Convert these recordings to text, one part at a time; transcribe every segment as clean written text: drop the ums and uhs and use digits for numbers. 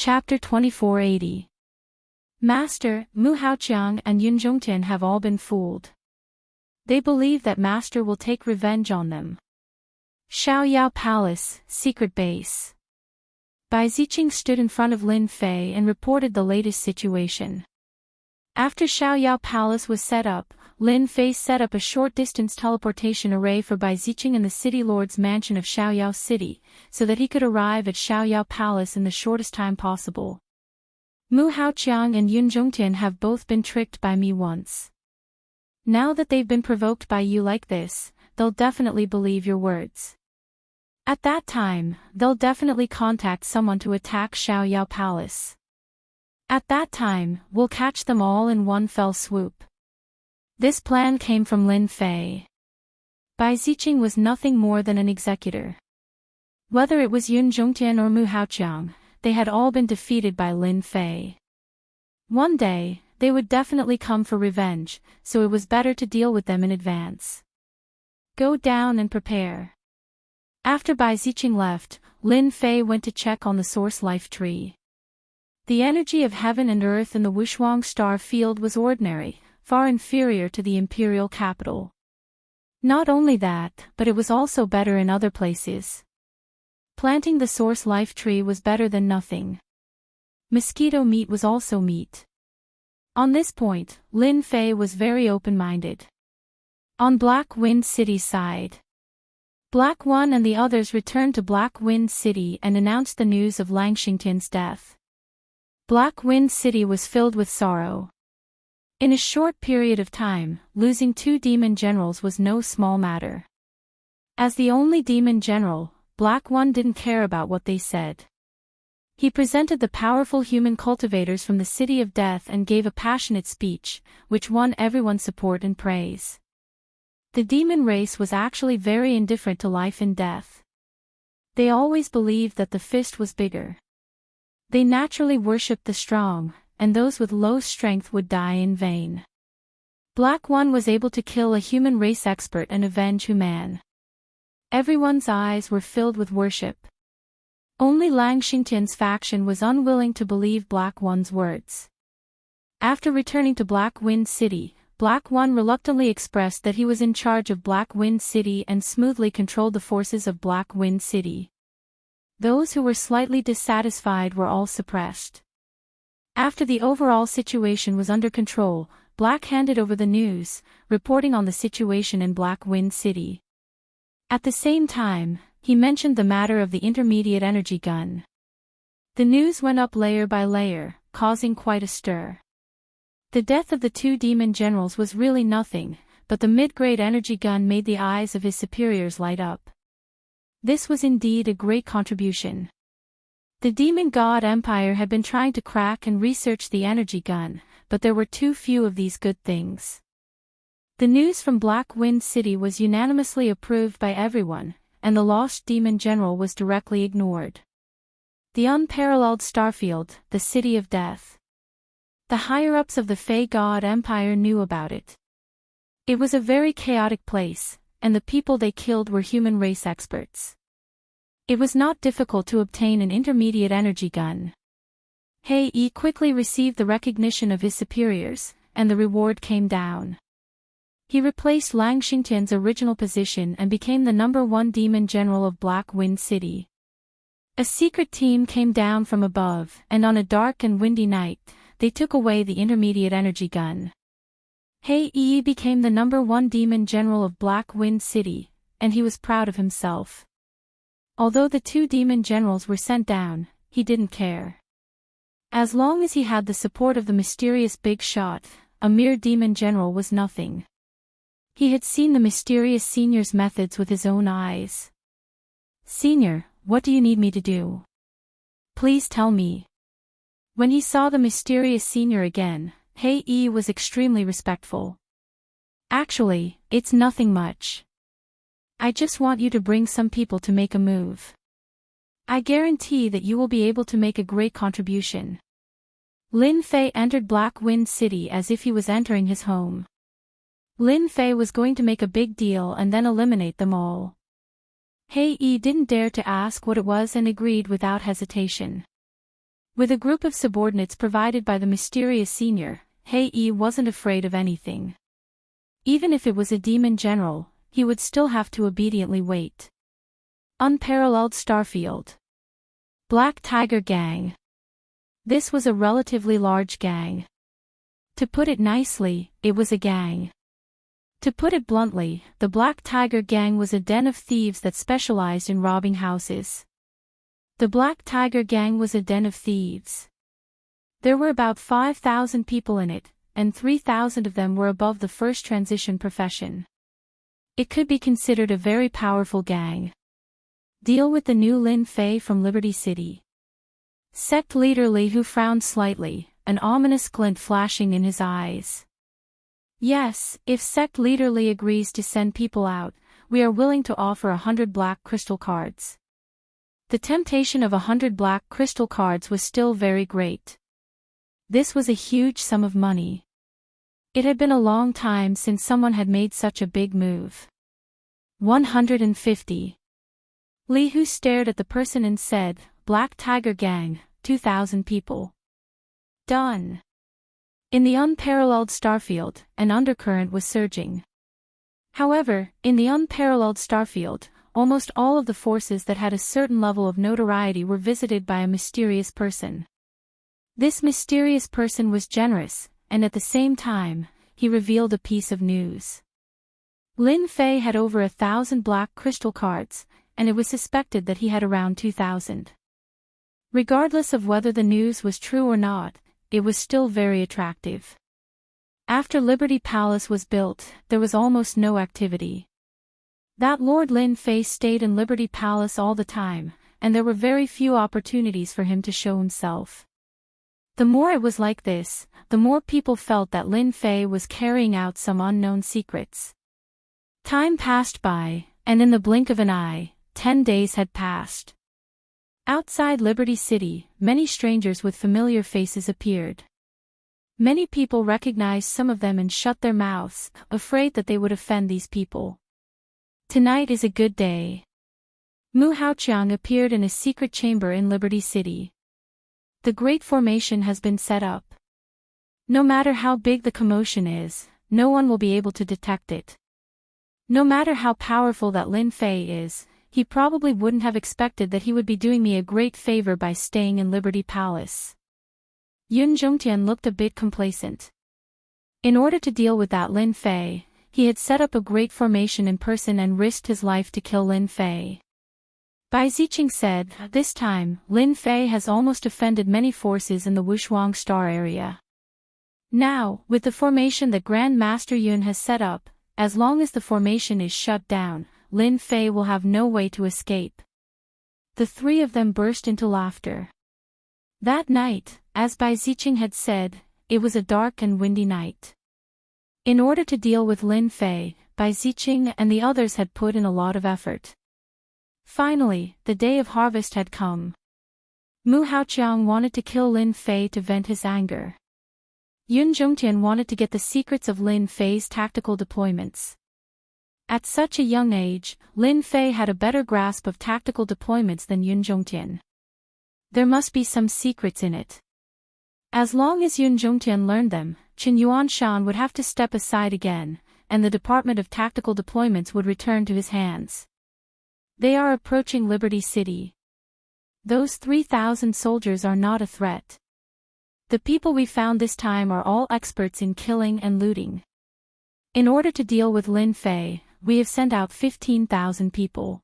Chapter 2480. Master, Mu Haoqiang and Yun Zhongtian have all been fooled. They believe that Master will take revenge on them. Xiaoyao Palace, Secret Base. Bai Ziqing stood in front of Lin Fei and reported the latest situation. After Xiaoyao Palace was set up, Lin Fei set up a short-distance teleportation array for Bai Ziqing in the city lord's mansion of Xiaoyao City, so that he could arrive at Xiaoyao Palace in the shortest time possible. Mu Haoqiang and Yun Zhongtian have both been tricked by me once. Now that they've been provoked by you like this, they'll definitely believe your words. At that time, they'll definitely contact someone to attack Xiaoyao Palace. At that time, we'll catch them all in one fell swoop. This plan came from Lin Fei. Bai Ziqing was nothing more than an executor. Whether it was Yun Zhongtian or Mu Haoqiang, they had all been defeated by Lin Fei. One day, they would definitely come for revenge, so it was better to deal with them in advance. Go down and prepare. After Bai Ziqing left, Lin Fei went to check on the source life tree. The energy of heaven and earth in the Wushuang star field was ordinary, far inferior to the imperial capital. Not only that, but it was also better in other places. Planting the source life tree was better than nothing. Mosquito meat was also meat. On this point, Lin Fei was very open-minded. On Black Wind City's side, Black One and the others returned to Black Wind City and announced the news of Lang Xingtian's death. Black Wind City was filled with sorrow. In a short period of time, losing 2 demon generals was no small matter. As the only demon general, Black One didn't care about what they said. He presented the powerful human cultivators from the City of Death and gave a passionate speech, which won everyone's support and praise. The demon race was actually very indifferent to life and death. They always believed that the fist was bigger. They naturally worshipped the strong, and those with low strength would die in vain. Black One was able to kill a human race expert and avenge human. Everyone's eyes were filled with worship. Only Lang Xingtian's faction was unwilling to believe Black One's words. After returning to Black Wind City, Black One reluctantly expressed that he was in charge of Black Wind City and smoothly controlled the forces of Black Wind City. Those who were slightly dissatisfied were all suppressed. After the overall situation was under control, Black handed over the news, reporting on the situation in Black Wind City. At the same time, he mentioned the matter of the intermediate energy gun. The news went up layer by layer, causing quite a stir. The death of the 2 demon generals was really nothing, but the mid-grade energy gun made the eyes of his superiors light up. This was indeed a great contribution. The Demon God Empire had been trying to crack and research the energy gun, but there were too few of these good things. The news from Black Wind City was unanimously approved by everyone, and the lost demon general was directly ignored. The unparalleled starfield, the City of Death. The higher-ups of the Fey God Empire knew about it. It was a very chaotic place, and the people they killed were human race experts. It was not difficult to obtain an intermediate energy gun. He Yi quickly received the recognition of his superiors, and the reward came down. He replaced Lang Xingtian's original position and became the #1 demon general of Black Wind City. A secret team came down from above, and on a dark and windy night, they took away the intermediate energy gun. He Yi became the #1 demon general of Black Wind City, and he was proud of himself. Although the 2 demon generals were sent down, he didn't care. As long as he had the support of the mysterious big shot, a mere demon general was nothing. He had seen the mysterious senior's methods with his own eyes. "Senior, what do you need me to do? Please tell me." When he saw the mysterious senior again, He Yi was extremely respectful. "Actually, it's nothing much. I just want you to bring some people to make a move. I guarantee that you will be able to make a great contribution." Lin Fei entered Black Wind City as if he was entering his home. Lin Fei was going to make a big deal and then eliminate them all. He Yi didn't dare to ask what it was and agreed without hesitation. With a group of subordinates provided by the mysterious senior, He wasn't afraid of anything. Even if it was a demon general, he would still have to obediently wait. Unparalleled Starfield. Black Tiger Gang. This was a relatively large gang. To put it nicely, it was a gang. To put it bluntly, the Black Tiger Gang was a den of thieves that specialized in robbing houses. The Black Tiger Gang was a den of thieves. There were about 5,000 people in it, and 3,000 of them were above the first transition profession. It could be considered a very powerful gang. Deal with the new Lin Fei from Liberty City. Sect leader Li Hu frowned slightly, an ominous glint flashing in his eyes. Yes, if sect leader Li agrees to send people out, we are willing to offer 100 black crystal cards. The temptation of 100 black crystal cards was still very great. This was a huge sum of money. It had been a long time since someone had made such a big move. 150. Li Hu stared at the person and said, Black Tiger Gang, 2,000 people. Done. In the unparalleled Starfield, an undercurrent was surging. However, in the unparalleled Starfield, almost all of the forces that had a certain level of notoriety were visited by a mysterious person. This mysterious person was generous, and at the same time, he revealed a piece of news. Lin Fei had over 1,000 black crystal cards, and it was suspected that he had around 2,000. Regardless of whether the news was true or not, it was still very attractive. After Liberty Palace was built, there was almost no activity. That Lord Lin Fei stayed in Liberty Palace all the time, and there were very few opportunities for him to show himself. The more it was like this, the more people felt that Lin Fei was carrying out some unknown secrets. Time passed by, and in the blink of an eye, 10 days had passed. Outside Liberty City, many strangers with familiar faces appeared. Many people recognized some of them and shut their mouths, afraid that they would offend these people. Tonight is a good day. Mu Haoqiang appeared in a secret chamber in Liberty City. The Great Formation has been set up. No matter how big the commotion is, no one will be able to detect it. No matter how powerful that Lin Fei is, he probably wouldn't have expected that he would be doing me a great favor by staying in Liberty Palace. Yun Zhongtian looked a bit complacent. In order to deal with that Lin Fei, he had set up a great formation in person and risked his life to kill Lin Fei. Bai Ziqing said, this time, Lin Fei has almost offended many forces in the Wushuang Star area. Now, with the formation that Grand Master Yun has set up, as long as the formation is shut down, Lin Fei will have no way to escape. The three of them burst into laughter. That night, as Bai Ziqing had said, it was a dark and windy night. In order to deal with Lin Fei, Bai Ziqing and the others had put in a lot of effort. Finally, the day of harvest had come. Mu Haoqiang wanted to kill Lin Fei to vent his anger. Yun Zhongtian wanted to get the secrets of Lin Fei's tactical deployments. At such a young age, Lin Fei had a better grasp of tactical deployments than Yun Zhongtian. There must be some secrets in it. As long as Yun Zhongtian learned them, Qin Yuanshan would have to step aside again, and the Department of Tactical Deployments would return to his hands. They are approaching Liberty City. Those 3,000 soldiers are not a threat. The people we found this time are all experts in killing and looting. In order to deal with Lin Fei, we have sent out 15,000 people.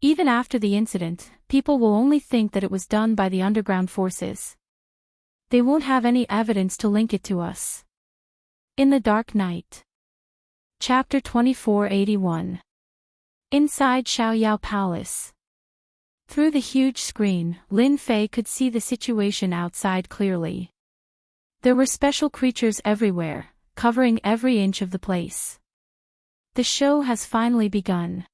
Even after the incident, people will only think that it was done by the underground forces. They won't have any evidence to link it to us. In the Dark Night. Chapter 2481. Inside Xiaoyao Palace. Through the huge screen, Lin Fei could see the situation outside clearly. There were special creatures everywhere, covering every inch of the place. The show has finally begun.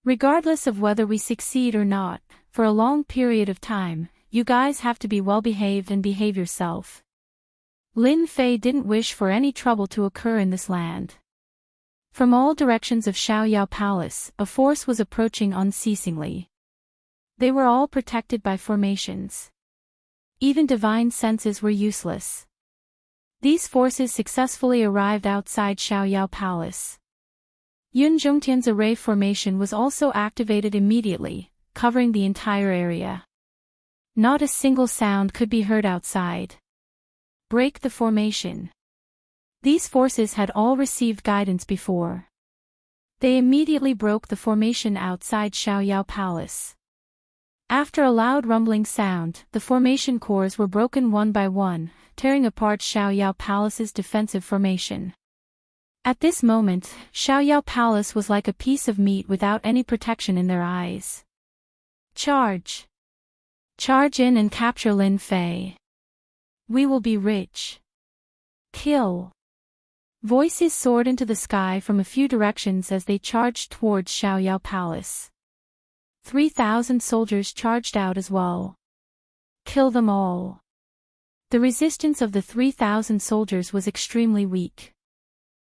Regardless of whether we succeed or not, for a long period of time, you guys have to be well behaved and behave yourself. Lin Fei didn't wish for any trouble to occur in this land. From all directions of Xiaoyao Palace, a force was approaching unceasingly. They were all protected by formations. Even divine senses were useless. These forces successfully arrived outside Xiaoyao Palace. Yun Zhongtian's array formation was also activated immediately, covering the entire area. Not a single sound could be heard outside. Break the formation. These forces had all received guidance before. They immediately broke the formation outside Xiaoyao Palace. After a loud rumbling sound, the formation cores were broken one by one, tearing apart Xiaoyao Palace's defensive formation. At this moment, Xiaoyao Palace was like a piece of meat without any protection in their eyes. Charge! Charge in and capture Lin Fei. We will be rich. Kill! Voices soared into the sky from a few directions as they charged towards Xiaoyao Palace. 3,000 soldiers charged out as well. Kill them all. The resistance of the 3,000 soldiers was extremely weak.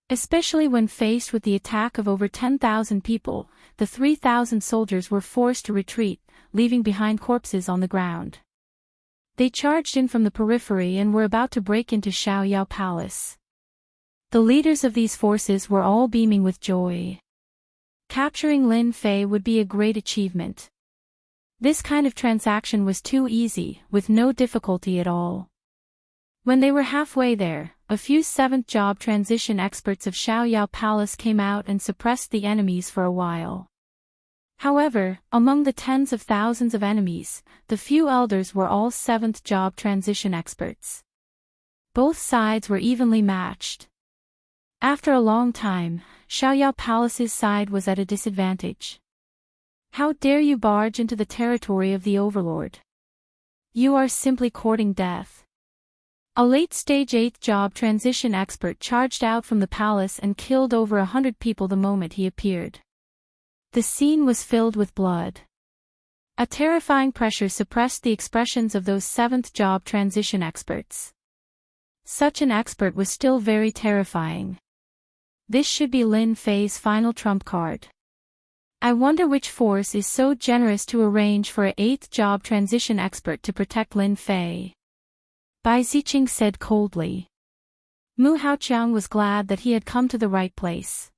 Especially when faced with the attack of over 10,000 people, the 3,000 soldiers were forced to retreat, leaving behind corpses on the ground. They charged in from the periphery and were about to break into Xiaoyao Palace. The leaders of these forces were all beaming with joy. Capturing Lin Fei would be a great achievement. This kind of transaction was too easy, with no difficulty at all. When they were halfway there, a few 7th job transition experts of Xiaoyao Palace came out and suppressed the enemies for a while. However, among the tens of thousands of enemies, the few elders were all 7th job transition experts. Both sides were evenly matched. After a long time, Xiaoyao Palace's side was at a disadvantage. How dare you barge into the territory of the Overlord? You are simply courting death. A late-stage 8th job transition expert charged out from the palace and killed over 100 people the moment he appeared. The scene was filled with blood. A terrifying pressure suppressed the expressions of those 7th job transition experts. Such an expert was still very terrifying. This should be Lin Fei's final trump card. I wonder which force is so generous to arrange for a 8th job transition expert to protect Lin Fei. Bai Ziqing said coldly. Mu Haoqiang was glad that he had come to the right place.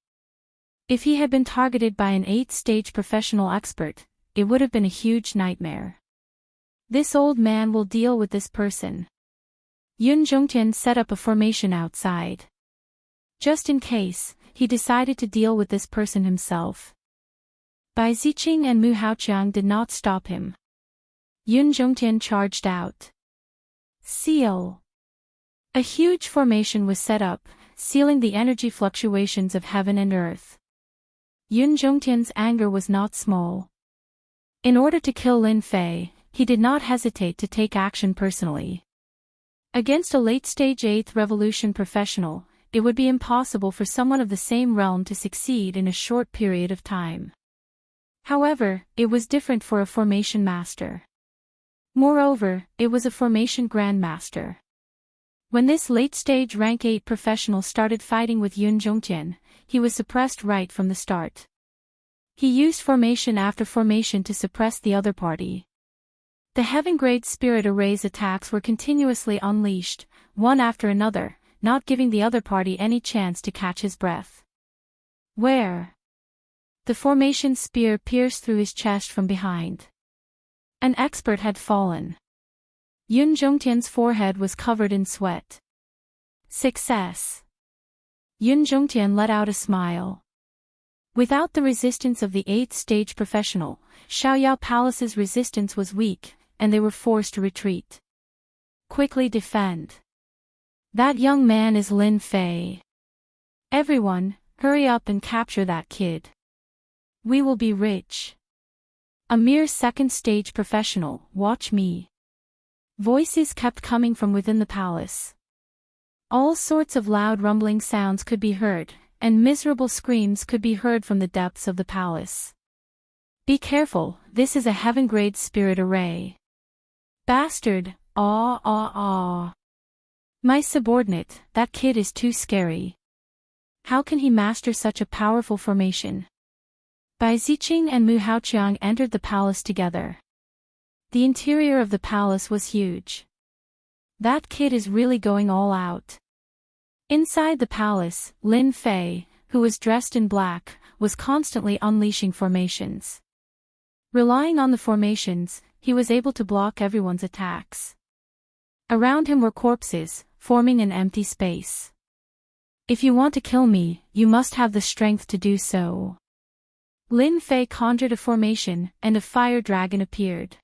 If he had been targeted by an 8th-stage professional expert, it would have been a huge nightmare. This old man will deal with this person. Yun Zhongtian set up a formation outside. Just in case, he decided to deal with this person himself. Bai Ziqing and Mu Haoqiang did not stop him. Yun Zhongtian charged out. Seal. A huge formation was set up, sealing the energy fluctuations of heaven and earth. Yun Zhongtian's anger was not small. In order to kill Lin Fei, he did not hesitate to take action personally. Against a late-stage 8th revolution professional, it would be impossible for someone of the same realm to succeed in a short period of time. However, it was different for a formation master. Moreover, it was a formation grandmaster. When this late-stage rank 8 professional started fighting with Yun Zhongtian, he was suppressed right from the start. He used formation after formation to suppress the other party. The Heaven-grade Spirit Array's attacks were continuously unleashed, one after another, not giving the other party any chance to catch his breath. Where? The formation spear pierced through his chest from behind. An expert had fallen. Yun Zhongtian's forehead was covered in sweat. Success. Yun Zhongtian let out a smile. Without the resistance of the 8th-stage professional, Xiaoyao Palace's resistance was weak, and they were forced to retreat. Quickly defend. That young man is Lin Fei. Everyone, hurry up and capture that kid. We will be rich. A mere 2nd-stage professional, watch me. Voices kept coming from within the palace. All sorts of loud rumbling sounds could be heard, and miserable screams could be heard from the depths of the palace. Be careful, this is a heaven-grade spirit array. Bastard, ah. My subordinate, that kid is too scary. How can he master such a powerful formation? Bai Ziqing and Mu Haoqiang entered the palace together. The interior of the palace was huge. That kid is really going all out. Inside the palace, Lin Fei, who was dressed in black, was constantly unleashing formations. Relying on the formations, he was able to block everyone's attacks. Around him were corpses, forming an empty space. If you want to kill me, you must have the strength to do so. Lin Fei conjured a formation, and a fire dragon appeared.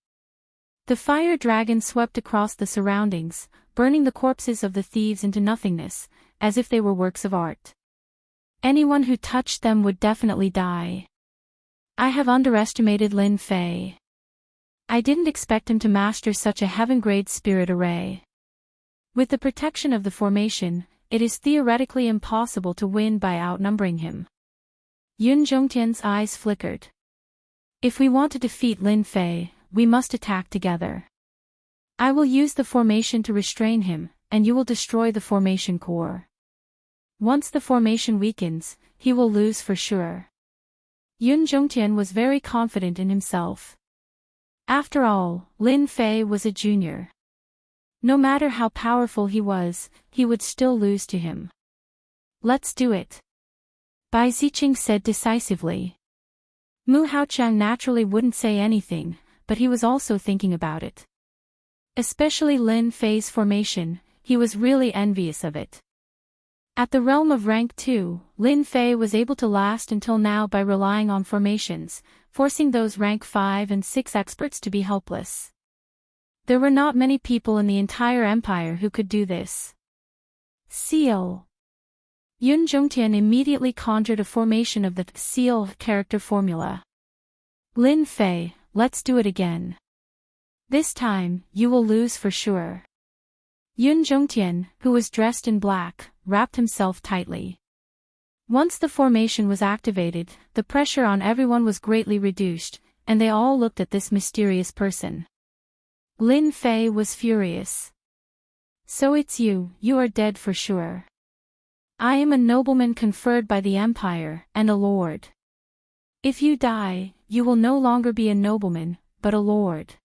The fire dragon swept across the surroundings, burning the corpses of the thieves into nothingness, as if they were works of art. Anyone who touched them would definitely die. I have underestimated Lin Fei. I didn't expect him to master such a heaven-grade spirit array. With the protection of the formation, it is theoretically impossible to win by outnumbering him. Yun Zhongtian's eyes flickered. If we want to defeat Lin Fei, we must attack together. I will use the formation to restrain him, and you will destroy the formation core. Once the formation weakens, he will lose for sure. Yun Zhongtian was very confident in himself. After all, Lin Fei was a junior. No matter how powerful he was, he would still lose to him. Let's do it. Bai Ziqing said decisively. Mu Haoqiang naturally wouldn't say anything, but he was also thinking about it. Especially Lin Fei's formation, he was really envious of it. At the realm of rank 2, Lin Fei was able to last until now by relying on formations, forcing those rank 5 and 6 experts to be helpless. There were not many people in the entire empire who could do this. Seal. Yun Zhongtian immediately conjured a formation of the seal character formula. Lin Fei, let's do it again. This time, you will lose for sure. Yun Zhongtian, who was dressed in black, wrapped himself tightly. Once the formation was activated, the pressure on everyone was greatly reduced, and they all looked at this mysterious person. Lin Fei was furious. So it's you are dead for sure. I am a nobleman conferred by the empire, and a lord. If you die, you will no longer be a nobleman, but a lord.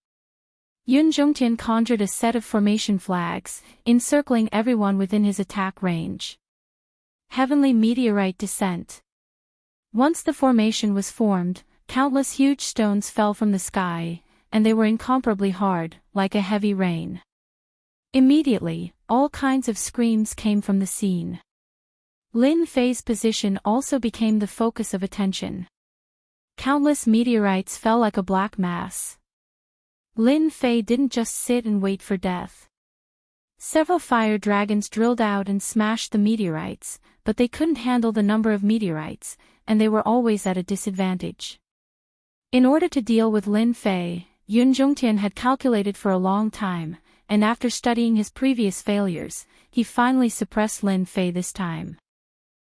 Yun Zhongtian conjured a set of formation flags, encircling everyone within his attack range. Heavenly meteorite descent. Once the formation was formed, countless huge stones fell from the sky, and they were incomparably hard, like a heavy rain. Immediately, all kinds of screams came from the scene. Lin Fei's position also became the focus of attention. Countless meteorites fell like a black mass. Lin Fei didn't just sit and wait for death. Several fire dragons drilled out and smashed the meteorites, but they couldn't handle the number of meteorites, and they were always at a disadvantage. In order to deal with Lin Fei, Yun Zhongtian had calculated for a long time, and after studying his previous failures, he finally suppressed Lin Fei this time.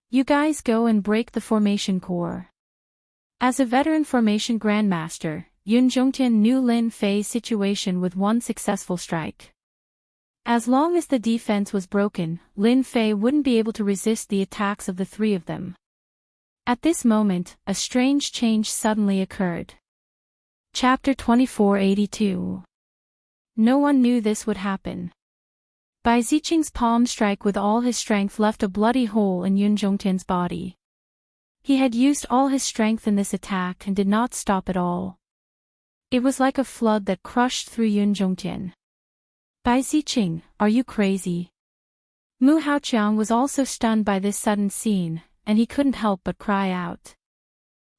You guys go and break the formation core. As a veteran formation grandmaster, Yun Zhongtian knew Lin Fei's situation with one successful strike. As long as the defense was broken, Lin Fei wouldn't be able to resist the attacks of the three of them. At this moment, a strange change suddenly occurred. Chapter 2482. No one knew this would happen. Bai Ziqing's palm strike with all his strength left a bloody hole in Yun Zhongtian's body. He had used all his strength in this attack and did not stop at all. It was like a flood that crushed through Yun Zhongtian. Bai Ziqing, are you crazy? Mu Haoqiang was also stunned by this sudden scene, and he couldn't help but cry out.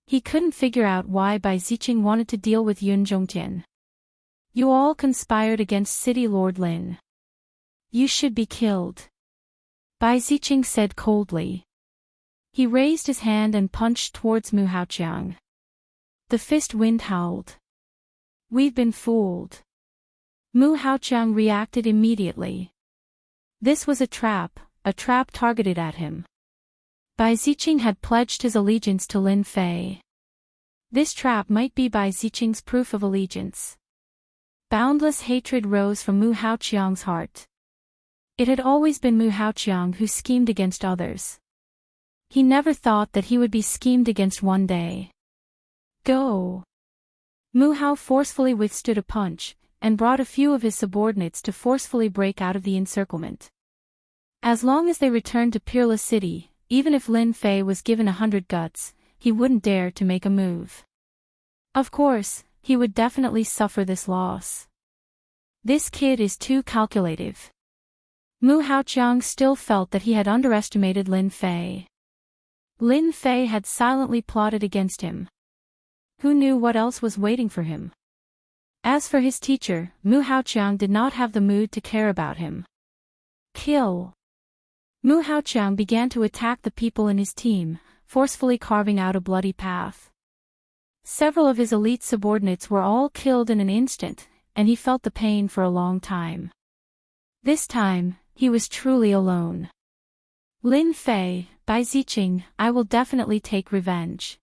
He couldn't figure out why Bai Ziqing wanted to deal with Yun Zhongtian. You all conspired against City Lord Lin. You should be killed. Bai Ziqing said coldly. He raised his hand and punched towards Mu Haoqiang. The fist wind howled. We've been fooled. Mu Haoqiang reacted immediately. This was a trap targeted at him. Bai Ziqing had pledged his allegiance to Lin Fei. This trap might be Bai Ziqing's proof of allegiance. Boundless hatred rose from Mu Haoqiang's heart. It had always been Mu Haoqiang who schemed against others. He never thought that he would be schemed against one day. Go! Mu Hao forcefully withstood a punch, and brought a few of his subordinates to forcefully break out of the encirclement. As long as they returned to Peerless City, even if Lin Fei was given 100 guts, he wouldn't dare to make a move. Of course, he would definitely suffer this loss. This kid is too calculative. Mu Haoqiang still felt that he had underestimated Lin Fei. Lin Fei had silently plotted against him. Who knew what else was waiting for him? As for his teacher, Mu Haoqiang did not have the mood to care about him. Kill! Mu Haoqiang began to attack the people in his team, forcefully carving out a bloody path. Several of his elite subordinates were all killed in an instant, and he felt the pain for a long time. This time, he was truly alone. Lin Fei, by Ziqing, I will definitely take revenge.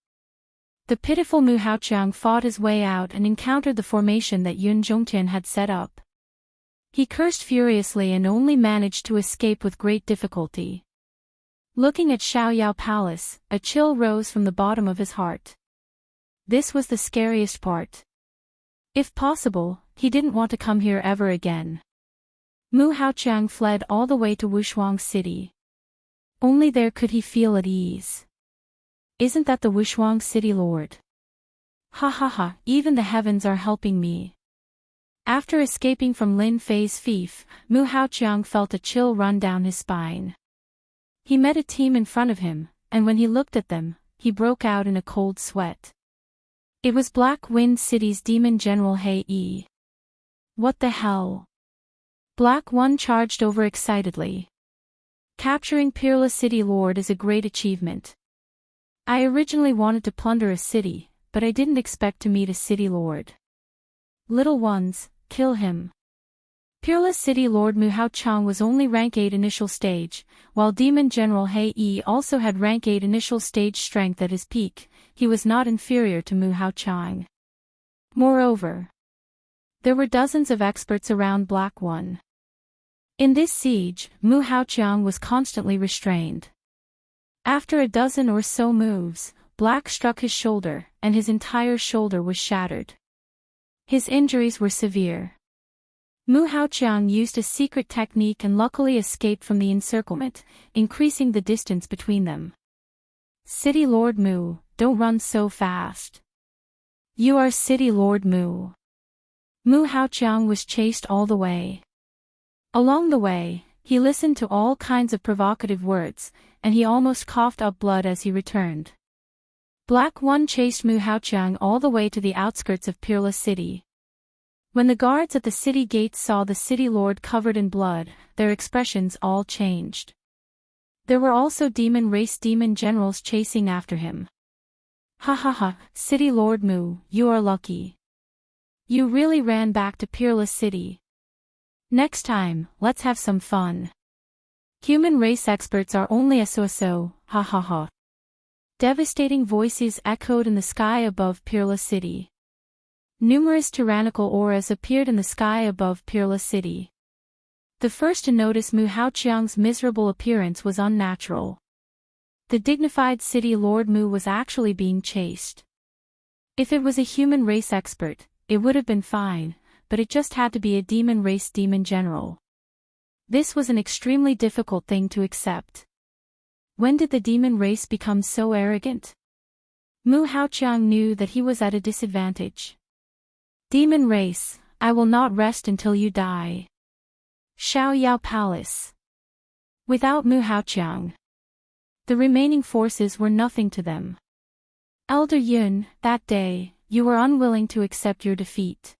The pitiful Mu Haoqiang fought his way out and encountered the formation that Yun Zhongtian had set up. He cursed furiously and only managed to escape with great difficulty. Looking at Xiaoyao Palace, a chill rose from the bottom of his heart. This was the scariest part. If possible, he didn't want to come here ever again. Mu Haoqiang fled all the way to Wushuang City. Only there could he feel at ease. Isn't that the Wushuang City Lord? Ha ha ha, even the heavens are helping me. After escaping from Lin Fei's fief, Mu Haoqiang felt a chill run down his spine. He met a team in front of him, and when he looked at them, he broke out in a cold sweat. It was Black Wind City's Demon General He Yi. What the hell? Black One charged over excitedly. Capturing Peerless City Lord is a great achievement. I originally wanted to plunder a city, but I didn't expect to meet a city lord. Little ones, kill him. Peerless City Lord Mu Haoqiang was only rank 8 initial stage, while Demon General He Yi also had rank 8 initial stage strength at his peak. He was not inferior to Mu Haoqiang. Moreover, there were dozens of experts around Black One. In this siege, Mu Haoqiang was constantly restrained. After a dozen or so moves, Black struck his shoulder, and his entire shoulder was shattered. His injuries were severe. Mu Haoqiang used a secret technique and luckily escaped from the encirclement, increasing the distance between them. City Lord Mu, don't run so fast. You are City Lord Mu. Mu Haoqiang was chased all the way. Along the way, he listened to all kinds of provocative words, and he almost coughed up blood as he returned. Black One chased Mu Haoqiang all the way to the outskirts of Peerless City. When the guards at the city gates saw the city lord covered in blood, their expressions all changed. There were also demon race demon generals chasing after him. Ha ha ha, City Lord Mu, you are lucky. You really ran back to Peerless City. Next time, let's have some fun. Human race experts are only so, ha ha ha. Devastating voices echoed in the sky above Peerless City. Numerous tyrannical auras appeared in the sky above Peerless City. The first to notice Mu Haoqiang's miserable appearance was unnatural. The dignified city Lord Mu was actually being chased. If it was a human race expert, it would have been fine, but it just had to be a demon race demon general. This was an extremely difficult thing to accept. When did the demon race become so arrogant? Mu Haoqiang knew that he was at a disadvantage. Demon race, I will not rest until you die. Xiaoyao Palace. Without Mu Haoqiang, the remaining forces were nothing to them. Elder Yun, that day, you were unwilling to accept your defeat.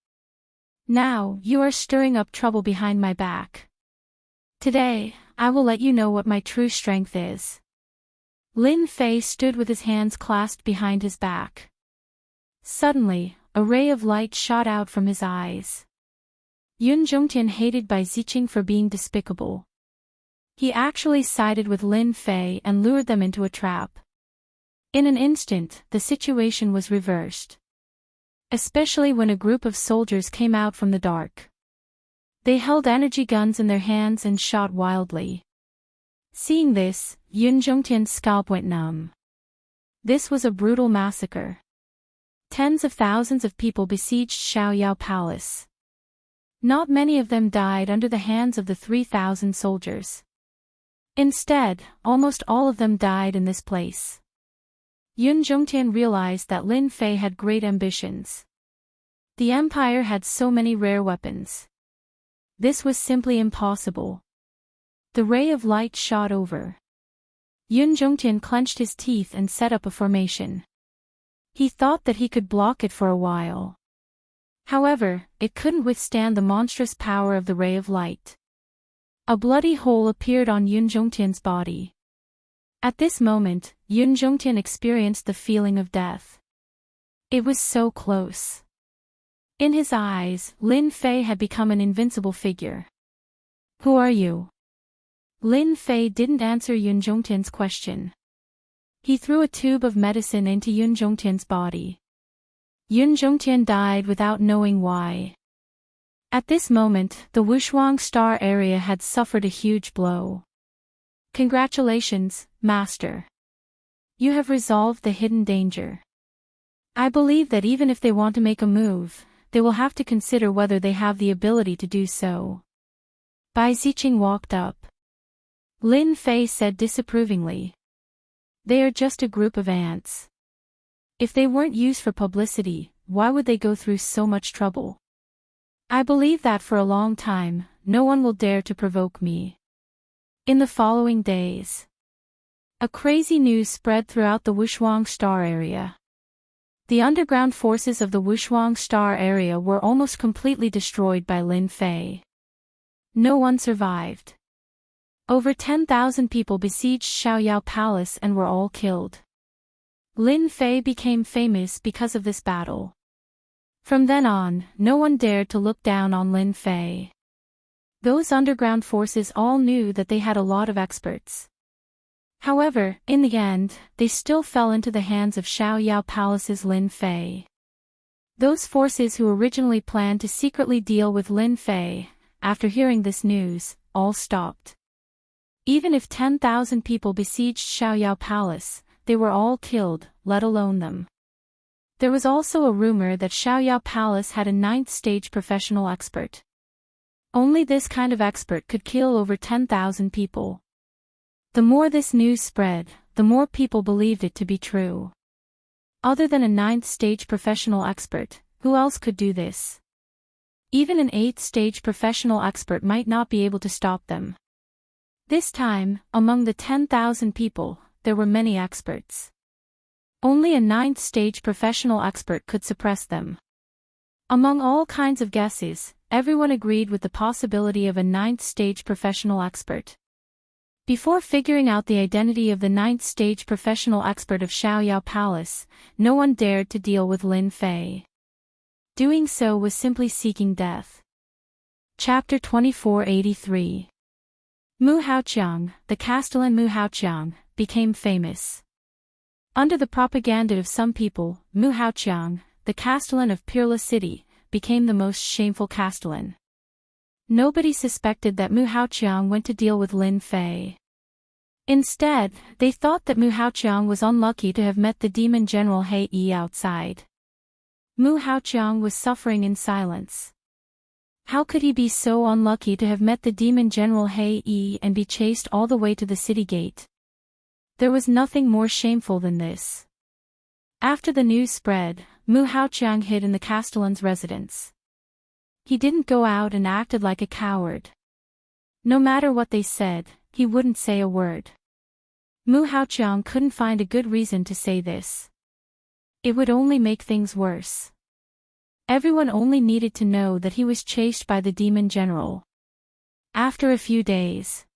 Now, you are stirring up trouble behind my back. Today, I will let you know what my true strength is. Lin Fei stood with his hands clasped behind his back. Suddenly, a ray of light shot out from his eyes. Yun Zhongtian hated by Ziqing for being despicable. He actually sided with Lin Fei and lured them into a trap. In an instant, the situation was reversed. Especially when a group of soldiers came out from the dark. They held energy guns in their hands and shot wildly. Seeing this, Yun Zhongtian's scalp went numb. This was a brutal massacre. Tens of thousands of people besieged Xiaoyao Palace. Not many of them died under the hands of the 3,000 soldiers. Instead, almost all of them died in this place. Yun Zhongtian realized that Lin Fei had great ambitions. The empire had so many rare weapons. This was simply impossible. The ray of light shot over. Yun Zhongtian clenched his teeth and set up a formation. He thought that he could block it for a while. However, it couldn't withstand the monstrous power of the ray of light. A bloody hole appeared on Yun Zhongtian's body. At this moment, Yun Zhongtian experienced the feeling of death. It was so close. In his eyes, Lin Fei had become an invincible figure. Who are you? Lin Fei didn't answer Yun Zhongtian's question. He threw a tube of medicine into Yun Zhongtian's body. Yun Zhongtian died without knowing why. At this moment, the Wushuang Star area had suffered a huge blow. Congratulations, Master. You have resolved the hidden danger. I believe that even if they want to make a move, they will have to consider whether they have the ability to do so. Bai Ziqing walked up. Lin Fei said disapprovingly. They are just a group of ants. If they weren't used for publicity, why would they go through so much trouble? I believe that for a long time, no one will dare to provoke me. In the following days, a crazy news spread throughout the Wushuang Star area. The underground forces of the Wushuang Star area were almost completely destroyed by Lin Fei. No one survived. Over 10,000 people besieged Xiaoyao Palace and were all killed. Lin Fei became famous because of this battle. From then on, no one dared to look down on Lin Fei. Those underground forces all knew that they had a lot of experts. However, in the end, they still fell into the hands of Xiaoyao Palace's Lin Fei. Those forces who originally planned to secretly deal with Lin Fei, after hearing this news, all stopped. Even if 10,000 people besieged Xiaoyao Palace, they were all killed, let alone them. There was also a rumor that Xiaoyao Palace had a 9th-stage professional expert. Only this kind of expert could kill over 10,000 people. The more this news spread, the more people believed it to be true. Other than a 9th-stage professional expert, who else could do this? Even an 8th-stage professional expert might not be able to stop them. This time, among the 10,000 people, there were many experts. Only a 9th-stage professional expert could suppress them. Among all kinds of guesses, everyone agreed with the possibility of a 9th-stage professional expert. Before figuring out the identity of the 9th-stage professional expert of Xiaoyao Palace, no one dared to deal with Lin Fei. Doing so was simply seeking death. Chapter 2483. Mu Haoqiang, the Castellan Mu Haoqiang, became famous. Under the propaganda of some people, Mu Haoqiang, the Castellan of Peerless City, became the most shameful Castellan. Nobody suspected that Mu Haoqiang went to deal with Lin Fei. Instead, they thought that Mu Haoqiang was unlucky to have met the demon general He Yi outside. Mu Haoqiang was suffering in silence. How could he be so unlucky to have met the demon general He Yi and be chased all the way to the city gate? There was nothing more shameful than this. After the news spread, Mu Haoqiang hid in the Castellan's residence. He didn't go out and acted like a coward. No matter what they said, he wouldn't say a word. Mu Haoqiang couldn't find a good reason to say this. It would only make things worse. Everyone only needed to know that he was chased by the demon general. After a few days,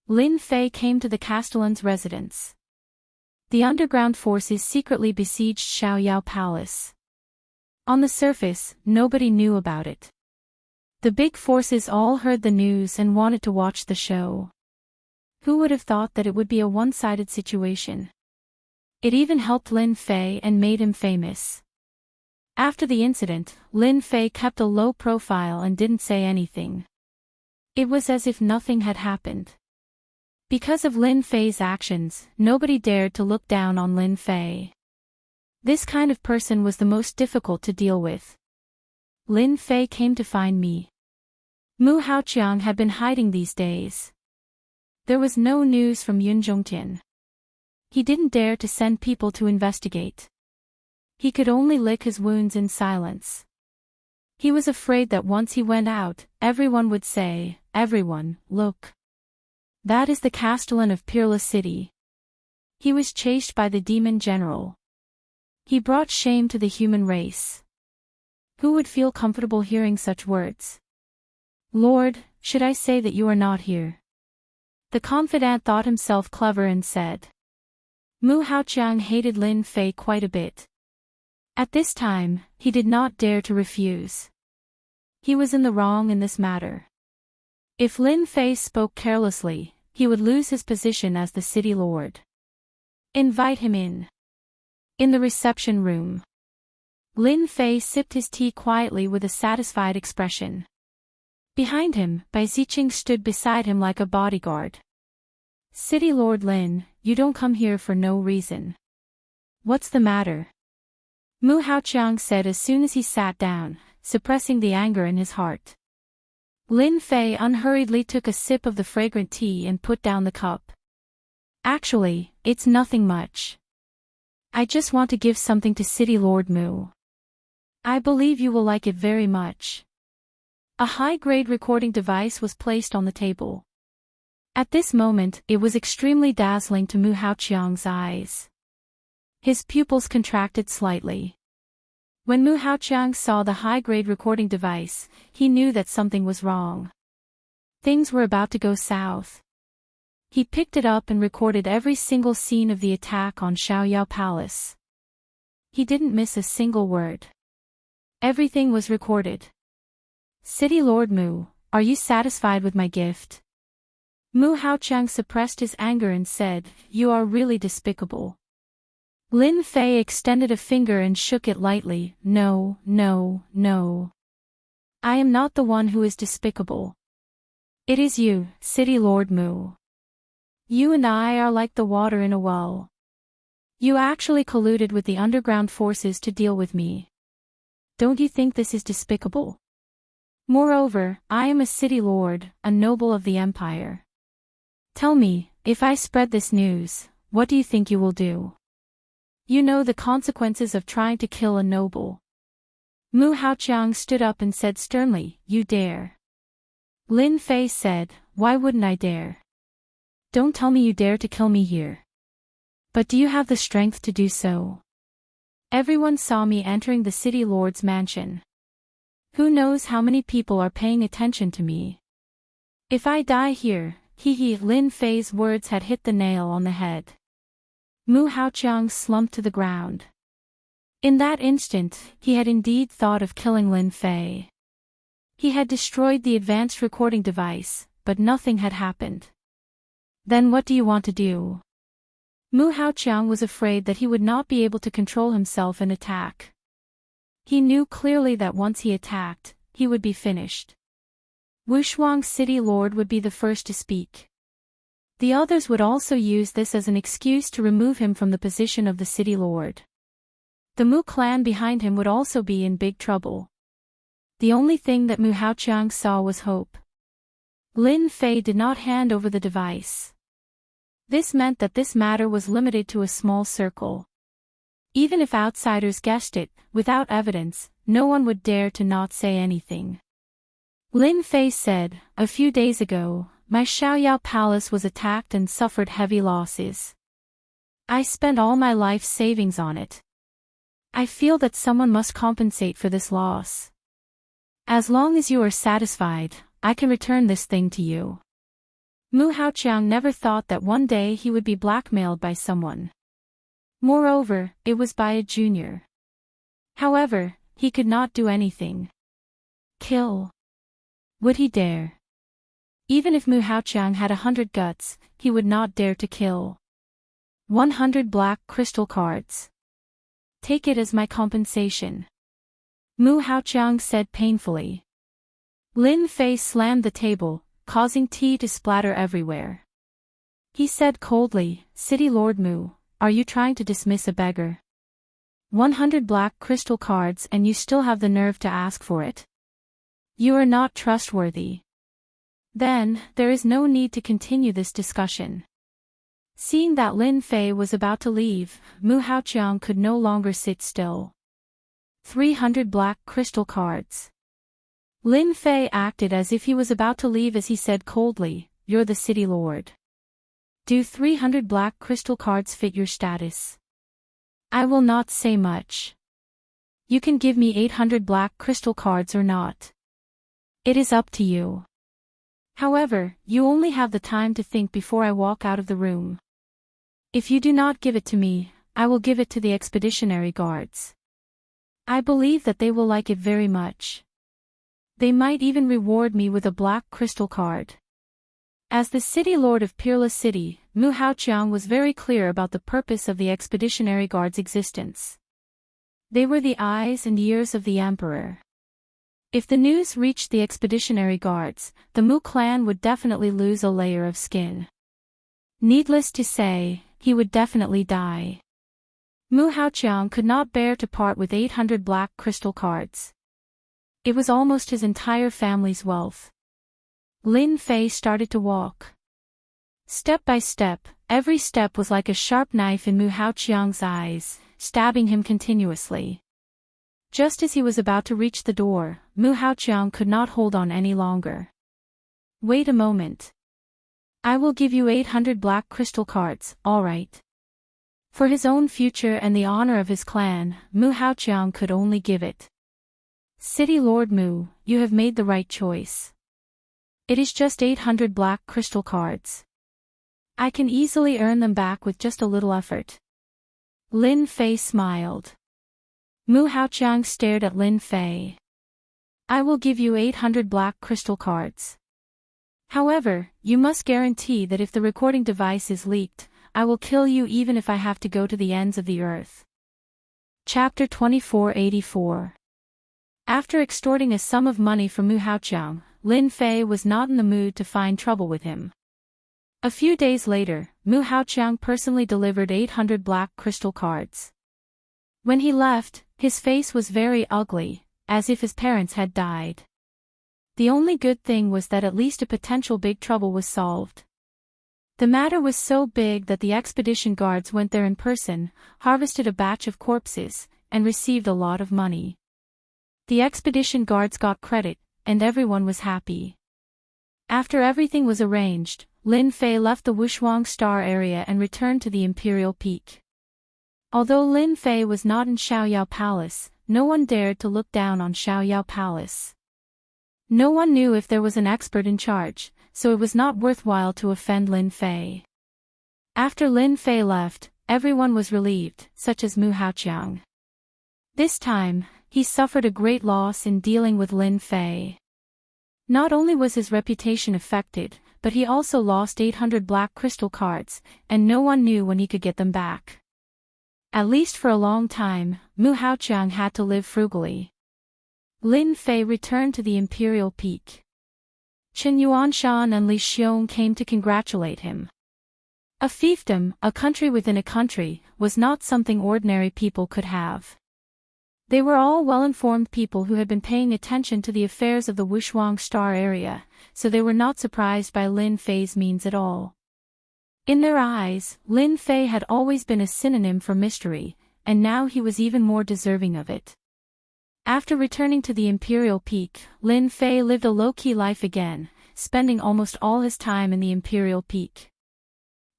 Lin Fei came to the Castellan's residence. The underground forces secretly besieged Xiaoyao Palace. On the surface, nobody knew about it. The big forces all heard the news and wanted to watch the show. Who would have thought that it would be a one-sided situation? It even helped Lin Fei and made him famous. After the incident, Lin Fei kept a low profile and didn't say anything. It was as if nothing had happened. Because of Lin Fei's actions, nobody dared to look down on Lin Fei. This kind of person was the most difficult to deal with. Lin Fei came to find me. Mu Haoqiang had been hiding these days. There was no news from Enchanting. He didn't dare to send people to investigate. He could only lick his wounds in silence. He was afraid that once he went out, everyone would say, "Everyone, look. That is the Castellan of Peerless City." He was chased by the demon general. He brought shame to the human race. Who would feel comfortable hearing such words? "Lord, should I say that you are not here?" The confidant thought himself clever and said. Mu Haoqiang hated Lin Fei quite a bit. At this time, he did not dare to refuse. He was in the wrong in this matter. If Lin Fei spoke carelessly, he would lose his position as the city lord. Invite him in. In the reception room. Lin Fei sipped his tea quietly with a satisfied expression. Behind him, Bai Ziqing stood beside him like a bodyguard. "City Lord Lin, you don't come here for no reason. What's the matter?" Mu Haoqiang said as soon as he sat down, suppressing the anger in his heart. Lin Fei unhurriedly took a sip of the fragrant tea and put down the cup. "Actually, it's nothing much. I just want to give something to City Lord Mu. I believe you will like it very much." A high-grade recording device was placed on the table. At this moment, it was extremely dazzling to Mu Haoqiang's eyes. His pupils contracted slightly. When Mu Haoqiang saw the high-grade recording device, he knew that something was wrong. Things were about to go south. He picked it up and recorded every single scene of the attack on Xiaoyao Palace. He didn't miss a single word. Everything was recorded. "City Lord Mu, are you satisfied with my gift?" Mu Haoqiang suppressed his anger and said, "You are really despicable." Lin Fei extended a finger and shook it lightly. "No, no, no. I am not the one who is despicable. It is you, City Lord Mu. You and I are like the water in a well. You actually colluded with the underground forces to deal with me. Don't you think this is despicable? Moreover, I am a city lord, a noble of the empire. Tell me, if I spread this news, what do you think you will do? You know the consequences of trying to kill a noble." Mu Haoqiang stood up and said sternly, "You dare?" Lin Fei said, "Why wouldn't I dare? Don't tell me you dare to kill me here. But do you have the strength to do so? Everyone saw me entering the city lord's mansion. Who knows how many people are paying attention to me? If I die here, Lin Fei's words had hit the nail on the head. Mu Haoqiang slumped to the ground. In that instant, he had indeed thought of killing Lin Fei. He had destroyed the advanced recording device, but nothing had happened. Then what do you want to do? Mu Haoqiang was afraid that he would not be able to control himself and attack. He knew clearly that once he attacked, he would be finished. Wushuang City Lord would be the first to speak. The others would also use this as an excuse to remove him from the position of the city lord. The Mu clan behind him would also be in big trouble. The only thing that Mu Haoqiang saw was hope. Lin Fei did not hand over the device. This meant that this matter was limited to a small circle. Even if outsiders guessed it, without evidence, no one would dare to not say anything. Lin Fei said, "A few days ago, my Xiaoyao Palace was attacked and suffered heavy losses. I spent all my life savings on it. I feel that someone must compensate for this loss. As long as you are satisfied, I can return this thing to you." Mu Haoqiang never thought that one day he would be blackmailed by someone. Moreover, it was by a junior. However, he could not do anything. Kill. Would he dare? Even if Mu Haoqiang had 100 guts, he would not dare to kill. 100 black crystal cards. Take it as my compensation. Mu Haoqiang said painfully. Lin Fei slammed the table, causing tea to splatter everywhere. He said coldly, "City Lord Mu, are you trying to dismiss a beggar? 100 black crystal cards and you still have the nerve to ask for it? You are not trustworthy." Then, there is no need to continue this discussion. Seeing that Lin Fei was about to leave, Mu Haoqiang could no longer sit still. 300 black crystal cards. Lin Fei acted as if he was about to leave as he said coldly, "You're the city lord. Do 300 black crystal cards fit your status? I will not say much. You can give me 800 black crystal cards or not. It is up to you. However, you only have the time to think before I walk out of the room. If you do not give it to me, I will give it to the expeditionary guards. I believe that they will like it very much. They might even reward me with a black crystal card." As the city lord of Peerless City, Mu Haoqiang was very clear about the purpose of the expeditionary guards' existence. They were the eyes and ears of the emperor. If the news reached the expeditionary guards, the Mu clan would definitely lose a layer of skin. Needless to say, he would definitely die. Mu Haoqiang could not bear to part with 800 black crystal cards. It was almost his entire family's wealth. Lin Fei started to walk. Step by step, every step was like a sharp knife in Mu Haoqiang's eyes, stabbing him continuously. Just as he was about to reach the door, Mu Haoqiang could not hold on any longer. "Wait a moment. I will give you 800 black crystal cards, all right." For his own future and the honor of his clan, Mu Haoqiang could only give it. "City Lord Mu, you have made the right choice. It is just 800 black crystal cards. I can easily earn them back with just a little effort." Lin Fei smiled. Mu Haoqiang stared at Lin Fei. "I will give you 800 black crystal cards. However, you must guarantee that if the recording device is leaked, I will kill you even if I have to go to the ends of the earth." Chapter 2484. After extorting a sum of money from Mu Haoqiang, Lin Fei was not in the mood to find trouble with him. A few days later, Mu Haoqiang personally delivered 800 black crystal cards. When he left, his face was very ugly, as if his parents had died. The only good thing was that at least a potential big trouble was solved. The matter was so big that the expedition guards went there in person, harvested a batch of corpses, and received a lot of money. The expedition guards got credit, and everyone was happy. After everything was arranged, Lin Fei left the Wushuang Star area and returned to the Imperial Peak. Although Lin Fei was not in Xiaoyao Palace, no one dared to look down on Xiaoyao Palace. No one knew if there was an expert in charge, so it was not worthwhile to offend Lin Fei. After Lin Fei left, everyone was relieved, such as Mu Haoqiang. This time, he suffered a great loss in dealing with Lin Fei. Not only was his reputation affected, but he also lost 800 black crystal cards, and no one knew when he could get them back. At least for a long time, Mu Haoqiang had to live frugally. Lin Fei returned to the Imperial Peak. Chen Yuanshan and Li Xiong came to congratulate him. A fiefdom, a country within a country, was not something ordinary people could have. They were all well-informed people who had been paying attention to the affairs of the Wushuang Star area, so they were not surprised by Lin Fei's means at all. In their eyes, Lin Fei had always been a synonym for mystery, and now he was even more deserving of it. After returning to the Imperial Peak, Lin Fei lived a low-key life again, spending almost all his time in the Imperial Peak.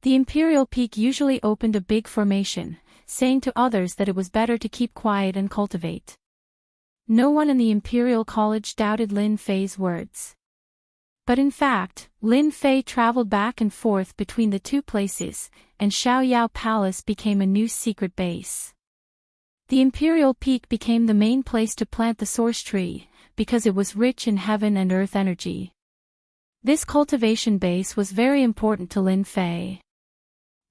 The Imperial Peak usually opened a big formation, saying to others that it was better to keep quiet and cultivate. No one in the Imperial College doubted Lin Fei's words. But in fact, Lin Fei traveled back and forth between the two places, and Xiaoyao Palace became a new secret base. The Imperial Peak became the main place to plant the source tree, because it was rich in heaven and earth energy. This cultivation base was very important to Lin Fei.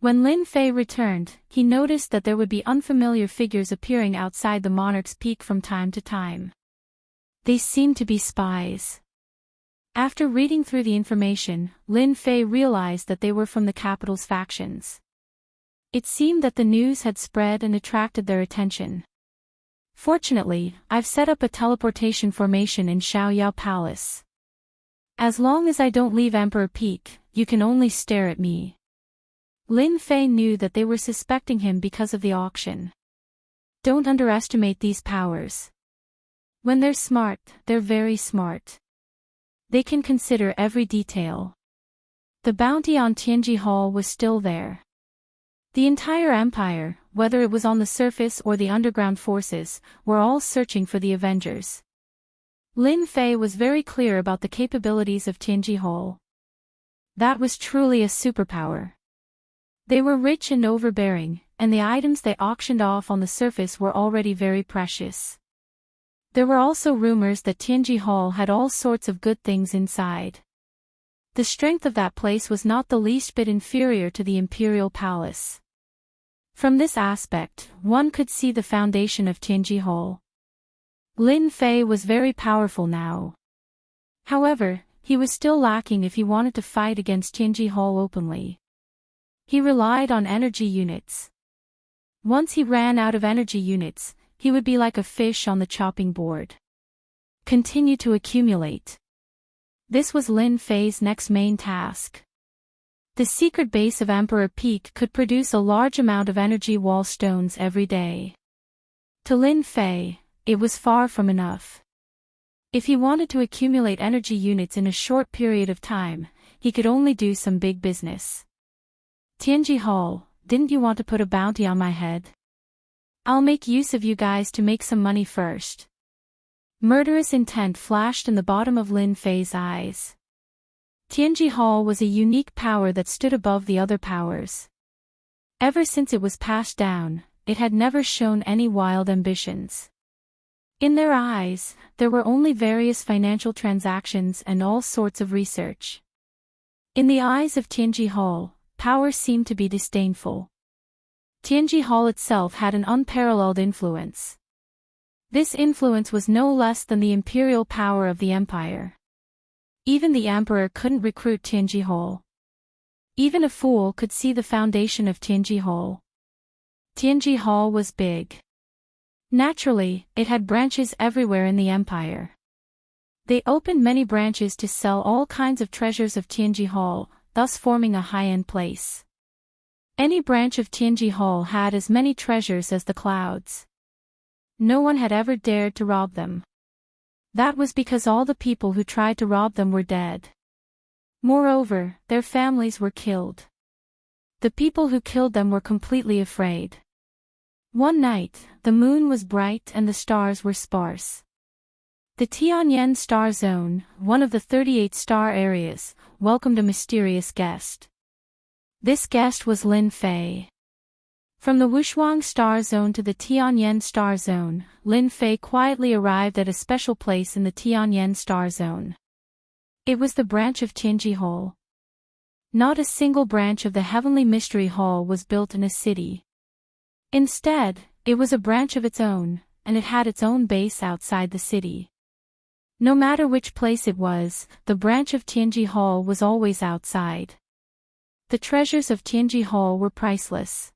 When Lin Fei returned, he noticed that there would be unfamiliar figures appearing outside the monarch's peak from time to time. They seemed to be spies. After reading through the information, Lin Fei realized that they were from the capital's factions. It seemed that the news had spread and attracted their attention. Fortunately, I've set up a teleportation formation in Xiaoyao Palace. As long as I don't leave Emperor Peak, you can only stare at me. Lin Fei knew that they were suspecting him because of the auction. Don't underestimate these powers. When they're smart, they're very smart. They can consider every detail. The bounty on Tianji Hall was still there. The entire empire, whether it was on the surface or the underground forces, were all searching for the Avengers. Lin Fei was very clear about the capabilities of Tianji Hall. That was truly a superpower. They were rich and overbearing, and the items they auctioned off on the surface were already very precious. There were also rumors that Tianji Hall had all sorts of good things inside. The strength of that place was not the least bit inferior to the Imperial Palace. From this aspect, one could see the foundation of Tianji Hall. Lin Fei was very powerful now. However, he was still lacking if he wanted to fight against Tianji Hall openly. He relied on energy units. Once he ran out of energy units, he would be like a fish on the chopping board. Continue to accumulate. This was Lin Fei's next main task. The secret base of Emperor Peak could produce a large amount of energy wall stones every day. To Lin Fei, it was far from enough. If he wanted to accumulate energy units in a short period of time, he could only do some big business. Tianji Hall, didn't you want to put a bounty on my head? I'll make use of you guys to make some money first. Murderous intent flashed in the bottom of Lin Fei's eyes. Tianji Hall was a unique power that stood above the other powers. Ever since it was passed down, it had never shown any wild ambitions. In their eyes, there were only various financial transactions and all sorts of research. In the eyes of Tianji Hall, power seemed to be disdainful. Tianji Hall itself had an unparalleled influence. This influence was no less than the imperial power of the empire. Even the emperor couldn't recruit Tianji Hall. Even a fool could see the foundation of Tianji Hall. Tianji Hall was big. Naturally, it had branches everywhere in the empire. They opened many branches to sell all kinds of treasures of Tianji Hall, thus forming a high-end place. Any branch of Tianji Hall had as many treasures as the clouds. No one had ever dared to rob them. That was because all the people who tried to rob them were dead. Moreover, their families were killed. The people who killed them were completely afraid. One night, the moon was bright and the stars were sparse. The Tianyan Star Zone, one of the 38 star areas, welcomed a mysterious guest. This guest was Lin Fei. From the Wushuang Star Zone to the Tianyan Star Zone, Lin Fei quietly arrived at a special place in the Tianyan Star Zone. It was the branch of Tianji Hall. Not a single branch of the Heavenly Mystery Hall was built in a city. Instead, it was a branch of its own, and it had its own base outside the city. No matter which place it was, the branch of Tianji Hall was always outside. The treasures of Tianji Hall were priceless.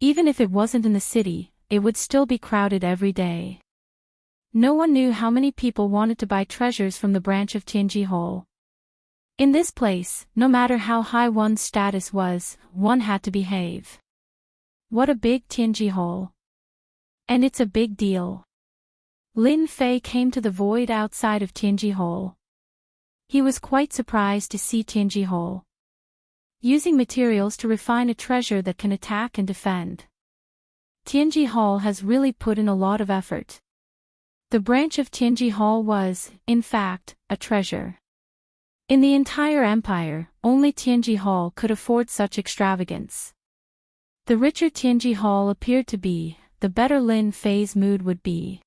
Even if it wasn't in the city, it would still be crowded every day. No one knew how many people wanted to buy treasures from the branch of Tianji Hall. In this place, no matter how high one's status was, one had to behave. What a big Tianji Hall. And it's a big deal. Lin Fei came to the void outside of Tianji Hall. He was quite surprised to see Tianji Hall. Using materials to refine a treasure that can attack and defend. Tianji Hall has really put in a lot of effort. The branch of Tianji Hall was, in fact, a treasure. In the entire empire, only Tianji Hall could afford such extravagance. The richer Tianji Hall appeared to be, the better Lin Fei's mood would be.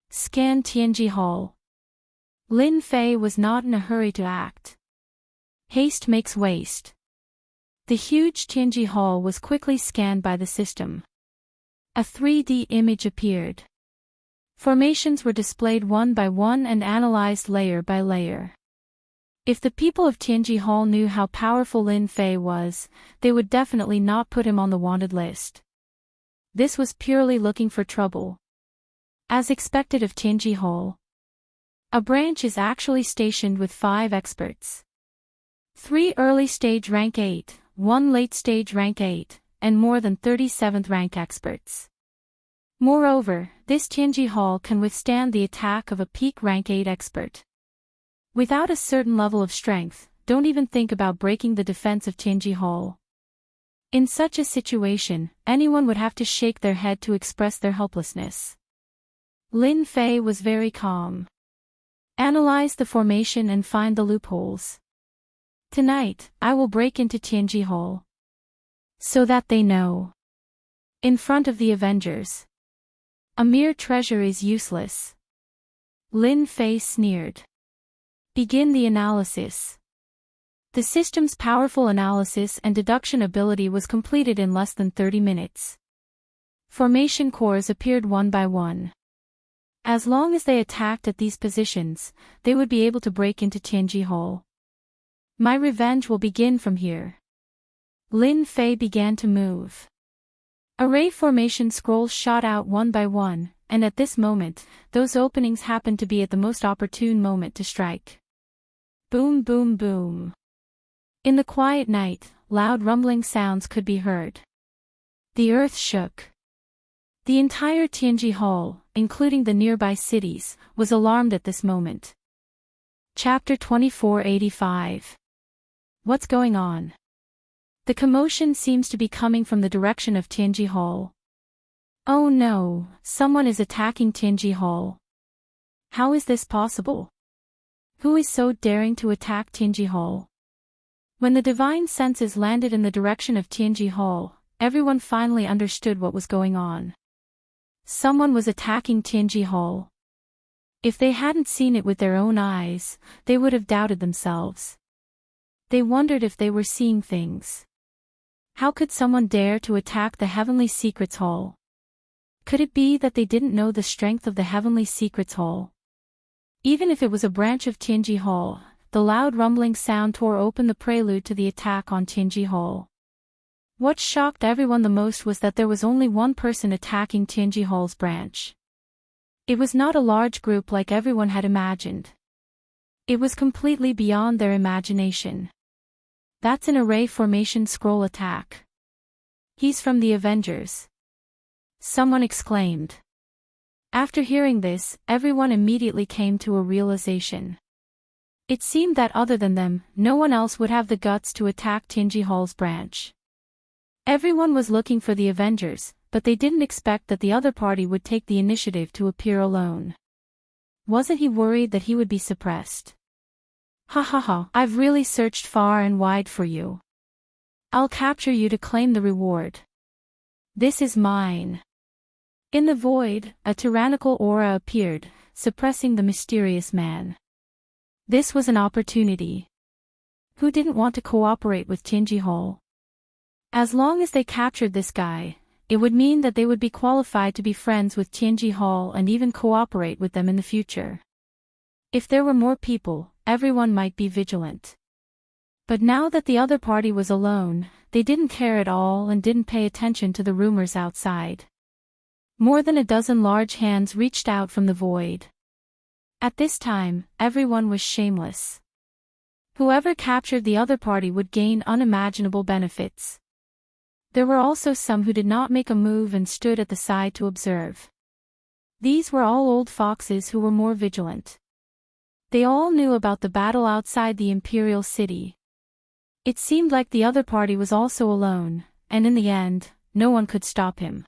Scan Tianji Hall. Lin Fei was not in a hurry to act. Haste makes waste. The huge Tianji Hall was quickly scanned by the system. A 3D image appeared. Formations were displayed one by one and analyzed layer by layer. If the people of Tianji Hall knew how powerful Lin Fei was, they would definitely not put him on the wanted list. This was purely looking for trouble. As expected of Tianji Hall. A branch is actually stationed with 5 experts. 3 early stage rank 8, 1 late stage rank 8, and more than 37th rank experts. Moreover, this Tianji Hall can withstand the attack of a peak rank 8 expert. Without a certain level of strength, don't even think about breaking the defense of Tianji Hall. In such a situation, anyone would have to shake their head to express their helplessness. Lin Fei was very calm. Analyze the formation and find the loopholes. Tonight, I will break into Tianji Hall. So that they know. In front of the Avengers. A mere treasure is useless. Lin Fei sneered. Begin the analysis. The system's powerful analysis and deduction ability was completed in less than 30 minutes. Formation cores appeared one by one. As long as they attacked at these positions, they would be able to break into Tianji Hall. My revenge will begin from here. Lin Fei began to move. Array formation scrolls shot out one by one, and at this moment, those openings happened to be at the most opportune moment to strike. Boom boom boom. In the quiet night, loud rumbling sounds could be heard. The earth shook. The entire Tianji Hall, including the nearby cities, was alarmed at this moment. Chapter 2485. What's going on? The commotion seems to be coming from the direction of Tianji Hall. Oh no, someone is attacking Tianji Hall. How is this possible? Who is so daring to attack Tianji Hall? When the divine senses landed in the direction of Tianji Hall, everyone finally understood what was going on. Someone was attacking Tianji Hall. If they hadn't seen it with their own eyes, they would have doubted themselves. They wondered if they were seeing things. How could someone dare to attack the Heavenly Secrets Hall? Could it be that they didn't know the strength of the Heavenly Secrets Hall? Even if it was a branch of Tianji Hall, the loud rumbling sound tore open the prelude to the attack on Tianji Hall. What shocked everyone the most was that there was only one person attacking Tianji Hall's branch. It was not a large group like everyone had imagined. It was completely beyond their imagination. That's an array formation scroll attack. He's from the Avengers. Someone exclaimed. After hearing this, everyone immediately came to a realization. It seemed that other than them, no one else would have the guts to attack Tianji Hall's branch. Everyone was looking for the Avengers, but they didn't expect that the other party would take the initiative to appear alone. Wasn't he worried that he would be suppressed? Ha ha ha, I've really searched far and wide for you. I'll capture you to claim the reward. This is mine. In the void, a tyrannical aura appeared, suppressing the mysterious man. This was an opportunity. Who didn't want to cooperate with Tianji Hall? As long as they captured this guy, it would mean that they would be qualified to be friends with Tianji Hall and even cooperate with them in the future. If there were more people, everyone might be vigilant. But now that the other party was alone, they didn't care at all and didn't pay attention to the rumors outside. More than a dozen large hands reached out from the void. At this time, everyone was shameless. Whoever captured the other party would gain unimaginable benefits. There were also some who did not make a move and stood at the side to observe. These were all old foxes who were more vigilant. They all knew about the battle outside the Imperial City. It seemed like the other party was also alone, and in the end, no one could stop him.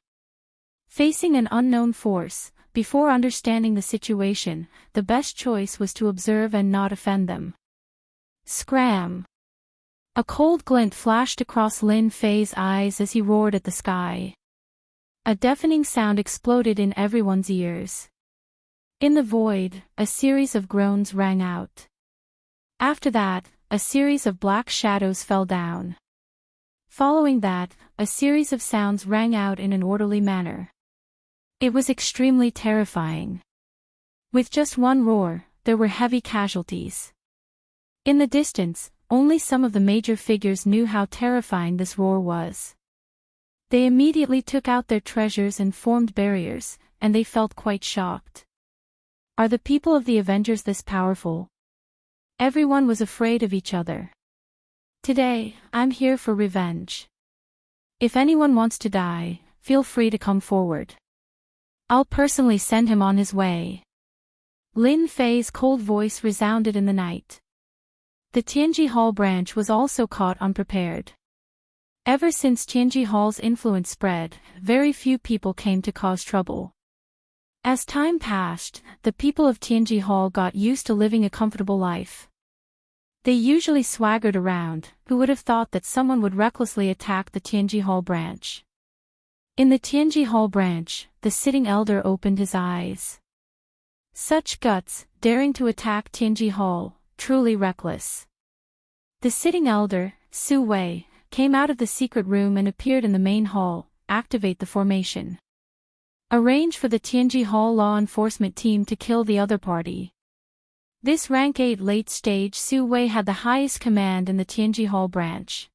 Facing an unknown force, before understanding the situation, the best choice was to observe and not offend them. Scram! A cold glint flashed across Lin Fei's eyes as he roared at the sky. A deafening sound exploded in everyone's ears. In the void, a series of groans rang out. After that, a series of black shadows fell down. Following that, a series of sounds rang out in an orderly manner. It was extremely terrifying. With just one roar, there were heavy casualties. In the distance, only some of the major figures knew how terrifying this roar was. They immediately took out their treasures and formed barriers, and they felt quite shocked. Are the people of the Avengers this powerful? Everyone was afraid of each other. Today, I'm here for revenge. If anyone wants to die, feel free to come forward. I'll personally send him on his way. Lin Fei's cold voice resounded in the night. The Tianji Hall branch was also caught unprepared. Ever since Tianji Hall's influence spread, very few people came to cause trouble. As time passed, the people of Tianji Hall got used to living a comfortable life. They usually swaggered around. Who would have thought that someone would recklessly attack the Tianji Hall branch? In the Tianji Hall branch, the sitting elder opened his eyes. Such guts, daring to attack Tianji Hall, truly reckless. The sitting elder, Su Wei, came out of the secret room and appeared in the main hall. Activate the formation. Arrange for the Tianji Hall law enforcement team to kill the other party. This rank 8 late-stage Su Wei had the highest command in the Tianji Hall branch.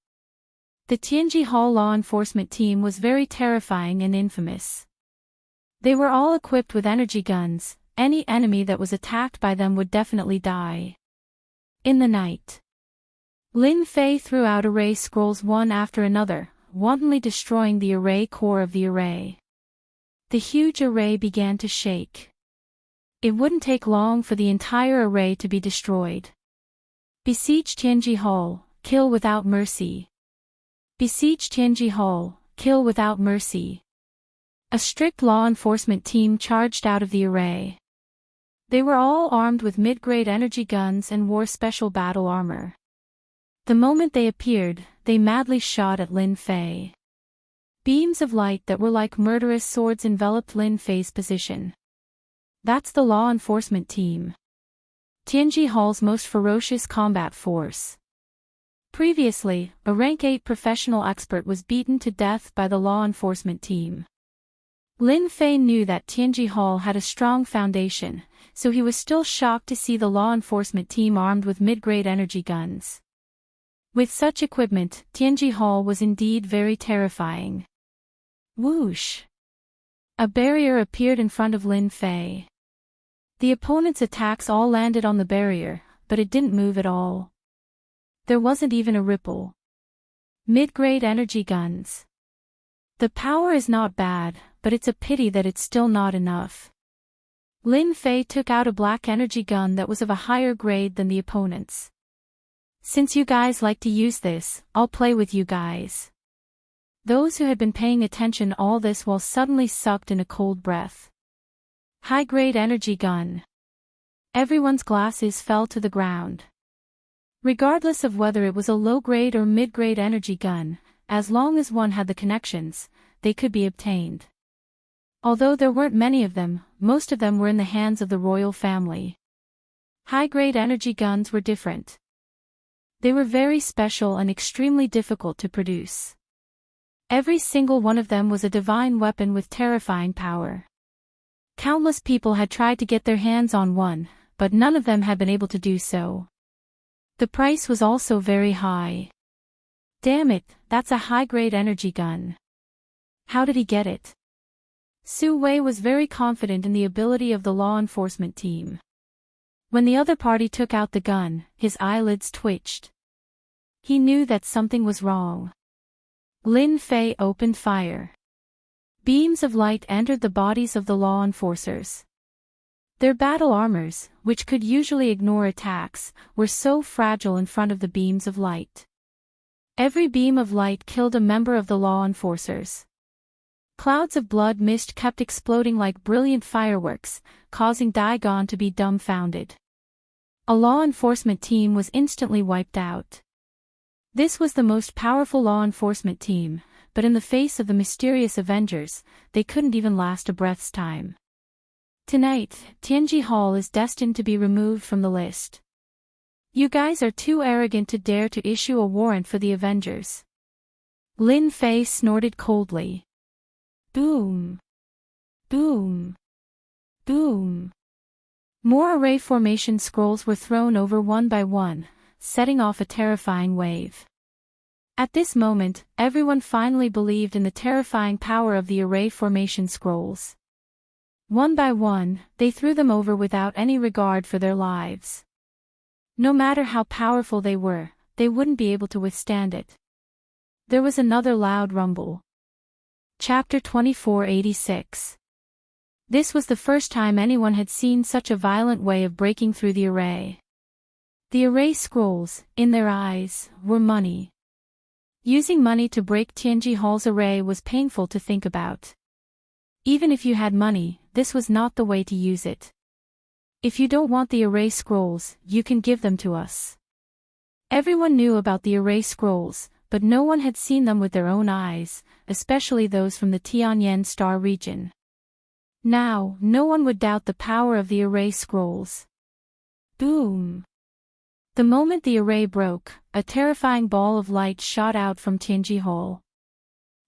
The Tianji Hall law enforcement team was very terrifying and infamous. They were all equipped with energy guns. Any enemy that was attacked by them would definitely die. In the night, Lin Fei threw out array scrolls one after another, wantonly destroying the array core of the array. The huge array began to shake. It wouldn't take long for the entire array to be destroyed. Besiege Tianji Hall, kill without mercy. Besiege Tianji Hall, kill without mercy. A strict law enforcement team charged out of the array. They were all armed with mid-grade energy guns and wore special battle armor. The moment they appeared, they madly shot at Lin Fei. Beams of light that were like murderous swords enveloped Lin Fei's position. That's the law enforcement team. Tianji Hall's most ferocious combat force. Previously, a rank 8 professional expert was beaten to death by the law enforcement team. Lin Fei knew that Tianji Hall had a strong foundation, so he was still shocked to see the law enforcement team armed with mid-grade energy guns. With such equipment, Tianji Hall was indeed very terrifying. Whoosh! A barrier appeared in front of Lin Fei. The opponent's attacks all landed on the barrier, but it didn't move at all. There wasn't even a ripple. Mid-grade energy guns. The power is not bad, but it's a pity that it's still not enough. Lin Fei took out a black energy gun that was of a higher grade than the opponent's. Since you guys like to use this, I'll play with you guys. Those who had been paying attention all this while suddenly sucked in a cold breath. High-grade energy gun. Everyone's glasses fell to the ground. Regardless of whether it was a low-grade or mid-grade energy gun, as long as one had the connections, they could be obtained. Although there weren't many of them, most of them were in the hands of the royal family. High-grade energy guns were different. They were very special and extremely difficult to produce. Every single one of them was a divine weapon with terrifying power. Countless people had tried to get their hands on one, but none of them had been able to do so. The price was also very high. Damn it, that's a high-grade energy gun. How did he get it? Su Wei was very confident in the ability of the law enforcement team. When the other party took out the gun, his eyelids twitched. He knew that something was wrong. Lin Fei opened fire. Beams of light entered the bodies of the law enforcers. Their battle armors, which could usually ignore attacks, were so fragile in front of the beams of light. Every beam of light killed a member of the law enforcers. Clouds of blood mist kept exploding like brilliant fireworks, causing Daigon to be dumbfounded. A law enforcement team was instantly wiped out. This was the most powerful law enforcement team, but in the face of the mysterious Avengers, they couldn't even last a breath's time. Tonight, Tianji Hall is destined to be removed from the list. You guys are too arrogant to dare to issue a warrant for the Avengers. Lin Fei snorted coldly. Boom. Boom. Boom. More array formation scrolls were thrown over one by one, setting off a terrifying wave. At this moment, everyone finally believed in the terrifying power of the array formation scrolls. One by one, they threw them over without any regard for their lives. No matter how powerful they were, they wouldn't be able to withstand it. There was another loud rumble. Chapter 2486. This was the first time anyone had seen such a violent way of breaking through the array. The array scrolls, in their eyes, were money. Using money to break Tianji Hall's array was painful to think about. Even if you had money, this was not the way to use it. If you don't want the array scrolls, you can give them to us. Everyone knew about the array scrolls, but no one had seen them with their own eyes, especially those from the Tianyan Star region. Now, no one would doubt the power of the array scrolls. Boom! The moment the array broke, a terrifying ball of light shot out from Tianji Hall.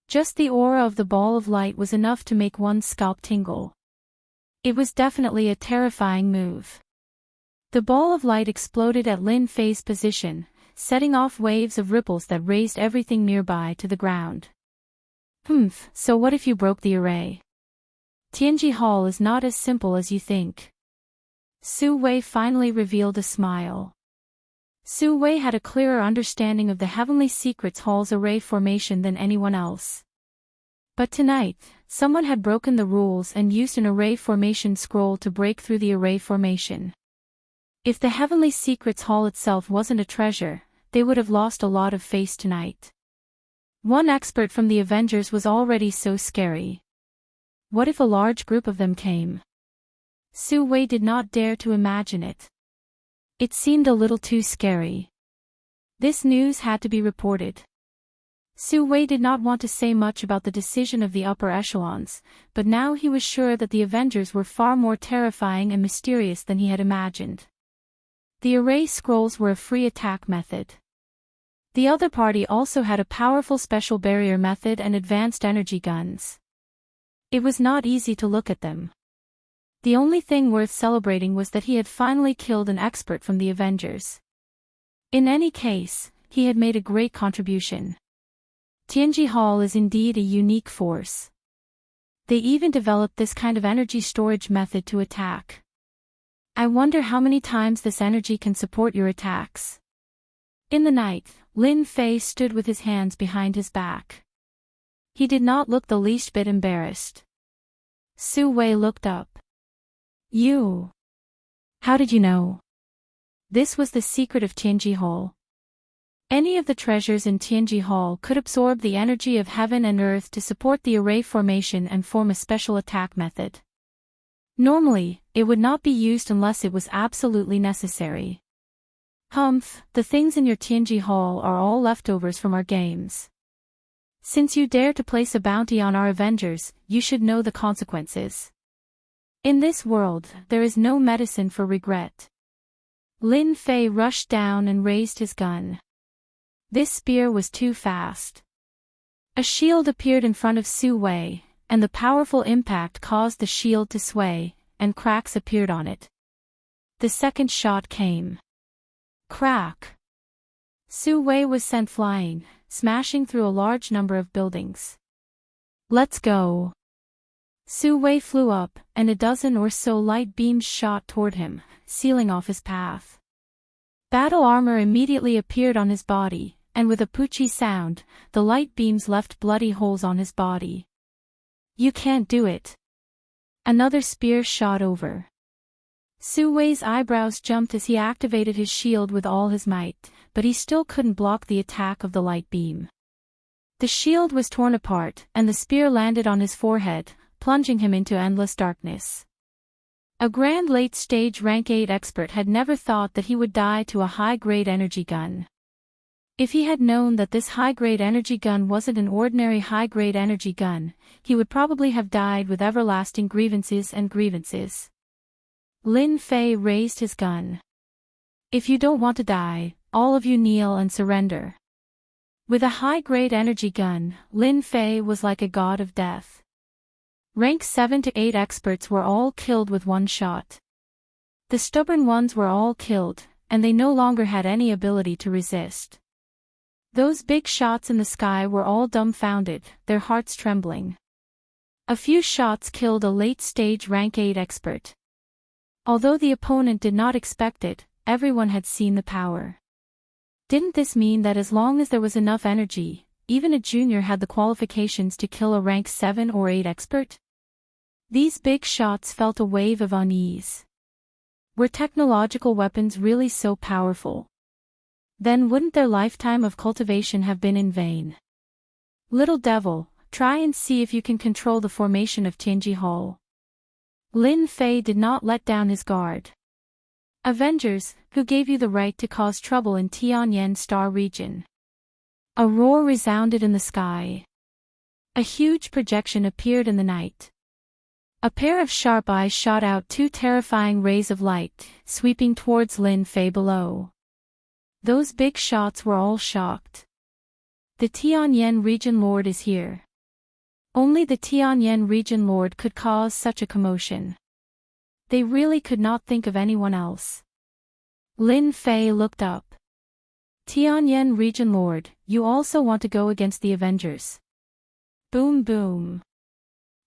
Just the aura of the ball of light was enough to make one's scalp tingle. It was definitely a terrifying move. The ball of light exploded at Lin Fei's position, setting off waves of ripples that raised everything nearby to the ground. So what if you broke the array? Tianji Hall is not as simple as you think. Su Wei finally revealed a smile. Su Wei had a clearer understanding of the Heavenly Secrets Hall's array formation than anyone else. But tonight, someone had broken the rules and used an array formation scroll to break through the array formation. If the Heavenly Secrets Hall itself wasn't a treasure, they would have lost a lot of face tonight. One expert from the Avengers was already so scary. What if a large group of them came? Su Wei did not dare to imagine it. It seemed a little too scary. This news had to be reported. Su Wei did not want to say much about the decision of the upper echelons, but now he was sure that the Avengers were far more terrifying and mysterious than he had imagined. The array scrolls were a free attack method. The other party also had a powerful special barrier method and advanced energy guns. It was not easy to look at them. The only thing worth celebrating was that he had finally killed an expert from the Avengers. In any case, he had made a great contribution. Tianji Hall is indeed a unique force. They even developed this kind of energy storage method to attack. I wonder how many times this energy can support your attacks. In the night, Lin Fei stood with his hands behind his back. He did not look the least bit embarrassed. Su Wei looked up. You. How did you know? This was the secret of Tianji Hall. Any of the treasures in Tianji Hall could absorb the energy of heaven and earth to support the array formation and form a special attack method. Normally, it would not be used unless it was absolutely necessary. The things in your Tianji Hall are all leftovers from our games. Since you dare to place a bounty on our Avengers, you should know the consequences. In this world, there is no medicine for regret. Lin Fei rushed down and raised his gun. This spear was too fast. A shield appeared in front of Su Wei, and the powerful impact caused the shield to sway, and cracks appeared on it. The second shot came. Crack! Su Wei was sent flying, smashing through a large number of buildings. Let's go! Su Wei flew up, and a dozen or so light beams shot toward him, sealing off his path. Battle armor immediately appeared on his body, and with a poochie sound, the light beams left bloody holes on his body. You can't do it. Another spear shot over. Su Wei's eyebrows jumped as he activated his shield with all his might, but he still couldn't block the attack of the light beam. The shield was torn apart, and the spear landed on his forehead, plunging him into endless darkness. A grand late-stage rank 8 expert had never thought that he would die to a high-grade energy gun. If he had known that this high-grade energy gun wasn't an ordinary high-grade energy gun, he would probably have died with everlasting grievances and grievances. Lin Fei raised his gun. If you don't want to die, all of you kneel and surrender. With a high-grade energy gun, Lin Fei was like a god of death. Rank 7 to 8 experts were all killed with one shot. The stubborn ones were all killed, and they no longer had any ability to resist. Those big shots in the sky were all dumbfounded, their hearts trembling. A few shots killed a late-stage rank 8 expert. Although the opponent did not expect it, everyone had seen the power. Didn't this mean that as long as there was enough energy, even a junior had the qualifications to kill a rank 7 or 8 expert? These big shots felt a wave of unease. Were technological weapons really so powerful? Then wouldn't their lifetime of cultivation have been in vain? Little devil, try and see if you can control the formation of Tianji Hall. Lin Fei did not let down his guard. Avengers, who gave you the right to cause trouble in Tianyan Star region? A roar resounded in the sky. A huge projection appeared in the night. A pair of sharp eyes shot out 2 terrifying rays of light, sweeping towards Lin Fei below. Those big shots were all shocked. The Tianyan region lord is here. Only the Tianyan region lord could cause such a commotion. They really could not think of anyone else. Lin Fei looked up. Tianyan region lord, you also want to go against the Avengers? Boom boom.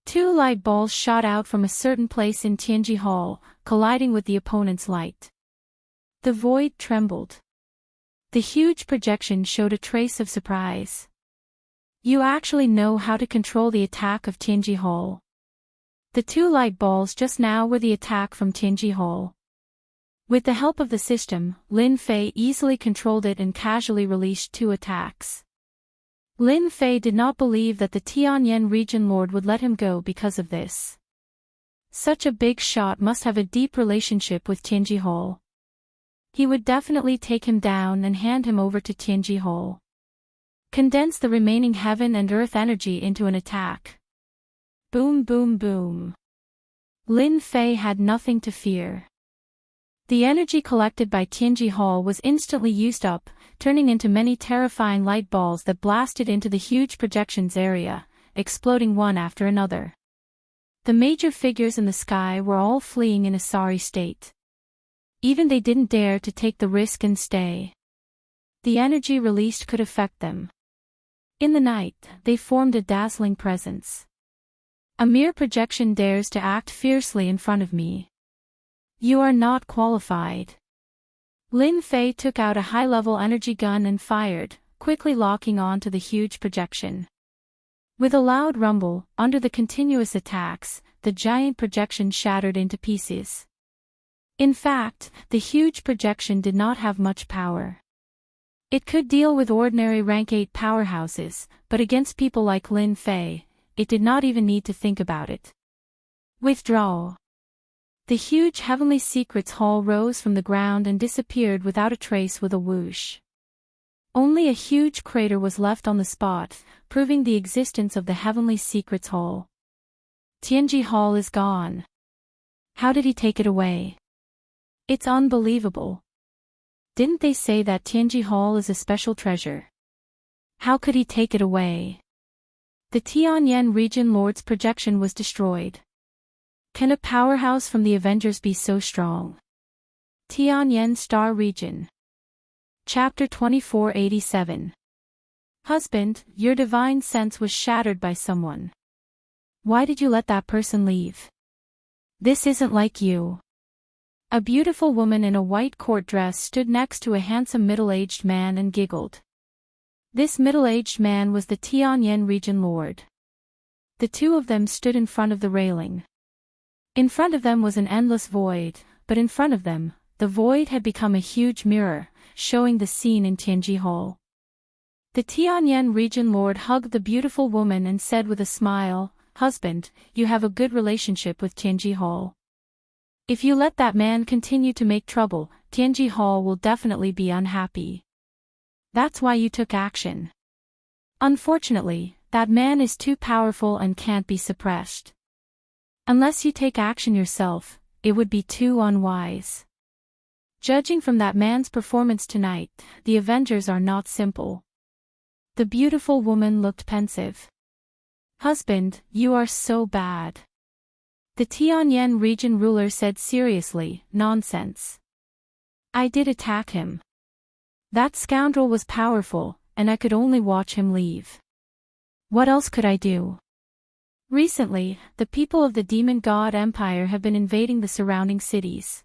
2 light balls shot out from a certain place in Tianji Hall, colliding with the opponent's light. The void trembled. The huge projection showed a trace of surprise. You actually know how to control the attack of Tianji Hall. The 2 light balls just now were the attack from Tianji Hall. With the help of the system, Lin Fei easily controlled it and casually released 2 attacks. Lin Fei did not believe that the Tianyan region lord would let him go because of this. Such a big shot must have a deep relationship with Tianji Hall. He would definitely take him down and hand him over to Tianji Hall. Condense the remaining heaven and earth energy into an attack. Boom boom boom. Lin Fei had nothing to fear. The energy collected by Tianji Hall was instantly used up, turning into many terrifying light balls that blasted into the huge projections area, exploding one after another. The major figures in the sky were all fleeing in a sorry state. Even they didn't dare to take the risk and stay. The energy released could affect them. In the night, they formed a dazzling presence. A mere projection dares to act fiercely in front of me. You are not qualified. Lin Fei took out a high-level energy gun and fired, quickly locking on to the huge projection. With a loud rumble, under the continuous attacks, the giant projection shattered into pieces. In fact, the huge projection did not have much power. It could deal with ordinary rank 8 powerhouses, but against people like Lin Fei, it did not even need to think about it. Withdraw. The huge Heavenly Secrets Hall rose from the ground and disappeared without a trace with a whoosh. Only a huge crater was left on the spot, proving the existence of the Heavenly Secrets Hall. Tianji Hall is gone. How did he take it away? It's unbelievable. Didn't they say that Tianji Hall is a special treasure? How could he take it away? The Tianyan region lord's projection was destroyed. Can a powerhouse from the Avengers be so strong? Tianyan Star Region. Chapter 2487. Husband, your divine sense was shattered by someone. Why did you let that person leave? This isn't like you. A beautiful woman in a white court dress stood next to a handsome middle-aged man and giggled. This middle-aged man was the Tianyan region lord. The 2 of them stood in front of the railing. In front of them was an endless void, but in front of them, the void had become a huge mirror, showing the scene in Tianji Hall. The Tianyan region lord hugged the beautiful woman and said with a smile, "Husband, you have a good relationship with Tianji Hall. If you let that man continue to make trouble, Tianji Hall will definitely be unhappy. That's why you took action. Unfortunately, that man is too powerful and can't be suppressed. Unless you take action yourself, it would be too unwise. Judging from that man's performance tonight, the Avengers are not simple." The beautiful woman looked pensive. "Husband, you are so bad." The Tianyan region ruler said seriously, "Nonsense. I did attack him. That scoundrel was powerful, and I could only watch him leave. What else could I do? Recently, the people of the Demon God Empire have been invading the surrounding cities.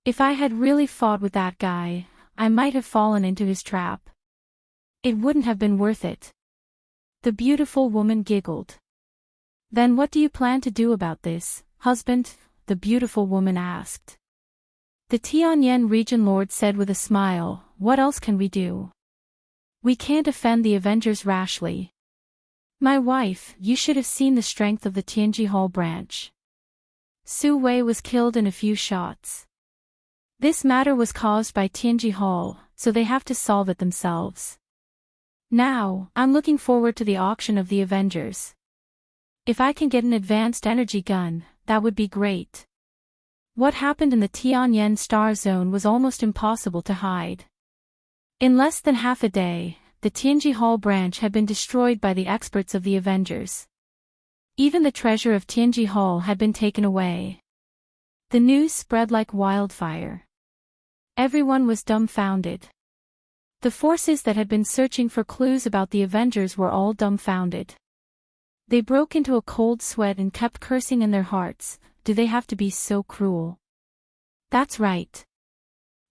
If I had really fought with that guy, I might have fallen into his trap. It wouldn't have been worth it. The beautiful woman giggled. Then what do you plan to do about this, husband? The beautiful woman asked. The Tianyan region lord said with a smile, what else can we do? We can't offend the Avengers rashly. My wife, you should have seen the strength of the Tianji Hall branch. Su Wei was killed in a few shots. This matter was caused by Tianji Hall, so they have to solve it themselves. Now, I'm looking forward to the auction of the Avengers. If I can get an advanced energy gun, that would be great. What happened in the Tianyan Star Zone was almost impossible to hide. In less than half a day, the Tianji Hall branch had been destroyed by the experts of the Avengers. Even the treasure of Tianji Hall had been taken away. The news spread like wildfire. Everyone was dumbfounded. The forces that had been searching for clues about the Avengers were all dumbfounded. They broke into a cold sweat and kept cursing in their hearts, do they have to be so cruel? That's right.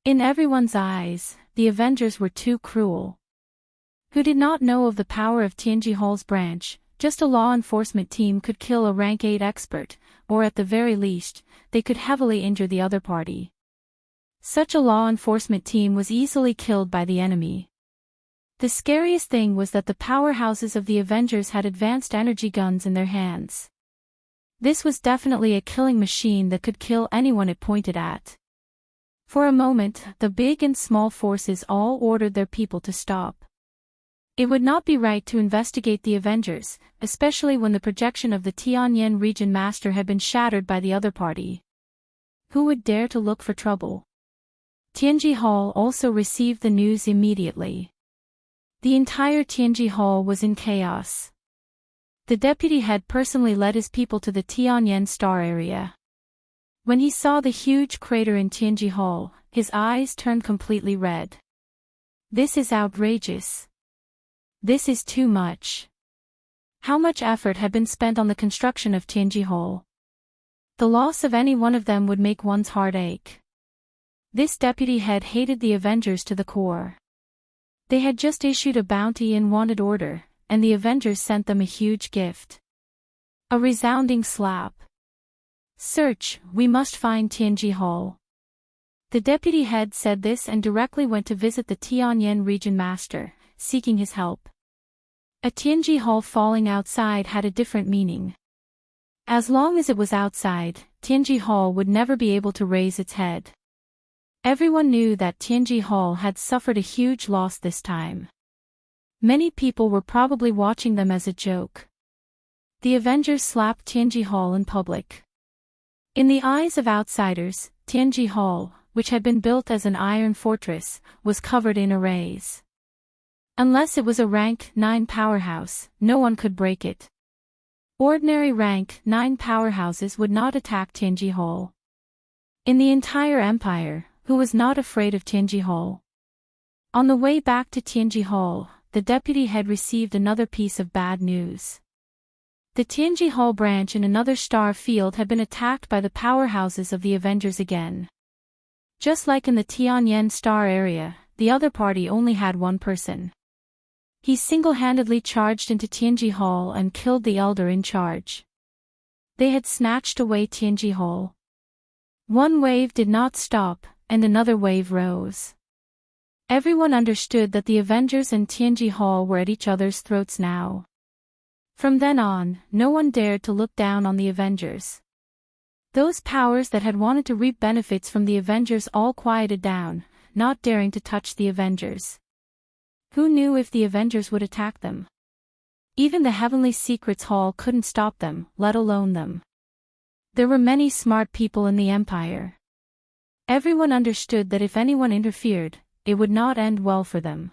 In everyone's eyes, the Avengers were too cruel. Who did not know of the power of Tianji Hall's branch? Just a law enforcement team could kill a rank 8 expert, or at the very least, they could heavily injure the other party. Such a law enforcement team was easily killed by the enemy. The scariest thing was that the powerhouses of the Avengers had advanced energy guns in their hands. This was definitely a killing machine that could kill anyone it pointed at. For a moment, the big and small forces all ordered their people to stop. It would not be right to investigate the Avengers, especially when the projection of the Tianyan region master had been shattered by the other party. Who would dare to look for trouble? Tianji Hall also received the news immediately. The entire Tianji Hall was in chaos. The deputy had personally led his people to the Tianyan Star area. When he saw the huge crater in Tianji Hall, his eyes turned completely red. This is outrageous. This is too much. How much effort had been spent on the construction of Tianji Hall? The loss of any one of them would make one's heart ache. This deputy head hated the Avengers to the core. They had just issued a bounty and wanted order, and the Avengers sent them a huge gift. A resounding slap. Search, we must find Tianji Hall. The deputy head said this and directly went to visit the Tianyan region master, seeking his help. A Tianji Hall falling outside had a different meaning. As long as it was outside, Tianji Hall would never be able to raise its head. Everyone knew that Tianji Hall had suffered a huge loss this time. Many people were probably watching them as a joke. The Avengers slapped Tianji Hall in public. In the eyes of outsiders, Tianji Hall, which had been built as an iron fortress, was covered in arrays. Unless it was a rank 9 powerhouse, no one could break it. Ordinary rank 9 powerhouses would not attack Tianji Hall. In the entire empire, who was not afraid of Tianji Hall? On the way back to Tianji Hall, the deputy had received another piece of bad news. The Tianji Hall branch in another star field had been attacked by the powerhouses of the Avengers again. Just like in the Tianyan star area, the other party only had one person. He single-handedly charged into Tianji Hall and killed the elder in charge. They had snatched away Tianji Hall. One wave did not stop, and another wave rose. Everyone understood that the Avengers and Tianji Hall were at each other's throats now. From then on, no one dared to look down on the Avengers. Those powers that had wanted to reap benefits from the Avengers all quieted down, not daring to touch the Avengers. Who knew if the Avengers would attack them? Even the Heavenly Secrets Hall couldn't stop them, let alone them. There were many smart people in the Empire. Everyone understood that if anyone interfered, it would not end well for them.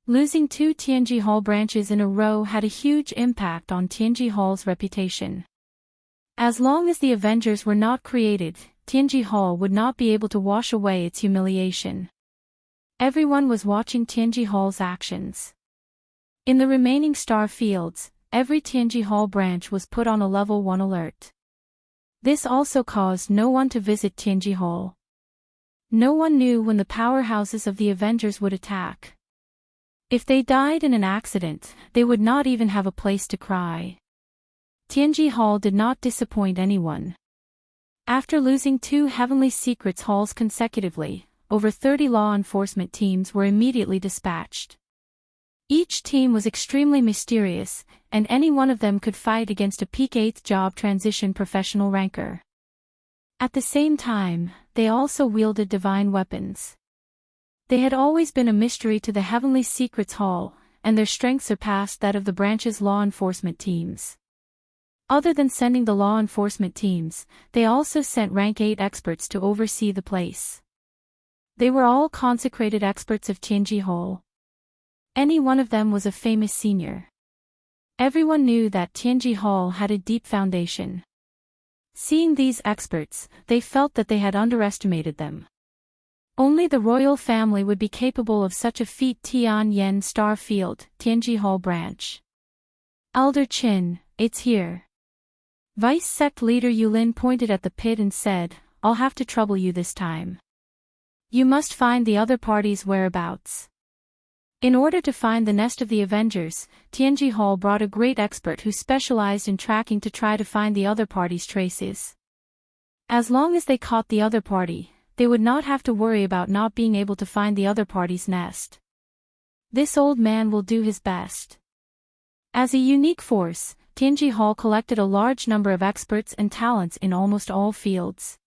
Losing 2 Tianji Hall branches in a row had a huge impact on Tianji Hall's reputation. As long as the Avengers were not created, Tianji Hall would not be able to wash away its humiliation. Everyone was watching Tianji Hall's actions. In the remaining star fields, every Tianji Hall branch was put on a level 1 alert. This also caused no one to visit Tianji Hall. No one knew when the powerhouses of the Avengers would attack. If they died in an accident, they would not even have a place to cry. Tianji Hall did not disappoint anyone. After losing 2 Heavenly Secrets halls consecutively, over 30 law enforcement teams were immediately dispatched. Each team was extremely mysterious, and any one of them could fight against a peak 8th job transition professional ranker. At the same time, they also wielded divine weapons. They had always been a mystery to the Heavenly Secrets Hall, and their strength surpassed that of the branch's law enforcement teams. Other than sending the law enforcement teams, they also sent rank 8 experts to oversee the place. They were all consecrated experts of Tianji Hall. Any one of them was a famous senior. Everyone knew that Tianji Hall had a deep foundation. Seeing these experts, they felt that they had underestimated them. Only the royal family would be capable of such a feat. Tianyan Star Field, Tianji Hall branch. Elder Qin, it's here. Vice Sect Leader Yulin pointed at the pit and said, I'll have to trouble you this time. You must find the other party's whereabouts. In order to find the nest of the Avengers, Tianji Hall brought a great expert who specialized in tracking to try to find the other party's traces. As long as they caught the other party, they would not have to worry about not being able to find the other party's nest. This old man will do his best. As a unique force, Tianji Hall collected a large number of experts and talents in almost all fields.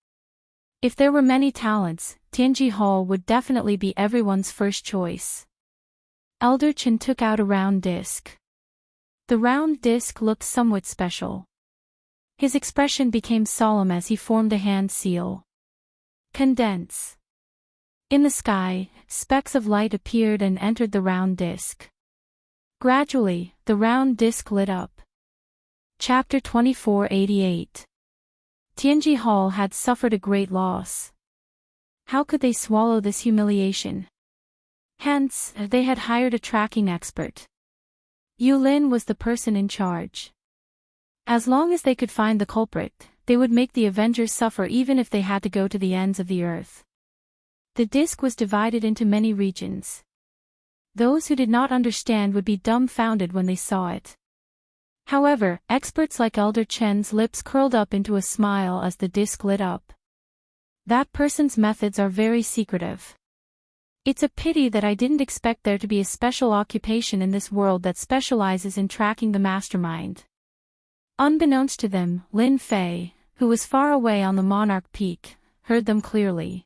If there were many talents, Tianji Hall would definitely be everyone's first choice. Elder Qin took out a round disc. The round disc looked somewhat special. His expression became solemn as he formed a hand seal. Condense. In the sky, specks of light appeared and entered the round disc. Gradually, the round disc lit up. Chapter 2488. Tianji Hall had suffered a great loss. How could they swallow this humiliation? Hence, they had hired a tracking expert. Yulin was the person in charge. As long as they could find the culprit, they would make the Avengers suffer even if they had to go to the ends of the earth. The disc was divided into many regions. Those who did not understand would be dumbfounded when they saw it. However, experts like Elder Chen's lips curled up into a smile as the disc lit up. That person's methods are very secretive. It's a pity that I didn't expect there to be a special occupation in this world that specializes in tracking the mastermind. Unbeknownst to them, Lin Fei, who was far away on the Monarch Peak, heard them clearly.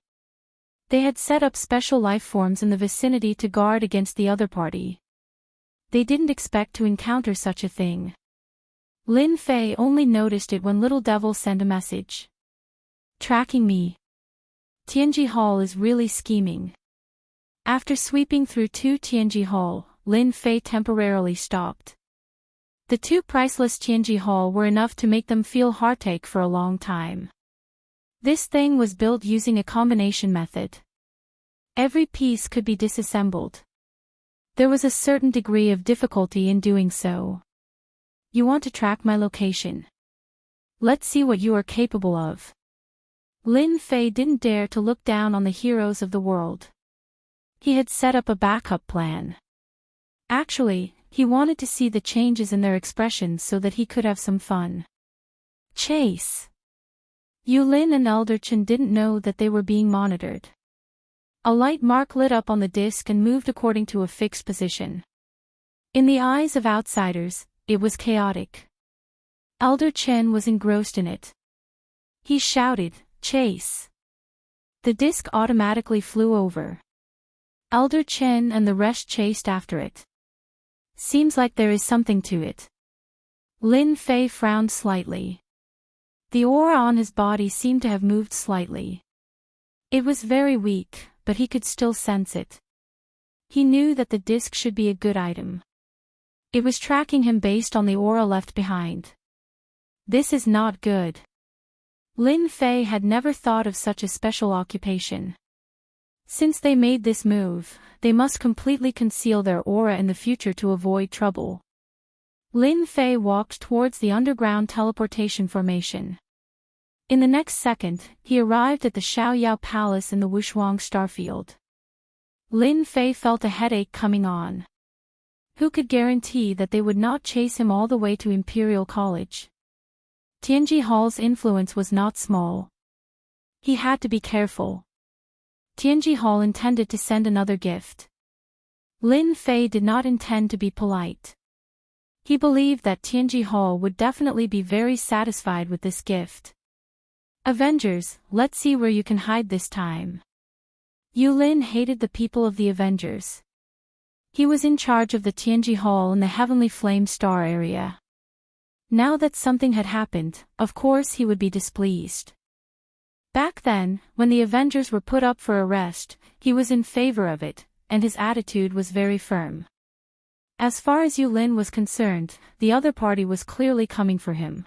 They had set up special life forms in the vicinity to guard against the other party. They didn't expect to encounter such a thing. Lin Fei only noticed it when Little Devil sent a message. Tracking me. Tianji Hall is really scheming. After sweeping through 2 Tianji Hall, Lin Fei temporarily stopped. The 2 priceless Tianji Hall were enough to make them feel heartache for a long time. This thing was built using a combination method. Every piece could be disassembled. There was a certain degree of difficulty in doing so. You want to track my location? Let's see what you are capable of. Lin Fei didn't dare to look down on the heroes of the world. He had set up a backup plan. Actually, he wanted to see the changes in their expressions so that he could have some fun. Chase. Yulin and Elder Qin didn't know that they were being monitored. A light mark lit up on the disc and moved according to a fixed position. In the eyes of outsiders, it was chaotic. Elder Qin was engrossed in it. He shouted, "Chase!" The disc automatically flew over. Elder Qin and the rest chased after it. Seems like there is something to it. Lin Fei frowned slightly. The aura on his body seemed to have moved slightly. It was very weak, but he could still sense it. He knew that the disc should be a good item. It was tracking him based on the aura left behind. This is not good. Lin Fei had never thought of such a special occupation. Since they made this move, they must completely conceal their aura in the future to avoid trouble. Lin Fei walked towards the underground teleportation formation. In the next second, he arrived at the Xiaoyao Palace in the Wushuang starfield. Lin Fei felt a headache coming on. Who could guarantee that they would not chase him all the way to Imperial College? Tianji Hall's influence was not small. He had to be careful. Tianji Hall intended to send another gift. Lin Fei did not intend to be polite. He believed that Tianji Hall would definitely be very satisfied with this gift. Avengers, let's see where you can hide this time. Yulin hated the people of the Avengers. He was in charge of the Tianji Hall in the Heavenly Flame Star area. Now that something had happened, of course he would be displeased. Back then, when the Avengers were put up for arrest, he was in favor of it, and his attitude was very firm. As far as Yulin was concerned, the other party was clearly coming for him.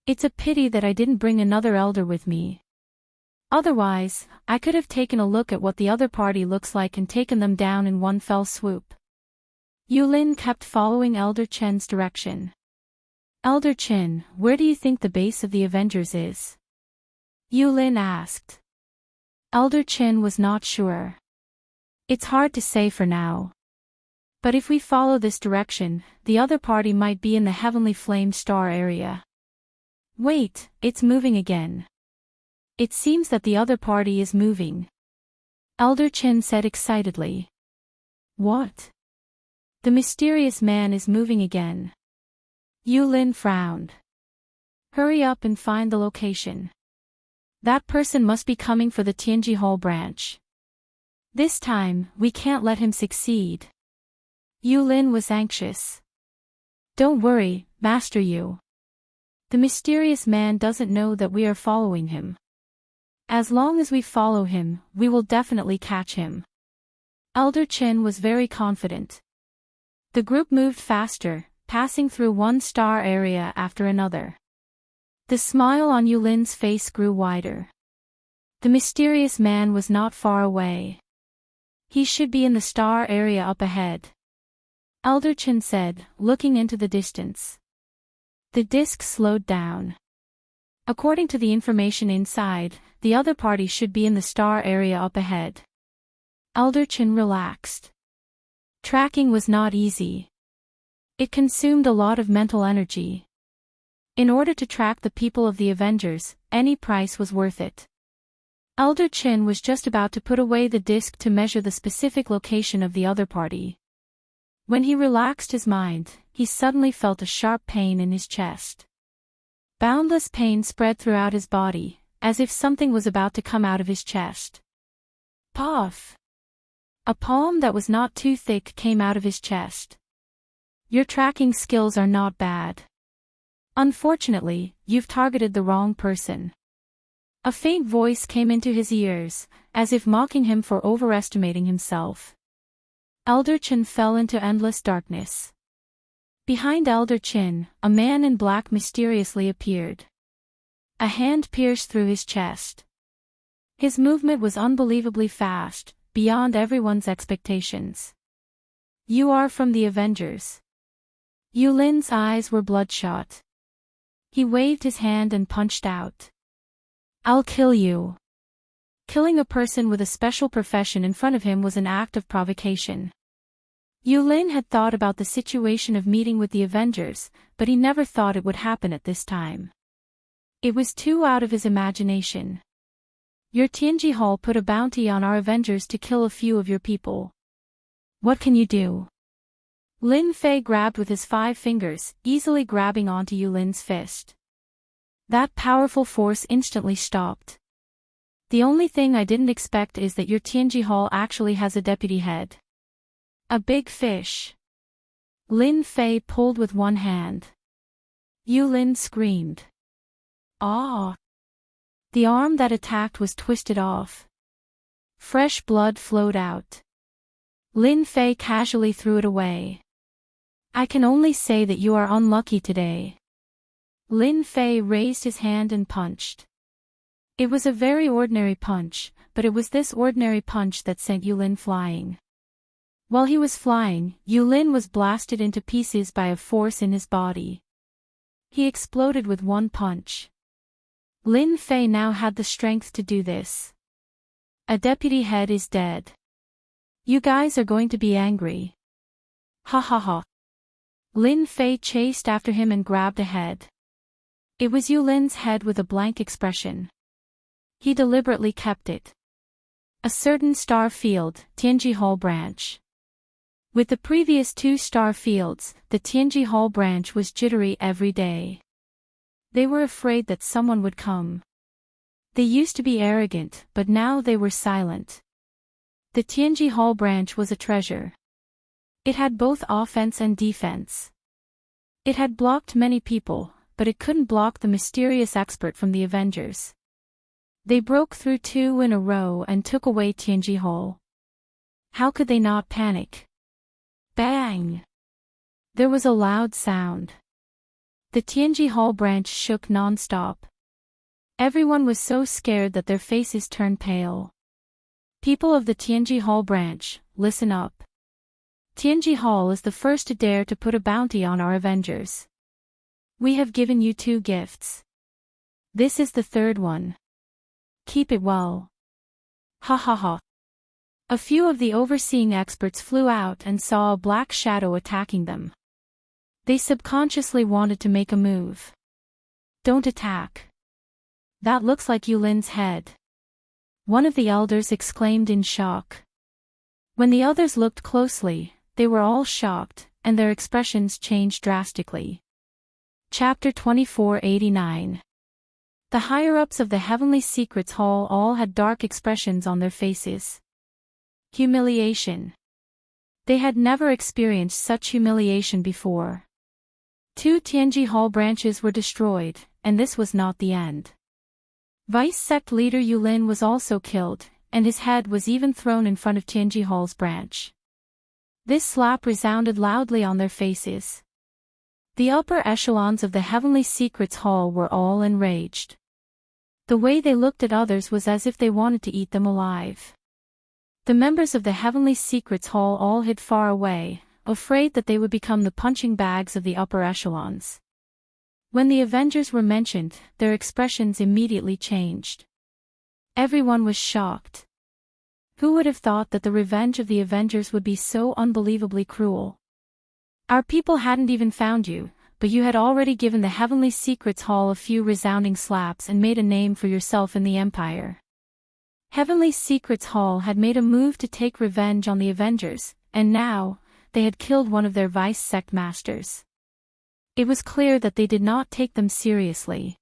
It's a pity that I didn't bring another elder with me. Otherwise, I could have taken a look at what the other party looks like and taken them down in one fell swoop. Yulin kept following Elder Chen's direction. Elder Chen, where do you think the base of the Avengers is? Yulin asked. Elder Chen was not sure. It's hard to say for now. But if we follow this direction, the other party might be in the Heavenly Flame Star area. Wait, it's moving again. It seems that the other party is moving. Elder Chen said excitedly. What? The mysterious man is moving again. Yulin frowned. Hurry up and find the location. That person must be coming for the Tianji Hall branch. This time, we can't let him succeed. Yulin was anxious. Don't worry, Master Yu. The mysterious man doesn't know that we are following him. As long as we follow him, we will definitely catch him. Elder Chen was very confident. The group moved faster, passing through one star area after another. The smile on Yulin's face grew wider. The mysterious man was not far away. He should be in the star area up ahead. Elder Chen said, looking into the distance. The disc slowed down. According to the information inside, the other party should be in the star area up ahead. Elder Chen relaxed. Tracking was not easy. It consumed a lot of mental energy. In order to track the people of the Avengers, any price was worth it. Elder Chen was just about to put away the disc to measure the specific location of the other party. When he relaxed his mind, he suddenly felt a sharp pain in his chest. Boundless pain spread throughout his body, as if something was about to come out of his chest. Puff! A palm that was not too thick came out of his chest. Your tracking skills are not bad. Unfortunately, you've targeted the wrong person. A faint voice came into his ears, as if mocking him for overestimating himself. Elder Chen fell into endless darkness. Behind Elder Chen, a man in black mysteriously appeared. A hand pierced through his chest. His movement was unbelievably fast, beyond everyone's expectations. You are from the Avengers. Yulin's eyes were bloodshot. He waved his hand and punched out. I'll kill you. Killing a person with a special profession in front of him was an act of provocation. Yulin had thought about the situation of meeting with the Avengers, but he never thought it would happen at this time. It was too out of his imagination. Your Tianji Hall put a bounty on our Avengers to kill a few of your people. What can you do? Lin Fei grabbed with his 5 fingers, easily grabbing onto Yulin's fist. That powerful force instantly stopped. The only thing I didn't expect is that your Tianji Hall actually has a deputy head. A big fish. Lin Fei pulled with one hand. Yulin screamed. Ah! The arm that attacked was twisted off. Fresh blood flowed out. Lin Fei casually threw it away. I can only say that you are unlucky today. Lin Fei raised his hand and punched. It was a very ordinary punch, but it was this ordinary punch that sent Yulin flying. While he was flying, Yulin was blasted into pieces by a force in his body. He exploded with one punch. Lin Fei now had the strength to do this. A deputy head is dead. You guys are going to be angry. Ha ha ha. Lin Fei chased after him and grabbed a head. It was Yulin's head with a blank expression. He deliberately kept it. A certain star field, Tianji Hall branch. With the previous 2 star fields, the Tianji Hall branch was jittery every day. They were afraid that someone would come. They used to be arrogant, but now they were silent. The Tianji Hall branch was a treasure. It had both offense and defense. It had blocked many people, but it couldn't block the mysterious expert from the Avengers. They broke through 2 in a row and took away Tianji Hall. How could they not panic? Bang! There was a loud sound. The Tianji Hall branch shook non-stop. Everyone was so scared that their faces turned pale. People of the Tianji Hall branch, listen up. Tianji Hall is the first to dare to put a bounty on our Avengers. We have given you 2 gifts. This is the 3rd one. Keep it well. Ha ha ha. A few of the overseeing experts flew out and saw a black shadow attacking them. They subconsciously wanted to make a move. Don't attack. That looks like Yulin's head. One of the elders exclaimed in shock. When the others looked closely, they were all shocked, and their expressions changed drastically. Chapter 2489. The higher-ups of the Heavenly Secrets Hall all had dark expressions on their faces. Humiliation. They had never experienced such humiliation before. 2 Tianji Hall branches were destroyed, and this was not the end. Vice Sect Leader Yulin was also killed, and his head was even thrown in front of Tianji Hall's branch. This slap resounded loudly on their faces. The upper echelons of the Heavenly Secrets Hall were all enraged. The way they looked at others was as if they wanted to eat them alive. The members of the Heavenly Secrets Hall all hid far away, afraid that they would become the punching bags of the upper echelons. When the Avengers were mentioned, their expressions immediately changed. Everyone was shocked. Who would have thought that the revenge of the Avengers would be so unbelievably cruel? Our people hadn't even found you, but you had already given the Heavenly Secrets Hall a few resounding slaps and made a name for yourself in the Empire. Heavenly Secrets Hall had made a move to take revenge on the Avengers, and now, they had killed one of their vice sect masters. It was clear that they did not take them seriously.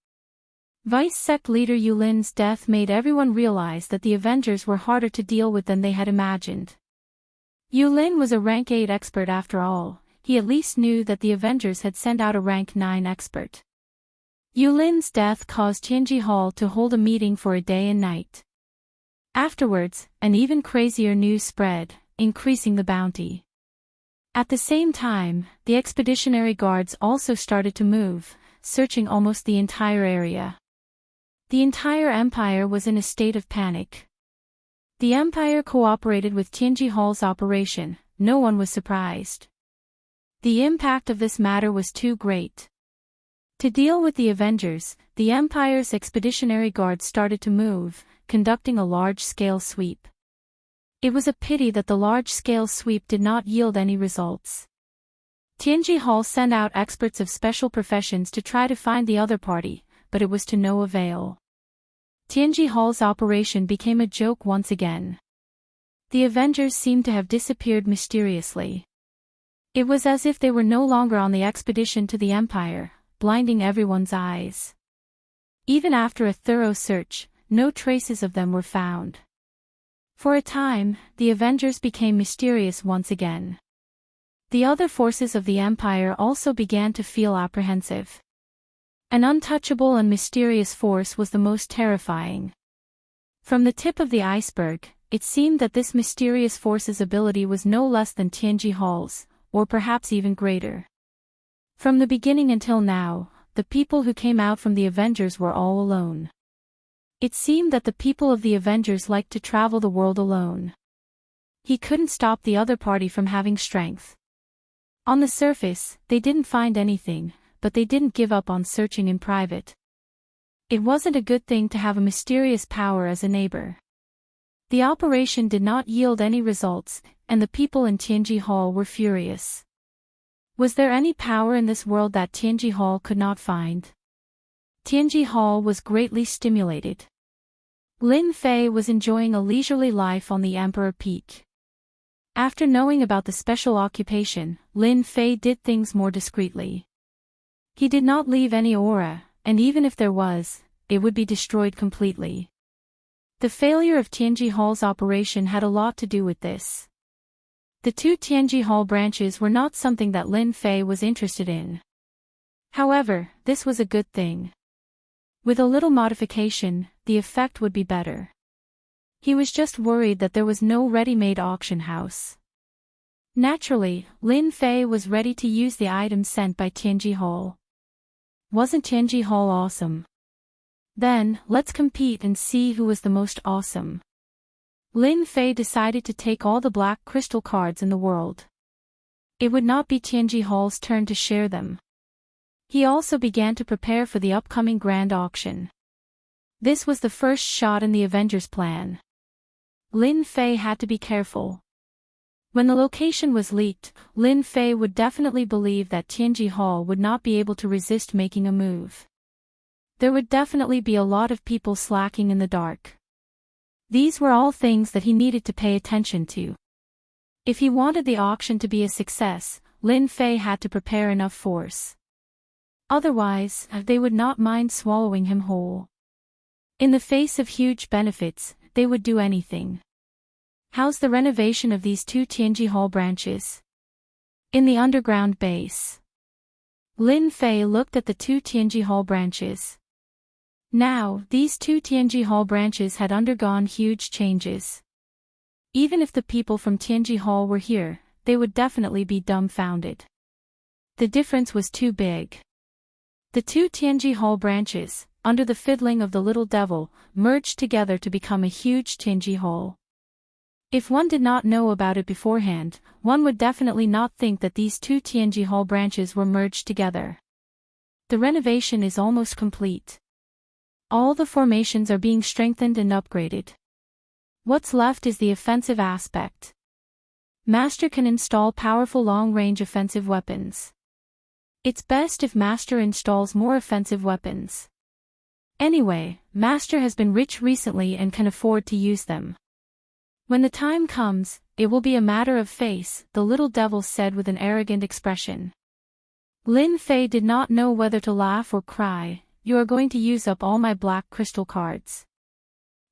Vice sect leader Yulin's death made everyone realize that the Avengers were harder to deal with than they had imagined. Yulin was a rank 8 expert after all. He at least knew that the Avengers had sent out a rank 9 expert. Yulin's death caused Tianji Hall to hold a meeting for a day and night. Afterwards, an even crazier news spread, increasing the bounty. At the same time, the expeditionary guards also started to move, searching almost the entire area. The entire Empire was in a state of panic. The Empire cooperated with Tianji Hall's operation, no one was surprised. The impact of this matter was too great. To deal with the Avengers, the Empire's expeditionary guards started to move, conducting a large-scale sweep. It was a pity that the large-scale sweep did not yield any results. Tianji Hall sent out experts of special professions to try to find the other party, but it was to no avail. Tianji Hall's operation became a joke once again. The Avengers seemed to have disappeared mysteriously. It was as if they were no longer on the expedition to the Empire, blinding everyone's eyes. Even after a thorough search, no traces of them were found. For a time, the Avengers became mysterious once again. The other forces of the Empire also began to feel apprehensive. An untouchable and mysterious force was the most terrifying. From the tip of the iceberg, it seemed that this mysterious force's ability was no less than Tianji Hall's, or perhaps even greater. From the beginning until now, the people who came out from the Avengers were all alone. It seemed that the people of the Avengers liked to travel the world alone. He couldn't stop the other party from having strength. On the surface, they didn't find anything, but they didn't give up on searching in private. It wasn't a good thing to have a mysterious power as a neighbor. The operation did not yield any results, and the people in Tianji Hall were furious. Was there any power in this world that Tianji Hall could not find? Tianji Hall was greatly stimulated. Lin Fei was enjoying a leisurely life on the Emperor Peak. After knowing about the special occupation, Lin Fei did things more discreetly. He did not leave any aura, and even if there was, it would be destroyed completely. The failure of Tianji Hall's operation had a lot to do with this. The two Tianji Hall branches were not something that Lin Fei was interested in. However, this was a good thing. With a little modification, the effect would be better. He was just worried that there was no ready-made auction house. Naturally, Lin Fei was ready to use the items sent by Tianji Hall. Wasn't Tianji Hall awesome? Then, let's compete and see who was the most awesome. Lin Fei decided to take all the black crystal cards in the world. It would not be Tianji Hall's turn to share them. He also began to prepare for the upcoming grand auction. This was the first shot in the Avengers plan. Lin Fei had to be careful. When the location was leaked, Lin Fei would definitely believe that Tianji Hall would not be able to resist making a move. There would definitely be a lot of people slacking in the dark. These were all things that he needed to pay attention to. If he wanted the auction to be a success, Lin Fei had to prepare enough force. Otherwise, they would not mind swallowing him whole. In the face of huge benefits, they would do anything. How's the renovation of these two Tianji Hall branches? In the underground base. Lin Fei looked at the two Tianji Hall branches. Now, these two Tianji Hall branches had undergone huge changes. Even if the people from Tianji Hall were here, they would definitely be dumbfounded. The difference was too big. The two Tianji Hall branches, under the fiddling of the little devil, merged together to become a huge Tianji Hall. If one did not know about it beforehand, one would definitely not think that these two Tianji Hall branches were merged together. The renovation is almost complete. All the formations are being strengthened and upgraded. What's left is the offensive aspect. Master can install powerful long-range offensive weapons. It's best if Master installs more offensive weapons. Anyway, Master has been rich recently and can afford to use them. When the time comes, it will be a matter of face, the little devil said with an arrogant expression. Lin Fei did not know whether to laugh or cry. You are going to use up all my black crystal cards.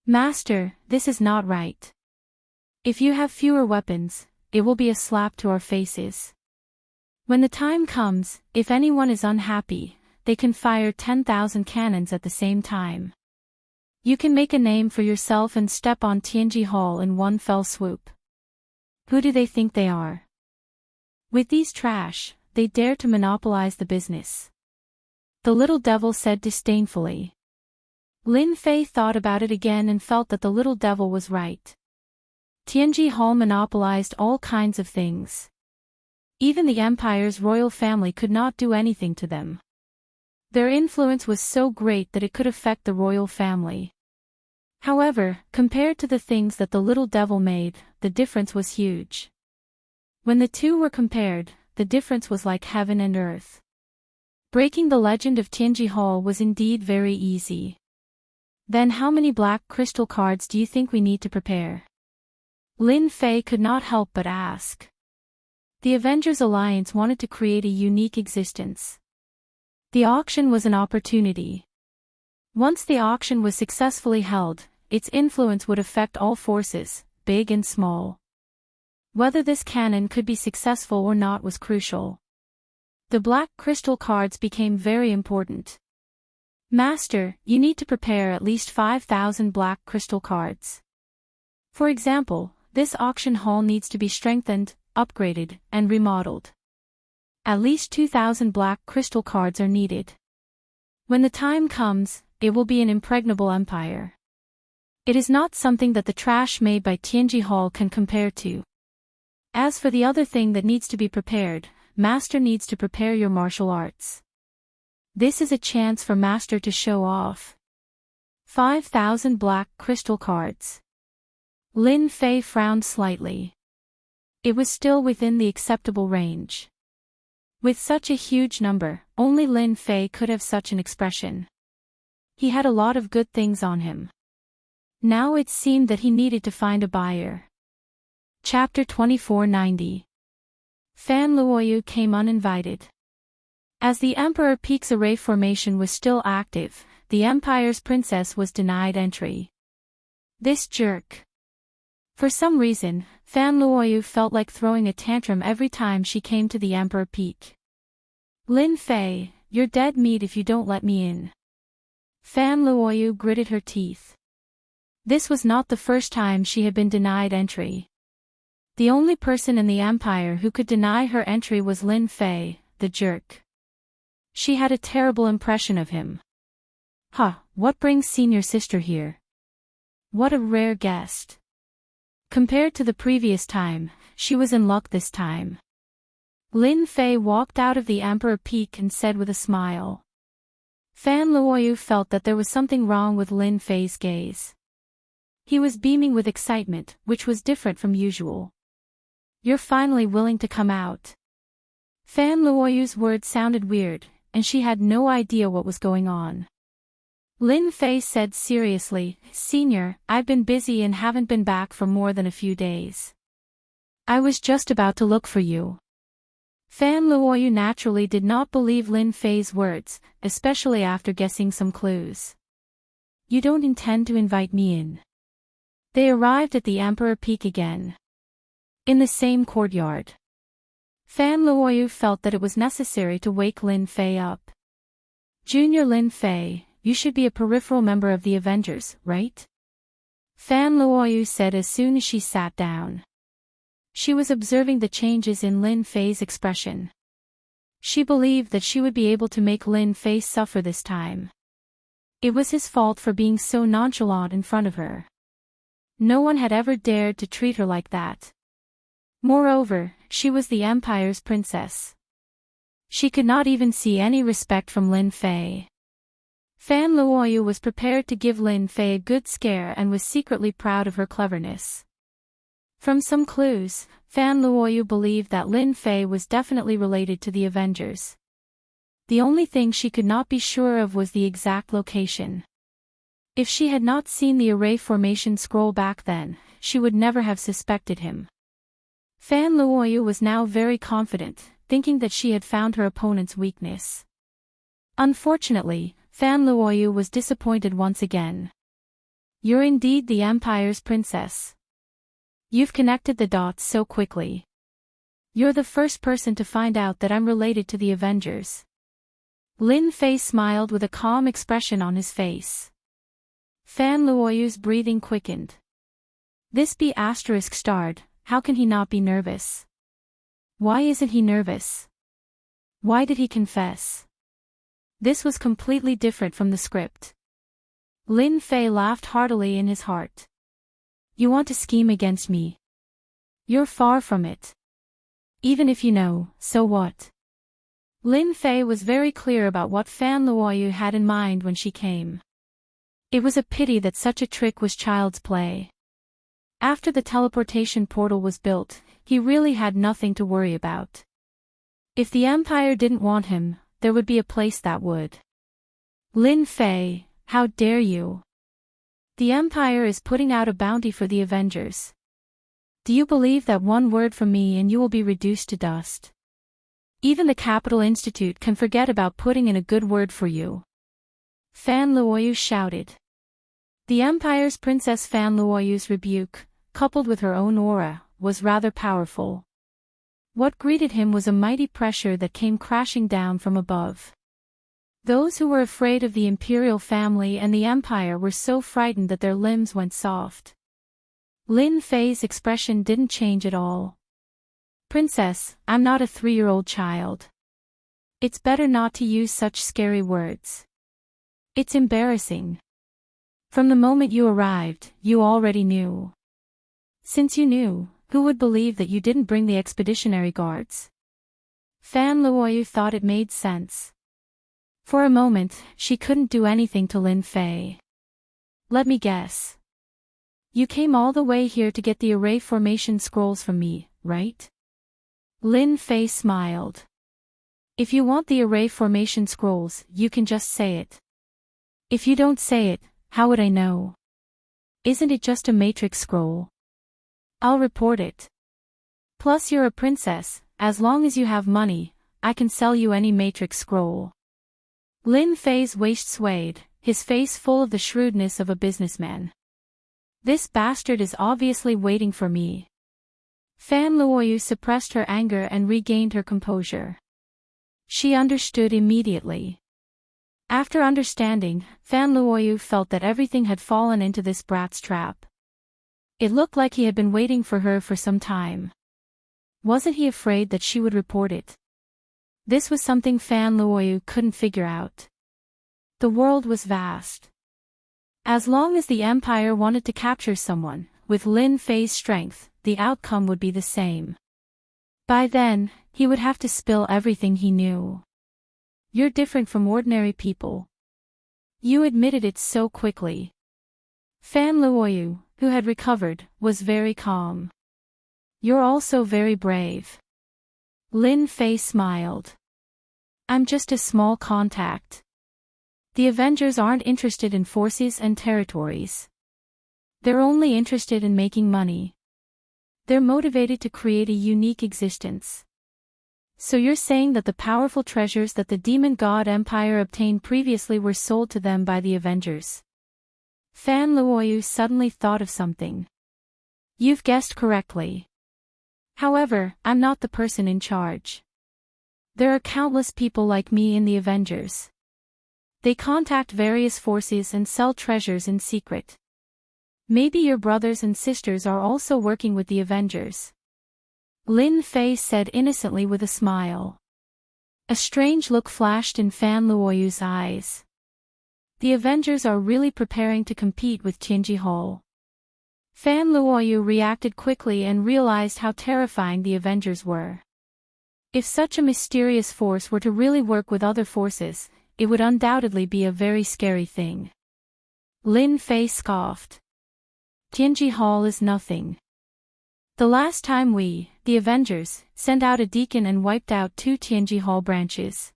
Master, this is not right. If you have fewer weapons, it will be a slap to our faces. When the time comes, if anyone is unhappy, they can fire 10,000 cannons at the same time. You can make a name for yourself and step on Tianji Hall in one fell swoop. Who do they think they are? With these trash, they dare to monopolize the business. The little devil said disdainfully. Lin Fei thought about it again and felt that the little devil was right. Tianji Hall monopolized all kinds of things. Even the Empire's royal family could not do anything to them. Their influence was so great that it could affect the royal family. However, compared to the things that the little devil made, the difference was huge. When the two were compared, the difference was like heaven and earth. Breaking the legend of Tianji Hall was indeed very easy. Then how many black crystal cards do you think we need to prepare? Lin Fei could not help but ask. The Avengers Alliance wanted to create a unique existence. The auction was an opportunity. Once the auction was successfully held, its influence would affect all forces, big and small. Whether this cannon could be successful or not was crucial. The black crystal cards became very important. Master, you need to prepare at least 5,000 black crystal cards. For example, this auction hall needs to be strengthened, upgraded, and remodeled. At least 2,000 black crystal cards are needed. When the time comes, it will be an impregnable empire. It is not something that the trash made by Tianji Hall can compare to. As for the other thing that needs to be prepared, Master needs to prepare your martial arts. This is a chance for Master to show off. 5,000 black crystal cards. Lin Fei frowned slightly. It was still within the acceptable range. With such a huge number, only Lin Fei could have such an expression. He had a lot of good things on him. Now it seemed that he needed to find a buyer. Chapter 2490. Fan Luoyu came uninvited. As the Emperor Peak's array formation was still active, the Empire's princess was denied entry. This jerk. For some reason, Fan Luoyu felt like throwing a tantrum every time she came to the Emperor Peak. Lin Fei, you're dead meat if you don't let me in. Fan Luoyu gritted her teeth. This was not the first time she had been denied entry. The only person in the Empire who could deny her entry was Lin Fei, the jerk. She had a terrible impression of him. What brings senior sister here? What a rare guest. Compared to the previous time, she was in luck this time. Lin Fei walked out of the Emperor Peak and said with a smile. Fan Luoyu felt that there was something wrong with Lin Fei's gaze. He was beaming with excitement, which was different from usual. You're finally willing to come out. Fan Luoyu's words sounded weird, and she had no idea what was going on. Lin Fei said seriously, Senior, I've been busy and haven't been back for more than a few days. I was just about to look for you. Fan Luoyu naturally did not believe Lin Fei's words, especially after guessing some clues. You don't intend to invite me in. They arrived at the Emperor Peak again. In the same courtyard. Fan Luoyu felt that it was necessary to wake Lin Fei up. Junior Lin Fei, you should be a peripheral member of the Avengers, right? Fan Luoyu said as soon as she sat down. She was observing the changes in Lin Fei's expression. She believed that she would be able to make Lin Fei suffer this time. It was his fault for being so nonchalant in front of her. No one had ever dared to treat her like that. Moreover, she was the Empire's princess. She could not even see any respect from Lin Fei. Fan Luoyu was prepared to give Lin Fei a good scare and was secretly proud of her cleverness. From some clues, Fan Luoyu believed that Lin Fei was definitely related to the Avengers. The only thing she could not be sure of was the exact location. If she had not seen the array formation scroll back then, she would never have suspected him. Fan Luoyu was now very confident, thinking that she had found her opponent's weakness. Unfortunately, Fan Luoyu was disappointed once again. You're indeed the Empire's princess. You've connected the dots so quickly. You're the first person to find out that I'm related to the Avengers. Lin Fei smiled with a calm expression on his face. Fan Luoyu's breathing quickened. This B** starred, how can he not be nervous? Why isn't he nervous? Why did he confess? This was completely different from the script. Lin Fei laughed heartily in his heart. You want to scheme against me? You're far from it. Even if you know, so what? Lin Fei was very clear about what Fan Luoyu had in mind when she came. It was a pity that such a trick was child's play. After the teleportation portal was built, he really had nothing to worry about. If the Empire didn't want him, there would be a place that would. Lin Fei, how dare you? The Empire is putting out a bounty for the Avengers. Do you believe that one word from me and you will be reduced to dust? Even the Capital Institute can forget about putting in a good word for you. Fan Luoyu shouted. The Empire's Princess Fan Luoyu's rebuke, coupled with her own aura, was rather powerful. What greeted him was a mighty pressure that came crashing down from above. Those who were afraid of the imperial family and the Empire were so frightened that their limbs went soft. Lin Fei's expression didn't change at all. Princess, I'm not a 3-year-old child. It's better not to use such scary words. It's embarrassing. From the moment you arrived, you already knew. Since you knew, who would believe that you didn't bring the expeditionary guards? Fan Luoyu thought it made sense. For a moment, she couldn't do anything to Lin Fei. Let me guess. You came all the way here to get the array formation scrolls from me, right? Lin Fei smiled. If you want the array formation scrolls, you can just say it. If you don't say it, how would I know? Isn't it just a matrix scroll? I'll report it. Plus you're a princess, as long as you have money, I can sell you any matrix scroll. Lin Fei's waist swayed, his face full of the shrewdness of a businessman. This bastard is obviously waiting for me. Fan Luoyu suppressed her anger and regained her composure. She understood immediately. After understanding, Fan Luoyu felt that everything had fallen into this brat's trap. It looked like he had been waiting for her for some time. Wasn't he afraid that she would report it? This was something Fan Luoyu couldn't figure out. The world was vast. As long as the Empire wanted to capture someone, with Lin Fei's strength, the outcome would be the same. By then, he would have to spill everything he knew. You're different from ordinary people. You admitted it so quickly. Fan Luoyu, who had recovered, was very calm. You're also very brave. Lin Fei smiled. I'm just a small contact. The Avengers aren't interested in forces and territories. They're only interested in making money. They're motivated to create a unique existence. So you're saying that the powerful treasures that the Demon God Empire obtained previously were sold to them by the Avengers? Fan Luoyu suddenly thought of something. You've guessed correctly. However, I'm not the person in charge. There are countless people like me in the Avengers. They contact various forces and sell treasures in secret. Maybe your brothers and sisters are also working with the Avengers. Lin Fei said innocently with a smile. A strange look flashed in Fan Luoyu's eyes. The Avengers are really preparing to compete with Tianji Hall. Fan Luoyu reacted quickly and realized how terrifying the Avengers were. If such a mysterious force were to really work with other forces, it would undoubtedly be a very scary thing. Lin Fei scoffed. Tianji Hall is nothing. The last time we, the Avengers, sent out a deacon and wiped out 2 Tianji Hall branches.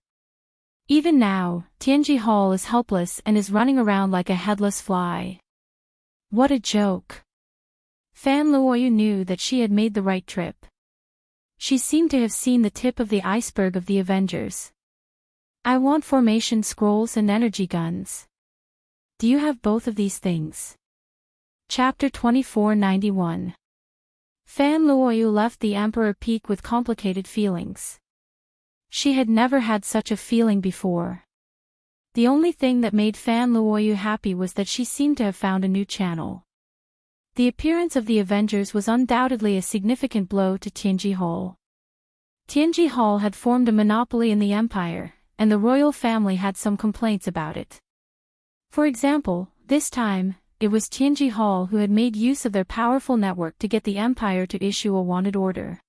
Even now, Tianji Hall is helpless and is running around like a headless fly. What a joke. Fan Luoyu knew that she had made the right trip. She seemed to have seen the tip of the iceberg of the Avengers. I want formation scrolls and energy guns. Do you have both of these things? Chapter 2491. Fan Luoyu left the Emperor Peak with complicated feelings. She had never had such a feeling before. The only thing that made Fan Luoyu happy was that she seemed to have found a new channel. The appearance of the Avengers was undoubtedly a significant blow to Tianji Hall. Tianji Hall had formed a monopoly in the Empire, and the royal family had some complaints about it. For example, this time, it was Tianji Hall who had made use of their powerful network to get the Empire to issue a wanted order.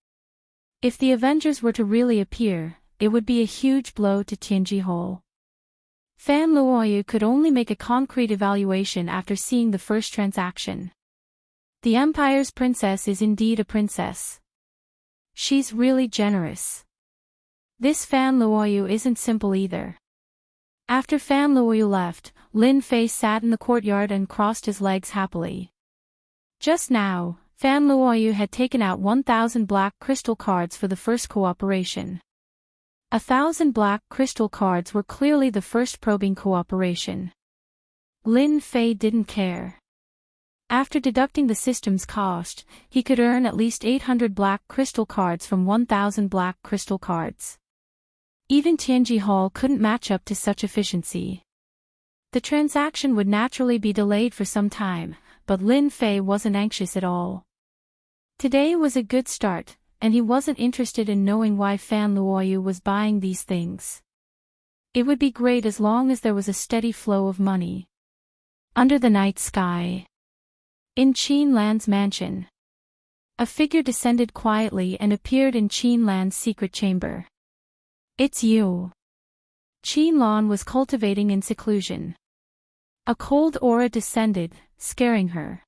If the Avengers were to really appear, it would be a huge blow to Tianji Hall. Fan Luoyu could only make a concrete evaluation after seeing the first transaction. The Empire's princess is indeed a princess. She's really generous. This Fan Luoyu isn't simple either. After Fan Luoyu left, Lin Fei sat in the courtyard and crossed his legs happily. Just now, Fan Luoyu had taken out 1,000 black crystal cards for the first cooperation. 1,000 black crystal cards were clearly the first probing cooperation. Lin Fei didn't care. After deducting the system's cost, he could earn at least 800 black crystal cards from 1,000 black crystal cards. Even Tianji Hall couldn't match up to such efficiency. The transaction would naturally be delayed for some time, but Lin Fei wasn't anxious at all. Today was a good start, and he wasn't interested in knowing why Fan Luoyu was buying these things. It would be great as long as there was a steady flow of money. Under the night sky. In Qin Lan's mansion. A figure descended quietly and appeared in Qin Lan's secret chamber. It's you. Qin Lan was cultivating in seclusion. A cold aura descended, scaring her.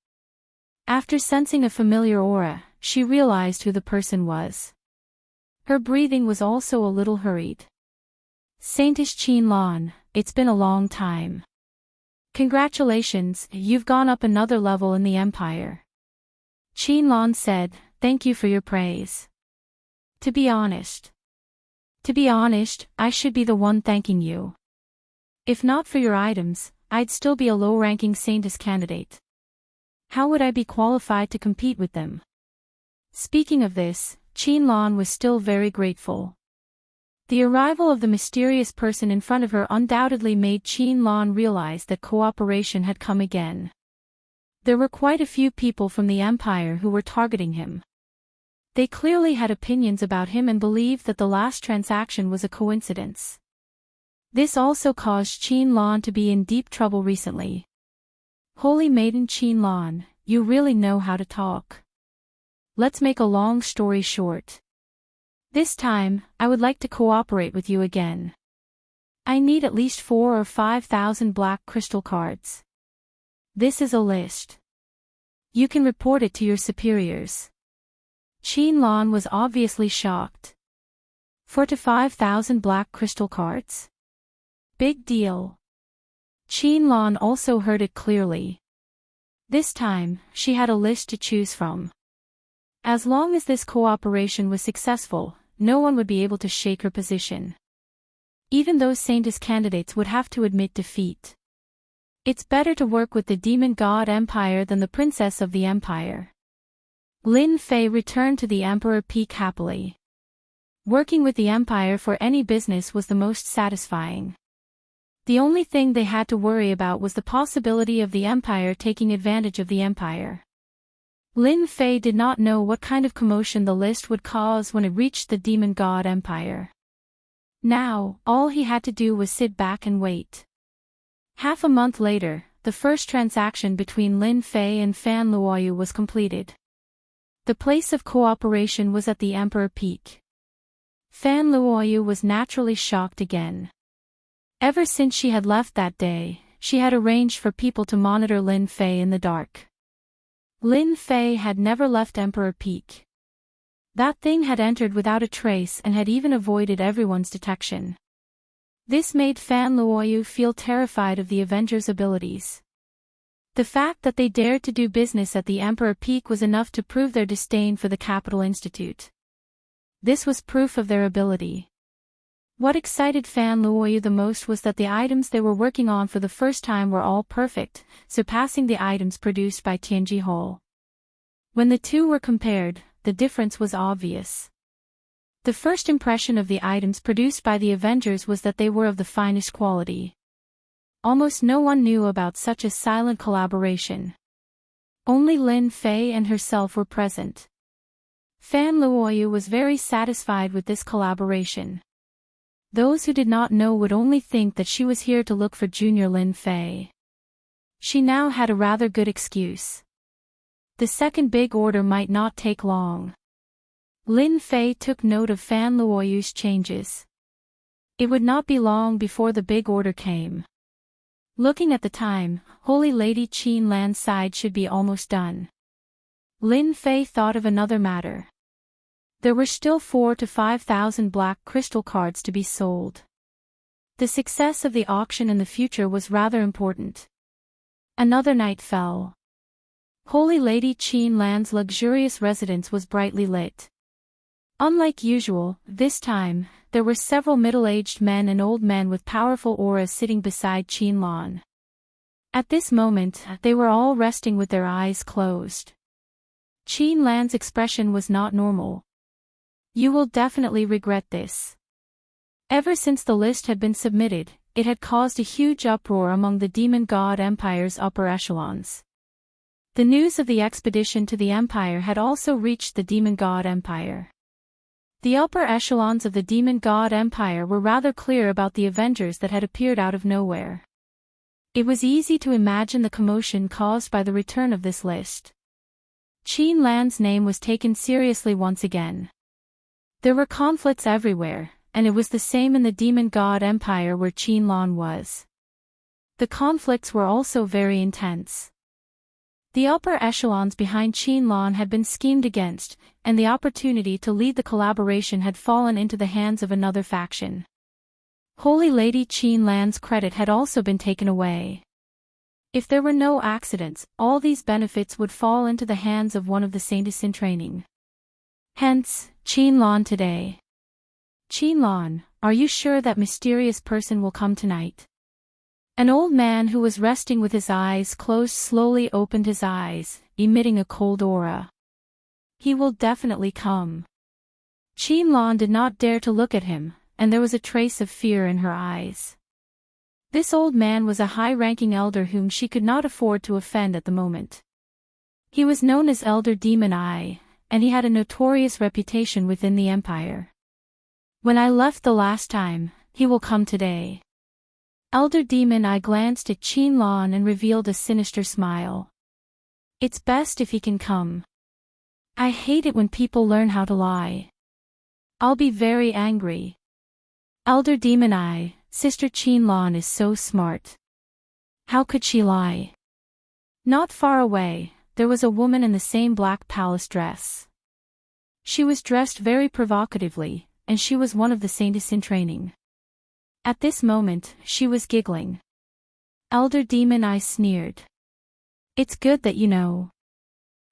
After sensing a familiar aura, she realized who the person was. Her breathing was also a little hurried. Saintish Qin Lan, it's been a long time. Congratulations, you've gone up another level in the Empire. Qin Lan said, thank you for your praise. To be honest, I should be the one thanking you. If not for your items, I'd still be a low-ranking Saintess candidate. How would I be qualified to compete with them? Speaking of this, Qin Lan was still very grateful. The arrival of the mysterious person in front of her undoubtedly made Qin Lan realize that cooperation had come again. There were quite a few people from the Empire who were targeting him. They clearly had opinions about him and believed that the last transaction was a coincidence. This also caused Qin Lan to be in deep trouble recently. Holy Maiden Qin Lan, you really know how to talk. Let's make a long story short. This time, I would like to cooperate with you again. I need at least 4,000 or 5,000 black crystal cards. This is a list. You can report it to your superiors. Qin Lan was obviously shocked. 4,000 to 5,000 black crystal cards? Big deal. Qin Lan also heard it clearly. This time, she had a list to choose from. As long as this cooperation was successful, no one would be able to shake her position. Even those Saintess candidates would have to admit defeat. It's better to work with the Demon God Empire than the Princess of the Empire. Lin Fei returned to the Emperor Peak happily. Working with the Empire for any business was the most satisfying. The only thing they had to worry about was the possibility of the Empire taking advantage of the Empire. Lin Fei did not know what kind of commotion the list would cause when it reached the Demon God Empire. Now, all he had to do was sit back and wait. Half a month later, the first transaction between Lin Fei and Fan Luoyu was completed. The place of cooperation was at the Emperor Peak. Fan Luoyu was naturally shocked again. Ever since she had left that day, she had arranged for people to monitor Lin Fei in the dark. Lin Fei had never left Emperor Peak. That thing had entered without a trace and had even avoided everyone's detection. This made Fan Luoyu feel terrified of the Avengers' abilities. The fact that they dared to do business at the Emperor Peak was enough to prove their disdain for the Capital Institute. This was proof of their ability. What excited Fan Luoyu the most was that the items they were working on for the first time were all perfect, surpassing the items produced by Tianji Hall. When the two were compared, the difference was obvious. The first impression of the items produced by the Avengers was that they were of the finest quality. Almost no one knew about such a silent collaboration. Only Lin Fei and herself were present. Fan Luoyu was very satisfied with this collaboration. Those who did not know would only think that she was here to look for Junior Lin Fei. She now had a rather good excuse. The second big order might not take long. Lin Fei took note of Fan Luoyu's changes. It would not be long before the big order came. Looking at the time, Holy Lady Qin Lan's side should be almost done. Lin Fei thought of another matter. There were still 4,000 to 5,000 black crystal cards to be sold. The success of the auction in the future was rather important. Another night fell. Holy Lady Qin Lan's luxurious residence was brightly lit. Unlike usual, this time, there were several middle-aged men and old men with powerful auras sitting beside Qin Lan. At this moment, they were all resting with their eyes closed. Qin Lan's expression was not normal. You will definitely regret this. Ever since the list had been submitted, it had caused a huge uproar among the Demon God Empire's upper echelons. The news of the expedition to the Empire had also reached the Demon God Empire. The upper echelons of the Demon God Empire were rather clear about the Avengers that had appeared out of nowhere. It was easy to imagine the commotion caused by the return of this list. Qin Lan's name was taken seriously once again. There were conflicts everywhere, and it was the same in the Demon God Empire where Qin Lan was. The conflicts were also very intense. The upper echelons behind Qin Lan had been schemed against, and the opportunity to lead the collaboration had fallen into the hands of another faction. Holy Lady Qin Lan's credit had also been taken away. If there were no accidents, all these benefits would fall into the hands of one of the saints in training. Hence, Qin Lan today. Qin Lan, are you sure that mysterious person will come tonight? An old man who was resting with his eyes closed slowly opened his eyes, emitting a cold aura. He will definitely come. Qin Lan did not dare to look at him, and there was a trace of fear in her eyes. This old man was a high-ranking elder whom she could not afford to offend at the moment. He was known as Elder Demon Eye, and he had a notorious reputation within the empire. When I left the last time, he will come today. Elder Demon Eye glanced at Qin Lan and revealed a sinister smile. It's best if he can come. I hate it when people learn how to lie. I'll be very angry. Elder Demon Eye, Sister Qin Lan is so smart. How could she lie? Not far away, there was a woman in the same black palace dress. She was dressed very provocatively, and she was one of the saints in training. At this moment, she was giggling. Elder Demon Eye sneered. It's good that you know.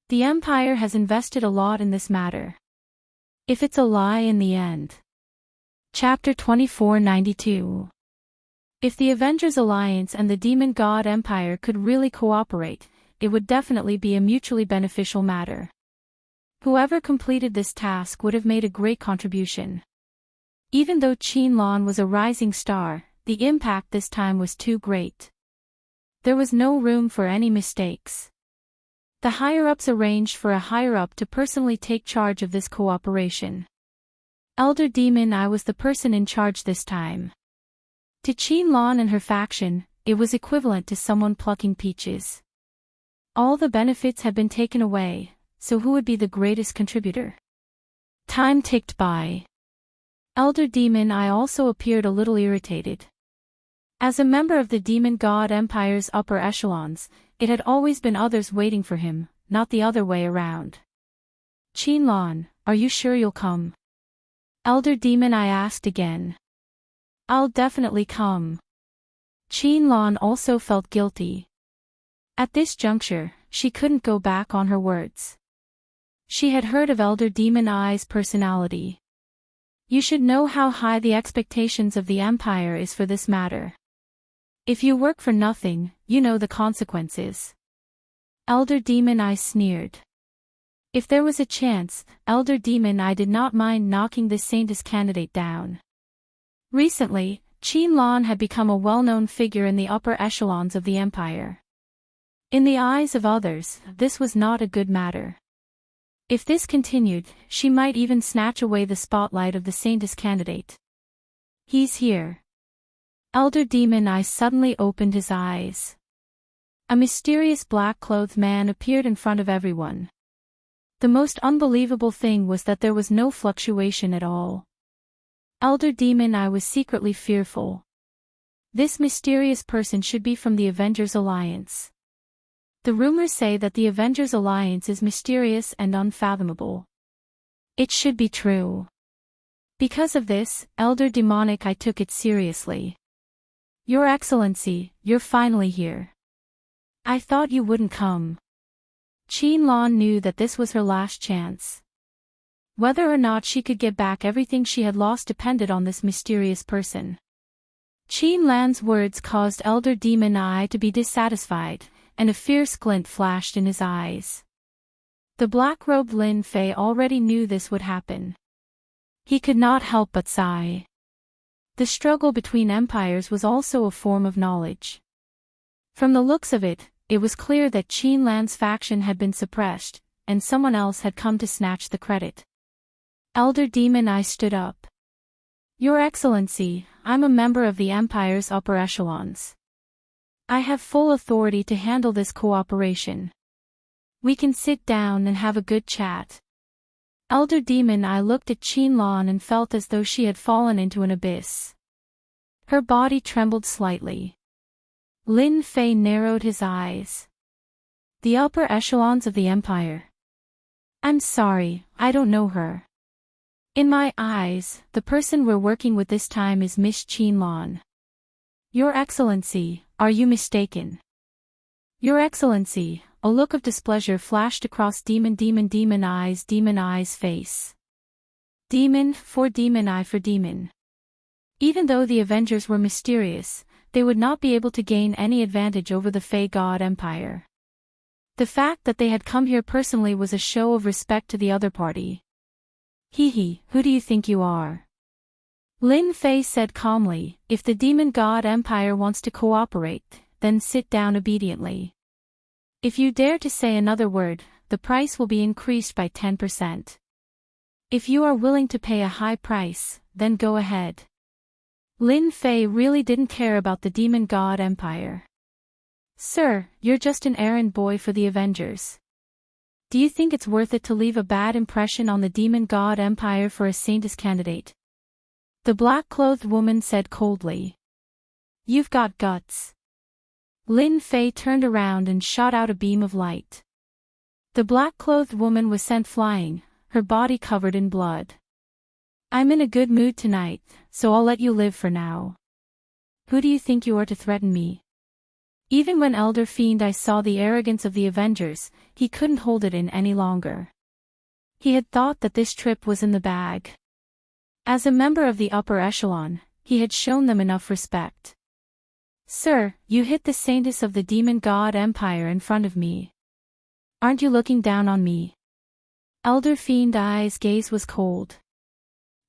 The Empire has invested a lot in this matter. If it's a lie in the end. Chapter 2492. If the Avengers Alliance and the Demon God Empire could really cooperate, it would definitely be a mutually beneficial matter. Whoever completed this task would have made a great contribution. Even though Qin Lan was a rising star, the impact this time was too great. There was no room for any mistakes. The higher-ups arranged for a higher-up to personally take charge of this cooperation. Elder Demon Eye was the person in charge this time. To Qin Lan and her faction, it was equivalent to someone plucking peaches. All the benefits had been taken away, so who would be the greatest contributor? Time ticked by. Elder Demon Eye also appeared a little irritated. As a member of the Demon God Empire's upper echelons, it had always been others waiting for him, not the other way around. Qin Lan, are you sure you'll come? Elder Demon Eye asked again. I'll definitely come. Qin Lan also felt guilty. At this juncture, she couldn't go back on her words. She had heard of Elder Demon Eye's personality. You should know how high the expectations of the Empire is for this matter. If you work for nothing, you know the consequences. Elder Demon Eye sneered. If there was a chance, Elder Demon Eye did not mind knocking this saintess candidate down. Recently, Qin Lan had become a well-known figure in the upper echelons of the Empire. In the eyes of others, this was not a good matter. If this continued, she might even snatch away the spotlight of the saintess candidate. He's here. Elder Demon Eye suddenly opened his eyes. A mysterious black-clothed man appeared in front of everyone. The most unbelievable thing was that there was no fluctuation at all. Elder Demon Eye was secretly fearful. This mysterious person should be from the Avengers Alliance. The rumors say that the Avengers Alliance is mysterious and unfathomable. It should be true. Because of this, Elder Demonic Eye took it seriously. Your Excellency, you're finally here. I thought you wouldn't come. Qin Lan knew that this was her last chance. Whether or not she could get back everything she had lost depended on this mysterious person. Qin Lan's words caused Elder Demon Eye to be dissatisfied, and a fierce glint flashed in his eyes. The black-robed Lin Fei already knew this would happen. He could not help but sigh. The struggle between empires was also a form of knowledge. From the looks of it, it was clear that Qin Lan's faction had been suppressed, and someone else had come to snatch the credit. Elder Demon Eye stood up. Your Excellency, I'm a member of the Empire's upper echelons. I have full authority to handle this cooperation. We can sit down and have a good chat. Elder Demon I looked at Qianlong and felt as though she had fallen into an abyss. Her body trembled slightly. Lin Fei narrowed his eyes. The upper echelons of the Empire. I'm sorry, I don't know her. In my eyes, the person we're working with this time is Miss Qianlong. Your Excellency, are you mistaken? Your Excellency, a look of displeasure flashed across Demon Eye's face. Demon for Demon Eye for Demon. Even though the Avengers were mysterious, they would not be able to gain any advantage over the Fey God Empire. The fact that they had come here personally was a show of respect to the other party. Hee, who do you think you are? Lin Fei said calmly, if the Demon God Empire wants to cooperate, then sit down obediently. If you dare to say another word, the price will be increased by 10%. If you are willing to pay a high price, then go ahead. Lin Fei really didn't care about the Demon God Empire. Sir, you're just an errand boy for the Avengers. Do you think it's worth it to leave a bad impression on the Demon God Empire for a Saintess candidate? The black-clothed woman said coldly. You've got guts. Lin Fei turned around and shot out a beam of light. The black-clothed woman was sent flying, her body covered in blood. I'm in a good mood tonight, so I'll let you live for now. Who do you think you are to threaten me? Even when Elder Fiend I saw the arrogance of the Avengers, he couldn't hold it in any longer. He had thought that this trip was in the bag. As a member of the upper echelon, he had shown them enough respect. Sir, you hit the Saintess of the Demon God Empire in front of me. Aren't you looking down on me? Elder Fiend Eye's gaze was cold.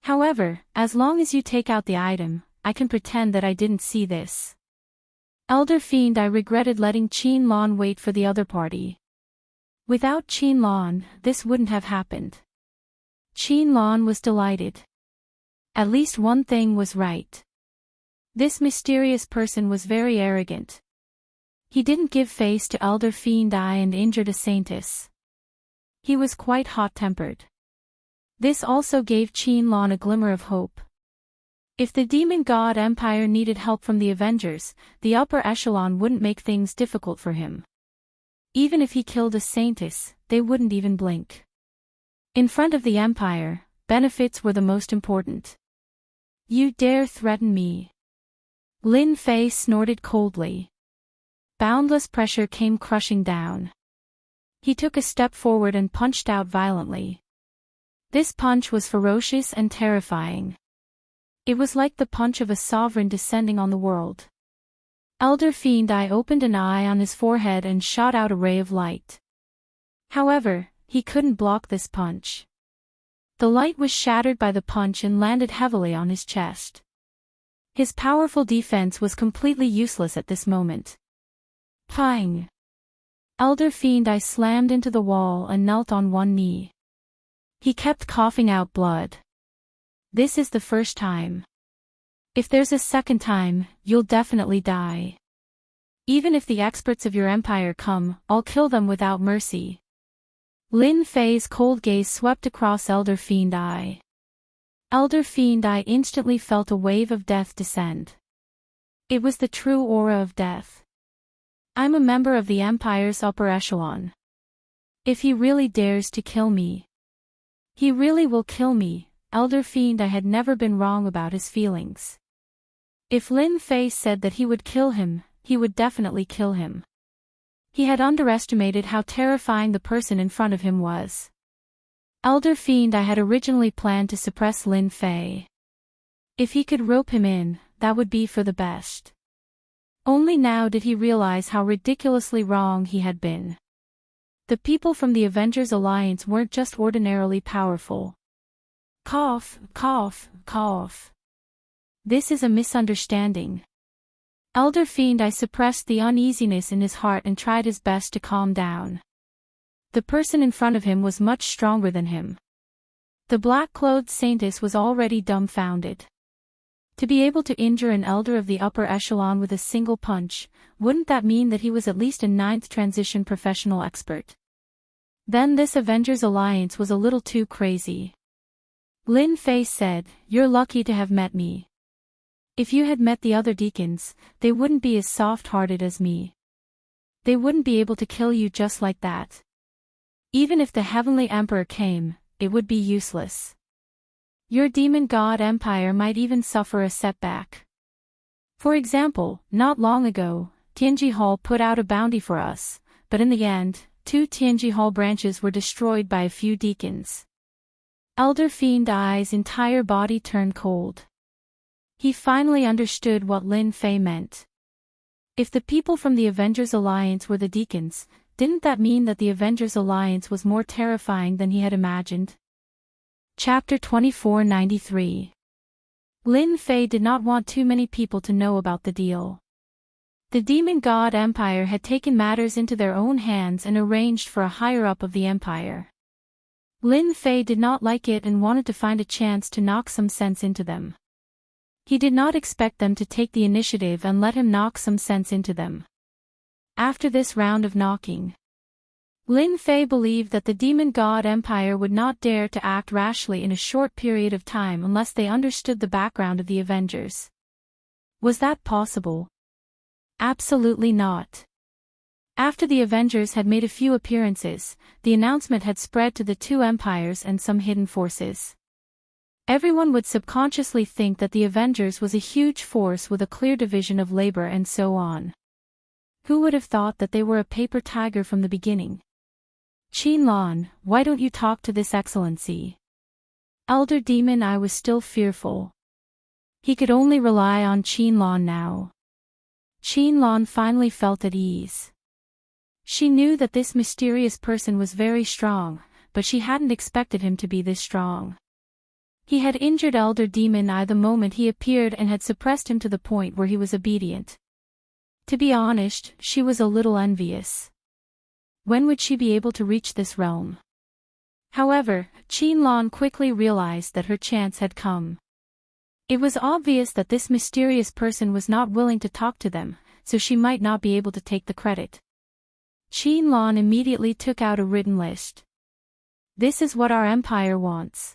However, as long as you take out the item, I can pretend that I didn't see this. Elder Fiend I regretted letting Qianlong wait for the other party. Without Qianlong, this wouldn't have happened. Qianlong was delighted. At least one thing was right. This mysterious person was very arrogant. He didn't give face to Elder Fiend I and injured a Saintess. He was quite hot-tempered. This also gave Qianlong a glimmer of hope. If the Demon God Empire needed help from the Avengers, the upper echelon wouldn't make things difficult for him. Even if he killed a Saintess, they wouldn't even blink. In front of the Empire, benefits were the most important. You dare threaten me? Lin Fei snorted coldly. Boundless pressure came crushing down. He took a step forward and punched out violently. This punch was ferocious and terrifying. It was like the punch of a sovereign descending on the world. Elder Fiend I opened an eye on his forehead and shot out a ray of light. However, he couldn't block this punch. The light was shattered by the punch and landed heavily on his chest. His powerful defense was completely useless at this moment. Pang! Elder Fiend I slammed into the wall and knelt on one knee. He kept coughing out blood. This is the first time. If there's a second time, you'll definitely die. Even if the experts of your empire come, I'll kill them without mercy. Lin Fei's cold gaze swept across Elder Fiend I. Elder Fiend I instantly felt a wave of death descend. It was the true aura of death. I'm a member of the Empire's upper echelon. If he really dares to kill me, he really will kill me. Elder Fiend I had never been wrong about his feelings. If Lin Fei said that he would kill him, he would definitely kill him. He had underestimated how terrifying the person in front of him was. Elder Fiend I had originally planned to suppress Lin Fei. If he could rope him in, that would be for the best. Only now did he realize how ridiculously wrong he had been. The people from the Avengers Alliance weren't just ordinarily powerful. Cough, cough, cough. This is a misunderstanding. Elder Fiend I suppressed the uneasiness in his heart and tried his best to calm down. The person in front of him was much stronger than him. The black-clothed Saintess was already dumbfounded. To be able to injure an elder of the upper echelon with a single punch, wouldn't that mean that he was at least a 9th transition professional expert? Then this Avengers Alliance was a little too crazy. Lin Fei said, "You're lucky to have met me. If you had met the other deacons, they wouldn't be as soft-hearted as me. They wouldn't be able to kill you just like that. Even if the Heavenly Emperor came, it would be useless. Your demon god empire might even suffer a setback. For example, not long ago, Tianji Hall put out a bounty for us, but in the end, 2 Tianji Hall branches were destroyed by a few deacons." Elder Fiend Ai's entire body turned cold. He finally understood what Lin Fei meant. If the people from the Avengers Alliance were the deacons, didn't that mean that the Avengers Alliance was more terrifying than he had imagined? Chapter 2493. Lin Fei did not want too many people to know about the deal. The Demon God Empire had taken matters into their own hands and arranged for a higher-up of the empire. Lin Fei did not like it and wanted to find a chance to knock some sense into them. He did not expect them to take the initiative and let him knock some sense into them. After this round of knocking, Lin Fei believed that the Demon God Empire would not dare to act rashly in a short period of time unless they understood the background of the Avengers. Was that possible? Absolutely not. After the Avengers had made a few appearances, the announcement had spread to the 2 empires and some hidden forces. Everyone would subconsciously think that the Avengers was a huge force with a clear division of labor and so on. Who would have thought that they were a paper tiger from the beginning? "Qinlan, why don't you talk to this excellency?" Elder Demon I was still fearful. He could only rely on Qinlan now. Qinlan finally felt at ease. She knew that this mysterious person was very strong, but she hadn't expected him to be this strong. He had injured Elder Demon I the moment he appeared and had suppressed him to the point where he was obedient. To be honest, she was a little envious. When would she be able to reach this realm? However, Qinlan quickly realized that her chance had come. It was obvious that this mysterious person was not willing to talk to them, so she might not be able to take the credit. Qinlan immediately took out a written list. "This is what our empire wants.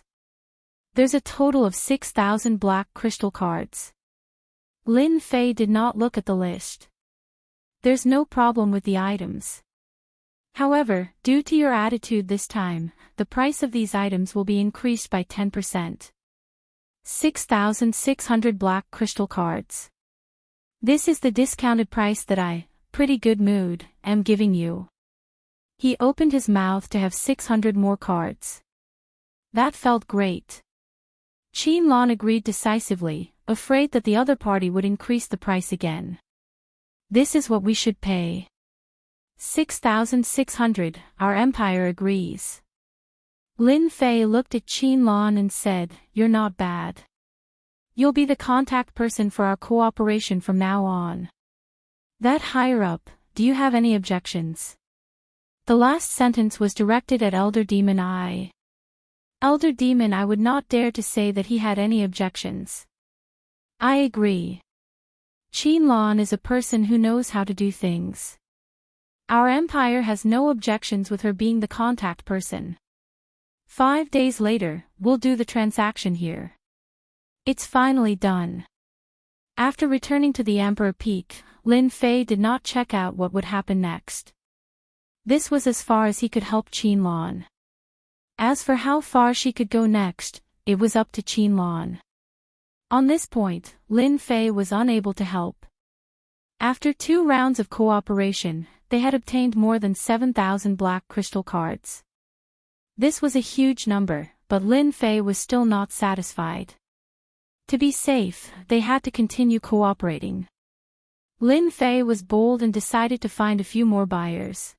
There's a total of 6,000 black crystal cards." Lin Fei did not look at the list. "There's no problem with the items. However, due to your attitude this time, the price of these items will be increased by 10%. 6,600 black crystal cards. This is the discounted price that I, pretty good mood, am giving you." He opened his mouth to have 600 more cards. That felt great. Qinlan agreed decisively, afraid that the other party would increase the price again. "This is what we should pay. 6,600, our empire agrees." Lin Fei looked at Qinlan and said, "You're not bad. You'll be the contact person for our cooperation from now on. That higher up, do you have any objections?" The last sentence was directed at Elder Demon I. Elder Demon I would not dare to say that he had any objections. "I agree. Qinlan is a person who knows how to do things. Our empire has no objections with her being the contact person. 5 days later, we'll do the transaction here." It's finally done. After returning to the Emperor Peak, Lin Fei did not check out what would happen next. This was as far as he could help Qinlan. As for how far she could go next, it was up to Qinlan. On this point, Lin Fei was unable to help. After 2 rounds of cooperation, they had obtained more than 7,000 black crystal cards. This was a huge number, but Lin Fei was still not satisfied. To be safe, they had to continue cooperating. Lin Fei was bold and decided to find a few more buyers.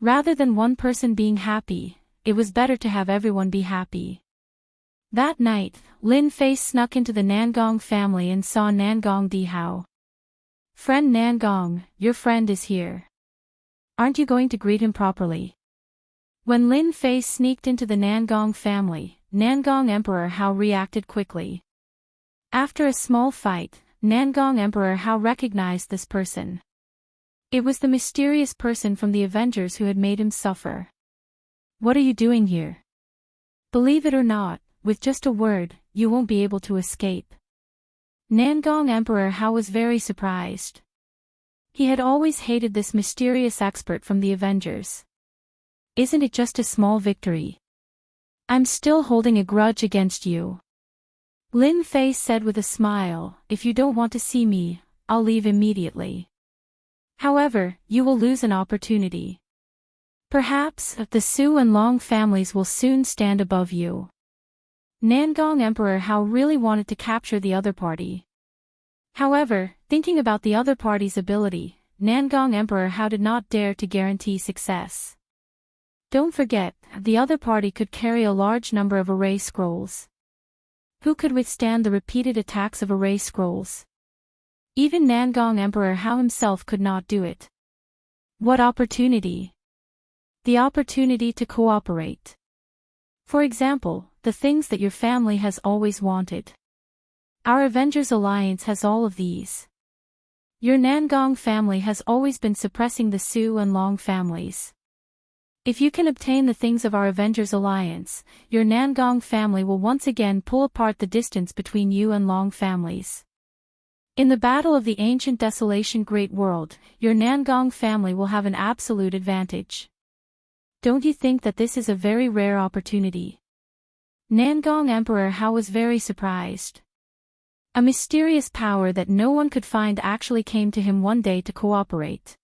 Rather than one person being happy, it was better to have everyone be happy. That night, Lin Fei snuck into the Nangong family and saw Nangong Dihao. "Friend Nangong, your friend is here. Aren't you going to greet him properly?" When Lin Fei sneaked into the Nangong family, Nangong Emperor Hao reacted quickly. After a small fight, Nangong Emperor Hao recognized this person. It was the mysterious person from the Avengers who had made him suffer. What are you doing here? Believe it or not, with just a word, you won't be able to escape. Nangong Emperor Hao was very surprised. He had always hated this mysterious expert from the Avengers. Isn't it just a small victory? I'm still holding a grudge against you. Lin Fei said with a smile, if you don't want to see me, I'll leave immediately. However, you will lose an opportunity. Perhaps, the Su and Long families will soon stand above you. Nangong Emperor Hao really wanted to capture the other party. However, thinking about the other party's ability, Nangong Emperor Hao did not dare to guarantee success. Don't forget, the other party could carry a large number of array scrolls. Who could withstand the repeated attacks of array scrolls? Even Nangong Emperor Hao himself could not do it. What opportunity? The opportunity to cooperate. For example, the things that your family has always wanted. Our Avengers Alliance has all of these. Your Nangong family has always been suppressing the Su and Long families. If you can obtain the things of our Avengers Alliance, your Nangong family will once again pull apart the distance between you and Long families. In the battle of the ancient desolation great world, your Nangong family will have an absolute advantage. Don't you think that this is a very rare opportunity? Nangong Emperor Hao was very surprised. A mysterious power that no one could find actually came to him one day to cooperate.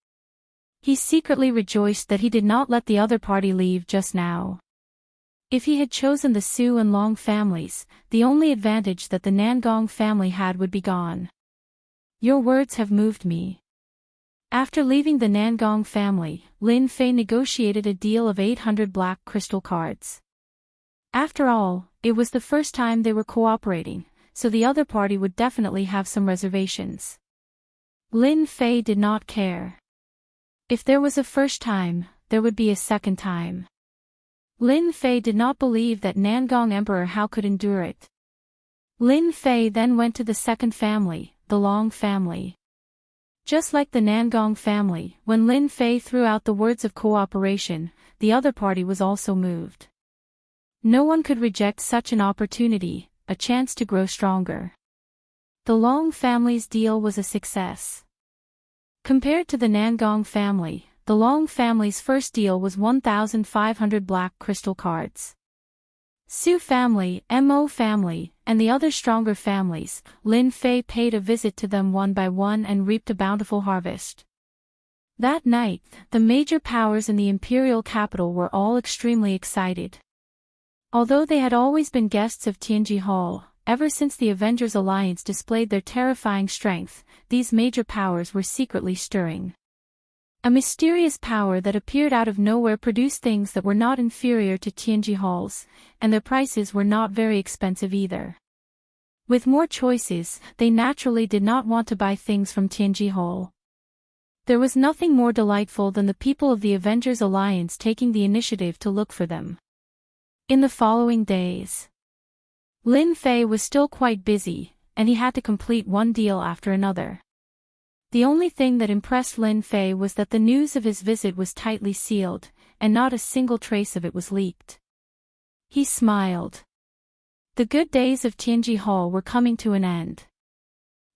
He secretly rejoiced that he did not let the other party leave just now. If he had chosen the Su and Long families, the only advantage that the Nangong family had would be gone. Your words have moved me. After leaving the Nangong family, Lin Fei negotiated a deal of 800 black crystal cards. After all, it was the first time they were cooperating, so the other party would definitely have some reservations. Lin Fei did not care. If there was a first time, there would be a second time. Lin Fei did not believe that Nangong Emperor Hao could endure it. Lin Fei then went to the second family, the Long family. Just like the Nangong family, when Lin Fei threw out the words of cooperation, the other party was also moved. No one could reject such an opportunity, a chance to grow stronger. The Long family's deal was a success. Compared to the Nangong family, the Long family's first deal was 1,500 black crystal cards. Su family, Mo family, and the other stronger families, Lin Fei paid a visit to them one by one and reaped a bountiful harvest. That night, the major powers in the imperial capital were all extremely excited. Although they had always been guests of Tianji Hall, ever since the Avengers Alliance displayed their terrifying strength, these major powers were secretly stirring. A mysterious power that appeared out of nowhere produced things that were not inferior to Tianji Hall's, and their prices were not very expensive either. With more choices, they naturally did not want to buy things from Tianji Hall. There was nothing more delightful than the people of the Avengers Alliance taking the initiative to look for them. In the following days, Lin Fei was still quite busy, and he had to complete one deal after another. The only thing that impressed Lin Fei was that the news of his visit was tightly sealed, and not a single trace of it was leaked. He smiled. The good days of Tianji Hall were coming to an end.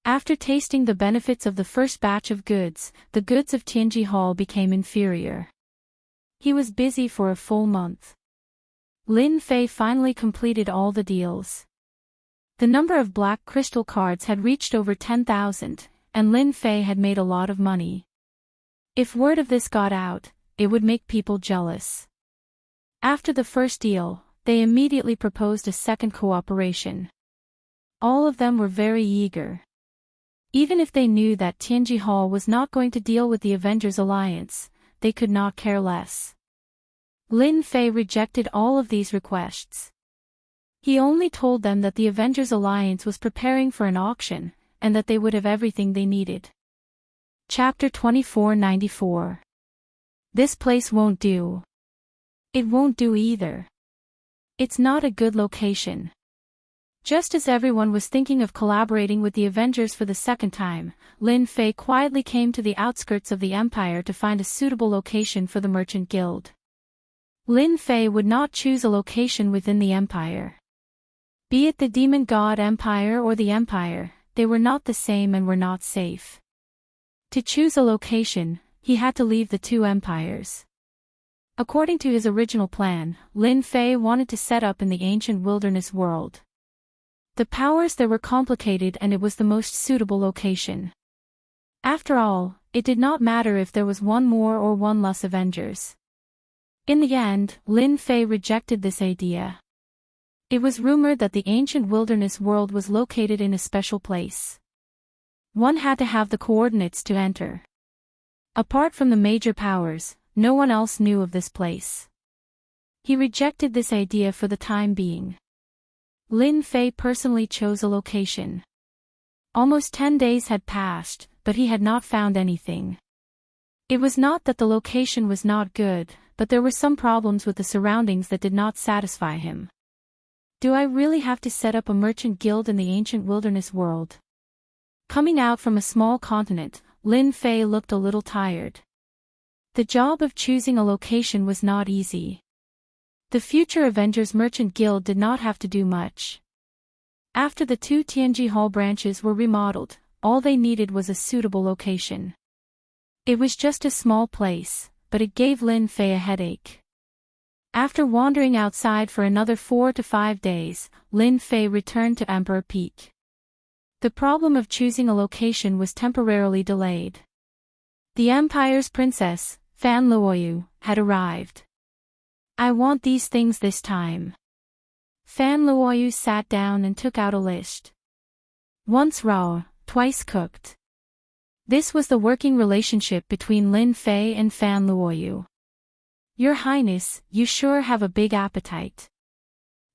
After tasting the benefits of the first batch of goods, the goods of Tianji Hall became inferior. He was busy for a full month. Lin Fei finally completed all the deals. The number of black crystal cards had reached over 10,000, and Lin Fei had made a lot of money. If word of this got out, it would make people jealous. After the first deal, they immediately proposed a second cooperation. All of them were very eager. Even if they knew that Tianji Hall was not going to deal with the Avengers Alliance, they could not care less. Lin Fei rejected all of these requests. He only told them that the Avengers Alliance was preparing for an auction, and that they would have everything they needed. Chapter 2494. This place won't do. It won't do either. It's not a good location. Just as everyone was thinking of collaborating with the Avengers for the second time, Lin Fei quietly came to the outskirts of the Empire to find a suitable location for the Merchant Guild. Lin Fei would not choose a location within the Empire. Be it the Demon God Empire or the Empire, they were not the same and were not safe. To choose a location, he had to leave the two empires. According to his original plan, Lin Fei wanted to set up in the ancient wilderness world. The powers there were complicated and it was the most suitable location. After all, it did not matter if there was one more or one less Avengers. In the end, Lin Fei rejected this idea. It was rumored that the ancient wilderness world was located in a special place. One had to have the coordinates to enter. Apart from the major powers, no one else knew of this place. He rejected this idea for the time being. Lin Fei personally chose a location. Almost 10 days had passed, but he had not found anything. It was not that the location was not good, but there were some problems with the surroundings that did not satisfy him. Do I really have to set up a merchant guild in the ancient wilderness world? Coming out from a small continent, Lin Fei looked a little tired. The job of choosing a location was not easy. The future Avengers Merchant Guild did not have to do much. After the two Tianji Hall branches were remodeled, all they needed was a suitable location. It was just a small place, but it gave Lin Fei a headache. After wandering outside for another 4 to 5 days, Lin Fei returned to Emperor Peak. The problem of choosing a location was temporarily delayed. The Empire's princess, Fan Luoyu, had arrived. I want these things this time. Fan Luoyu sat down and took out a list. Once raw, twice cooked. This was the working relationship between Lin Fei and Fan Luoyu. Your Highness, you sure have a big appetite.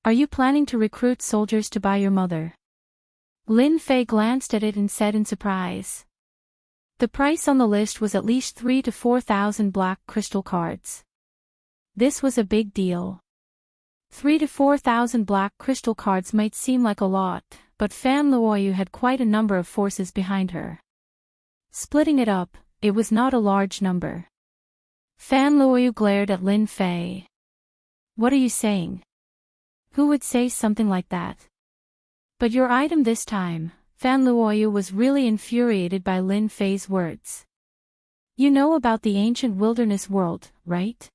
Are you planning to recruit soldiers to buy your mother? Lin Fei glanced at it and said in surprise. The price on the list was at least 3,000 to 4,000 black crystal cards. This was a big deal. 3,000 to 4,000 black crystal cards might seem like a lot, but Fan Luoyu had quite a number of forces behind her. Splitting it up, it was not a large number. Fan Luoyu glared at Lin Fei. What are you saying? Who would say something like that? But your item this time. Fan Luoyu was really infuriated by Lin Fei's words. You know about the ancient wilderness world, right?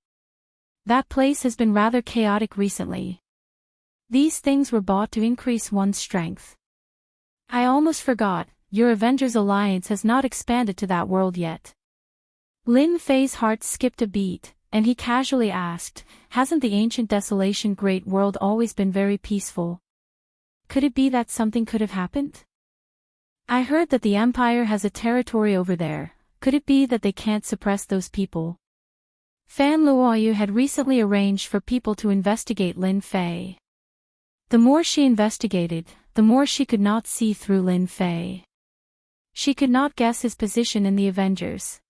That place has been rather chaotic recently. These things were bought to increase one's strength. I almost forgot, your Avengers Alliance has not expanded to that world yet. Lin Fei's heart skipped a beat, and he casually asked, hasn't the ancient desolation great world always been very peaceful? Could it be that something could have happened? I heard that the Empire has a territory over there. Could it be that they can't suppress those people? Fan Luoyu had recently arranged for people to investigate Lin Fei. The more she investigated, the more she could not see through Lin Fei. She could not guess his position in the Avengers.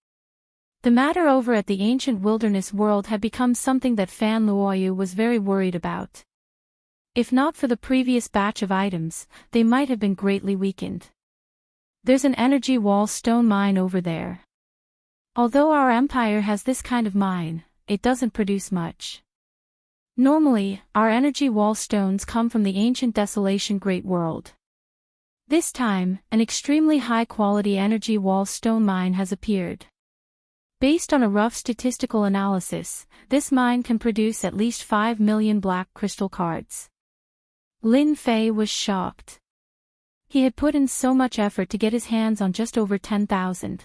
The matter over at the ancient wilderness world had become something that Fan Luoyu was very worried about. If not for the previous batch of items, they might have been greatly weakened. There's an energy wall stone mine over there. Although our empire has this kind of mine, it doesn't produce much. Normally, our energy wall stones come from the ancient desolation great world. This time, an extremely high-quality energy wall stone mine has appeared. Based on a rough statistical analysis, this mine can produce at least 5 million black crystal cards. Lin Fei was shocked. He had put in so much effort to get his hands on just over 10,000.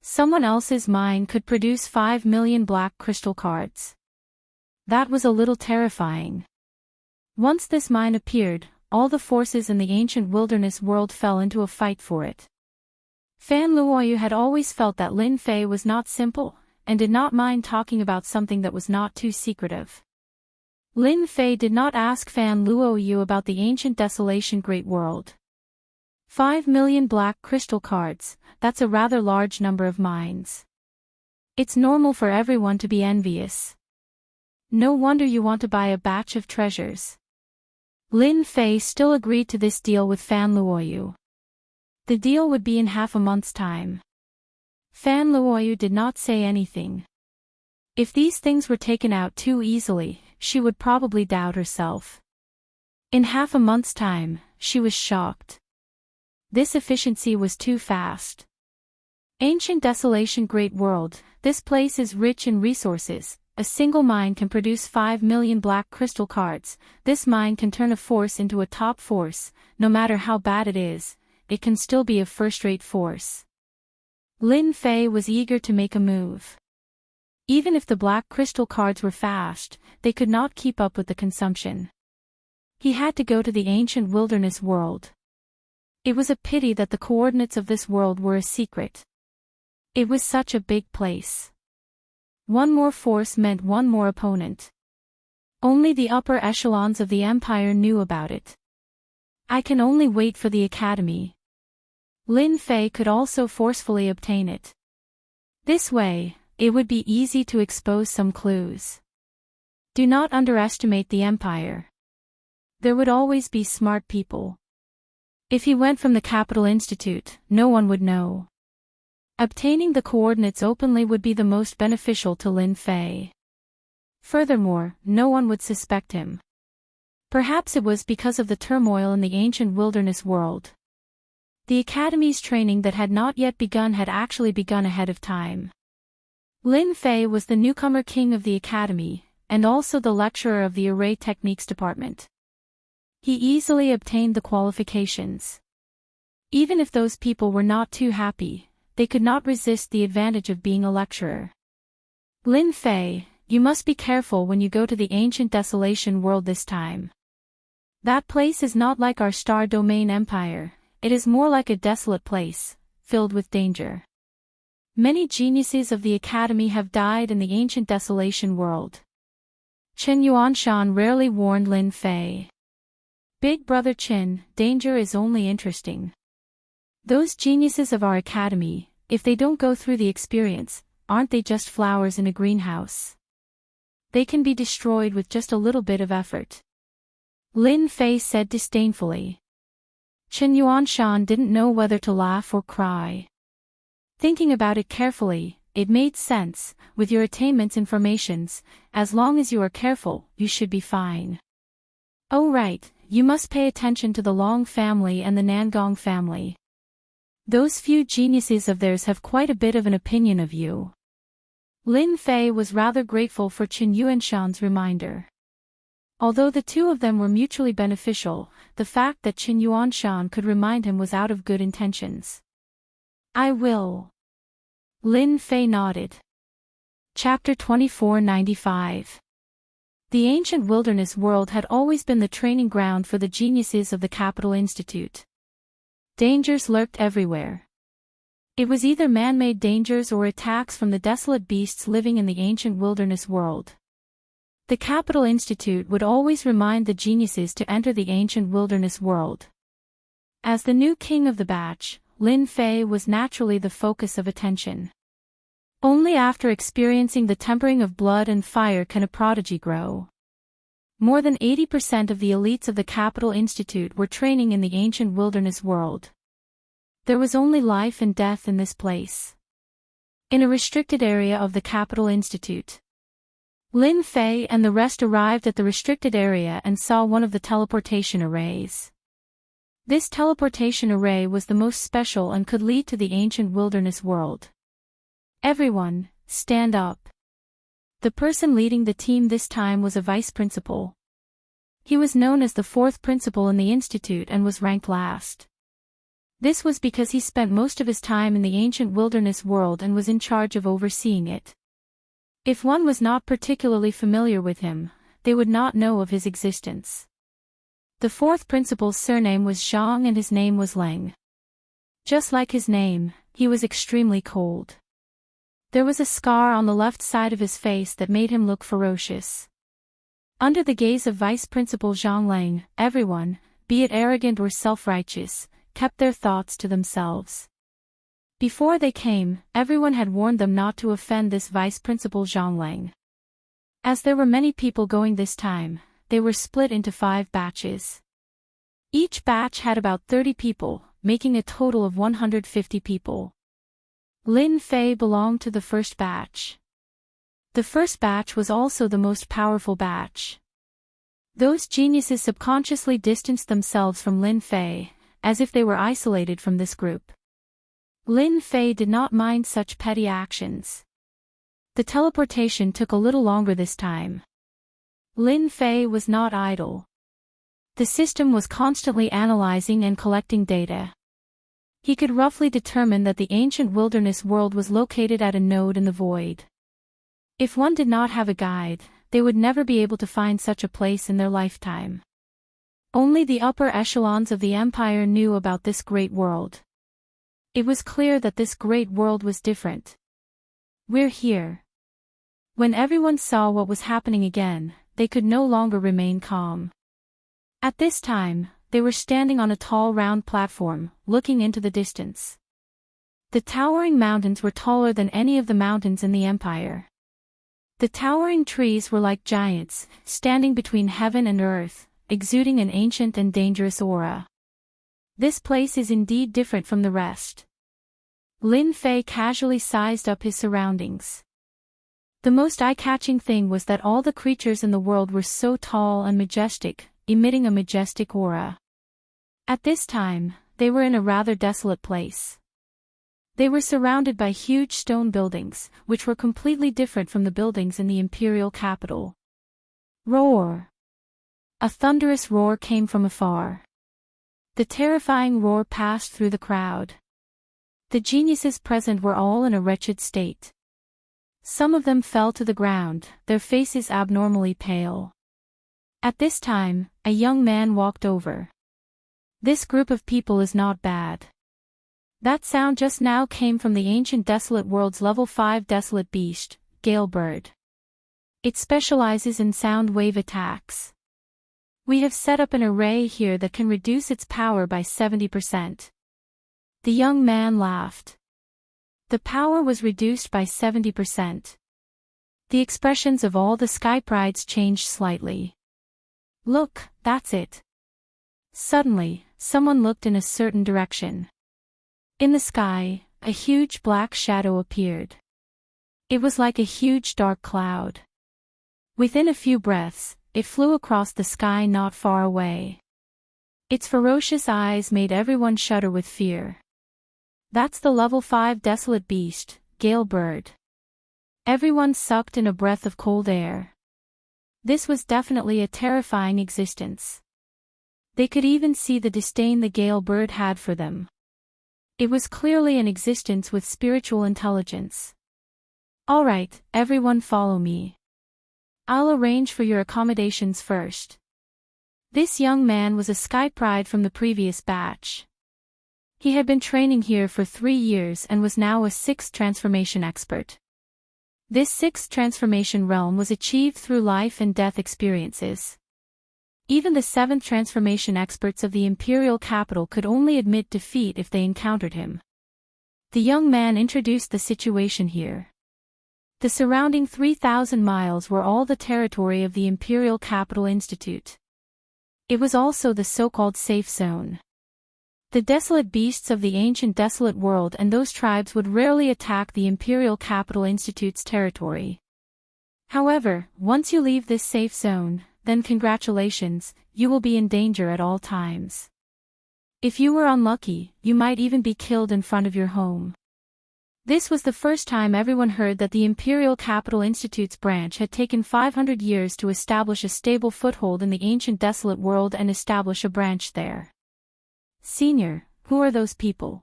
Someone else's mine could produce 5 million black crystal cards. That was a little terrifying. Once this mine appeared, all the forces in the ancient wilderness world fell into a fight for it. Fan Luoyu had always felt that Lin Fei was not simple, and did not mind talking about something that was not too secretive. Lin Fei did not ask Fan Luoyu about the ancient desolation great world. 5 million black crystal cards, that's a rather large number of mines. It's normal for everyone to be envious. No wonder you want to buy a batch of treasures. Lin Fei still agreed to this deal with Fan Luoyu. The deal would be in half a month's time. Fan Luoyu did not say anything. If these things were taken out too easily, she would probably doubt herself. In half a month's time, she was shocked. This efficiency was too fast. Ancient Desolation Great World, this place is rich in resources. A single mine can produce 5 million black crystal cards. This mine can turn a force into a top force. No matter how bad it is, it can still be a first-rate force. Lin Fei was eager to make a move. Even if the black crystal cards were fast, they could not keep up with the consumption. He had to go to the ancient wilderness world. It was a pity that the coordinates of this world were a secret. It was such a big place. One more force meant one more opponent. Only the upper echelons of the empire knew about it. I can only wait for the academy. Lin Fei could also forcefully obtain it. This way, it would be easy to expose some clues. Do not underestimate the empire. There would always be smart people. If he went from the Capital Institute, no one would know. Obtaining the coordinates openly would be the most beneficial to Lin Fei. Furthermore, no one would suspect him. Perhaps it was because of the turmoil in the ancient wilderness world. The academy's training that had not yet begun had actually begun ahead of time. Lin Fei was the newcomer king of the academy, and also the lecturer of the array techniques department. He easily obtained the qualifications. Even if those people were not too happy, they could not resist the advantage of being a lecturer. Lin Fei, you must be careful when you go to the ancient desolation world this time. That place is not like our star domain empire, it is more like a desolate place, filled with danger. Many geniuses of the academy have died in the ancient desolation world. Chen Yuanshan rarely warned Lin Fei. Big brother Chen, danger is only interesting. Those geniuses of our academy, if they don't go through the experience, aren't they just flowers in a greenhouse? They can be destroyed with just a little bit of effort. Lin Fei said disdainfully. Chen Yuanshan didn't know whether to laugh or cry. Thinking about it carefully, it made sense. With your attainments informations, as long as you are careful, you should be fine. Oh right, you must pay attention to the Long family and the Nangong family. Those few geniuses of theirs have quite a bit of an opinion of you. Lin Fei was rather grateful for Chen Yuanshan's reminder. Although the two of them were mutually beneficial, the fact that Chen Yuanshan could remind him was out of good intentions. I will. Lin Fei nodded. Chapter 2495. The ancient wilderness world had always been the training ground for the geniuses of the Capital Institute. Dangers lurked everywhere. It was either man-made dangers or attacks from the desolate beasts living in the ancient wilderness world. The Capital Institute would always remind the geniuses to enter the ancient wilderness world. As the new king of the batch, Lin Fei was naturally the focus of attention. Only after experiencing the tempering of blood and fire can a prodigy grow. More than 80% of the elites of the Capital Institute were training in the ancient wilderness world. There was only life and death in this place. In a restricted area of the Capital Institute. Lin Fei and the rest arrived at the restricted area and saw one of the teleportation arrays. This teleportation array was the most special and could lead to the ancient wilderness world. Everyone, stand up. The person leading the team this time was a vice principal. He was known as the fourth principal in the institute and was ranked last. This was because he spent most of his time in the ancient wilderness world and was in charge of overseeing it. If one was not particularly familiar with him, they would not know of his existence. The fourth principal's surname was Zhang and his name was Leng. Just like his name, he was extremely cold. There was a scar on the left side of his face that made him look ferocious. Under the gaze of Vice Principal Zhang Leng, everyone, be it arrogant or self-righteous, kept their thoughts to themselves. Before they came, everyone had warned them not to offend this Vice Principal Zhang Leng. As there were many people going this time, they were split into 5 batches. Each batch had about 30 people, making a total of 150 people. Lin Fei belonged to the first batch. The first batch was also the most powerful batch. Those geniuses subconsciously distanced themselves from Lin Fei, as if they were isolated from this group. Lin Fei did not mind such petty actions. The teleportation took a little longer this time. Lin Fei was not idle. The system was constantly analyzing and collecting data. He could roughly determine that the ancient wilderness world was located at a node in the void. If one did not have a guide, they would never be able to find such a place in their lifetime. Only the upper echelons of the empire knew about this great world. It was clear that this great world was different. We're here. When everyone saw what was happening again, they could no longer remain calm. At this time, they were standing on a tall round platform, looking into the distance. The towering mountains were taller than any of the mountains in the empire. The towering trees were like giants, standing between heaven and earth, exuding an ancient and dangerous aura. This place is indeed different from the rest. Lin Fei casually sized up his surroundings. The most eye-catching thing was that all the creatures in the world were so tall and majestic, emitting a majestic aura. At this time, they were in a rather desolate place. They were surrounded by huge stone buildings, which were completely different from the buildings in the imperial capital. Roar! A thunderous roar came from afar. The terrifying roar passed through the crowd. The geniuses present were all in a wretched state. Some of them fell to the ground, their faces abnormally pale. At this time, a young man walked over. This group of people is not bad. That sound just now came from the ancient desolate world's level 5 desolate beast, Gale Bird. It specializes in sound wave attacks. We have set up an array here that can reduce its power by 70%. The young man laughed. The power was reduced by 70%. The expressions of all the sky prides changed slightly. Look, that's it. Suddenly, someone looked in a certain direction. In the sky, a huge black shadow appeared. It was like a huge dark cloud. Within a few breaths, it flew across the sky not far away. Its ferocious eyes made everyone shudder with fear. That's the level 5 desolate beast, Gale Bird. Everyone sucked in a breath of cold air. This was definitely a terrifying existence. They could even see the disdain the Gale Bird had for them. It was clearly an existence with spiritual intelligence. All right, everyone follow me. I'll arrange for your accommodations first. This young man was a sky pride from the previous batch. He had been training here for 3 years and was now a 6th transformation expert. This 6th transformation realm was achieved through life and death experiences. Even the 7th transformation experts of the imperial capital could only admit defeat if they encountered him. The young man introduced the situation here. The surrounding 3,000 miles were all the territory of the Imperial Capital Institute. It was also the so-called safe zone. The desolate beasts of the ancient desolate world and those tribes would rarely attack the Imperial Capital Institute's territory. However, once you leave this safe zone, then congratulations, you will be in danger at all times. If you were unlucky, you might even be killed in front of your home. This was the first time everyone heard that the Imperial Capital Institute's branch had taken 500 years to establish a stable foothold in the ancient desolate world and establish a branch there. Senior, who are those people?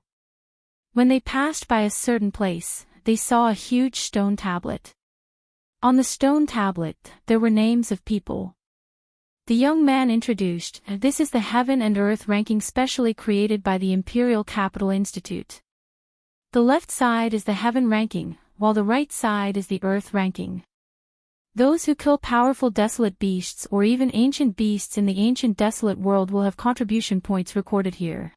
When they passed by a certain place, they saw a huge stone tablet. On the stone tablet, there were names of people. The young man introduced, this is the Heaven and Earth ranking specially created by the Imperial Capital Institute. The left side is the Heaven ranking, while the right side is the Earth ranking. Those who kill powerful desolate beasts or even ancient beasts in the ancient desolate world will have contribution points recorded here.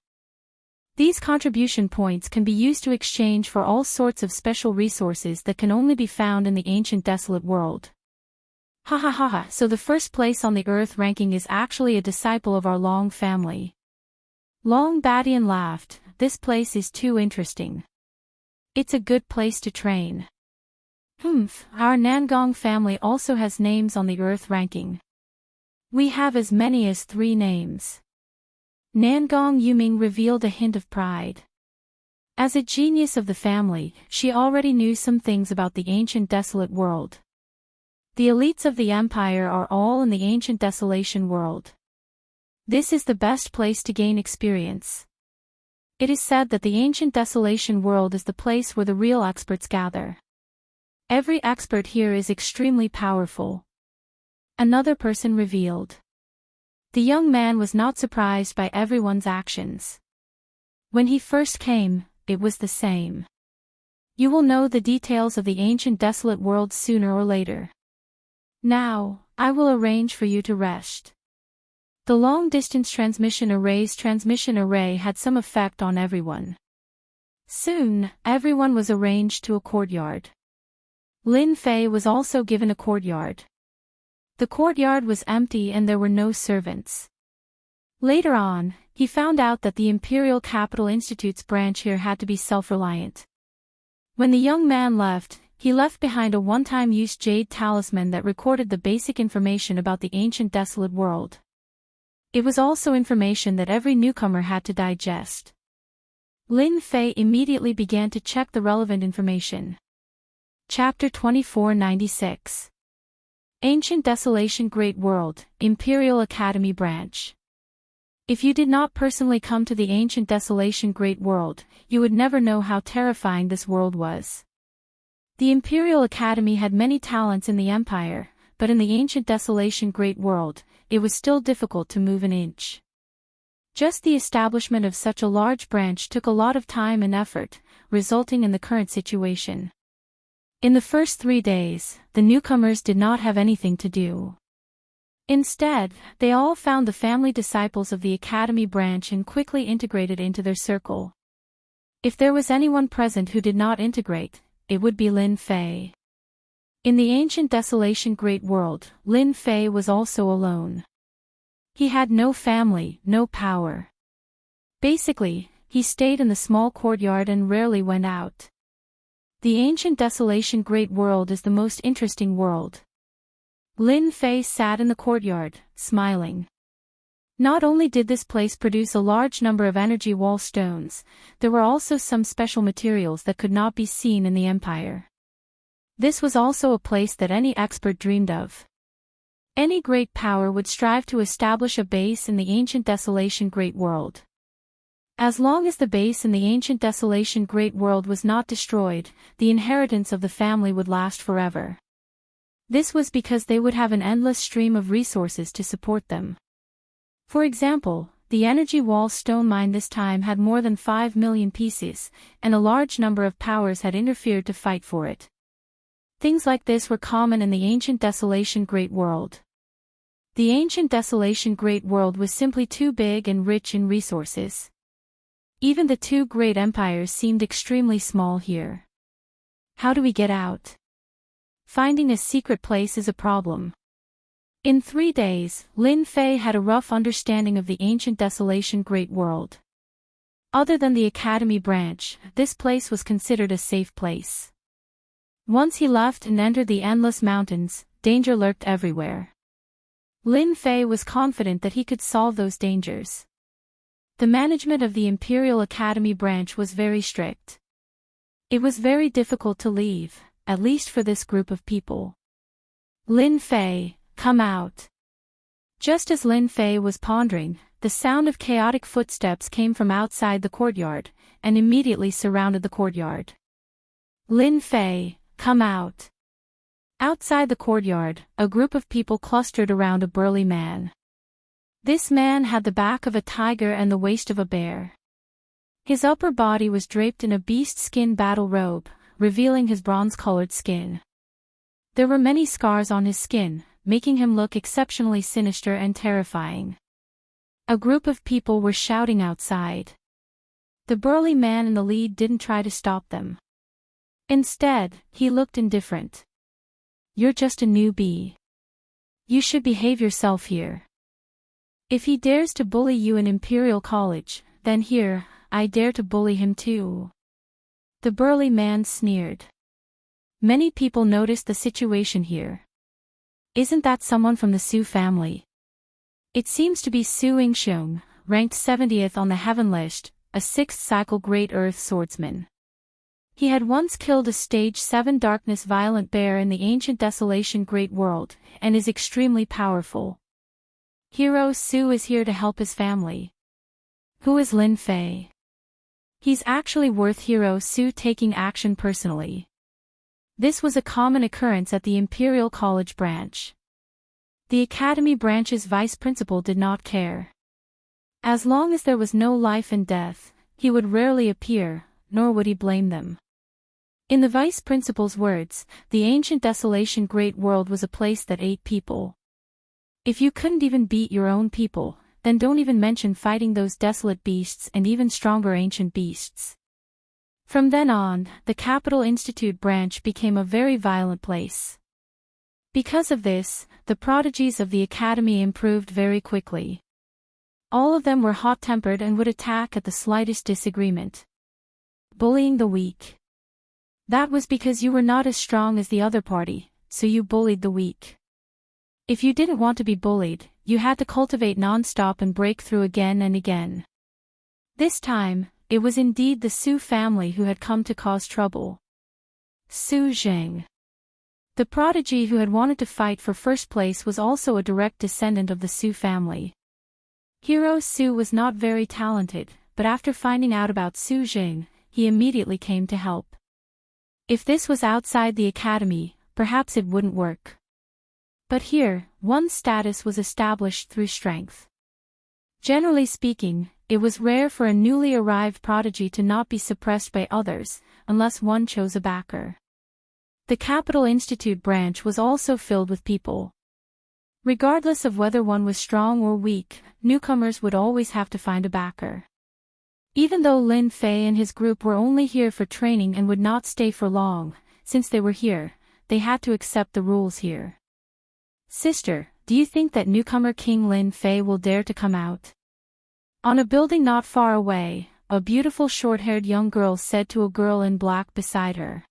These contribution points can be used to exchange for all sorts of special resources that can only be found in the ancient desolate world. Ha ha ha ha, so the first place on the Earth ranking is actually a disciple of our Long family. Long Badian laughed, this place is too interesting. It's a good place to train. Our Nangong family also has names on the Earth ranking. We have as many as 3 names. Nangong Yuming revealed a hint of pride. As a genius of the family, she already knew some things about the ancient desolate world. The elites of the empire are all in the ancient desolation world. This is the best place to gain experience. It is said that the ancient desolation world is the place where the real experts gather. Every expert here is extremely powerful. Another person revealed. The young man was not surprised by everyone's actions. When he first came, it was the same. You will know the details of the ancient desolate world sooner or later. Now, I will arrange for you to rest. The long-distance transmission array's transmission array had some effect on everyone. Soon, everyone was arranged to a courtyard. Lin Fei was also given a courtyard. The courtyard was empty and there were no servants. Later on, he found out that the Imperial Capital Institute's branch here had to be self-reliant. When the young man left, he left behind a one-time use jade talisman that recorded the basic information about the ancient desolate world. It was also information that every newcomer had to digest. Lin Fei immediately began to check the relevant information. Chapter 2496. Ancient Desolation Great World, Imperial Academy Branch. If you did not personally come to the Ancient Desolation Great World, you would never know how terrifying this world was. The Imperial Academy had many talents in the Empire, but in the Ancient Desolation Great World, it was still difficult to move an inch. Just the establishment of such a large branch took a lot of time and effort, resulting in the current situation. In the first 3 days, the newcomers did not have anything to do. Instead, they all found the family disciples of the Academy branch and quickly integrated into their circle. If there was anyone present who did not integrate, it would be Lin Fei. In the ancient desolation great world, Lin Fei was also alone. He had no family, no power. Basically, he stayed in the small courtyard and rarely went out. The ancient desolation great world is the most interesting world. Lin Fei sat in the courtyard, smiling. Not only did this place produce a large number of energy wall stones, there were also some special materials that could not be seen in the Empire. This was also a place that any expert dreamed of. Any great power would strive to establish a base in the ancient desolation great world. As long as the base in the ancient desolation great world was not destroyed, the inheritance of the family would last forever. This was because they would have an endless stream of resources to support them. For example, the energy wall stone mine this time had more than 5 million pieces, and a large number of powers had interfered to fight for it. Things like this were common in the ancient desolation great world. The ancient desolation great world was simply too big and rich in resources. Even the 2 great empires seemed extremely small here. How do we get out? Finding a secret place is a problem. In 3 days, Lin Fei had a rough understanding of the ancient desolation great world. Other than the Academy branch, this place was considered a safe place. Once he left and entered the endless mountains, danger lurked everywhere. Lin Fei was confident that he could solve those dangers. The management of the Imperial Academy branch was very strict. It was very difficult to leave, at least for this group of people. Lin Fei, come out. Just as Lin Fei was pondering, the sound of chaotic footsteps came from outside the courtyard, and immediately surrounded the courtyard. Lin Fei, come out. Outside the courtyard, a group of people clustered around a burly man. This man had the back of a tiger and the waist of a bear. His upper body was draped in a beast skin battle robe, revealing his bronze-colored skin. There were many scars on his skin, making him look exceptionally sinister and terrifying. A group of people were shouting outside. The burly man in the lead didn't try to stop them. Instead, he looked indifferent. You're just a newbie. You should behave yourself here. If he dares to bully you in Imperial College, then here, I dare to bully him too. The burly man sneered. Many people noticed the situation here. Isn't that someone from the Su family? It seems to be Su Yingxiong, ranked 70th on the Heaven list, a 6th cycle Great Earth swordsman. He had once killed a Stage 7 Darkness Violent Bear in the Ancient Desolation Great World, and is extremely powerful. Hero Su is here to help his family. Who is Lin Fei? He's actually worth Hero Su taking action personally. This was a common occurrence at the Imperial College branch. The Academy branch's vice principal did not care. As long as there was no life and death, he would rarely appear, nor would he blame them. In the vice principal's words, the Ancient Desolation Great World was a place that ate people. If you couldn't even beat your own people, then don't even mention fighting those desolate beasts and even stronger ancient beasts. From then on, the Capital Institute branch became a very violent place. Because of this, the prodigies of the academy improved very quickly. All of them were hot-tempered and would attack at the slightest disagreement. Bullying the weak. That was because you were not as strong as the other party, so you bullied the weak. If you didn't want to be bullied, you had to cultivate non-stop and break through again and again. This time, it was indeed the Su family who had come to cause trouble. Su Zheng. The prodigy who had wanted to fight for first place was also a direct descendant of the Su family. Hero Su was not very talented, but after finding out about Su Zheng, he immediately came to help. If this was outside the academy, perhaps it wouldn't work. But here, one's status was established through strength. Generally speaking, it was rare for a newly arrived prodigy to not be suppressed by others, unless one chose a backer. The Capital Institute branch was also filled with people. Regardless of whether one was strong or weak, newcomers would always have to find a backer. Even though Lin Fei and his group were only here for training and would not stay for long, since they were here, they had to accept the rules here. Sister, do you think that newcomer King Lin Fei will dare to come out? On a building not far away, a beautiful short-haired young girl said to a girl in black beside her.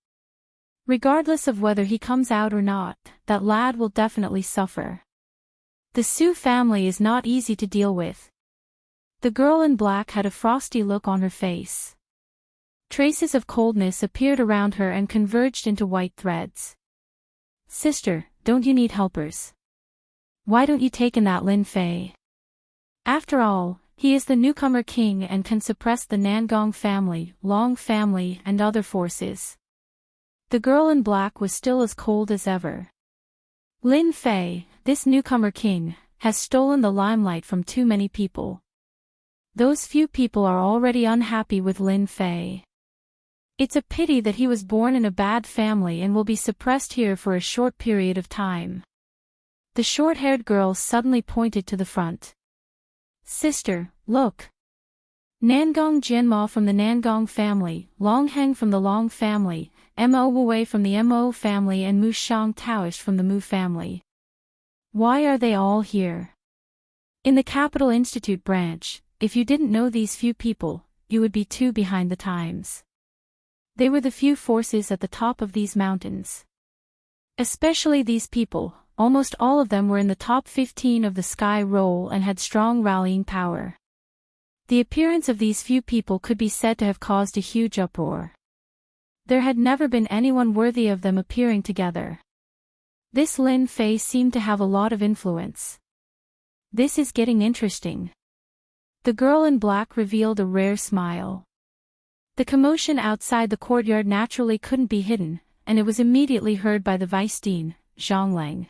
Regardless of whether he comes out or not, that lad will definitely suffer. The Su family is not easy to deal with. The girl in black had a frosty look on her face. Traces of coldness appeared around her and converged into white threads. Sister, don't you need helpers? Why don't you take in that Lin Fei? After all, he is the newcomer king and can suppress the Nangong family, Long family and other forces. The girl in black was still as cold as ever. Lin Fei, this newcomer king, has stolen the limelight from too many people. Those few people are already unhappy with Lin Fei. It's a pity that he was born in a bad family and will be suppressed here for a short period of time. The short-haired girl suddenly pointed to the front. Sister, look. Nangong Jianma from the Nangong family, Long Heng from the Long family, Mo Wei from the Mo family and Mu Shang Taoish from the Mu family. Why are they all here? In the Capital Institute branch, if you didn't know these few people, you would be too behind the times. They were the few forces at the top of these mountains. Especially these people, almost all of them were in the top 15 of the Sky Roll and had strong rallying power. The appearance of these few people could be said to have caused a huge uproar. There had never been anyone worthy of them appearing together. This Lin Fei seemed to have a lot of influence. This is getting interesting. The girl in black revealed a rare smile. The commotion outside the courtyard naturally couldn't be hidden, and it was immediately heard by the vice dean, Zhang Lang.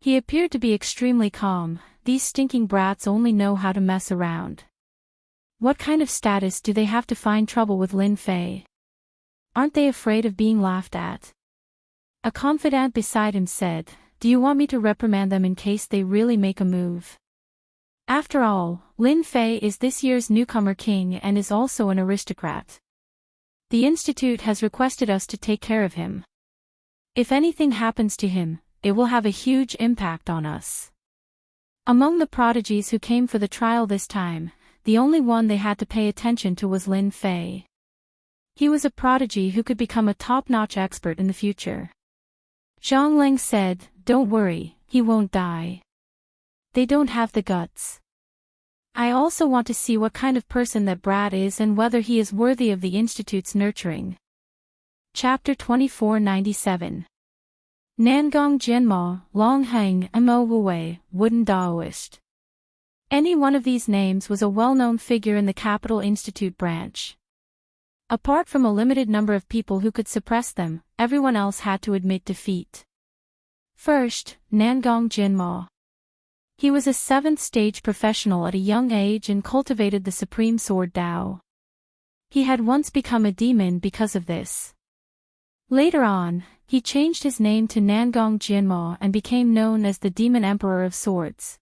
He appeared to be extremely calm. These stinking brats only know how to mess around. What kind of status do they have to find trouble with Lin Fei? Aren't they afraid of being laughed at? A confidant beside him said, "Do you want me to reprimand them in case they really make a move?" After all, Lin Fei is this year's newcomer king and is also an aristocrat. The institute has requested us to take care of him. If anything happens to him, it will have a huge impact on us. Among the prodigies who came for the trial this time, the only one they had to pay attention to was Lin Fei. He was a prodigy who could become a top-notch expert in the future. Zhang Ling said, "Don't worry, he won't die. They don't have the guts. I also want to see what kind of person that brat is and whether he is worthy of the Institute's nurturing." Chapter 2497. Nangong Jianma, Longheng Mo Wuwei, Wooden Daoist. Any one of these names was a well-known figure in the Capital Institute branch. Apart from a limited number of people who could suppress them, everyone else had to admit defeat. First, Nangong Jianma. He was a 7th-stage professional at a young age and cultivated the supreme sword Dao. He had once become a demon because of this. Later on, he changed his name to Nangong Jianma and became known as the Demon Emperor of Swords.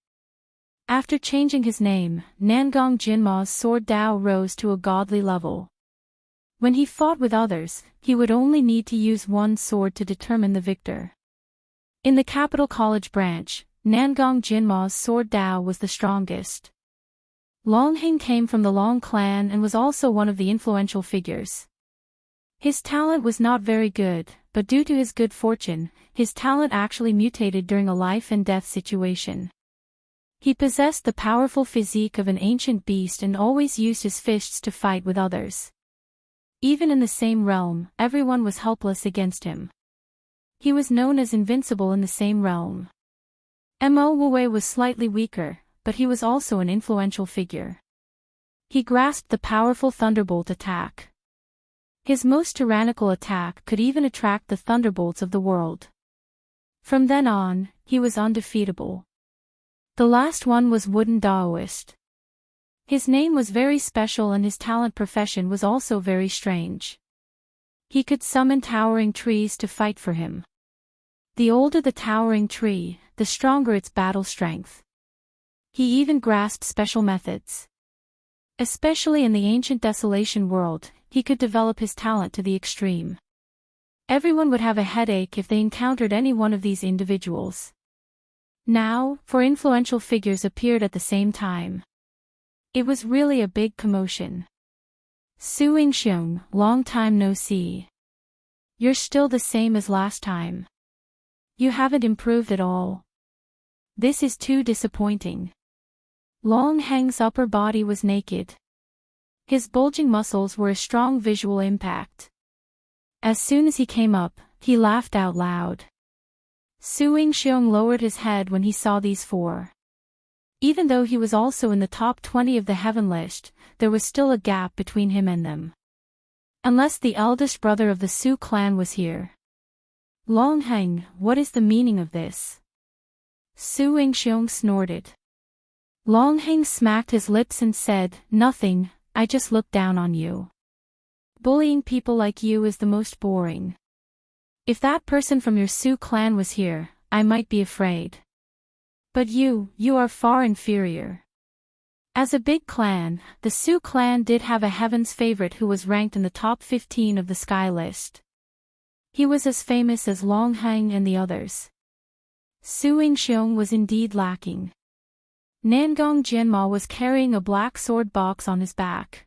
After changing his name, Nangong Jianma's sword Dao rose to a godly level. When he fought with others, he would only need to use one sword to determine the victor. In the Capital College branch, Nangong Jianma's sword Dao was the strongest. Longheng came from the Long clan and was also one of the influential figures. His talent was not very good, but due to his good fortune, his talent actually mutated during a life-and-death situation. He possessed the powerful physique of an ancient beast and always used his fists to fight with others. Even in the same realm, everyone was helpless against him. He was known as invincible in the same realm. Mo Wuwei was slightly weaker, but he was also an influential figure. He grasped the powerful thunderbolt attack. His most tyrannical attack could even attract the thunderbolts of the world. From then on, he was undefeatable. The last one was Wooden Daoist. His name was very special and his talent profession was also very strange. He could summon towering trees to fight for him. The older the towering tree, the stronger its battle strength. He even grasped special methods. Especially in the ancient desolation world, he could develop his talent to the extreme. Everyone would have a headache if they encountered any one of these individuals. Now, 4 influential figures appeared at the same time. It was really a big commotion. Su Yingxiong, long time no see. You're still the same as last time. You haven't improved at all. This is too disappointing. Longheng's upper body was naked. His bulging muscles were a strong visual impact. As soon as he came up, he laughed out loud. Su Yingxiong lowered his head when he saw these 4. Even though he was also in the top 20 of the heaven list, there was still a gap between him and them. Unless the eldest brother of the Su clan was here. Longheng, what is the meaning of this? Su Yingxiong snorted. Longheng smacked his lips and said, "Nothing, I just looked down on you. Bullying people like you is the most boring. If that person from your Su clan was here, I might be afraid. But you are far inferior." As a big clan, the Su clan did have a heaven's favorite who was ranked in the top 15 of the sky list. He was as famous as Longheng and the others. Su Yingxiong was indeed lacking. Nangong Jianma was carrying a black sword box on his back.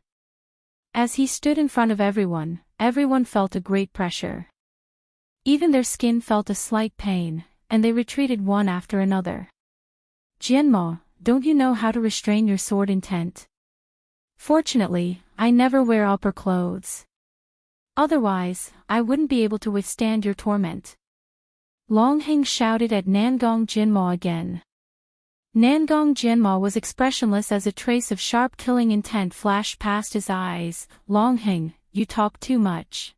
As he stood in front of everyone felt a great pressure. Even their skin felt a slight pain, and they retreated one after another. "Jianma, don't you know how to restrain your sword intent? Fortunately, I never wear upper clothes. Otherwise, I wouldn't be able to withstand your torment." Longheng shouted at Nangong Jianma again. Nangong Jianma was expressionless as a trace of sharp killing intent flashed past his eyes. "Longheng, you talk too much."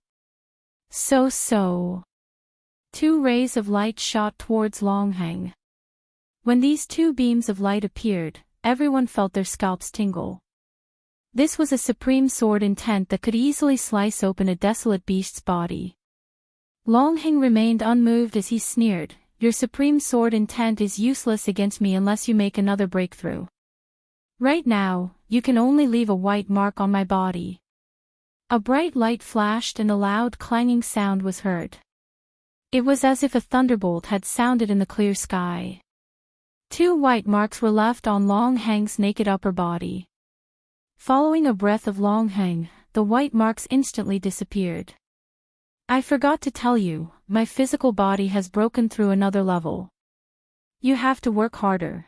So. 2 rays of light shot towards Longheng. When these 2 beams of light appeared, everyone felt their scalps tingle. This was a supreme sword intent that could easily slice open a desolate beast's body. Longheng remained unmoved as he sneered, "Your supreme sword intent is useless against me unless you make another breakthrough. Right now, you can only leave a white mark on my body." A bright light flashed and a loud clanging sound was heard. It was as if a thunderbolt had sounded in the clear sky. 2 white marks were left on Long Heng's naked upper body. Following a breath of Long Heng, the white marks instantly disappeared. I forgot to tell you, my physical body has broken through another level. You have to work harder.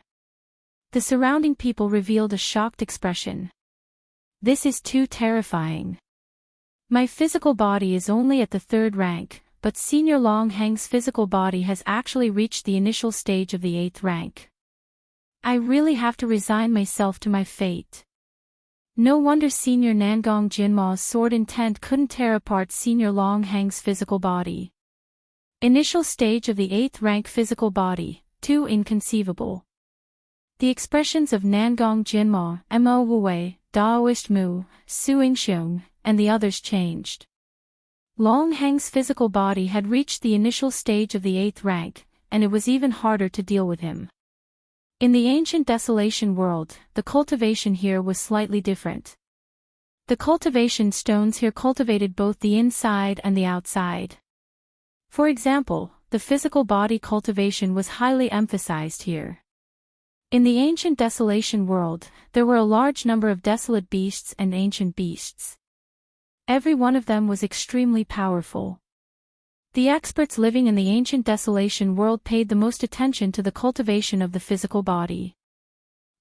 The surrounding people revealed a shocked expression. This is too terrifying. My physical body is only at the 3rd rank, but Senior Long Heng's physical body has actually reached the initial stage of the 8th rank. I really have to resign myself to my fate. No wonder Senior Nangong Jinma's sword intent couldn't tear apart Senior Long Heng's physical body. Initial stage of the 8th rank physical body, too inconceivable. The expressions of Nangong Jinma, Mo Wei, Daoist Mu, Su Yingxiong, and the others changed. Long Heng's physical body had reached the initial stage of the 8th rank, and it was even harder to deal with him. In the ancient Desolation world, the cultivation here was slightly different. The cultivation stones here cultivated both the inside and the outside. For example, the physical body cultivation was highly emphasized here. In the ancient Desolation world, there were a large number of desolate beasts and ancient beasts. Every one of them was extremely powerful. The experts living in the ancient Desolation world paid the most attention to the cultivation of the physical body.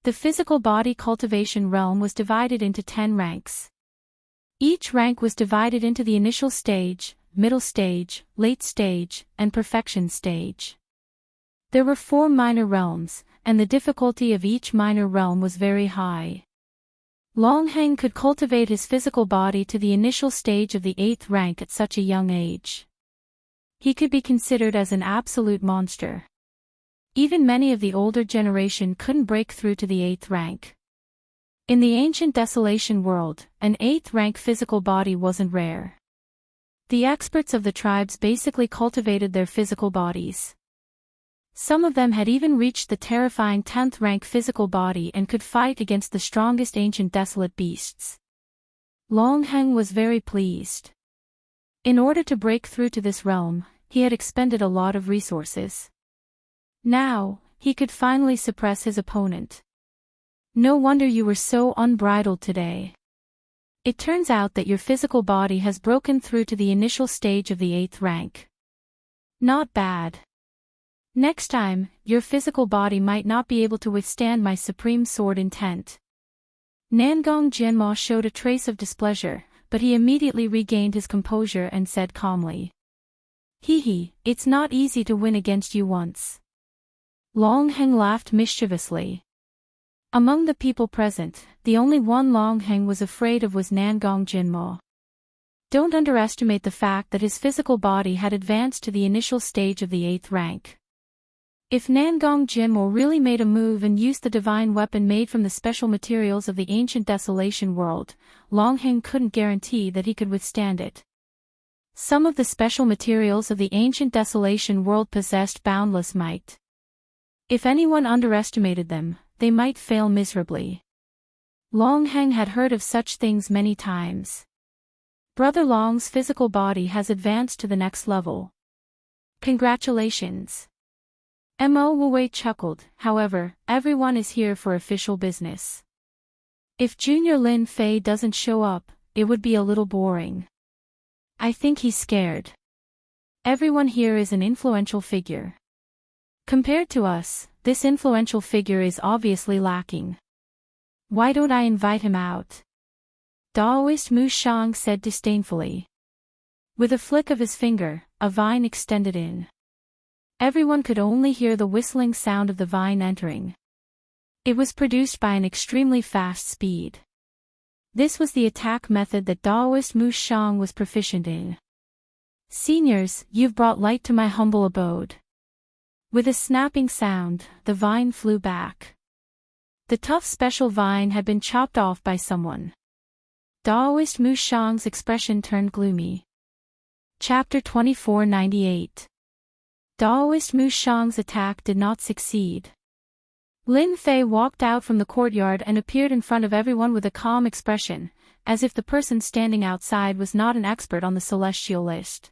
The physical body cultivation realm was divided into 10 ranks. Each rank was divided into the initial stage, middle stage, late stage, and perfection stage. There were 4 minor realms, and the difficulty of each minor realm was very high. Long Heng could cultivate his physical body to the initial stage of the 8th rank at such a young age. He could be considered as an absolute monster. Even many of the older generation couldn't break through to the 8th rank. In the ancient Desolation world, an 8th rank physical body wasn't rare. The experts of the tribes basically cultivated their physical bodies. Some of them had even reached the terrifying 10th rank physical body and could fight against the strongest ancient desolate beasts. Long Heng was very pleased. In order to break through to this realm, he had expended a lot of resources. Now, he could finally suppress his opponent. No wonder you were so unbridled today. It turns out that your physical body has broken through to the initial stage of the 8th rank. Not bad. Next time, your physical body might not be able to withstand my supreme sword intent. Nangong Jinma showed a trace of displeasure, but he immediately regained his composure and said calmly. Hee, it's not easy to win against you once. Long Heng laughed mischievously. Among the people present, the only one Long Heng was afraid of was Nangong Jinma. Don't underestimate the fact that his physical body had advanced to the initial stage of the 8th rank. If Nangong Jinma really made a move and used the divine weapon made from the special materials of the ancient Desolation world, Long Heng couldn't guarantee that he could withstand it. Some of the special materials of the ancient Desolation world possessed boundless might. If anyone underestimated them, they might fail miserably. Long Heng had heard of such things many times. Brother Long's physical body has advanced to the next level. Congratulations. Mo Wei chuckled. However, everyone is here for official business. If Junior Lin Fei doesn't show up, it would be a little boring. I think he's scared. Everyone here is an influential figure. Compared to us, this influential figure is obviously lacking. Why don't I invite him out? Daoist Mu Shang said disdainfully. With a flick of his finger, a vine extended in. Everyone could only hear the whistling sound of the vine entering. It was produced by an extremely fast speed. This was the attack method that Daoist Mu Shang was proficient in. Seniors, you've brought light to my humble abode. With a snapping sound, the vine flew back. The tough special vine had been chopped off by someone. Daoist Mu Shang's expression turned gloomy. Chapter 2498. Daoist Mu Shang's attack did not succeed. Lin Fei walked out from the courtyard and appeared in front of everyone with a calm expression, as if the person standing outside was not an expert on the celestial list.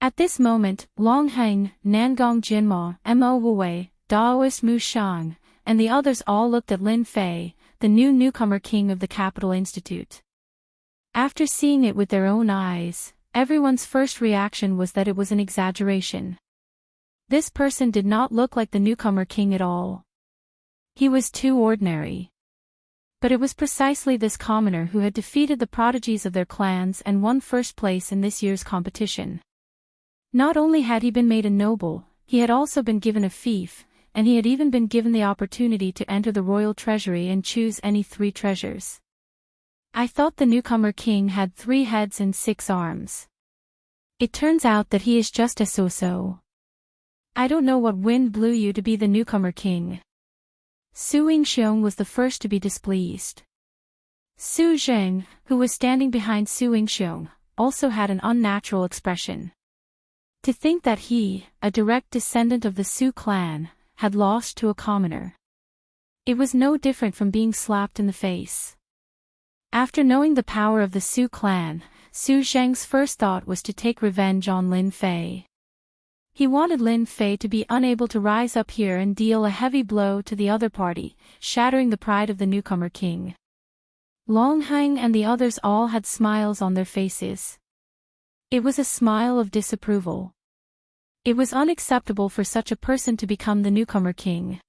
At this moment, Long Heng, Nangong Jinma, Mo Wei, Daoist Mu Shang, and the others all looked at Lin Fei, the new newcomer king of the Capital Institute. After seeing it with their own eyes, everyone's first reaction was that it was an exaggeration. This person did not look like the newcomer king at all. He was too ordinary. But it was precisely this commoner who had defeated the prodigies of their clans and won first place in this year's competition. Not only had he been made a noble, he had also been given a fief, and he had even been given the opportunity to enter the royal treasury and choose any 3 treasures. I thought the newcomer king had 3 heads and 6 arms. It turns out that he is just a so-so. I don't know what wind blew you to be the newcomer king. Su Yingxiong was the first to be displeased. Su Zheng, who was standing behind Su Yingxiong, also had an unnatural expression. To think that he, a direct descendant of the Su clan, had lost to a commoner. It was no different from being slapped in the face. After knowing the power of the Su clan, Su Zheng's first thought was to take revenge on Lin Fei. He wanted Lin Fei to be unable to rise up here and deal a heavy blow to the other party, shattering the pride of the newcomer king. Long Heng and the others all had smiles on their faces. It was a smile of disapproval. It was unacceptable for such a person to become the newcomer king.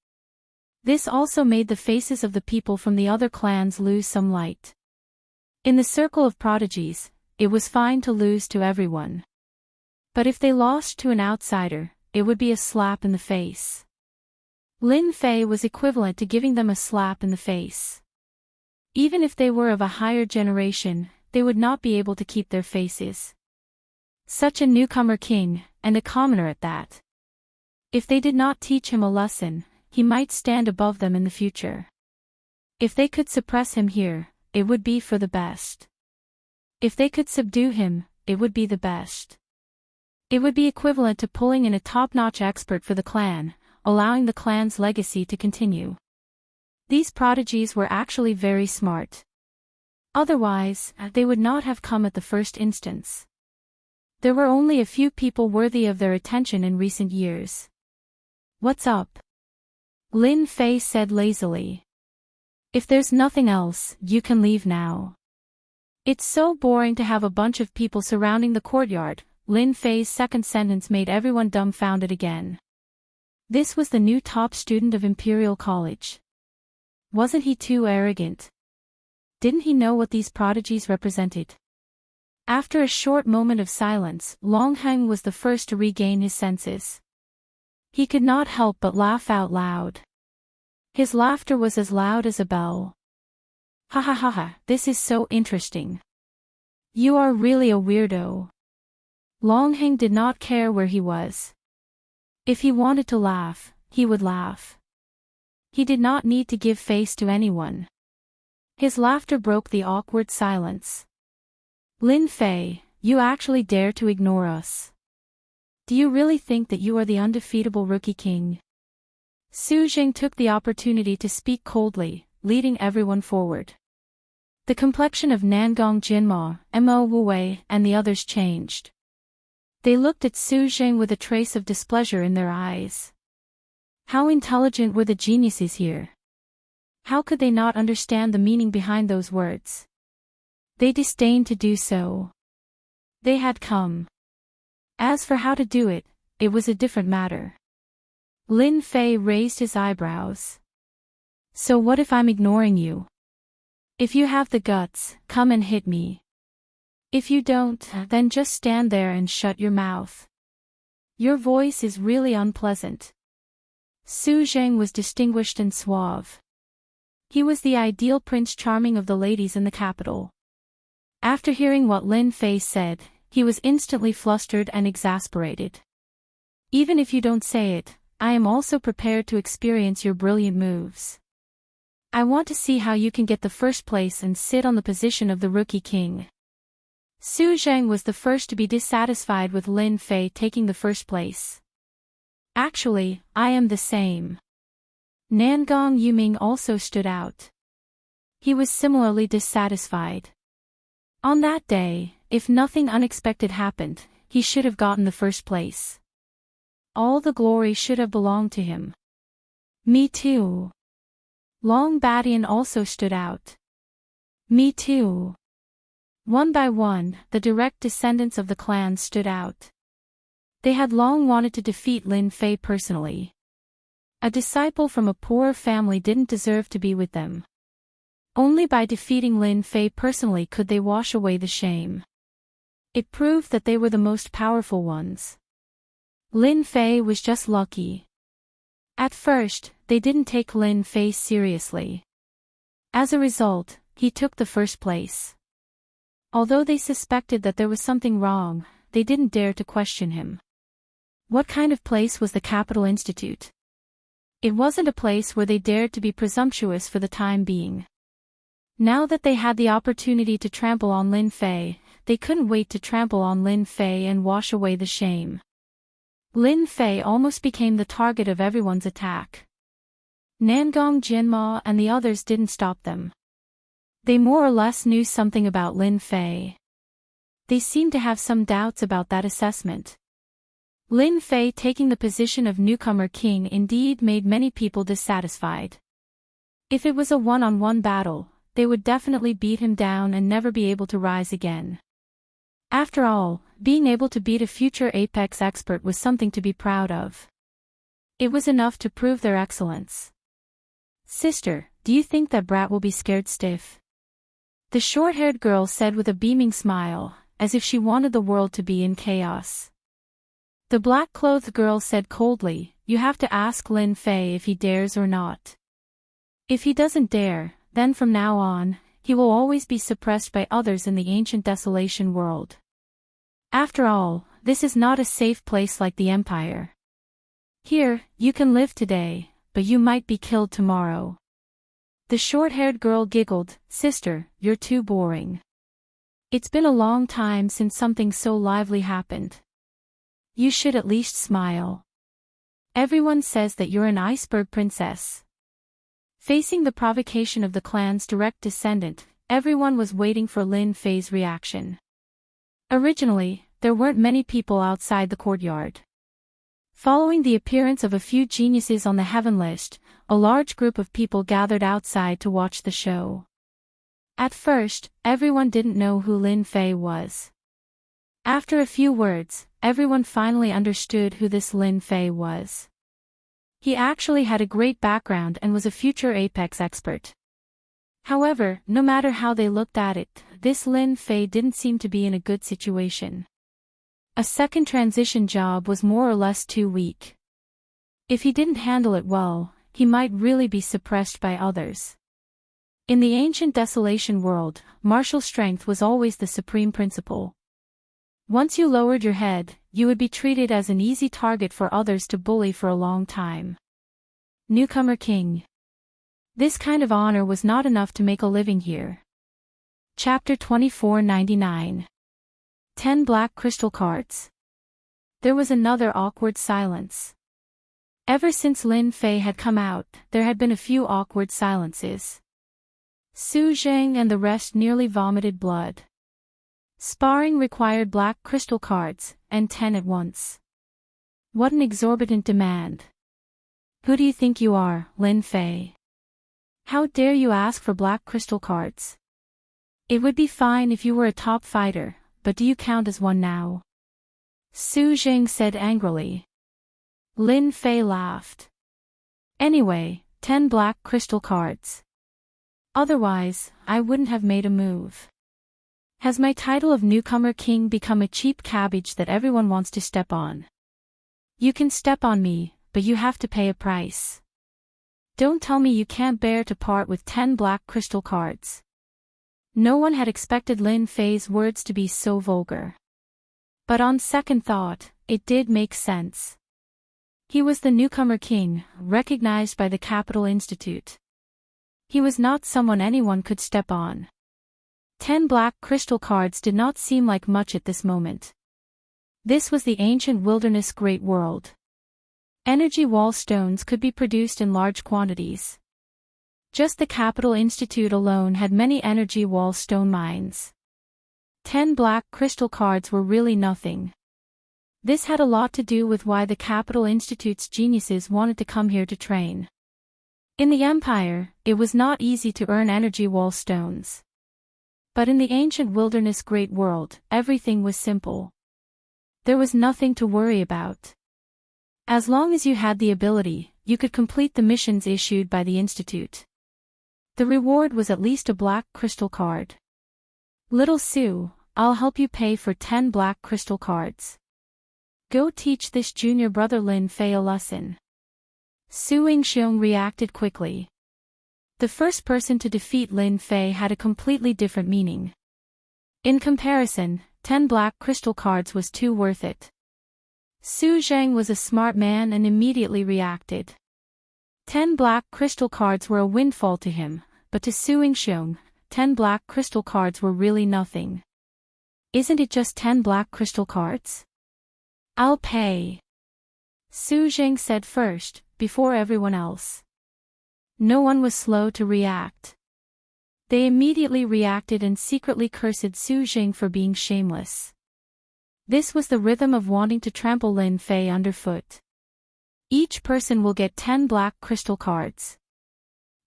This also made the faces of the people from the other clans lose some light. In the circle of prodigies, it was fine to lose to everyone. But if they lost to an outsider, it would be a slap in the face. Lin Fei was equivalent to giving them a slap in the face. Even if they were of a higher generation, they would not be able to keep their faces. Such a newcomer king, and a commoner at that. If they did not teach him a lesson, he might stand above them in the future. If they could suppress him here, it would be for the best. If they could subdue him, it would be the best. It would be equivalent to pulling in a top-notch expert for the clan, allowing the clan's legacy to continue. These prodigies were actually very smart. Otherwise, they would not have come at the first instance. There were only a few people worthy of their attention in recent years. "What's up?" Lin Fei said lazily. "If there's nothing else, you can leave now. It's so boring to have a bunch of people surrounding the courtyard." Lin Fei's second sentence made everyone dumbfounded again. This was the new top student of Imperial College. Wasn't he too arrogant? Didn't he know what these prodigies represented? After a short moment of silence, Long Heng was the first to regain his senses. He could not help but laugh out loud. His laughter was as loud as a bell. "Ha ha ha ha, this is so interesting. You are really a weirdo." Long Heng did not care where he was. If he wanted to laugh, he would laugh. He did not need to give face to anyone. His laughter broke the awkward silence. "Lin Fei, you actually dare to ignore us. Do you really think that you are the undefeatable rookie king?" Su Jing took the opportunity to speak coldly, leading everyone forward. The complexion of Nangong Jinma, Mo Wei, and the others changed. They looked at Su Jing with a trace of displeasure in their eyes. How intelligent were the geniuses here? How could they not understand the meaning behind those words? They disdained to do so. They had come. As for how to do it, it was a different matter. Lin Fei raised his eyebrows. "So what if I'm ignoring you? If you have the guts, come and hit me. If you don't, then just stand there and shut your mouth. Your voice is really unpleasant." Su Zheng was distinguished and suave. He was the ideal Prince Charming of the ladies in the capital. After hearing what Lin Fei said, he was instantly flustered and exasperated. "Even if you don't say it, I am also prepared to experience your brilliant moves. I want to see how you can get the first place and sit on the position of the rookie king." Su Zheng was the first to be dissatisfied with Lin Fei taking the first place. "Actually, I am the same." Nangong Yuming also stood out. He was similarly dissatisfied. On that day, if nothing unexpected happened, he should have gotten the first place. All the glory should have belonged to him. Me too. Long Badian also stood out. Me too. One by one, the direct descendants of the clans stood out. They had long wanted to defeat Lin Fei personally. A disciple from a poorer family didn't deserve to be with them. Only by defeating Lin Fei personally could they wash away the shame. It proved that they were the most powerful ones. Lin Fei was just lucky. At first, they didn't take Lin Fei seriously. As a result, he took the first place. Although they suspected that there was something wrong, they didn't dare to question him. What kind of place was the Capital Institute? It wasn't a place where they dared to be presumptuous for the time being. Now that they had the opportunity to trample on Lin Fei, they couldn't wait to trample on Lin Fei and wash away the shame. Lin Fei almost became the target of everyone's attack. Nangong Jinma and the others didn't stop them. They more or less knew something about Lin Fei. They seemed to have some doubts about that assessment. Lin Fei taking the position of newcomer king indeed made many people dissatisfied. If it was a one-on-one battle, they would definitely beat him down and never be able to rise again. After all, being able to beat a future Apex expert was something to be proud of. It was enough to prove their excellence. Sister, do you think that brat will be scared stiff? The short-haired girl said with a beaming smile, as if she wanted the world to be in chaos. The black-clothed girl said coldly, you have to ask Lin Fei if he dares or not. If he doesn't dare, then from now on, he will always be suppressed by others in the ancient desolation world. After all, this is not a safe place like the Empire. Here, you can live today, but you might be killed tomorrow. The short-haired girl giggled, Sister, you're too boring. It's been a long time since something so lively happened. You should at least smile. Everyone says that you're an iceberg princess. Facing the provocation of the clan's direct descendant, everyone was waiting for Lin Fei's reaction. Originally, there weren't many people outside the courtyard. Following the appearance of a few geniuses on the heaven list, a large group of people gathered outside to watch the show. At first, everyone didn't know who Lin Fei was. After a few words, everyone finally understood who this Lin Fei was. He actually had a great background and was a future Apex expert. However, no matter how they looked at it, this Lin Fei didn't seem to be in a good situation. A second transition job was more or less too weak. If he didn't handle it well, he might really be suppressed by others. In the ancient desolation world, martial strength was always the supreme principle. Once you lowered your head, you would be treated as an easy target for others to bully for a long time. Newcomer king. This kind of honor was not enough to make a living here. Chapter 2499. 10 Black Crystal Cards. There was another awkward silence. Ever since Lin Fei had come out, there had been a few awkward silences. Su Zheng and the rest nearly vomited blood. Sparring required black crystal cards, and 10 at once. What an exorbitant demand. Who do you think you are, Lin Fei? How dare you ask for black crystal cards? It would be fine if you were a top fighter, but do you count as one now? Su Zheng said angrily. Lin Fei laughed. Anyway, 10 black crystal cards. Otherwise, I wouldn't have made a move. Has my title of newcomer king become a cheap cabbage that everyone wants to step on? You can step on me, but you have to pay a price. Don't tell me you can't bear to part with 10 black crystal cards. No one had expected Lin Fei's words to be so vulgar. But on second thought, it did make sense. He was the newcomer king, recognized by the Capital Institute. He was not someone anyone could step on. 10 black crystal cards did not seem like much at this moment. This was the ancient wilderness great world. Energy wall stones could be produced in large quantities. Just the Capital Institute alone had many energy wall stone mines. 10 black crystal cards were really nothing. This had a lot to do with why the Capital Institute's geniuses wanted to come here to train. In the Empire, it was not easy to earn energy wall stones. But in the ancient wilderness great world, everything was simple. There was nothing to worry about. As long as you had the ability, you could complete the missions issued by the Institute. The reward was at least a black crystal card. Little Sue, I'll help you pay for 10 black crystal cards. Go teach this junior brother Lin Fei a lesson. Su Yingxiong reacted quickly. The first person to defeat Lin Fei had a completely different meaning. In comparison, 10 black crystal cards was too worth it. Su Zheng was a smart man and immediately reacted. 10 black crystal cards were a windfall to him, but to Su Yingxiong, 10 black crystal cards were really nothing. Isn't it just 10 black crystal cards? I'll pay. Su Zheng said first, before everyone else. No one was slow to react. They immediately reacted and secretly cursed Su Zheng for being shameless. This was the rhythm of wanting to trample Lin Fei underfoot. Each person will get 10 black crystal cards.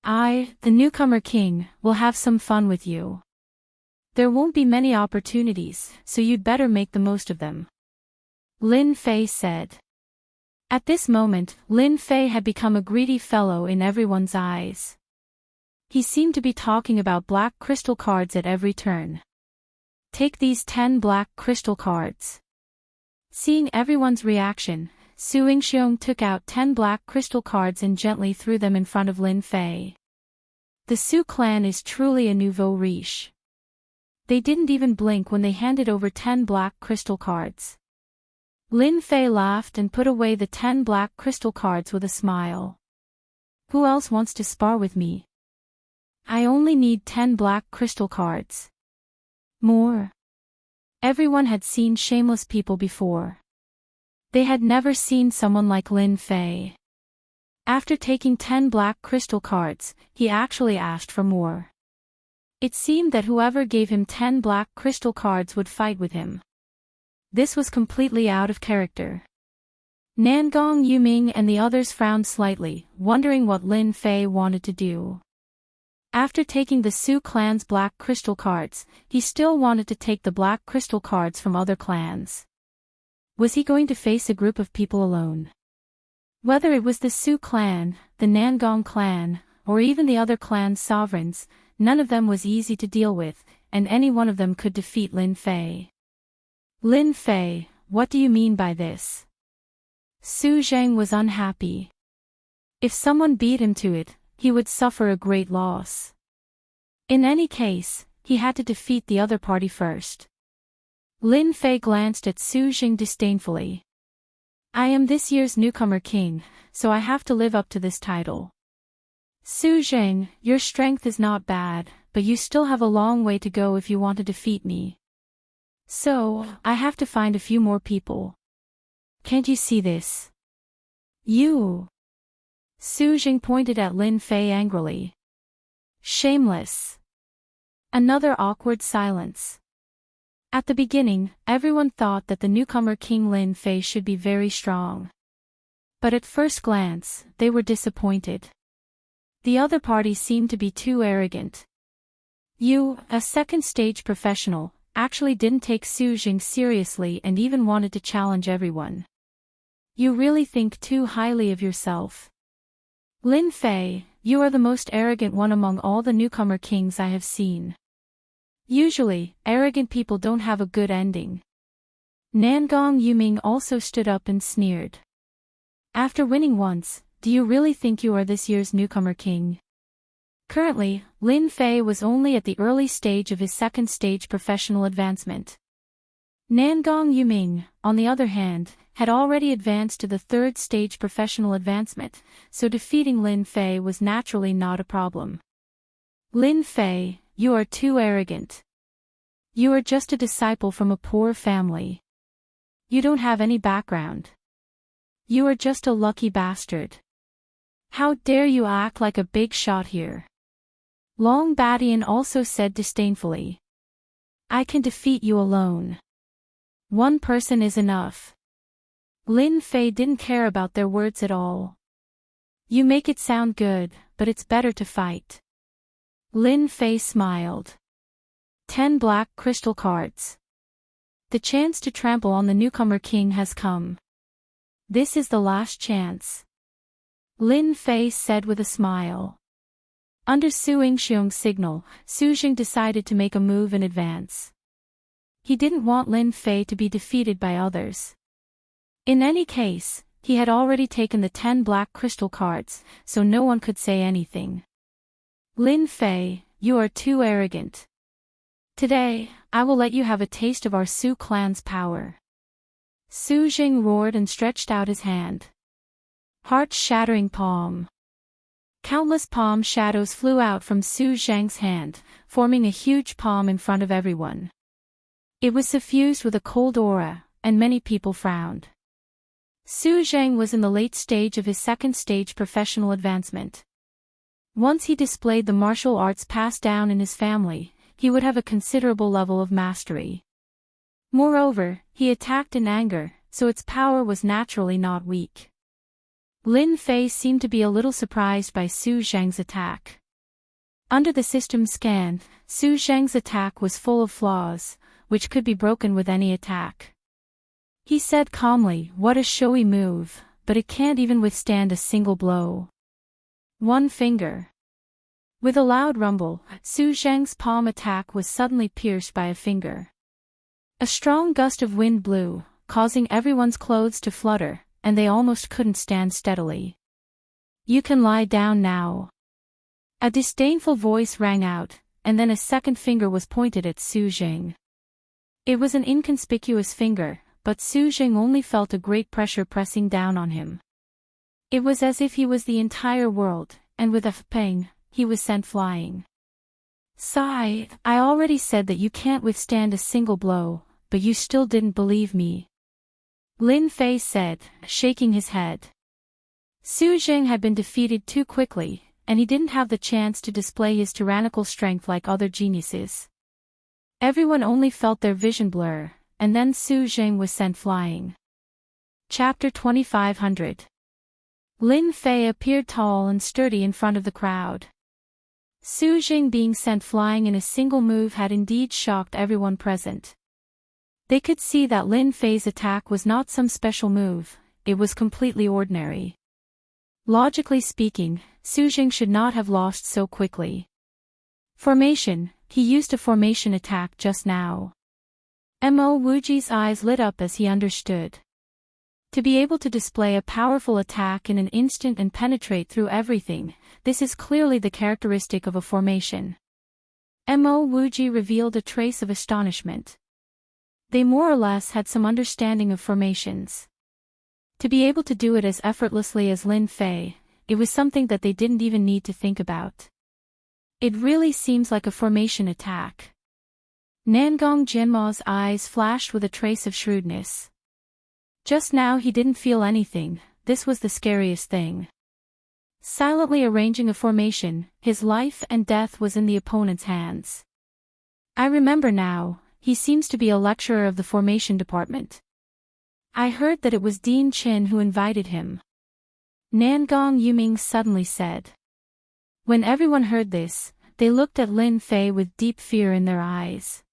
I, the newcomer king, will have some fun with you. There won't be many opportunities, so you'd better make the most of them. Lin Fei said. At this moment, Lin Fei had become a greedy fellow in everyone's eyes. He seemed to be talking about black crystal cards at every turn. Take these 10 black crystal cards. Seeing everyone's reaction, Su Yingxiong took out 10 black crystal cards and gently threw them in front of Lin Fei. The Su clan is truly a nouveau riche. They didn't even blink when they handed over 10 black crystal cards. Lin Fei laughed and put away the 10 black crystal cards with a smile. Who else wants to spar with me? I only need 10 black crystal cards. More. Everyone had seen shameless people before. They had never seen someone like Lin Fei. After taking 10 black crystal cards, he actually asked for more. It seemed that whoever gave him 10 black crystal cards would fight with him. This was completely out of character. Nangong Yuming and the others frowned slightly, wondering what Lin Fei wanted to do. After taking the Su clan's black crystal cards, he still wanted to take the black crystal cards from other clans. Was he going to face a group of people alone? Whether it was the Su clan, the Nangong clan, or even the other clan's sovereigns, none of them was easy to deal with, and any one of them could defeat Lin Fei. Lin Fei, what do you mean by this? Su Zheng was unhappy. If someone beat him to it, he would suffer a great loss. In any case, he had to defeat the other party first. Lin Fei glanced at Su Zheng disdainfully. I am this year's newcomer king, so I have to live up to this title. Su Zheng, your strength is not bad, but you still have a long way to go if you want to defeat me. So, I have to find a few more people. Can't you see this? You. Su Zheng pointed at Lin Fei angrily. Shameless. Another awkward silence. At the beginning, everyone thought that the newcomer King Lin Fei should be very strong. But at first glance, they were disappointed. The other party seemed to be too arrogant. You, a second-stage professional, actually didn't take Su Zheng seriously and even wanted to challenge everyone. You really think too highly of yourself. Lin Fei, you are the most arrogant one among all the newcomer kings I have seen. Usually, arrogant people don't have a good ending. Nangong Yuming also stood up and sneered. After winning once, do you really think you are this year's newcomer king? Currently, Lin Fei was only at the early stage of his second-stage professional advancement. Nangong Yuming, on the other hand, had already advanced to the third-stage professional advancement, so defeating Lin Fei was naturally not a problem. Lin Fei, you are too arrogant. You are just a disciple from a poor family. You don't have any background. You are just a lucky bastard. How dare you act like a big shot here? Long Badian also said disdainfully. I can defeat you alone. One person is enough. Lin Fei didn't care about their words at all. You make it sound good, but it's better to fight. Lin Fei smiled. 10 black crystal cards. The chance to trample on the newcomer king has come. This is the last chance. Lin Fei said with a smile. Under Su Yingxiong's signal, Su Jing decided to make a move in advance. He didn't want Lin Fei to be defeated by others. In any case, he had already taken the 10 black crystal cards, so no one could say anything. Lin Fei, you are too arrogant. Today, I will let you have a taste of our Su clan's power. Su Jing roared and stretched out his hand. Heart-shattering palm. Countless palm shadows flew out from Su Zhang's hand, forming a huge palm in front of everyone. It was suffused with a cold aura, and many people frowned. Su Zhang was in the late stage of his second stage professional advancement. Once he displayed the martial arts passed down in his family, he would have a considerable level of mastery. Moreover, he attacked in anger, so its power was naturally not weak. Lin Fei seemed to be a little surprised by Su Zhang's attack. Under the system scan, Su Zhang's attack was full of flaws, which could be broken with any attack. He said calmly, "What a showy move, but it can't even withstand a single blow." One finger. With a loud rumble, Su Zhang's palm attack was suddenly pierced by a finger. A strong gust of wind blew, causing everyone's clothes to flutter, and they almost couldn't stand steadily. "You can lie down now." A disdainful voice rang out, and then a second finger was pointed at Su Jing. It was an inconspicuous finger, but Su Jing only felt a great pressure pressing down on him. It was as if he was the entire world, and with a pang, he was sent flying. "Sigh, I already said that you can't withstand a single blow, but you still didn't believe me," Lin Fei said, shaking his head. Su Jing had been defeated too quickly, and he didn't have the chance to display his tyrannical strength like other geniuses. Everyone only felt their vision blur, and then Su Jing was sent flying. Chapter 2500. Lin Fei appeared tall and sturdy in front of the crowd. Su Jing being sent flying in a single move had indeed shocked everyone present. They could see that Lin Fei's attack was not some special move, it was completely ordinary. Logically speaking, Su Jing should not have lost so quickly. Formation, he used a formation attack just now. Mo Wuji's eyes lit up as he understood. To be able to display a powerful attack in an instant and penetrate through everything, this is clearly the characteristic of a formation. Mo Wuji revealed a trace of astonishment. They more or less had some understanding of formations. To be able to do it as effortlessly as Lin Fei, it was something that they didn't even need to think about. It really seems like a formation attack. Nangong Jianma's eyes flashed with a trace of shrewdness. Just now he didn't feel anything, this was the scariest thing. Silently arranging a formation, his life and death was in the opponent's hands. I remember now, he seems to be a lecturer of the formation department. I heard that it was Dean Chin who invited him. Nangong Yuming suddenly said. When everyone heard this, they looked at Lin Fei with deep fear in their eyes.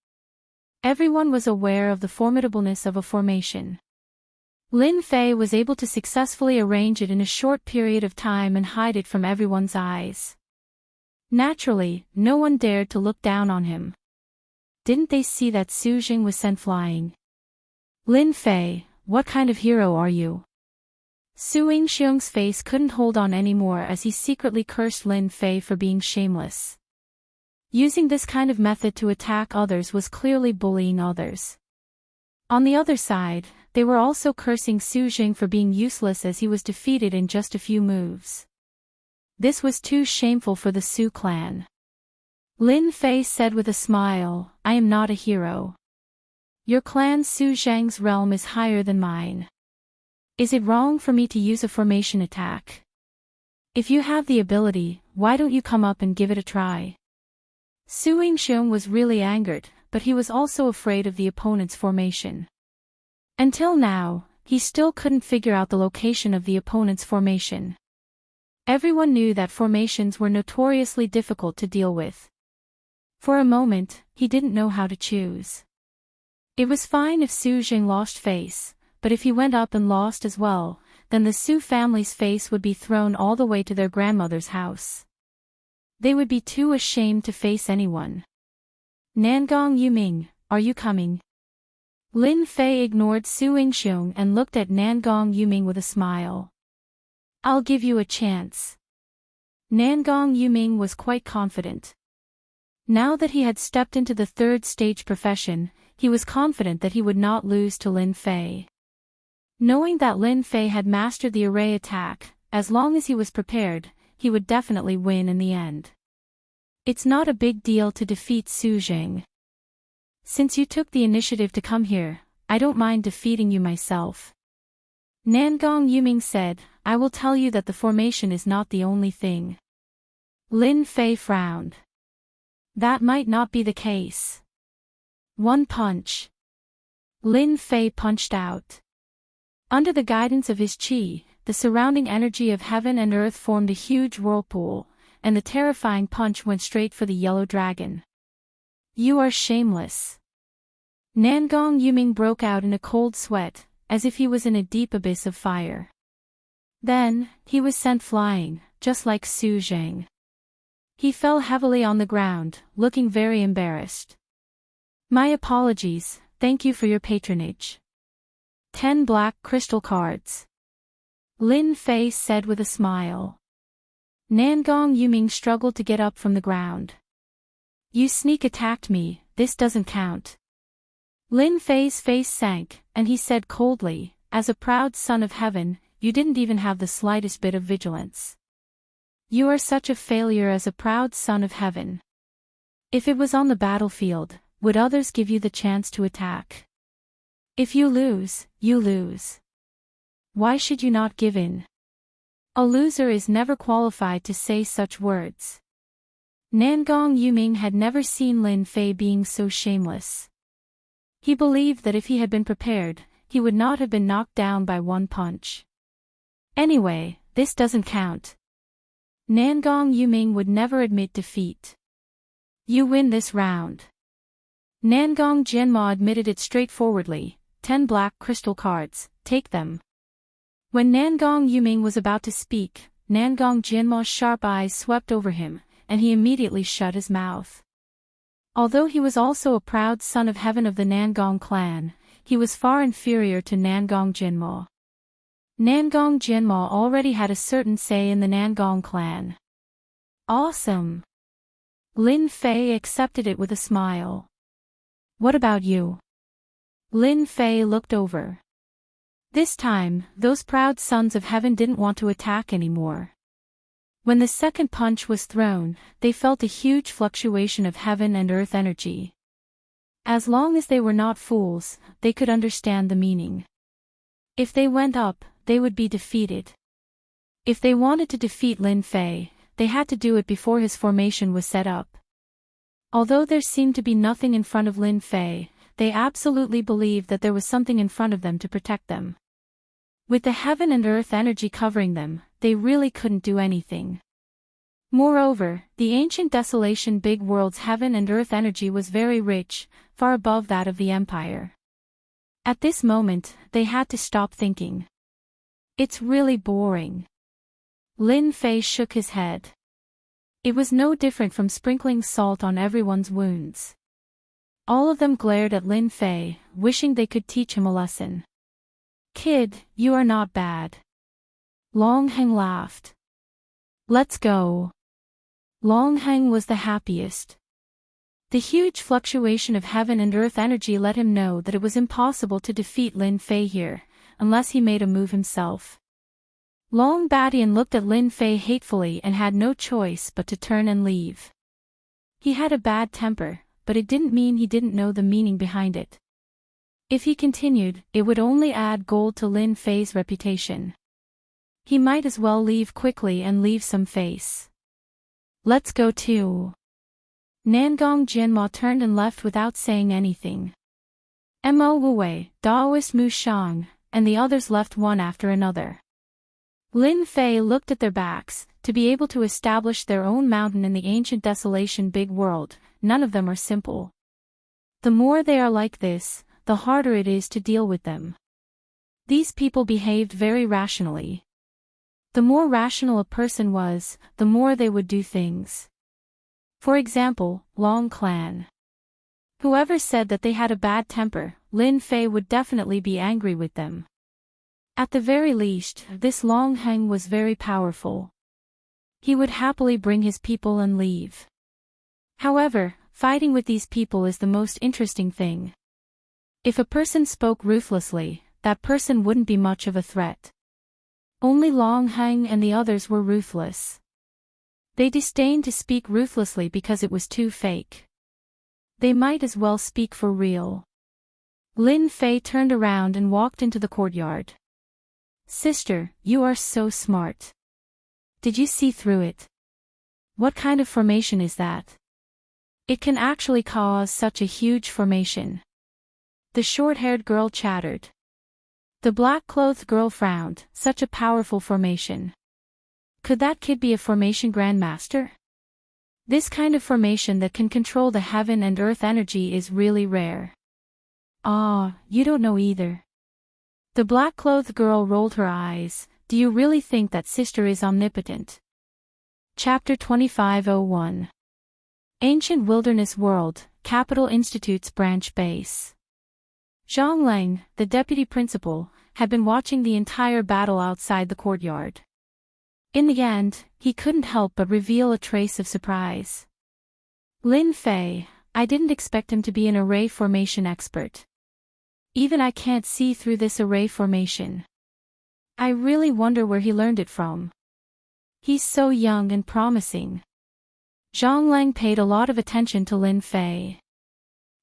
Everyone was aware of the formidableness of a formation. Lin Fei was able to successfully arrange it in a short period of time and hide it from everyone's eyes. Naturally, no one dared to look down on him. Didn't they see that Su Jing was sent flying? Lin Fei, what kind of hero are you? Su Yingxiong's face couldn't hold on anymore as he secretly cursed Lin Fei for being shameless. Using this kind of method to attack others was clearly bullying others. On the other side, they were also cursing Su Jing for being useless as he was defeated in just a few moves. This was too shameful for the Su clan. Lin Fei said with a smile, I am not a hero. Your clan Su Zhang's realm is higher than mine. Is it wrong for me to use a formation attack? If you have the ability, why don't you come up and give it a try? Su Yingxiong was really angered, but he was also afraid of the opponent's formation. Until now, he still couldn't figure out the location of the opponent's formation. Everyone knew that formations were notoriously difficult to deal with. For a moment, he didn't know how to choose. It was fine if Su Jing lost face, but if he went up and lost as well, then the Su family's face would be thrown all the way to their grandmother's house. They would be too ashamed to face anyone. Nangong Yuming, are you coming? Lin Fei ignored Su Yingxiong and looked at Nangong Yuming with a smile. I'll give you a chance. Nangong Yuming was quite confident. Now that he had stepped into the third stage profession, he was confident that he would not lose to Lin Fei. Knowing that Lin Fei had mastered the array attack, as long as he was prepared, he would definitely win in the end. It's not a big deal to defeat Su Jing. Since you took the initiative to come here, I don't mind defeating you myself. Nangong Yuming said, I will tell you that the formation is not the only thing. Lin Fei frowned. That might not be the case. One punch. Lin Fei punched out. Under the guidance of his qi, the surrounding energy of heaven and earth formed a huge whirlpool, and the terrifying punch went straight for the yellow dragon. You are shameless. Nangong Yuming broke out in a cold sweat, as if he was in a deep abyss of fire. Then, he was sent flying, just like Su Jing. He fell heavily on the ground, looking very embarrassed. My apologies, thank you for your patronage. 10 black crystal cards. Lin Fei said with a smile. Nangong Yuming struggled to get up from the ground. You sneak attacked me, this doesn't count. Lin Fei's face sank, and he said coldly, as a proud son of heaven, you didn't even have the slightest bit of vigilance. You are such a failure as a proud son of heaven. If it was on the battlefield, would others give you the chance to attack? If you lose, you lose. Why should you not give in? A loser is never qualified to say such words. Nangong Yuming had never seen Lin Fei being so shameless. He believed that if he had been prepared, he would not have been knocked down by one punch. Anyway, this doesn't count. Nangong Yuming would never admit defeat. You win this round. Nangong Jianma admitted it straightforwardly, 10 black crystal cards, take them. When Nangong Yuming was about to speak, Nangong Jianma's sharp eyes swept over him, and he immediately shut his mouth. Although he was also a proud son of heaven of the Nangong clan, he was far inferior to Nangong Jianma. Nangong Jianma already had a certain say in the Nangong clan. Awesome! Lin Fei accepted it with a smile. What about you? Lin Fei looked over. This time, those proud sons of heaven didn't want to attack anymore. When the second punch was thrown, they felt a huge fluctuation of heaven and earth energy. As long as they were not fools, they could understand the meaning. If they went up, they would be defeated. If they wanted to defeat Lin Fei, they had to do it before his formation was set up. Although there seemed to be nothing in front of Lin Fei, they absolutely believed that there was something in front of them to protect them. With the heaven and earth energy covering them, they really couldn't do anything. Moreover, the ancient desolation big world's heaven and earth energy was very rich, far above that of the empire. At this moment, they had to stop thinking. It's really boring. Lin Fei shook his head. It was no different from sprinkling salt on everyone's wounds. All of them glared at Lin Fei, wishing they could teach him a lesson. Kid, you are not bad. Long Heng laughed. Let's go. Long Heng was the happiest. The huge fluctuation of heaven and earth energy let him know that it was impossible to defeat Lin Fei here, unless he made a move himself. Long Badian looked at Lin Fei hatefully and had no choice but to turn and leave. He had a bad temper, but it didn't mean he didn't know the meaning behind it. If he continued, it would only add gold to Lin Fei's reputation. He might as well leave quickly and leave some face. Let's go too. Nangong Jianma turned and left without saying anything. Mo Wuwei, Daoist Mu Shang, and the others left one after another. Lin Fei looked at their backs. To be able to establish their own mountain in the ancient desolation big world, none of them are simple. The more they are like this, the harder it is to deal with them. These people behaved very rationally. The more rational a person was, the more they would do things. For example, Long Clan. Whoever said that they had a bad temper, Lin Fei would definitely be angry with them. At the very least, this Long Heng was very powerful. He would happily bring his people and leave. However, fighting with these people is the most interesting thing. If a person spoke ruthlessly, that person wouldn't be much of a threat. Only Long Heng and the others were ruthless. They disdained to speak ruthlessly because it was too fake. They might as well speak for real. Lin Fei turned around and walked into the courtyard. Sister, you are so smart. Did you see through it? What kind of formation is that? It can actually cause such a huge formation. The short-haired girl chattered. The black-clothed girl frowned. Such a powerful formation. Could that kid be a formation grandmaster? This kind of formation that can control the heaven and earth energy is really rare. Ah, you don't know either. The black-clothed girl rolled her eyes. Do you really think that sister is omnipotent? Chapter 2501. Ancient Wilderness World, Capital Institute's branch base. Zhang Lang, the deputy principal, had been watching the entire battle outside the courtyard. In the end, he couldn't help but reveal a trace of surprise. Lin Fei, I didn't expect him to be an array formation expert. Even I can't see through this array formation. I really wonder where he learned it from. He's so young and promising. Zhang Lang paid a lot of attention to Lin Fei.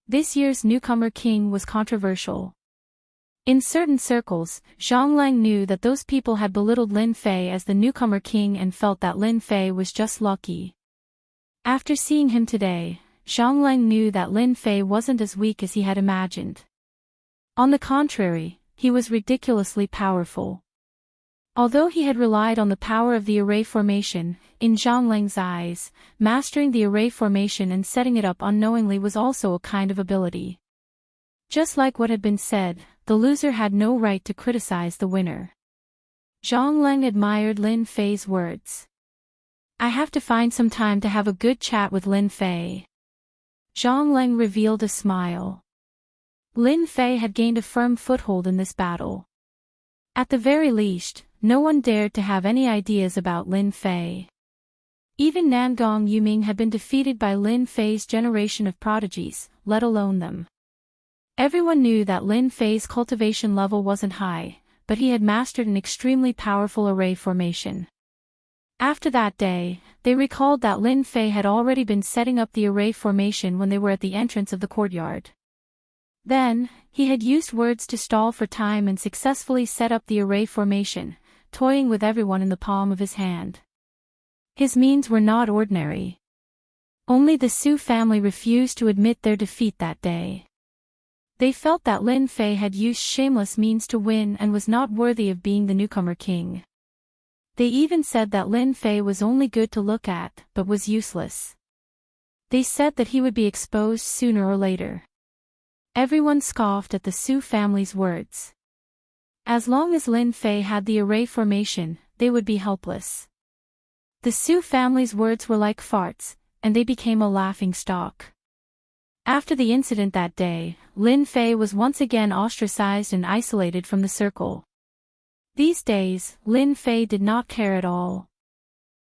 This year's newcomer king was controversial. In certain circles, Zhang Lang knew that those people had belittled Lin Fei as the newcomer king and felt that Lin Fei was just lucky. After seeing him today, Zhang Lang knew that Lin Fei wasn't as weak as he had imagined. On the contrary, he was ridiculously powerful. Although he had relied on the power of the array formation, in Zhang Lang's eyes, mastering the array formation and setting it up unknowingly was also a kind of ability. Just like what had been said, the loser had no right to criticize the winner. Zhang Lang admired Lin Fei's words. I have to find some time to have a good chat with Lin Fei. Zhang Lang revealed a smile. Lin Fei had gained a firm foothold in this battle. At the very least, no one dared to have any ideas about Lin Fei. Even Nangong Yuming had been defeated by Lin Fei's generation of prodigies, let alone them. Everyone knew that Lin Fei's cultivation level wasn't high, but he had mastered an extremely powerful array formation. After that day, they recalled that Lin Fei had already been setting up the array formation when they were at the entrance of the courtyard. Then, he had used words to stall for time and successfully set up the array formation, toying with everyone in the palm of his hand. His means were not ordinary. Only the Su family refused to admit their defeat that day. They felt that Lin Fei had used shameless means to win and was not worthy of being the newcomer king. They even said that Lin Fei was only good to look at, but was useless. They said that he would be exposed sooner or later. Everyone scoffed at the Su family's words. As long as Lin Fei had the array formation, they would be helpless. The Su family's words were like farts, and they became a laughing stock. After the incident that day, Lin Fei was once again ostracized and isolated from the circle. These days, Lin Fei did not care at all.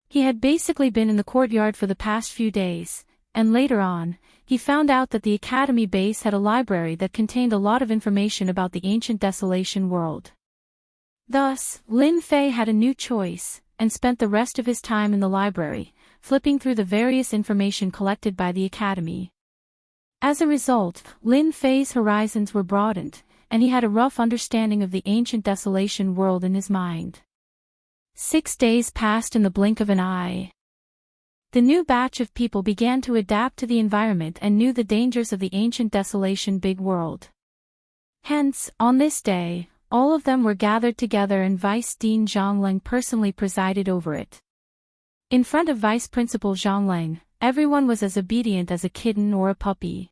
He had basically been in the courtyard for the past few days, and later on, he found out that the academy base had a library that contained a lot of information about the ancient desolation world. Thus, Lin Fei had a new choice, and spent the rest of his time in the library, flipping through the various information collected by the academy. As a result, Lin Fei's horizons were broadened, and he had a rough understanding of the ancient desolation world in his mind. 6 days passed in the blink of an eye. The new batch of people began to adapt to the environment and knew the dangers of the ancient desolation big world. Hence, on this day, All of them were gathered together and Vice Dean Zhongleng personally presided over it. In front of Vice Principal Zhongleng, everyone was as obedient as a kitten or a puppy.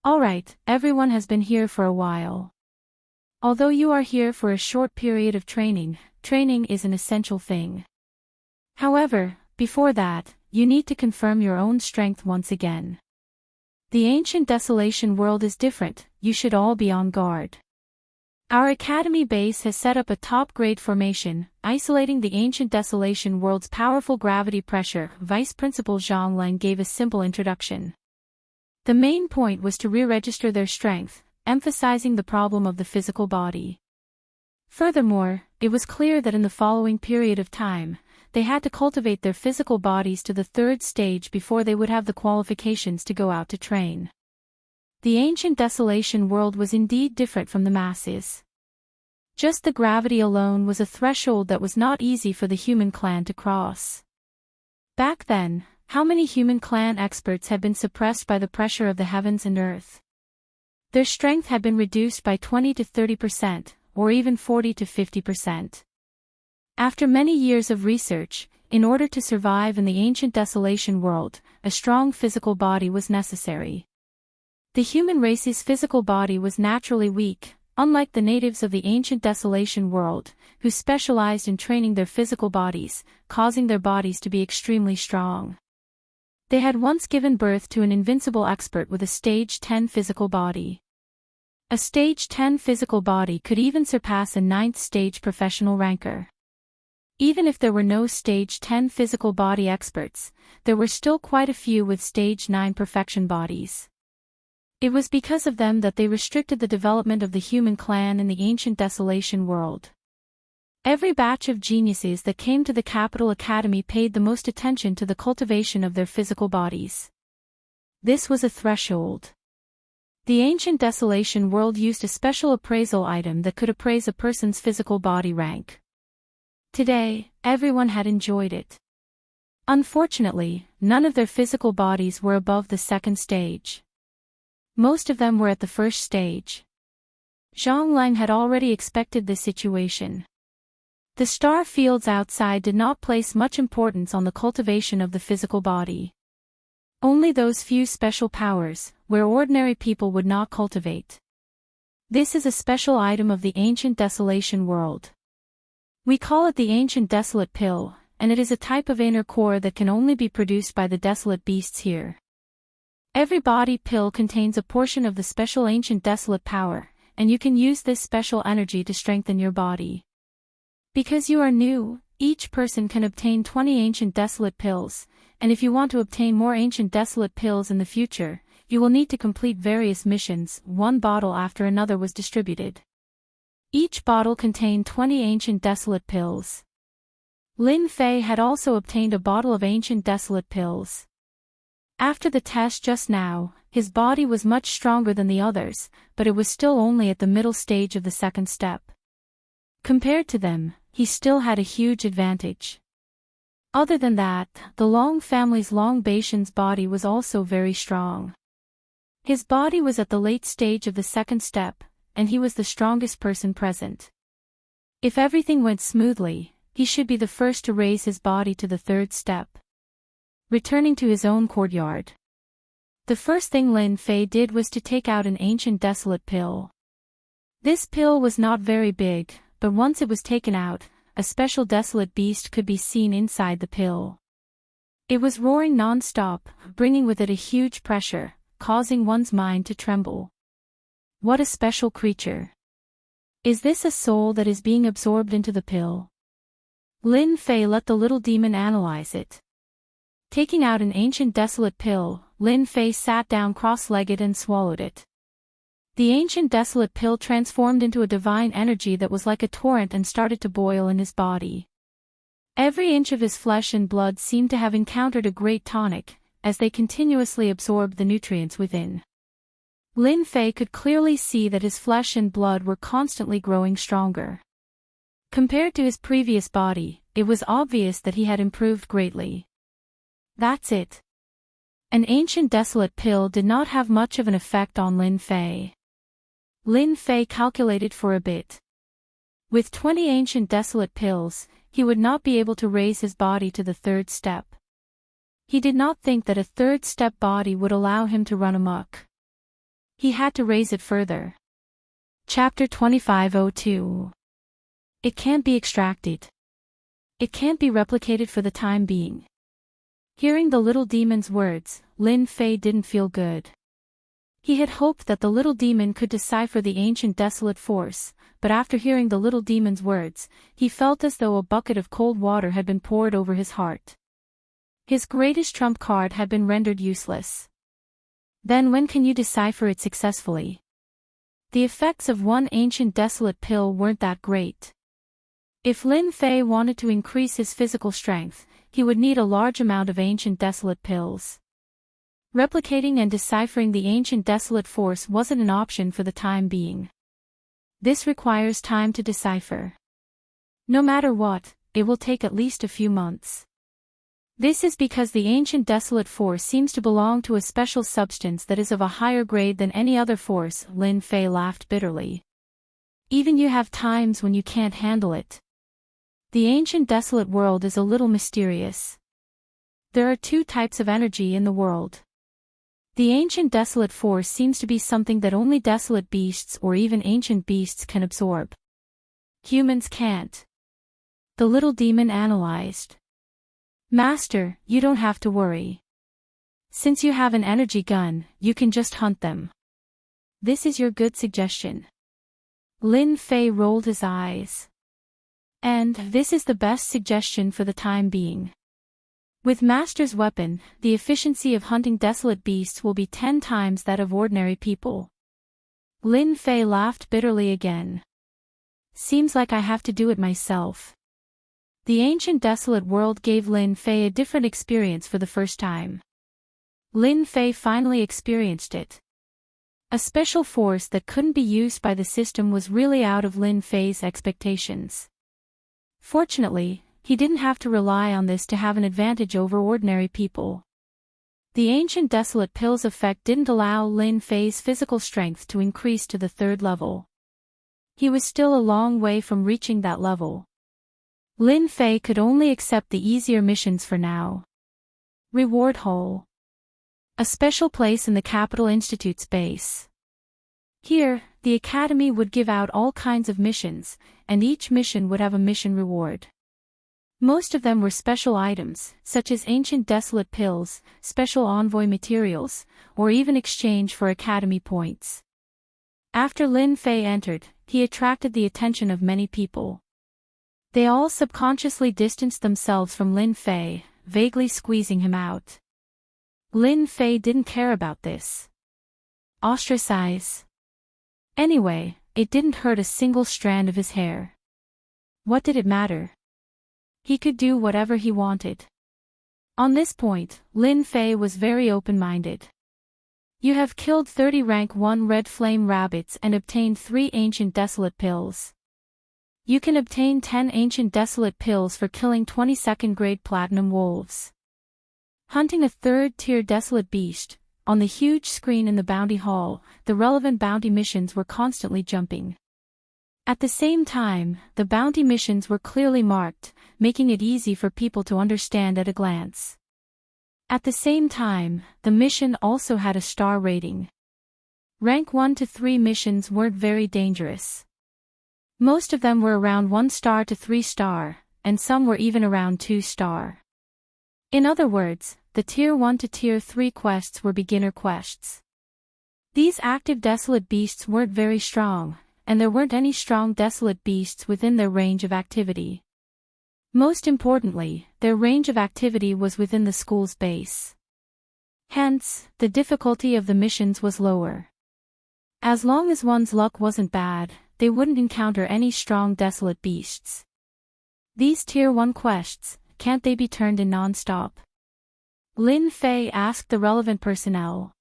Alright, everyone has been here for a while. Although you are here for a short period of training, training is an essential thing. However, before that, you need to confirm your own strength once again. The ancient desolation world is different, you should all be on guard. Our academy base has set up a top-grade formation, isolating the ancient desolation world's powerful gravity pressure. Vice Principal Zhongleng gave a simple introduction. The main point was to re-register their strength, emphasizing the problem of the physical body. Furthermore, it was clear that in the following period of time, they had to cultivate their physical bodies to the third stage before they would have the qualifications to go out to train. The ancient desolation world was indeed different from the masses. Just the gravity alone was a threshold that was not easy for the human clan to cross. Back then, how many human clan experts had been suppressed by the pressure of the heavens and earth? Their strength had been reduced by 20 to 30%, or even 40 to 50%. After many years of research, in order to survive in the ancient desolation world, a strong physical body was necessary. The human race's physical body was naturally weak, unlike the natives of the ancient desolation world, who specialized in training their physical bodies, causing their bodies to be extremely strong. They had once given birth to an invincible expert with a stage 10 physical body. A stage 10 physical body could even surpass a 9th stage professional ranker. Even if there were no stage 10 physical body experts, there were still quite a few with stage 9 perfection bodies. It was because of them that they restricted the development of the human clan in the ancient desolation world. Every batch of geniuses that came to the capital academy paid the most attention to the cultivation of their physical bodies. This was a threshold. The ancient desolation world used a special appraisal item that could appraise a person's physical body rank. Today, everyone had enjoyed it. Unfortunately, none of their physical bodies were above the second stage. Most of them were at the first stage. Zhongleng had already expected this situation. The star fields outside did not place much importance on the cultivation of the physical body. Only those few special powers, where ordinary people would not cultivate. This is a special item of the ancient desolation world. We call it the ancient desolate pill, and it is a type of inner core that can only be produced by the desolate beasts here. Every body pill contains a portion of the special ancient desolate power, and you can use this special energy to strengthen your body. Because you are new, each person can obtain 20 ancient desolate pills, and if you want to obtain more ancient desolate pills in the future, you will need to complete various missions. One bottle after another was distributed. Each bottle contained 20 ancient desolate pills. Lin Fei had also obtained a bottle of ancient desolate pills. After the test just now, his body was much stronger than the others, but it was still only at the middle stage of the second step. Compared to them, he still had a huge advantage. Other than that, the Long family's Long Baishan's body was also very strong. His body was at the late stage of the second step, and he was the strongest person present. If everything went smoothly, he should be the first to raise his body to the third step. Returning to his own courtyard. The first thing Lin Fei did was to take out an ancient desolate pill. This pill was not very big, but once it was taken out, a special desolate beast could be seen inside the pill. It was roaring non-stop, bringing with it a huge pressure, causing one's mind to tremble. What a special creature. Is this a soul that is being absorbed into the pill? Lin Fei let the little demon analyze it. Taking out an ancient desolate pill, Lin Fei sat down cross-legged and swallowed it. The ancient desolate pill transformed into a divine energy that was like a torrent and started to boil in his body. Every inch of his flesh and blood seemed to have encountered a great tonic, as they continuously absorbed the nutrients within. Lin Fei could clearly see that his flesh and blood were constantly growing stronger. Compared to his previous body, it was obvious that he had improved greatly. That's it. An ancient desolate pill did not have much of an effect on Lin Fei. Lin Fei calculated for a bit. With 20 ancient desolate pills, he would not be able to raise his body to the third step. He did not think that a third step body would allow him to run amok. He had to raise it further. Chapter 2502. It can't be extracted. It can't be replicated for the time being. Hearing the little demon's words, Lin Fei didn't feel good. He had hoped that the little demon could decipher the ancient desolate force, but after hearing the little demon's words, he felt as though a bucket of cold water had been poured over his heart. His greatest trump card had been rendered useless. Then when can you decipher it successfully? The effects of one ancient desolate pill weren't that great. If Lin Fei wanted to increase his physical strength, he would need a large amount of ancient desolate pills. Replicating and deciphering the ancient desolate force wasn't an option for the time being. This requires time to decipher. No matter what, it will take at least a few months. This is because the ancient desolate force seems to belong to a special substance that is of a higher grade than any other force. Lin Fei laughed bitterly. Even you have times when you can't handle it. The ancient desolate world is a little mysterious. There are two types of energy in the world. The ancient desolate force seems to be something that only desolate beasts or even ancient beasts can absorb. Humans can't. The little demon analyzed. Master, you don't have to worry. Since you have an energy gun, you can just hunt them. This is your good suggestion. Lin Fei rolled his eyes. And this is the best suggestion for the time being. With Master's weapon, the efficiency of hunting desolate beasts will be 10 times that of ordinary people. Lin Fei laughed bitterly again. Seems like I have to do it myself. The ancient desolate world gave Lin Fei a different experience for the first time. Lin Fei finally experienced it. A special force that couldn't be used by the system was really out of Lin Fei's expectations. Fortunately, he didn't have to rely on this to have an advantage over ordinary people. The ancient desolate pill's effect didn't allow Lin Fei's physical strength to increase to the third level. He was still a long way from reaching that level. Lin Fei could only accept the easier missions for now. Reward Hole. A special place in the Capital Institute's base. Here, the Academy would give out all kinds of missions, and each mission would have a mission reward. Most of them were special items, such as ancient desolate pills, special envoy materials, or even exchange for Academy points. After Lin Fei entered, he attracted the attention of many people. They all subconsciously distanced themselves from Lin Fei, vaguely squeezing him out. Lin Fei didn't care about this. Ostracize. Anyway, it didn't hurt a single strand of his hair. What did it matter? He could do whatever he wanted. On this point, Lin Fei was very open-minded. You have killed 30 rank 1 red flame rabbits and obtained 3 ancient desolate pills. You can obtain 10 ancient desolate pills for killing 22nd grade platinum wolves. Hunting a 3rd tier desolate beast. On the huge screen in the bounty hall, the relevant bounty missions were constantly jumping. At the same time, the bounty missions were clearly marked, making it easy for people to understand at a glance. At the same time, the mission also had a star rating. Rank 1 to 3 missions weren't very dangerous. Most of them were around 1 star to 3 star, and some were even around 2 star. In other words, the Tier 1 to Tier 3 quests were beginner quests. These active desolate beasts weren't very strong, and there weren't any strong desolate beasts within their range of activity. Most importantly, their range of activity was within the school's base. Hence, the difficulty of the missions was lower. As long as one's luck wasn't bad, they wouldn't encounter any strong desolate beasts. These Tier 1 quests, can't they be turned in non-stop? Lin Fei asked the relevant personnel.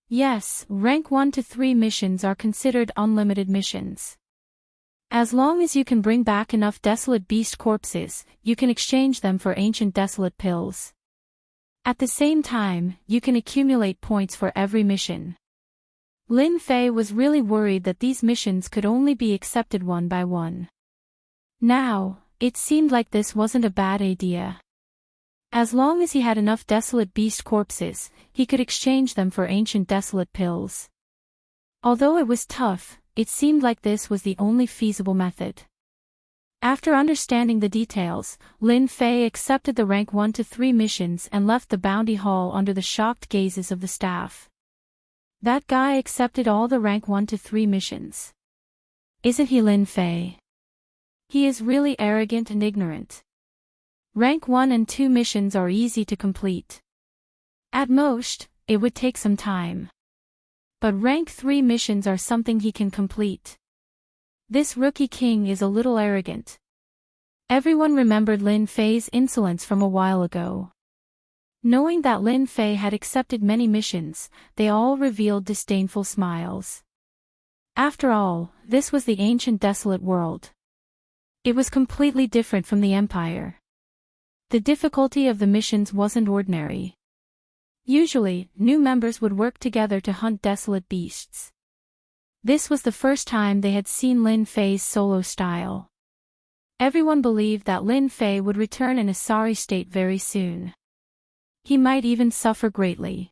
Yes, rank 1 to 3 missions are considered unlimited missions. As long as you can bring back enough desolate beast corpses, you can exchange them for ancient desolate pills. At the same time, you can accumulate points for every mission. Lin Fei was really worried that these missions could only be accepted one by one. Now, it seemed like this wasn't a bad idea. As long as he had enough desolate beast corpses, he could exchange them for ancient desolate pills. Although it was tough, it seemed like this was the only feasible method. After understanding the details, Lin Fei accepted the rank 1 to 3 missions and left the bounty hall under the shocked gazes of the staff. That guy accepted all the rank 1 to 3 missions. Isn't he Lin Fei? He is really arrogant and ignorant. Rank 1 and 2 missions are easy to complete. At most, it would take some time. But rank 3 missions are something he can complete. This rookie king is a little arrogant. Everyone remembered Lin Fei's insolence from a while ago. Knowing that Lin Fei had accepted many missions, they all revealed disdainful smiles. After all, this was the ancient desolate world. It was completely different from the Empire. The difficulty of the missions wasn't ordinary. Usually, new members would work together to hunt desolate beasts. This was the first time they had seen Lin Fei's solo style. Everyone believed that Lin Fei would return in a sorry state very soon. He might even suffer greatly.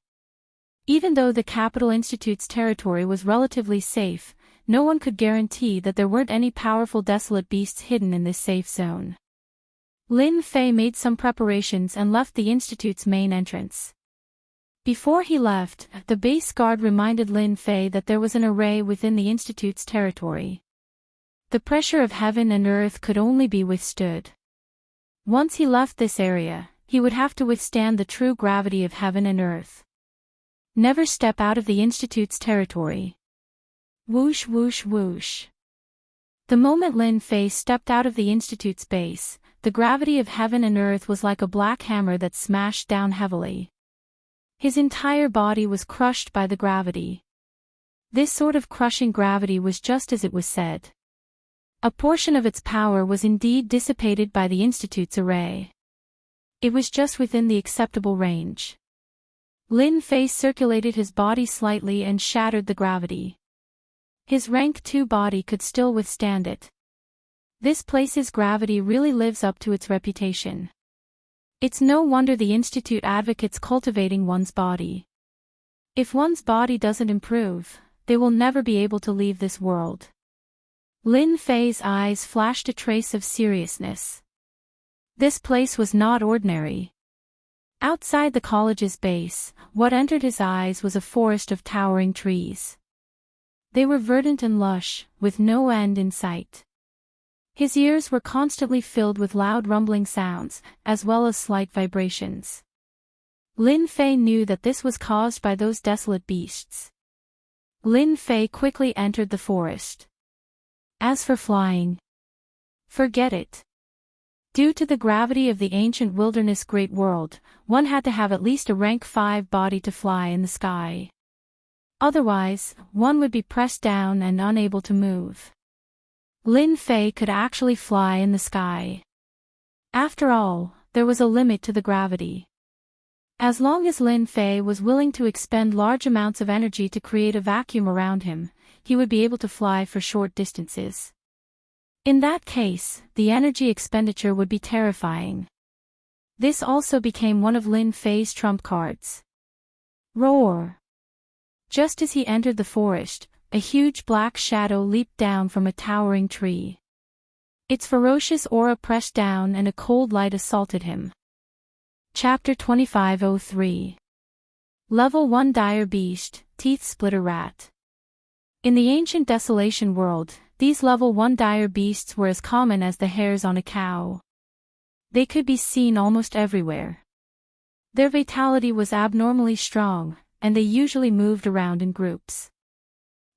Even though the Capital Institute's territory was relatively safe, no one could guarantee that there weren't any powerful desolate beasts hidden in this safe zone. Lin Fei made some preparations and left the Institute's main entrance. Before he left, the base guard reminded Lin Fei that there was an array within the Institute's territory. The pressure of heaven and earth could only be withstood. Once he left this area, he would have to withstand the true gravity of heaven and earth. Never step out of the Institute's territory. Whoosh whoosh whoosh. The moment Lin Fei stepped out of the Institute's base, the gravity of heaven and earth was like a black hammer that smashed down heavily. His entire body was crushed by the gravity. This sort of crushing gravity was just as it was said. A portion of its power was indeed dissipated by the Institute's array. It was just within the acceptable range. Lin Fei circulated his body slightly and shattered the gravity. His rank 2 body could still withstand it. This place's gravity really lives up to its reputation. It's no wonder the Institute advocates cultivating one's body. If one's body doesn't improve, they will never be able to leave this world. Lin Fei's eyes flashed a trace of seriousness. This place was not ordinary. Outside the college's base, what entered his eyes was a forest of towering trees. They were verdant and lush, with no end in sight. His ears were constantly filled with loud rumbling sounds, as well as slight vibrations. Lin Fei knew that this was caused by those desolate beasts. Lin Fei quickly entered the forest. As for flying, forget it. Due to the gravity of the ancient wilderness great world, one had to have at least a rank 5 body to fly in the sky. Otherwise, one would be pressed down and unable to move. Lin Fei could actually fly in the sky. After all, there was a limit to the gravity. As long as Lin Fei was willing to expend large amounts of energy to create a vacuum around him, he would be able to fly for short distances. In that case, the energy expenditure would be terrifying. This also became one of Lin Fei's trump cards. Roar! Just as he entered the forest, a huge black shadow leaped down from a towering tree. Its ferocious aura pressed down and a cold light assaulted him. Chapter 2503. Level 1 Dire Beast, Teeth Splitter Rat. In the ancient Desolation world, these level 1 dire beasts were as common as the hairs on a cow. They could be seen almost everywhere. Their vitality was abnormally strong, and they usually moved around in groups.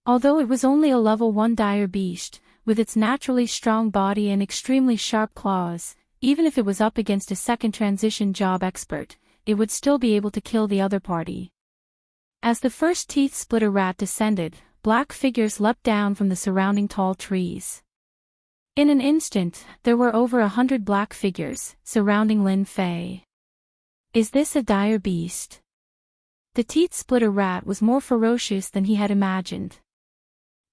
Although it was only a level 1 dire beast, with its naturally strong body and extremely sharp claws, even if it was up against a second transition job expert, it would still be able to kill the other party. As the first teeth splitter rat descended, black figures leapt down from the surrounding tall trees. In an instant, there were over 100 black figures, surrounding Lin Fei. Is this a dire beast? The teeth splitter rat was more ferocious than he had imagined.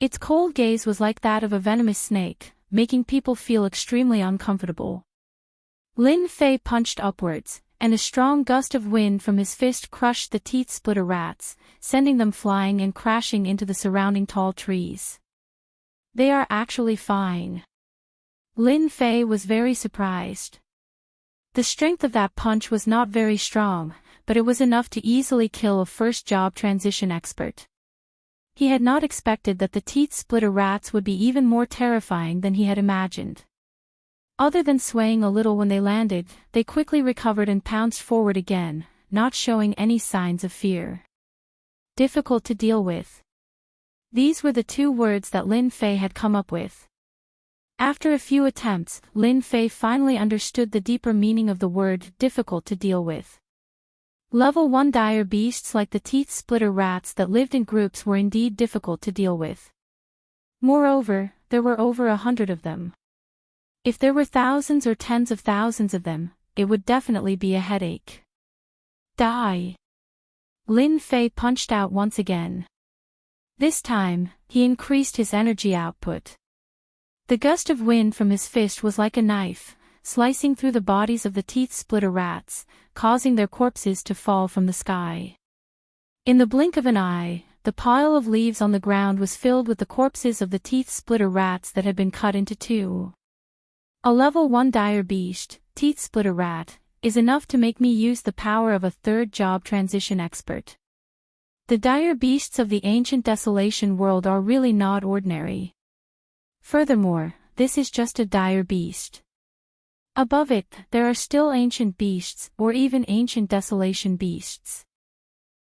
Its cold gaze was like that of a venomous snake, making people feel extremely uncomfortable. Lin Fei punched upwards, and a strong gust of wind from his fist crushed the teeth-splitter rats, sending them flying and crashing into the surrounding tall trees. They are actually fine. Lin Fei was very surprised. The strength of that punch was not very strong, but it was enough to easily kill a first-job transition expert. He had not expected that the teeth-splitter rats would be even more terrifying than he had imagined. Other than swaying a little when they landed, they quickly recovered and pounced forward again, not showing any signs of fear. Difficult to deal with. These were the two words that Lin Fei had come up with. After a few attempts, Lin Fei finally understood the deeper meaning of the word difficult to deal with. Level 1 dire beasts like the teeth-splitter rats that lived in groups were indeed difficult to deal with. Moreover, there were over 100 of them. If there were thousands or tens of thousands of them, it would definitely be a headache. Die! Lin Fei punched out once again. This time, he increased his energy output. The gust of wind from his fist was like a knife, slicing through the bodies of the teeth-splitter rats, causing their corpses to fall from the sky. In the blink of an eye, the pile of leaves on the ground was filled with the corpses of the teeth-splitter rats that had been cut into two. A level 1 dire beast, teeth-splitter rat, is enough to make me use the power of a third-job transition expert. The dire beasts of the ancient desolation world are really not ordinary. Furthermore, this is just a dire beast. Above it, there are still ancient beasts, or even ancient desolation beasts.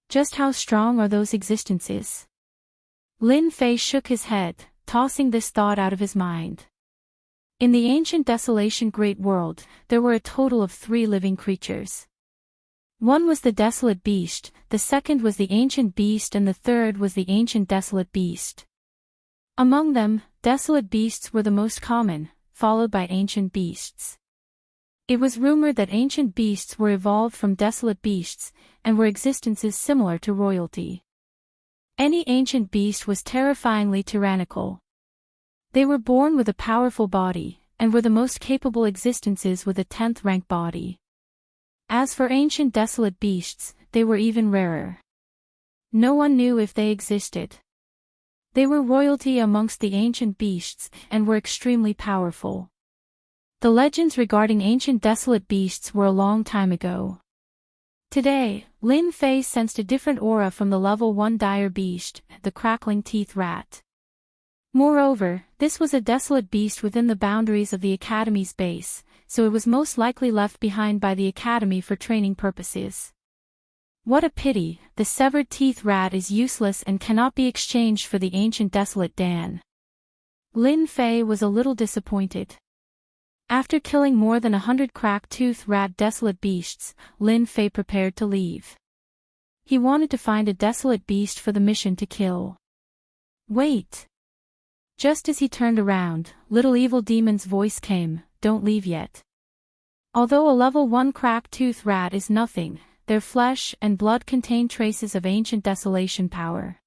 Just how strong are those existences? Lin Fei shook his head, tossing this thought out of his mind. In the ancient desolation great world, there were a total of 3 living creatures. One was the desolate beast, the second was the ancient beast and the third was the ancient desolate beast. Among them, desolate beasts were the most common, followed by ancient beasts. It was rumored that ancient beasts were evolved from desolate beasts, and were existences similar to royalty. Any ancient beast was terrifyingly tyrannical. They were born with a powerful body, and were the most capable existences with a 10th rank body. As for ancient desolate beasts, they were even rarer. No one knew if they existed. They were royalty amongst the ancient beasts, and were extremely powerful. The legends regarding ancient desolate beasts were a long time ago. Today, Lin Fei sensed a different aura from the level 1 dire beast, the crackling teeth rat. Moreover, this was a desolate beast within the boundaries of the Academy's base, so it was most likely left behind by the Academy for training purposes. What a pity, the severed teeth rat is useless and cannot be exchanged for the ancient desolate Dan. Lin Fei was a little disappointed. After killing more than 100 crack-tooth rat desolate beasts, Lin Fei prepared to leave. He wanted to find a desolate beast for the mission to kill. Wait! Just as he turned around, Little Evil Demon's voice came, "Don't leave yet." Although a level 1 crack-tooth rat is nothing, their flesh and blood contain traces of ancient desolation power.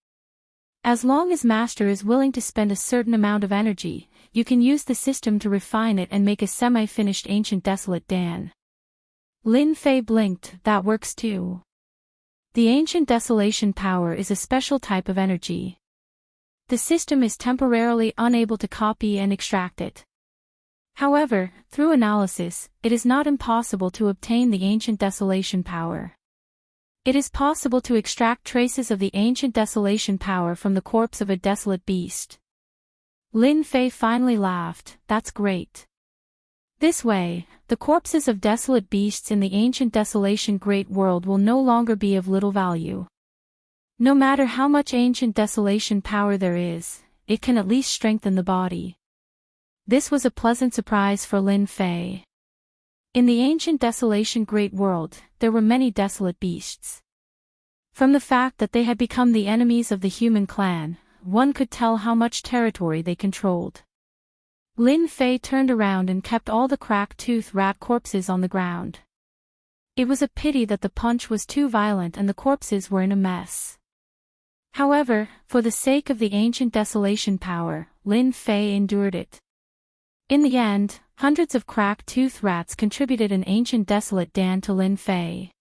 As long as Master is willing to spend a certain amount of energy, you can use the system to refine it and make a semi-finished ancient desolate Dan. Lin Fei blinked, that works too. The ancient desolation power is a special type of energy. The system is temporarily unable to copy and extract it. However, through analysis, it is not impossible to obtain the ancient desolation power. It is possible to extract traces of the ancient desolation power from the corpse of a desolate beast. Lin Fei finally laughed, that's great. This way, the corpses of desolate beasts in the ancient desolation great world will no longer be of little value. No matter how much ancient desolation power there is, it can at least strengthen the body. This was a pleasant surprise for Lin Fei. In the ancient desolation great world, there were many desolate beasts. From the fact that they had become the enemies of the human clan, one could tell how much territory they controlled. Lin Fei turned around and kept all the crack-tooth rat corpses on the ground. It was a pity that the punch was too violent and the corpses were in a mess. However, for the sake of the ancient desolation power, Lin Fei endured it. In the end, hundreds of crack-toothed rats contributed an ancient desolate Dan to Lin Fei.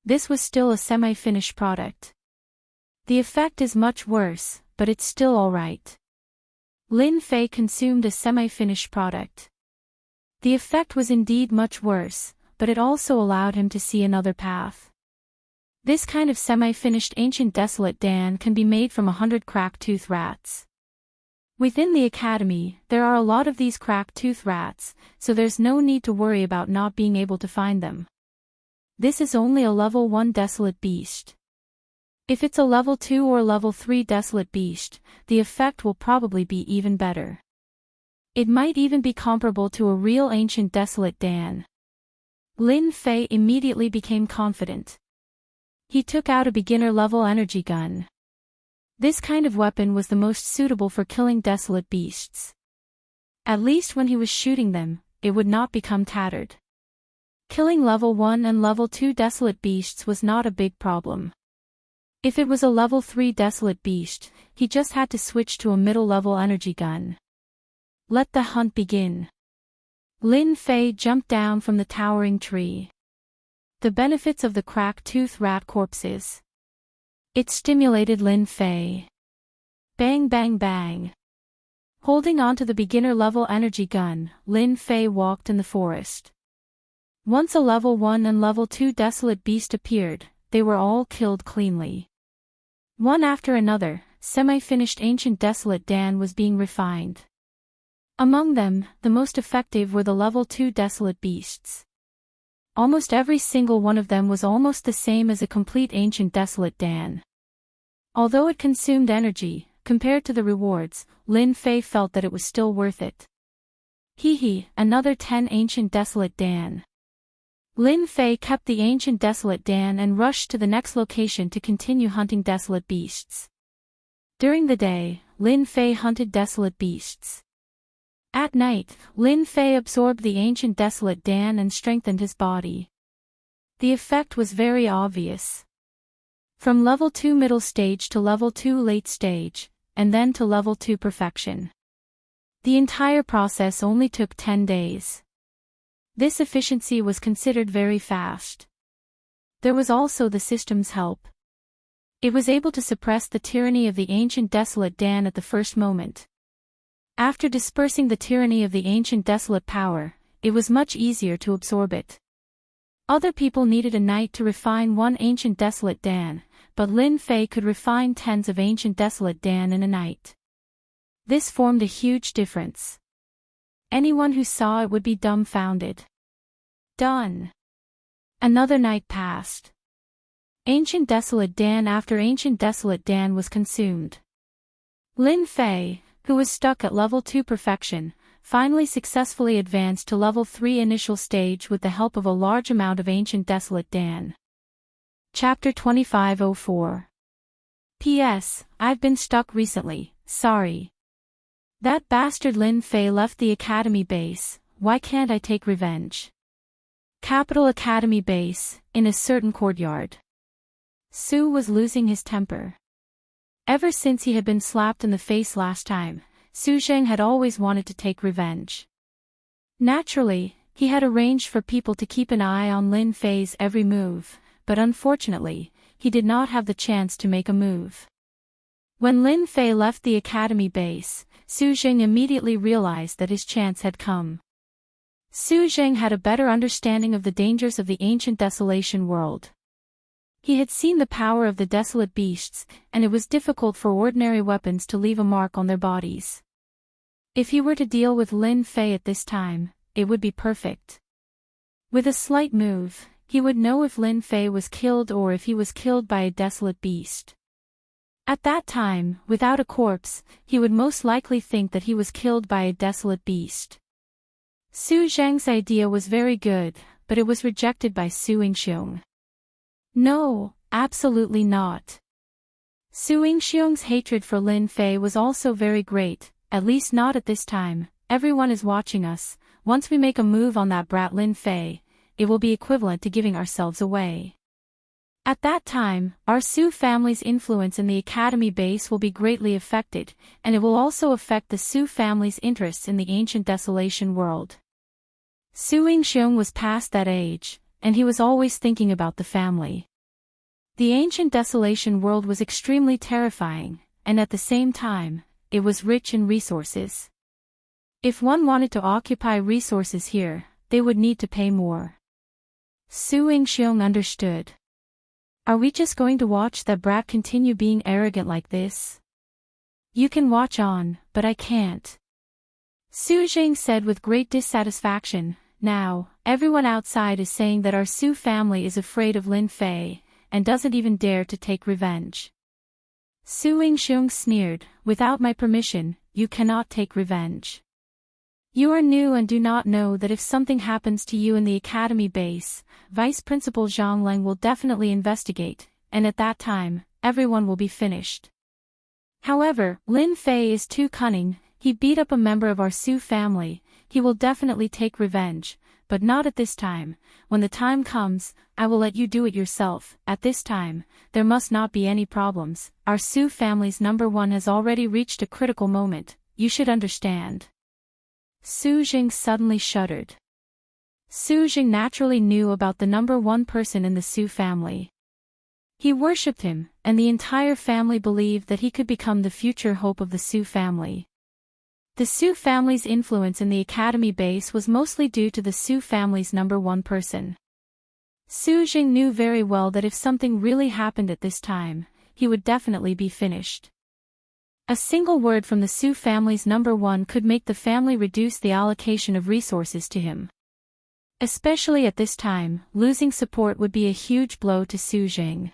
This was still a semi-finished product. The effect is much worse, but it's still alright. Lin Fei consumed a semi-finished product. The effect was indeed much worse, but it also allowed him to see another path. This kind of semi-finished ancient desolate Dan can be made from 100 crack-toothed rats. Within the academy, there are a lot of these crack-toothed rats, so there's no need to worry about not being able to find them. This is only a level 1 desolate beast. If it's a level 2 or level 3 desolate beast, the effect will probably be even better. It might even be comparable to a real ancient desolate Dan. Lin Fei immediately became confident. He took out a beginner-level energy gun. This kind of weapon was the most suitable for killing desolate beasts. At least when he was shooting them, it would not become tattered. Killing level 1 and level 2 desolate beasts was not a big problem. If it was a level 3 desolate beast, he just had to switch to a middle-level energy gun. Let the hunt begin. Lin Fei jumped down from the towering tree. The benefits of the crack-toothed rat corpses. It stimulated Lin Fei. Bang bang bang. Holding onto the beginner-level energy gun, Lin Fei walked in the forest. Once a level 1 and level 2 desolate beast appeared, they were all killed cleanly. One after another, semi-finished ancient desolate Dan was being refined. Among them, the most effective were the level 2 desolate beasts. Almost every single one of them was almost the same as a complete ancient desolate Dan. Although it consumed energy, compared to the rewards, Lin Fei felt that it was still worth it. Another 10 ancient desolate Dan. Lin Fei kept the ancient desolate Dan and rushed to the next location to continue hunting desolate beasts. During the day, Lin Fei hunted desolate beasts. At night, Lin Fei absorbed the ancient desolate Dan and strengthened his body. The effect was very obvious. From level 2 middle stage to level 2 late stage, and then to level 2 perfection. The entire process only took 10 days. This efficiency was considered very fast. There was also the system's help. It was able to suppress the tyranny of the ancient desolate Dan at the first moment. After dispersing the tyranny of the ancient desolate power, it was much easier to absorb it. Other people needed a night to refine one ancient desolate Dan, but Lin Fei could refine tens of ancient desolate Dan in a night. This formed a huge difference. Anyone who saw it would be dumbfounded. Done. Another night passed. Ancient desolate Dan after ancient desolate Dan was consumed. Lin Fei, who was stuck at level 2 perfection, finally successfully advanced to level 3 initial stage with the help of a large amount of ancient desolate Dan. Chapter 2504. P.S. I've been stuck recently, sorry. That bastard Lin Fei left the academy base, why can't I take revenge? Capital Academy base, in a certain courtyard. Su was losing his temper. Ever since he had been slapped in the face last time, Su Zheng had always wanted to take revenge. Naturally, he had arranged for people to keep an eye on Lin Fei's every move, but unfortunately, he did not have the chance to make a move. When Lin Fei left the academy base, Su Zheng immediately realized that his chance had come. Su Zheng had a better understanding of the dangers of the ancient desolation world. He had seen the power of the desolate beasts, and it was difficult for ordinary weapons to leave a mark on their bodies. If he were to deal with Lin Fei at this time, it would be perfect. With a slight move, he would know if Lin Fei was killed or if he was killed by a desolate beast. At that time, without a corpse, he would most likely think that he was killed by a desolate beast. Su Zheng's idea was very good, but it was rejected by Su Yingxiong. No, absolutely not. Su Yingxiong's hatred for Lin Fei was also very great, at least not at this time. Everyone is watching us. Once we make a move on that brat Lin Fei, it will be equivalent to giving ourselves away. At that time, our Su family's influence in the academy base will be greatly affected, and it will also affect the Su family's interests in the ancient desolation world. Su Yingxiong was past that age, and he was always thinking about the family. The ancient desolation world was extremely terrifying, and at the same time, it was rich in resources. If one wanted to occupy resources here, they would need to pay more. Su Yingxiong understood. Are we just going to watch that brat continue being arrogant like this? You can watch on, but I can't. Su Jing said with great dissatisfaction. Now, everyone outside is saying that our Su family is afraid of Lin Fei, and doesn't even dare to take revenge. Su Yingxiong sneered, without my permission, you cannot take revenge. You are new and do not know that if something happens to you in the academy base, Vice Principal Zhang Leng will definitely investigate, and at that time, everyone will be finished. However, Lin Fei is too cunning, he beat up a member of our Su family, he will definitely take revenge, but not at this time. When the time comes, I will let you do it yourself. At this time, there must not be any problems. Our Su family's number one has already reached a critical moment, you should understand. Su Jing suddenly shuddered. Su Jing naturally knew about the number one person in the Su family. He worshipped him, and the entire family believed that he could become the future hope of the Su family. The Su family's influence in the academy base was mostly due to the Su family's number one person. Su Jing knew very well that if something really happened at this time, he would definitely be finished. A single word from the Su family's number one could make the family reduce the allocation of resources to him. Especially at this time, losing support would be a huge blow to Su Jing.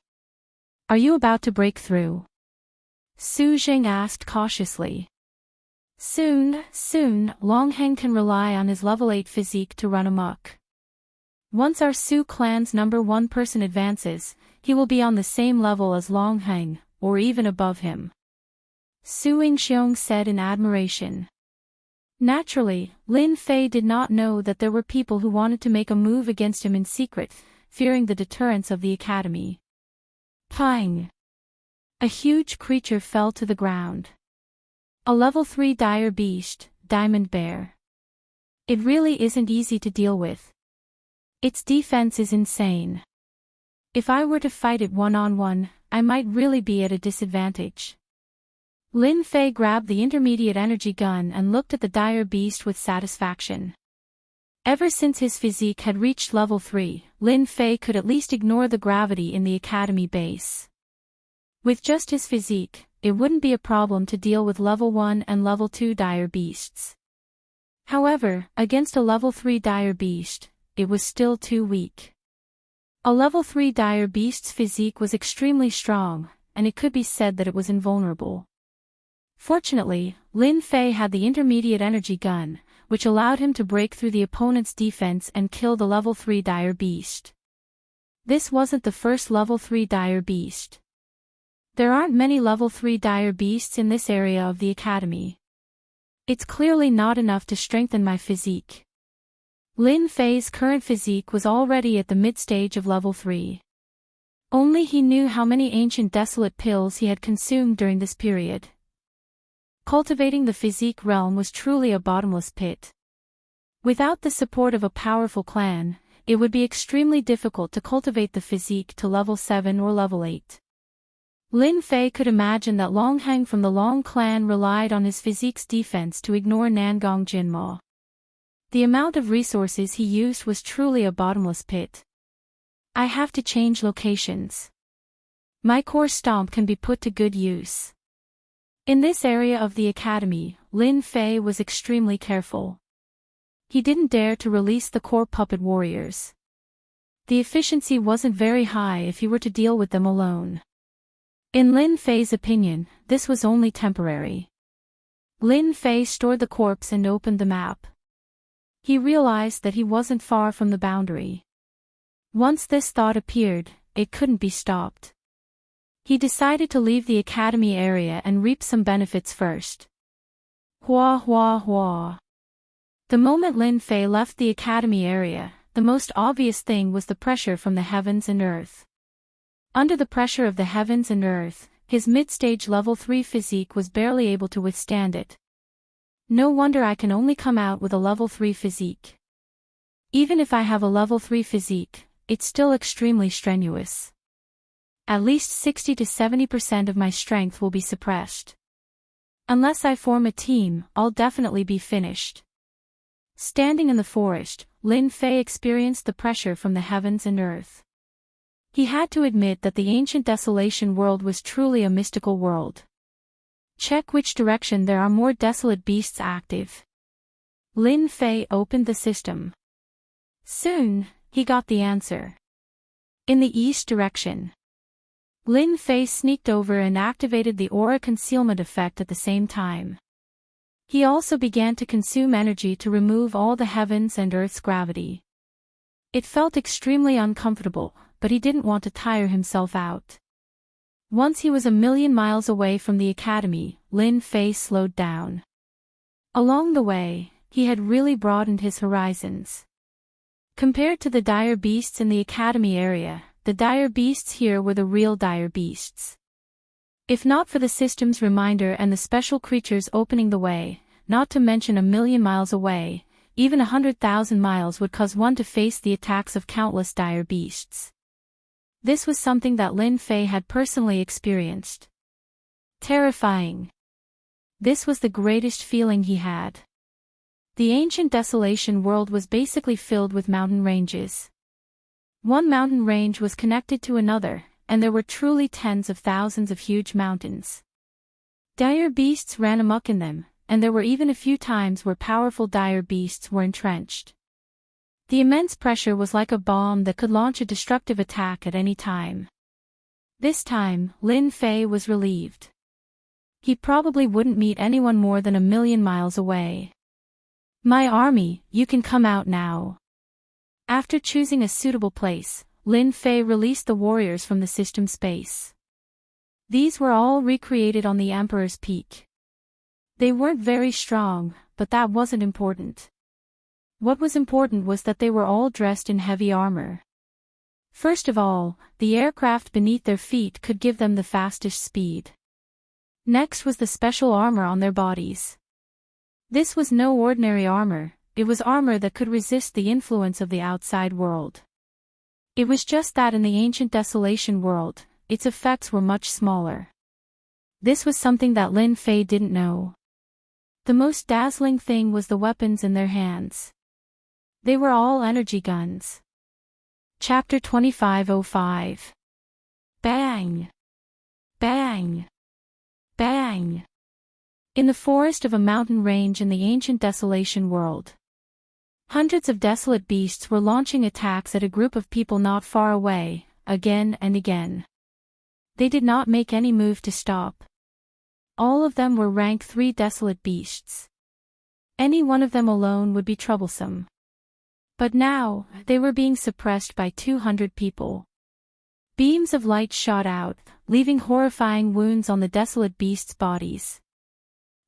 Are you about to break through? Su Jing asked cautiously. Soon, Longheng can rely on his level 8 physique to run amok. Once our Su clan's number one person advances, he will be on the same level as Longheng, or even above him. Su Yingxiong said in admiration. Naturally, Lin Fei did not know that there were people who wanted to make a move against him in secret, fearing the deterrence of the academy. Pang! A huge creature fell to the ground. A level 3 dire beast, Diamond Bear. It really isn't easy to deal with. Its defense is insane. If I were to fight it one-on-one, I might really be at a disadvantage. Lin Fei grabbed the intermediate energy gun and looked at the dire beast with satisfaction. Ever since his physique had reached level 3, Lin Fei could at least ignore the gravity in the academy base. With just his physique, it wouldn't be a problem to deal with level 1 and level 2 dire beasts. However, against a level 3 dire beast, it was still too weak. A level 3 dire beast's physique was extremely strong, and it could be said that it was invulnerable. Fortunately, Lin Fei had the intermediate energy gun, which allowed him to break through the opponent's defense and kill the level 3 dire beast. This wasn't the first level 3 dire beast. There aren't many level 3 dire beasts in this area of the academy. It's clearly not enough to strengthen my physique. Lin Fei's current physique was already at the mid-stage of level 3. Only he knew how many ancient desolate pills he had consumed during this period. Cultivating the physique realm was truly a bottomless pit. Without the support of a powerful clan, it would be extremely difficult to cultivate the physique to level 7 or level 8. Lin Fei could imagine that Longheng from the Long clan relied on his physique's defense to ignore Nangong Jinmo. The amount of resources he used was truly a bottomless pit. I have to change locations. My core stomp can be put to good use. In this area of the academy, Lin Fei was extremely careful. He didn't dare to release the core puppet warriors. The efficiency wasn't very high if he were to deal with them alone. In Lin Fei's opinion, this was only temporary. Lin Fei stored the corpse and opened the map. He realized that he wasn't far from the boundary. Once this thought appeared, it couldn't be stopped. He decided to leave the academy area and reap some benefits first. Hua hua hua. The moment Lin Fei left the academy area, the most obvious thing was the pressure from the heavens and earth. Under the pressure of the heavens and earth, his mid-stage level 3 physique was barely able to withstand it. No wonder I can only come out with a level 3 physique. Even if I have a level 3 physique, it's still extremely strenuous. At least 60 to 70% of my strength will be suppressed. Unless I form a team, I'll definitely be finished. Standing in the forest, Lin Fei experienced the pressure from the heavens and earth. He had to admit that the ancient desolation world was truly a mystical world. Check which direction there are more desolate beasts active. Lin Fei opened the system. Soon, he got the answer. In the east direction. Lin Fei sneaked over and activated the aura concealment effect at the same time. He also began to consume energy to remove all the heavens and earth's gravity. It felt extremely uncomfortable, but he didn't want to tire himself out. Once he was 1,000,000 miles away from the academy, Lin Fei slowed down. Along the way, he had really broadened his horizons. Compared to the dire beasts in the academy area, the dire beasts here were the real dire beasts. If not for the system's reminder and the special creatures opening the way, not to mention 1,000,000 miles away, even 100,000 miles would cause one to face the attacks of countless dire beasts. This was something that Lin Fei had personally experienced. Terrifying. This was the greatest feeling he had. The ancient desolation world was basically filled with mountain ranges. One mountain range was connected to another, and there were truly tens of thousands of huge mountains. Dire beasts ran amok in them, and there were even a few times where powerful dire beasts were entrenched. The immense pressure was like a bomb that could launch a destructive attack at any time. This time, Lin Fei was relieved. He probably wouldn't meet anyone more than 1,000,000 miles away. My army, you can come out now. After choosing a suitable place, Lin Fei released the warriors from the system space. These were all recreated on the Emperor's Peak. They weren't very strong, but that wasn't important. What was important was that they were all dressed in heavy armor. First of all, the aircraft beneath their feet could give them the fastest speed. Next was the special armor on their bodies. This was no ordinary armor, it was armor that could resist the influence of the outside world. It was just that in the ancient desolation world, its effects were much smaller. This was something that Lin Fei didn't know. The most dazzling thing was the weapons in their hands. They were all energy guns. Chapter 2505. Bang! Bang! Bang! In the forest of a mountain range in the ancient desolation world, hundreds of desolate beasts were launching attacks at a group of people not far away, again and again. They did not make any move to stop. All of them were rank 3 desolate beasts. Any one of them alone would be troublesome. But now, they were being suppressed by 200 people. Beams of light shot out, leaving horrifying wounds on the desolate beasts' bodies.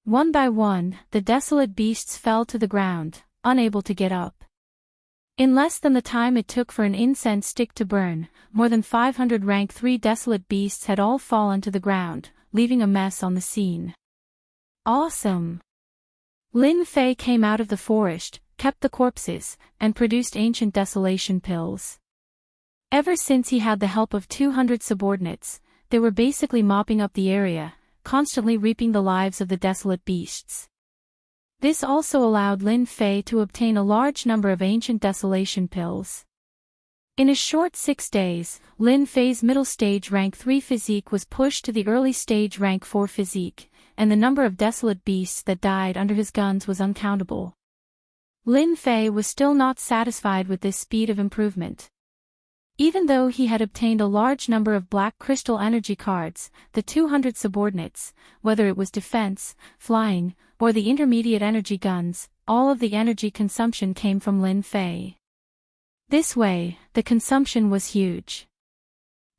One by one, the desolate beasts fell to the ground, unable to get up. In less than the time it took for an incense stick to burn, more than 500 rank 3 desolate beasts had all fallen to the ground, leaving a mess on the scene. Awesome! Lin Fei came out of the forest, kept the corpses, and produced ancient desolation pills. Ever since he had the help of 200 subordinates, they were basically mopping up the area, constantly reaping the lives of the desolate beasts. This also allowed Lin Fei to obtain a large number of ancient desolation pills. In a short 6 days, Lin Fei's middle stage rank 3 physique was pushed to the early stage rank 4 physique, and the number of desolate beasts that died under his guns was uncountable. Lin Fei was still not satisfied with this speed of improvement. Even though he had obtained a large number of black crystal energy cards, the 200 subordinates, whether it was defense, flying, or the intermediate energy guns, all of the energy consumption came from Lin Fei. This way, the consumption was huge.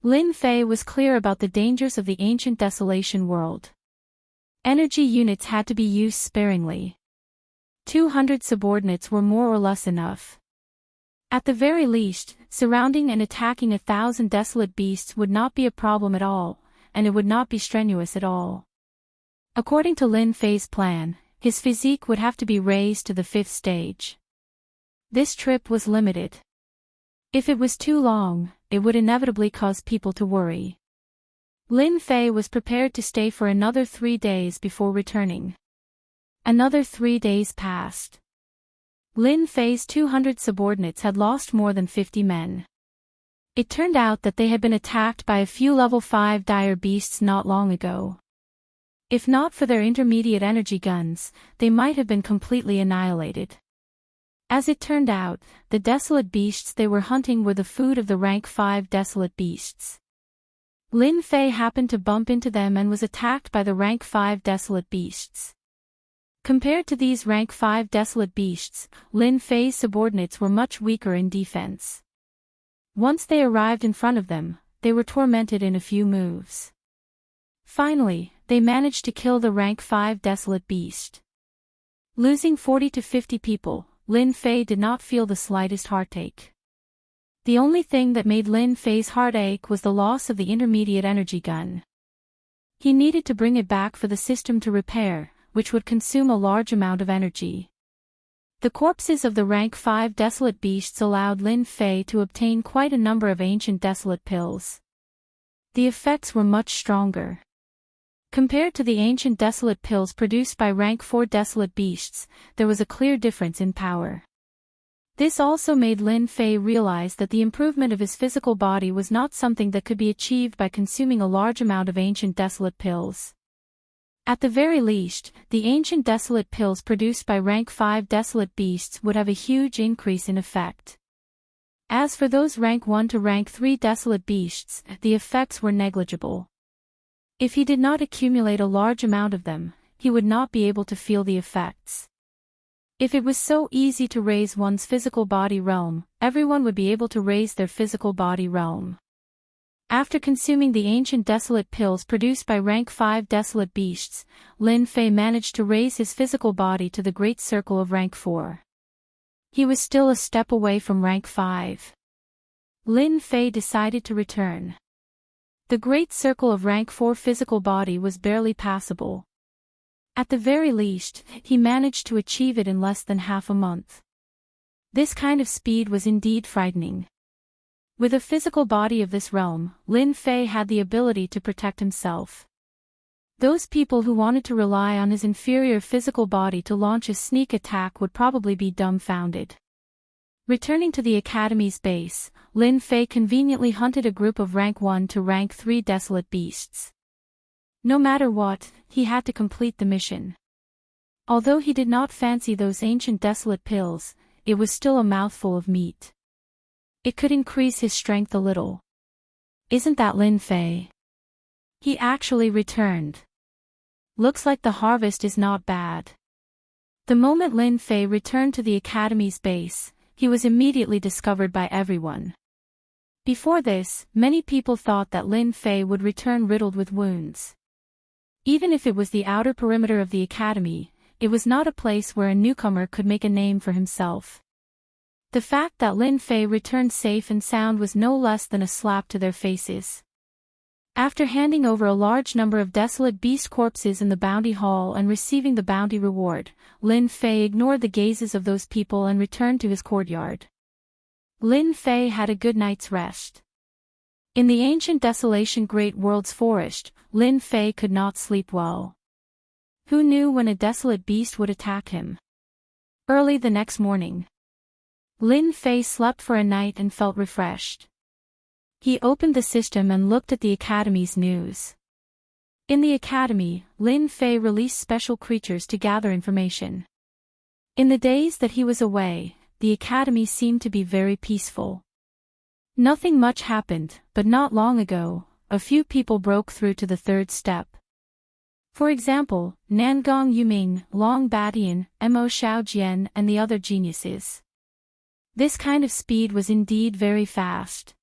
Lin Fei was clear about the dangers of the ancient desolation world. Energy units had to be used sparingly. 200 subordinates were more or less enough. At the very least, surrounding and attacking 1,000 desolate beasts would not be a problem at all, and it would not be strenuous at all. According to Lin Fei's plan, his physique would have to be raised to the 5th stage. This trip was limited. If it was too long, it would inevitably cause people to worry. Lin Fei was prepared to stay for another 3 days before returning. Another 3 days passed. Lin Fei's 200 subordinates had lost more than 50 men. It turned out that they had been attacked by a few level 5 dire beasts not long ago. If not for their intermediate energy guns, they might have been completely annihilated. As it turned out, the desolate beasts they were hunting were the food of the rank 5 desolate beasts. Lin Fei happened to bump into them and was attacked by the rank 5 desolate beasts. Compared to these rank 5 desolate beasts, Lin Fei's subordinates were much weaker in defense. Once they arrived in front of them, they were tormented in a few moves. Finally, they managed to kill the rank 5 desolate beast. Losing 40 to 50 people, Lin Fei did not feel the slightest heartache. The only thing that made Lin Fei's heart ache was the loss of the intermediate energy gun. He needed to bring it back for the system to repair, which would consume a large amount of energy. The corpses of the rank 5 desolate beasts allowed Lin Fei to obtain quite a number of ancient desolate pills. The effects were much stronger. Compared to the ancient desolate pills produced by rank 4 desolate beasts, there was a clear difference in power. This also made Lin Fei realize that the improvement of his physical body was not something that could be achieved by consuming a large amount of ancient desolate pills. At the very least, the ancient desolate pills produced by rank 5 desolate beasts would have a huge increase in effect. As for those rank 1 to rank 3 desolate beasts, the effects were negligible. If he did not accumulate a large amount of them, he would not be able to feel the effects. If it was so easy to raise one's physical body realm, everyone would be able to raise their physical body realm. After consuming the ancient desolate pills produced by rank 5 desolate beasts, Lin Fei managed to raise his physical body to the great circle of rank 4. He was still a step away from rank 5. Lin Fei decided to return. The great circle of rank 4 physical body was barely passable. At the very least, he managed to achieve it in less than half a month. This kind of speed was indeed frightening. With a physical body of this realm, Lin Fei had the ability to protect himself. Those people who wanted to rely on his inferior physical body to launch a sneak attack would probably be dumbfounded. Returning to the Academy's base, Lin Fei conveniently hunted a group of rank 1 to rank 3 desolate beasts. No matter what, he had to complete the mission. Although he did not fancy those ancient desolate pills, it was still a mouthful of meat. It could increase his strength a little. Isn't that Lin Fei? He actually returned. Looks like the harvest is not bad. The moment Lin Fei returned to the Academy's base, he was immediately discovered by everyone. Before this, many people thought that Lin Fei would return riddled with wounds. Even if it was the outer perimeter of the Academy, it was not a place where a newcomer could make a name for himself. The fact that Lin Fei returned safe and sound was no less than a slap to their faces. After handing over a large number of desolate beast corpses in the bounty hall and receiving the bounty reward, Lin Fei ignored the gazes of those people and returned to his courtyard. Lin Fei had a good night's rest. In the ancient desolation Great World's forest, Lin Fei could not sleep well. Who knew when a desolate beast would attack him? Early the next morning, Lin Fei slept for a night and felt refreshed. He opened the system and looked at the Academy's news. In the Academy, Lin Fei released special creatures to gather information. In the days that he was away, the Academy seemed to be very peaceful. Nothing much happened, but not long ago, a few people broke through to the 3rd step. For example, Nangong Yuming, Long Badian, Mo Xiaojian and the other geniuses. This kind of speed was indeed very fast.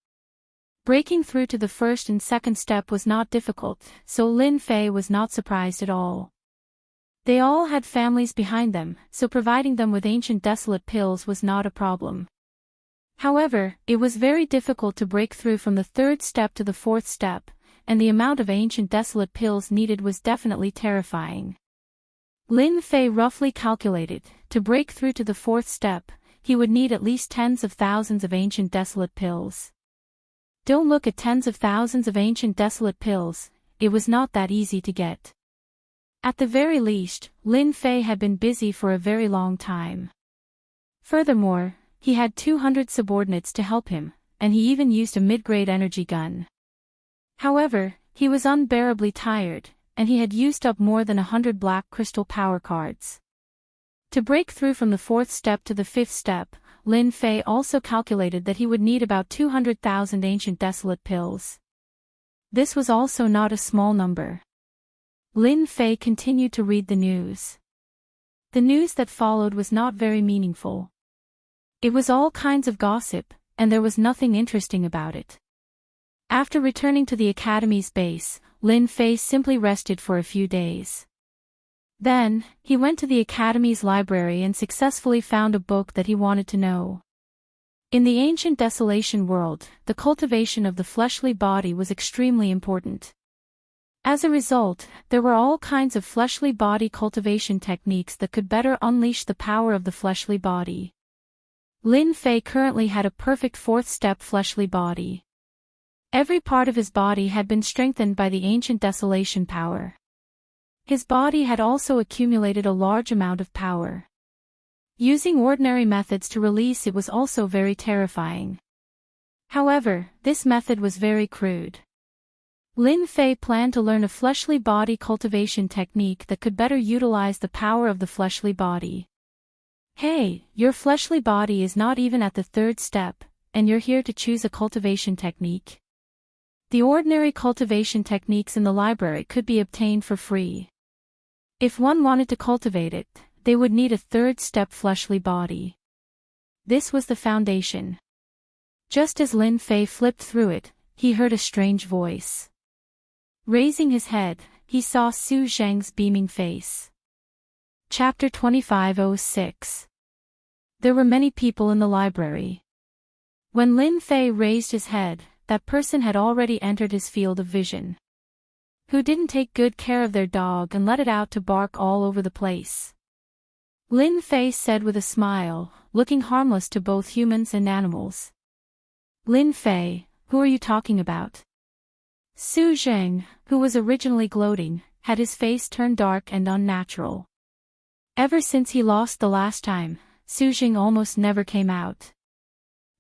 Breaking through to the 1st and 2nd step was not difficult, so Lin Fei was not surprised at all. They all had families behind them, so providing them with ancient desolate pills was not a problem. However, it was very difficult to break through from the third step to the fourth step, and the amount of ancient desolate pills needed was definitely terrifying. Lin Fei roughly calculated, to break through to the fourth step, he would need at least tens of thousands of ancient desolate pills. Don't look at tens of thousands of ancient desolate pills, it was not that easy to get. At the very least, Lin Fei had been busy for a very long time. Furthermore, he had 200 subordinates to help him, and he even used a mid-grade energy gun. However, he was unbearably tired, and he had used up more than 100 black crystal power cards. To break through from the fourth step to the fifth step, Lin Fei also calculated that he would need about 200,000 ancient desolate pills. This was also not a small number. Lin Fei continued to read the news. The news that followed was not very meaningful. It was all kinds of gossip, and there was nothing interesting about it. After returning to the Academy's base, Lin Fei simply rested for a few days. Then, he went to the Academy's library and successfully found a book that he wanted to know. In the ancient desolation world, the cultivation of the fleshly body was extremely important. As a result, there were all kinds of fleshly body cultivation techniques that could better unleash the power of the fleshly body. Lin Fei currently had a perfect fourth-step fleshly body. Every part of his body had been strengthened by the ancient desolation power. His body had also accumulated a large amount of power. Using ordinary methods to release it was also very terrifying. However, this method was very crude. Lin Fei planned to learn a fleshly body cultivation technique that could better utilize the power of the fleshly body. Hey, your fleshly body is not even at the third step, and you're here to choose a cultivation technique. The ordinary cultivation techniques in the library could be obtained for free. If one wanted to cultivate it, they would need a third-step fleshly body. This was the foundation. Just as Lin Fei flipped through it, he heard a strange voice. Raising his head, he saw Su Zheng's beaming face. Chapter 2506. There were many people in the library. When Lin Fei raised his head, that person had already entered his field of vision. Who didn't take good care of their dog and let it out to bark all over the place? Lin Fei said with a smile, looking harmless to both humans and animals. Lin Fei, who are you talking about? Su Zheng, who was originally gloating, had his face turned dark and unnatural. Ever since he lost the last time, Su Zheng almost never came out.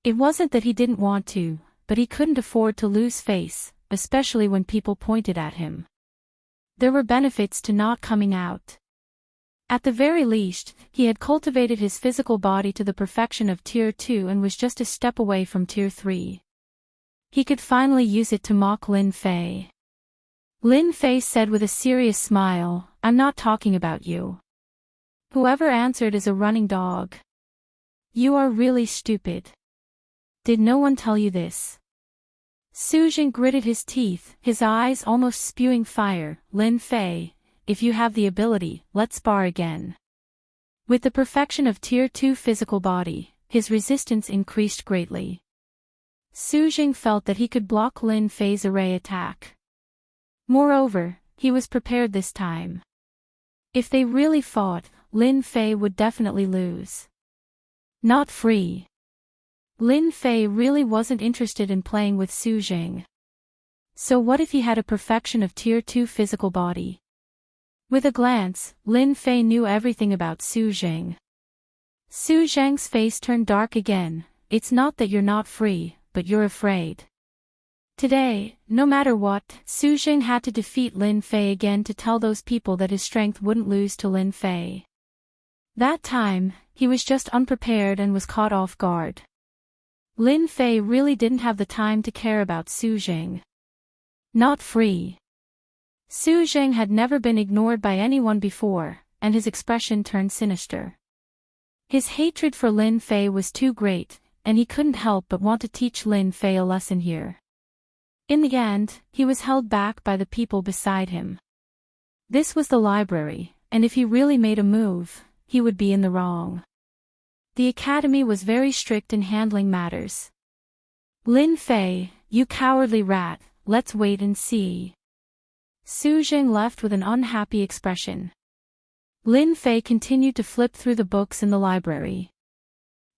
It wasn't that he didn't want to, but he couldn't afford to lose face, especially when people pointed at him. There were benefits to not coming out. At the very least, he had cultivated his physical body to the perfection of Tier 2 and was just a step away from Tier 3. He could finally use it to mock Lin Fei. Lin Fei said with a serious smile, I'm not talking about you. Whoever answered is a running dog. You are really stupid. Did no one tell you this? Su Zheng gritted his teeth, his eyes almost spewing fire. Lin Fei, if you have the ability, let's spar again. With the perfection of Tier 2 physical body, his resistance increased greatly. Su Zheng felt that he could block Lin Fei's array attack. Moreover, he was prepared this time. If they really fought, Lin Fei would definitely lose. Not free. Lin Fei really wasn't interested in playing with Su Zheng. So what if he had a perfection of Tier 2 physical body? With a glance, Lin Fei knew everything about Su Zheng. Su Zheng's face turned dark again. It's not that you're not free, but you're afraid. Today, no matter what, Su Zheng had to defeat Lin Fei again to tell those people that his strength wouldn't lose to Lin Fei. That time, he was just unprepared and was caught off guard. Lin Fei really didn't have the time to care about Su Zheng. Not free. Su Zheng had never been ignored by anyone before, and his expression turned sinister. His hatred for Lin Fei was too great, and he couldn't help but want to teach Lin Fei a lesson here. In the end, he was held back by the people beside him. This was the library, and if he really made a move, he would be in the wrong. The academy was very strict in handling matters. Lin Fei, you cowardly rat, let's wait and see. Su Jing left with an unhappy expression. Lin Fei continued to flip through the books in the library.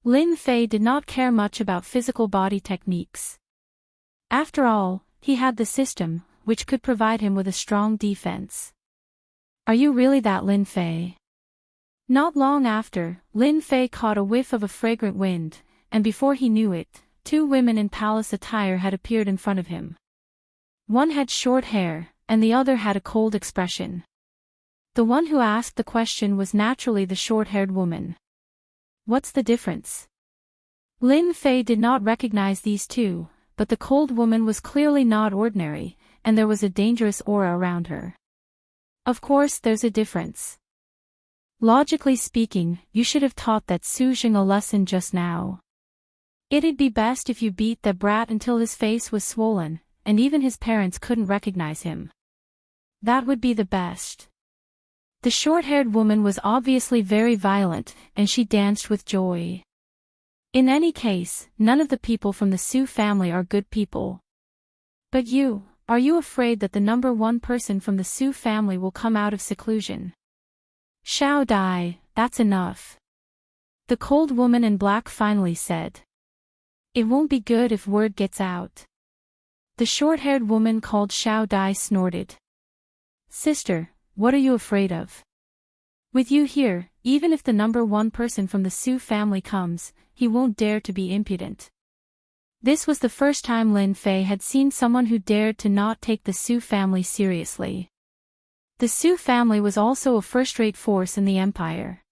Lin Fei did not care much about physical body techniques. After all, he had the system, which could provide him with a strong defense. Are you really that Lin Fei? Not long after, Lin Fei caught a whiff of a fragrant wind, and before he knew it, two women in palace attire had appeared in front of him. One had short hair, and the other had a cold expression. The one who asked the question was naturally the short-haired woman. What's the difference? Lin Fei did not recognize these two, but the cold woman was clearly not ordinary, and there was a dangerous aura around her. Of course there's a difference. Logically speaking, you should have taught that Su Jing a lesson just now. It'd be best if you beat that brat until his face was swollen, and even his parents couldn't recognize him. That would be the best. The short-haired woman was obviously very violent, and she danced with joy. In any case, none of the people from the Su family are good people. But are you afraid that the number one person from the Su family will come out of seclusion? Xiao Dai, that's enough. The cold woman in black finally said. It won't be good if word gets out. The short-haired woman called Xiao Dai snorted. Sister, what are you afraid of? With you here, even if the number one person from the Su family comes, he won't dare to be impudent. This was the first time Lin Fei had seen someone who dared to not take the Su family seriously. The Su family was also a first-rate force in the empire.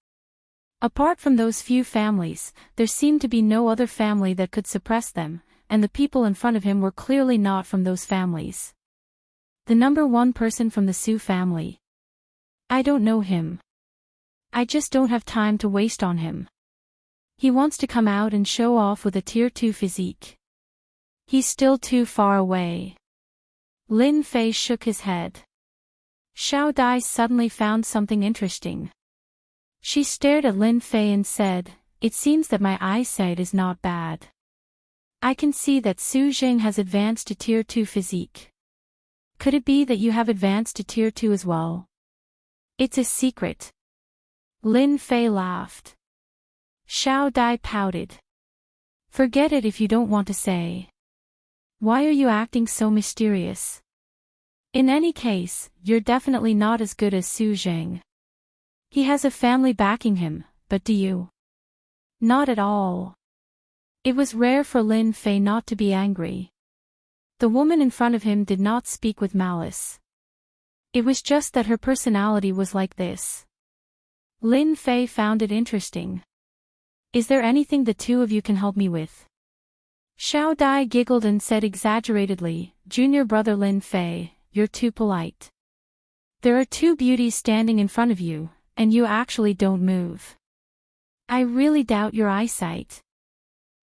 Apart from those few families, there seemed to be no other family that could suppress them, and the people in front of him were clearly not from those families. The number one person from the Su family. I don't know him. I just don't have time to waste on him. He wants to come out and show off with a tier 2 physique. He's still too far away. Lin Fei shook his head. Xiao Dai suddenly found something interesting. She stared at Lin Fei and said, it seems that my eyesight is not bad. I can see that Su Jing has advanced to tier 2 physique. Could it be that you have advanced to tier 2 as well? It's a secret. Lin Fei laughed. Xiao Dai pouted. Forget it if you don't want to say. Why are you acting so mysterious? In any case, you're definitely not as good as Su Jing. He has a family backing him, but do you? Not at all. It was rare for Lin Fei not to be angry. The woman in front of him did not speak with malice. It was just that her personality was like this. Lin Fei found it interesting. Is there anything the two of you can help me with? Xiao Dai giggled and said exaggeratedly, Junior brother Lin Fei, you're too polite. There are two beauties standing in front of you, and you actually don't move. I really doubt your eyesight.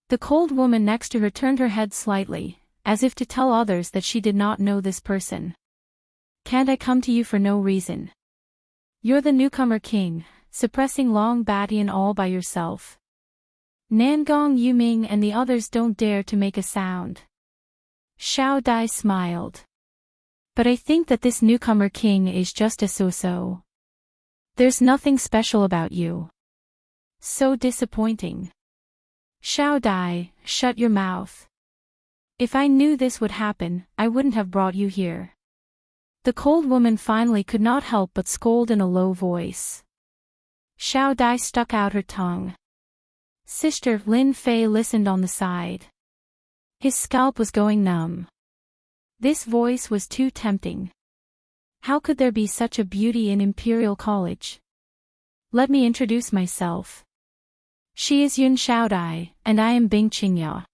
The cold woman next to her turned her head slightly, as if to tell others that she did not know this person. Can't I come to you for no reason? You're the newcomer king, suppressing Long Batian all by yourself. Nangong Yuming and the others don't dare to make a sound. Xiao Dai smiled. But I think that this newcomer king is just a so-so. There's nothing special about you. So disappointing. Xiao Dai, shut your mouth. If I knew this would happen, I wouldn't have brought you here. The cold woman finally could not help but scold in a low voice. Xiao Dai stuck out her tongue. Sister Lin Fei listened on the side. His scalp was going numb. This voice was too tempting. How could there be such a beauty in Imperial College? Let me introduce myself. She is Yun Xiaodai, and I am Bing Qingya.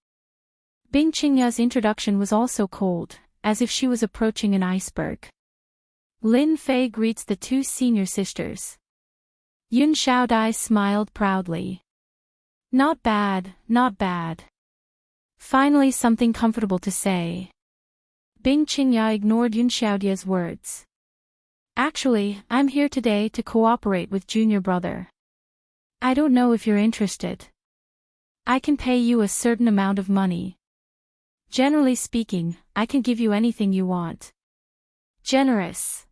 Bing Qingya's introduction was also cold, as if she was approaching an iceberg. Lin Fei greets the two senior sisters. Yun Xiaodai smiled proudly. Not bad, not bad. Finally something comfortable to say. Bing Qingya ignored Yun Xiaodia's words. Actually, I'm here today to cooperate with junior brother. I don't know if you're interested, I can pay you a certain amount of money. Generally speaking, I can give you anything you want. Generous.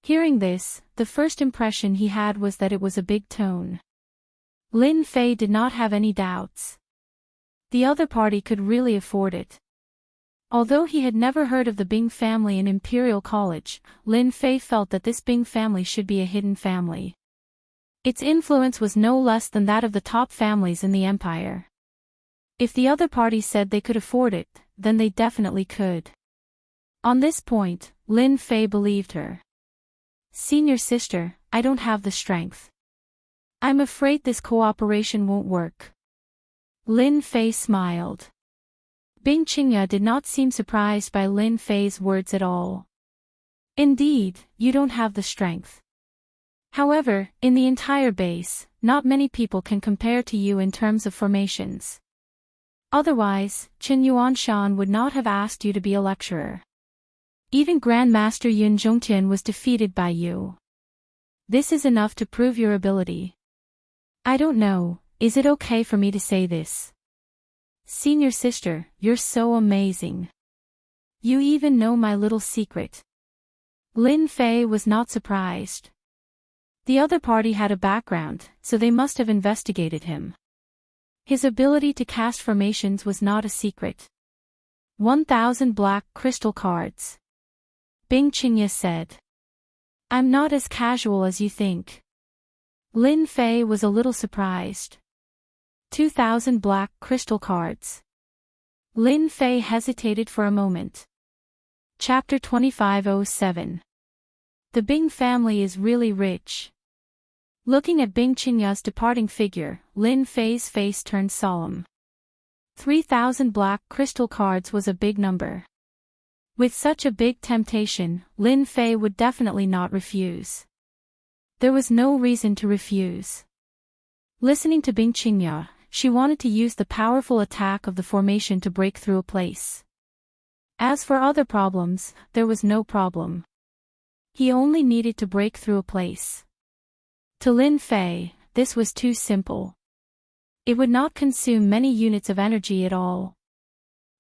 Hearing this, the first impression he had was that it was a big tone. Lin Fei did not have any doubts. The other party could really afford it. Although he had never heard of the Bing family in Imperial College, Lin Fei felt that this Bing family should be a hidden family. Its influence was no less than that of the top families in the empire. If the other party said they could afford it, then they definitely could. On this point, Lin Fei believed her. Senior sister, I don't have the strength. I'm afraid this cooperation won't work. Lin Fei smiled. Bing Qingya did not seem surprised by Lin Fei's words at all. Indeed, you don't have the strength. However, in the entire base, not many people can compare to you in terms of formations. Otherwise, Qin Yuanshan would not have asked you to be a lecturer. Even Grandmaster Yun Zhongtian was defeated by you. This is enough to prove your ability. I don't know, is it okay for me to say this? Senior sister, you're so amazing. You even know my little secret. Lin Fei was not surprised. The other party had a background, so they must have investigated him. His ability to cast formations was not a secret. 1,000 black crystal cards. Bing Qingya said. I'm not as casual as you think. Lin Fei was a little surprised. 2,000 black crystal cards. Lin Fei hesitated for a moment. Chapter 2507. The Bing family is really rich. Looking at Bing Qingya's departing figure, Lin Fei's face turned solemn. 3,000 black crystal cards was a big number. With such a big temptation, Lin Fei would definitely not refuse. There was no reason to refuse. Listening to Bing Qingya, she wanted to use the powerful attack of the formation to break through a place. As for other problems, there was no problem. He only needed to break through a place. To Lin Fei, this was too simple. It would not consume many units of energy at all.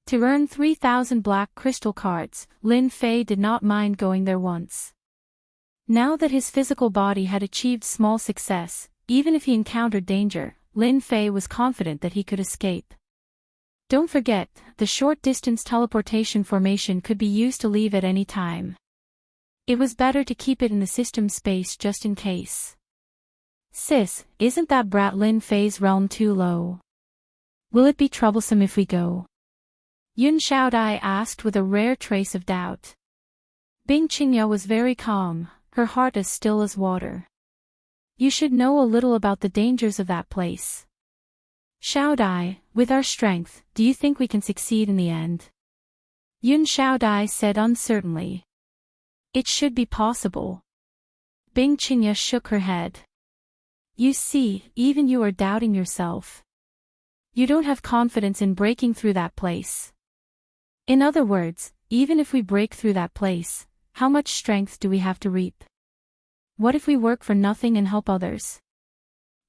To earn 3,000 black crystal cards, Lin Fei did not mind going there once. Now that his physical body had achieved small success, even if he encountered danger, Lin Fei was confident that he could escape. Don't forget, the short-distance teleportation formation could be used to leave at any time. It was better to keep it in the system space just in case. Sis, isn't that brat Lin Fei's realm too low? Will it be troublesome if we go? Yun Xiaodai asked with a rare trace of doubt. Bing Qingya was very calm, her heart as still as water. You should know a little about the dangers of that place. Xiaodai, with our strength, do you think we can succeed in the end? Yun Xiaodai said uncertainly. It should be possible. Bing Qingya shook her head. You see, even you are doubting yourself. You don't have confidence in breaking through that place. In other words, even if we break through that place, how much strength do we have to reap? What if we work for nothing and help others?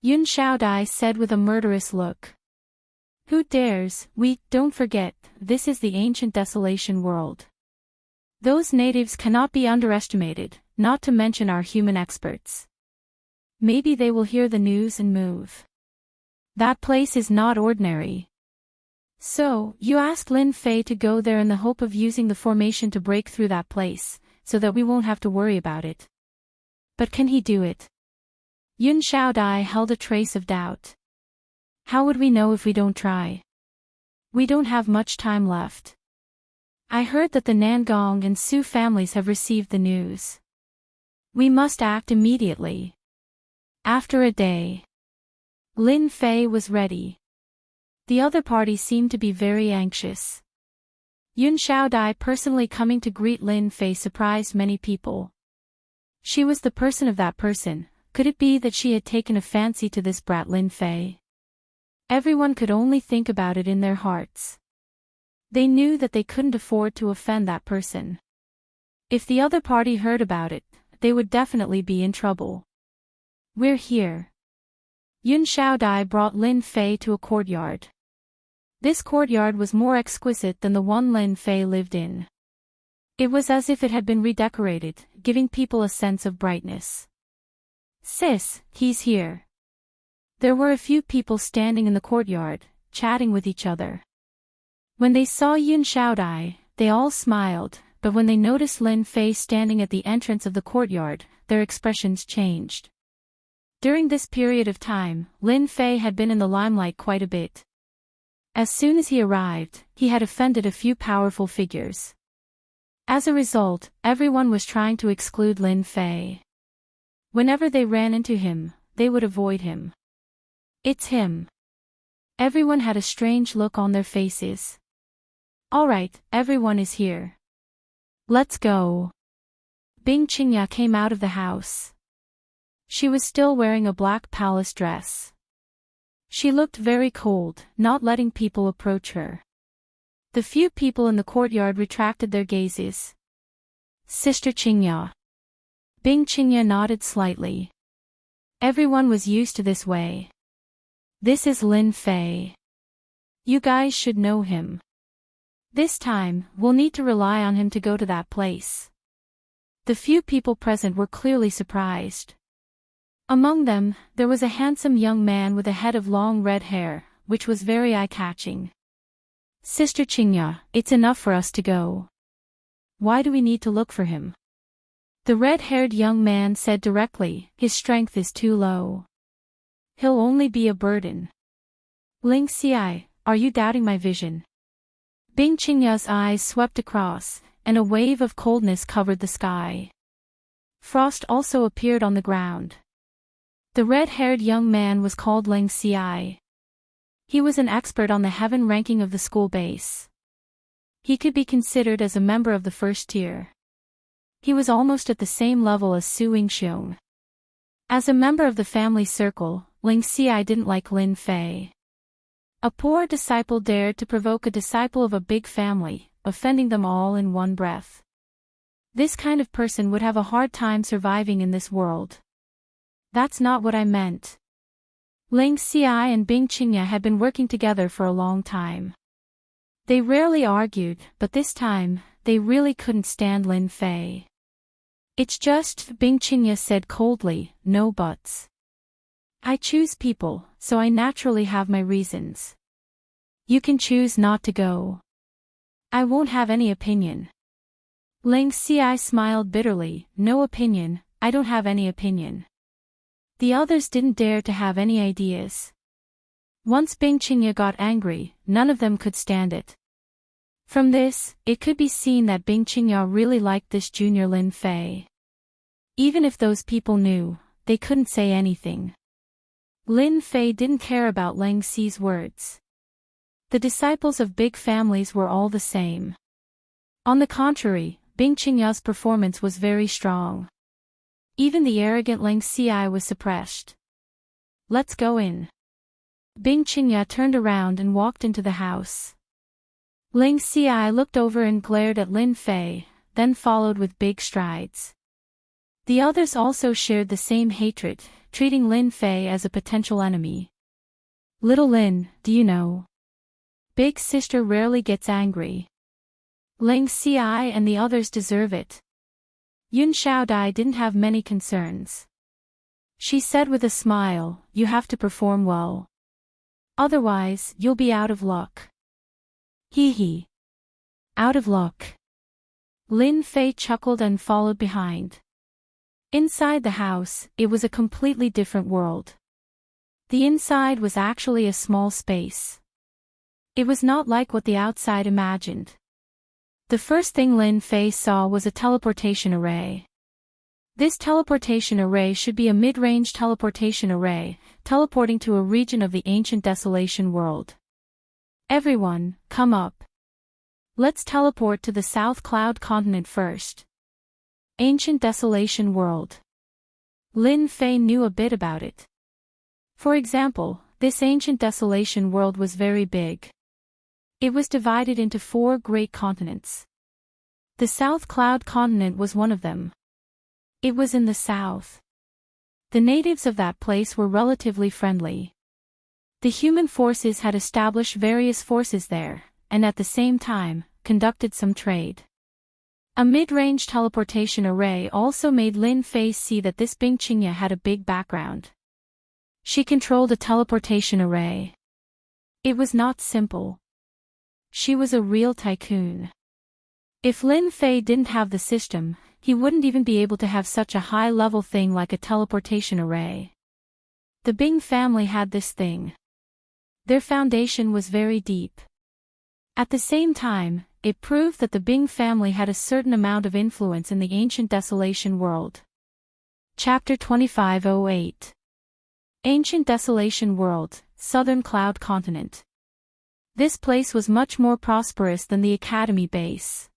Yun Xiaodai said with a murderous look. Who dares? Don't forget, this is the ancient desolation world. Those natives cannot be underestimated, not to mention our human experts. Maybe they will hear the news and move. That place is not ordinary. So, you asked Lin Fei to go there in the hope of using the formation to break through that place, so that we won't have to worry about it. But can he do it? Yun Xiaodai held a trace of doubt. How would we know if we don't try? We don't have much time left. I heard that the Nangong and Su families have received the news. We must act immediately. After a day. Lin Fei was ready. The other party seemed to be very anxious. Yun Xiaodai personally coming to greet Lin Fei surprised many people. She was the person of that person. Could it be that she had taken a fancy to this brat Lin Fei? Everyone could only think about it in their hearts. They knew that they couldn't afford to offend that person. If the other party heard about it, they would definitely be in trouble. We're here. Yun Xiaodai brought Lin Fei to a courtyard. This courtyard was more exquisite than the one Lin Fei lived in. It was as if it had been redecorated, giving people a sense of brightness. "Sis, he's here." There were a few people standing in the courtyard, chatting with each other. When they saw Yun Xiaodai, they all smiled, but when they noticed Lin Fei standing at the entrance of the courtyard, their expressions changed. During this period of time, Lin Fei had been in the limelight quite a bit. As soon as he arrived, he had offended a few powerful figures. As a result, everyone was trying to exclude Lin Fei. Whenever they ran into him, they would avoid him. "It's him." Everyone had a strange look on their faces. "Alright, everyone is here. Let's go." Bing Qingya came out of the house. She was still wearing a black palace dress. She looked very cold, not letting people approach her. The few people in the courtyard retracted their gazes. "Sister Qingya." Bing Qingya nodded slightly. Everyone was used to this way. "This is Lin Fei. You guys should know him. This time, we'll need to rely on him to go to that place." The few people present were clearly surprised. Among them, there was a handsome young man with a head of long red hair, which was very eye-catching. "Sister Qingya, it's enough for us to go. Why do we need to look for him?" The red-haired young man said directly, "His strength is too low. He'll only be a burden." "Ling Xi, are you doubting my vision?" Bing Qingya's eyes swept across, and a wave of coldness covered the sky. Frost also appeared on the ground. The red-haired young man was called Ling Xi. He was an expert on the heaven ranking of the school base. He could be considered as a member of the first tier. He was almost at the same level as Su Yingxiong. As a member of the family circle, Ling Xi didn't like Lin Fei. A poor disciple dared to provoke a disciple of a big family, offending them all in one breath. This kind of person would have a hard time surviving in this world. That's not what I meant. Ling Xi and Bing Qingya had been working together for a long time. They rarely argued, but this time, they really couldn't stand Lin Fei. "It's just," Bing Qingya said coldly, "no buts. I choose people, so I naturally have my reasons. You can choose not to go. I won't have any opinion." Ling Xi smiled bitterly, "No opinion, I don't have any opinion." The others didn't dare to have any ideas. Once Bing Qingya got angry, none of them could stand it. From this, it could be seen that Bing Qingya really liked this junior Lin Fei. Even if those people knew, they couldn't say anything. Lin Fei didn't care about Ling Xi's words. The disciples of big families were all the same. On the contrary, Bing Qingya's performance was very strong. Even the arrogant Ling Xi was suppressed. "Let's go in." Bing Qingya turned around and walked into the house. Ling Xi looked over and glared at Lin Fei, then followed with big strides. The others also shared the same hatred, treating Lin Fei as a potential enemy. "Little Lin, do you know? Big sister rarely gets angry. Ling Xi and the others deserve it." Yun Xiaodai didn't have many concerns. She said with a smile, "You have to perform well. Otherwise, you'll be out of luck." "Hee hee. Out of luck." Lin Fei chuckled and followed behind. Inside the house, it was a completely different world. The inside was actually a small space. It was not like what the outside imagined. The first thing Lin Fei saw was a teleportation array. This teleportation array should be a mid-range teleportation array, teleporting to a region of the ancient desolation world. "Everyone, come up. Let's teleport to the South Cloud continent first." Ancient desolation world. Lin Fei knew a bit about it. For example, this ancient desolation world was very big. It was divided into 4 great continents. The South Cloud continent was one of them. It was in the south. The natives of that place were relatively friendly. The human forces had established various forces there, and at the same time, conducted some trade. A mid-range teleportation array also made Lin Fei see that this Bing Qingya had a big background. She controlled a teleportation array. It was not simple. She was a real tycoon. If Lin Fei didn't have the system, he wouldn't even be able to have such a high-level thing like a teleportation array. The Bing family had this thing. Their foundation was very deep. At the same time, it proved that the Bing family had a certain amount of influence in the ancient Desolation world. Chapter 2508. Ancient Desolation World, Southern Cloud Continent. This place was much more prosperous than the Academy base.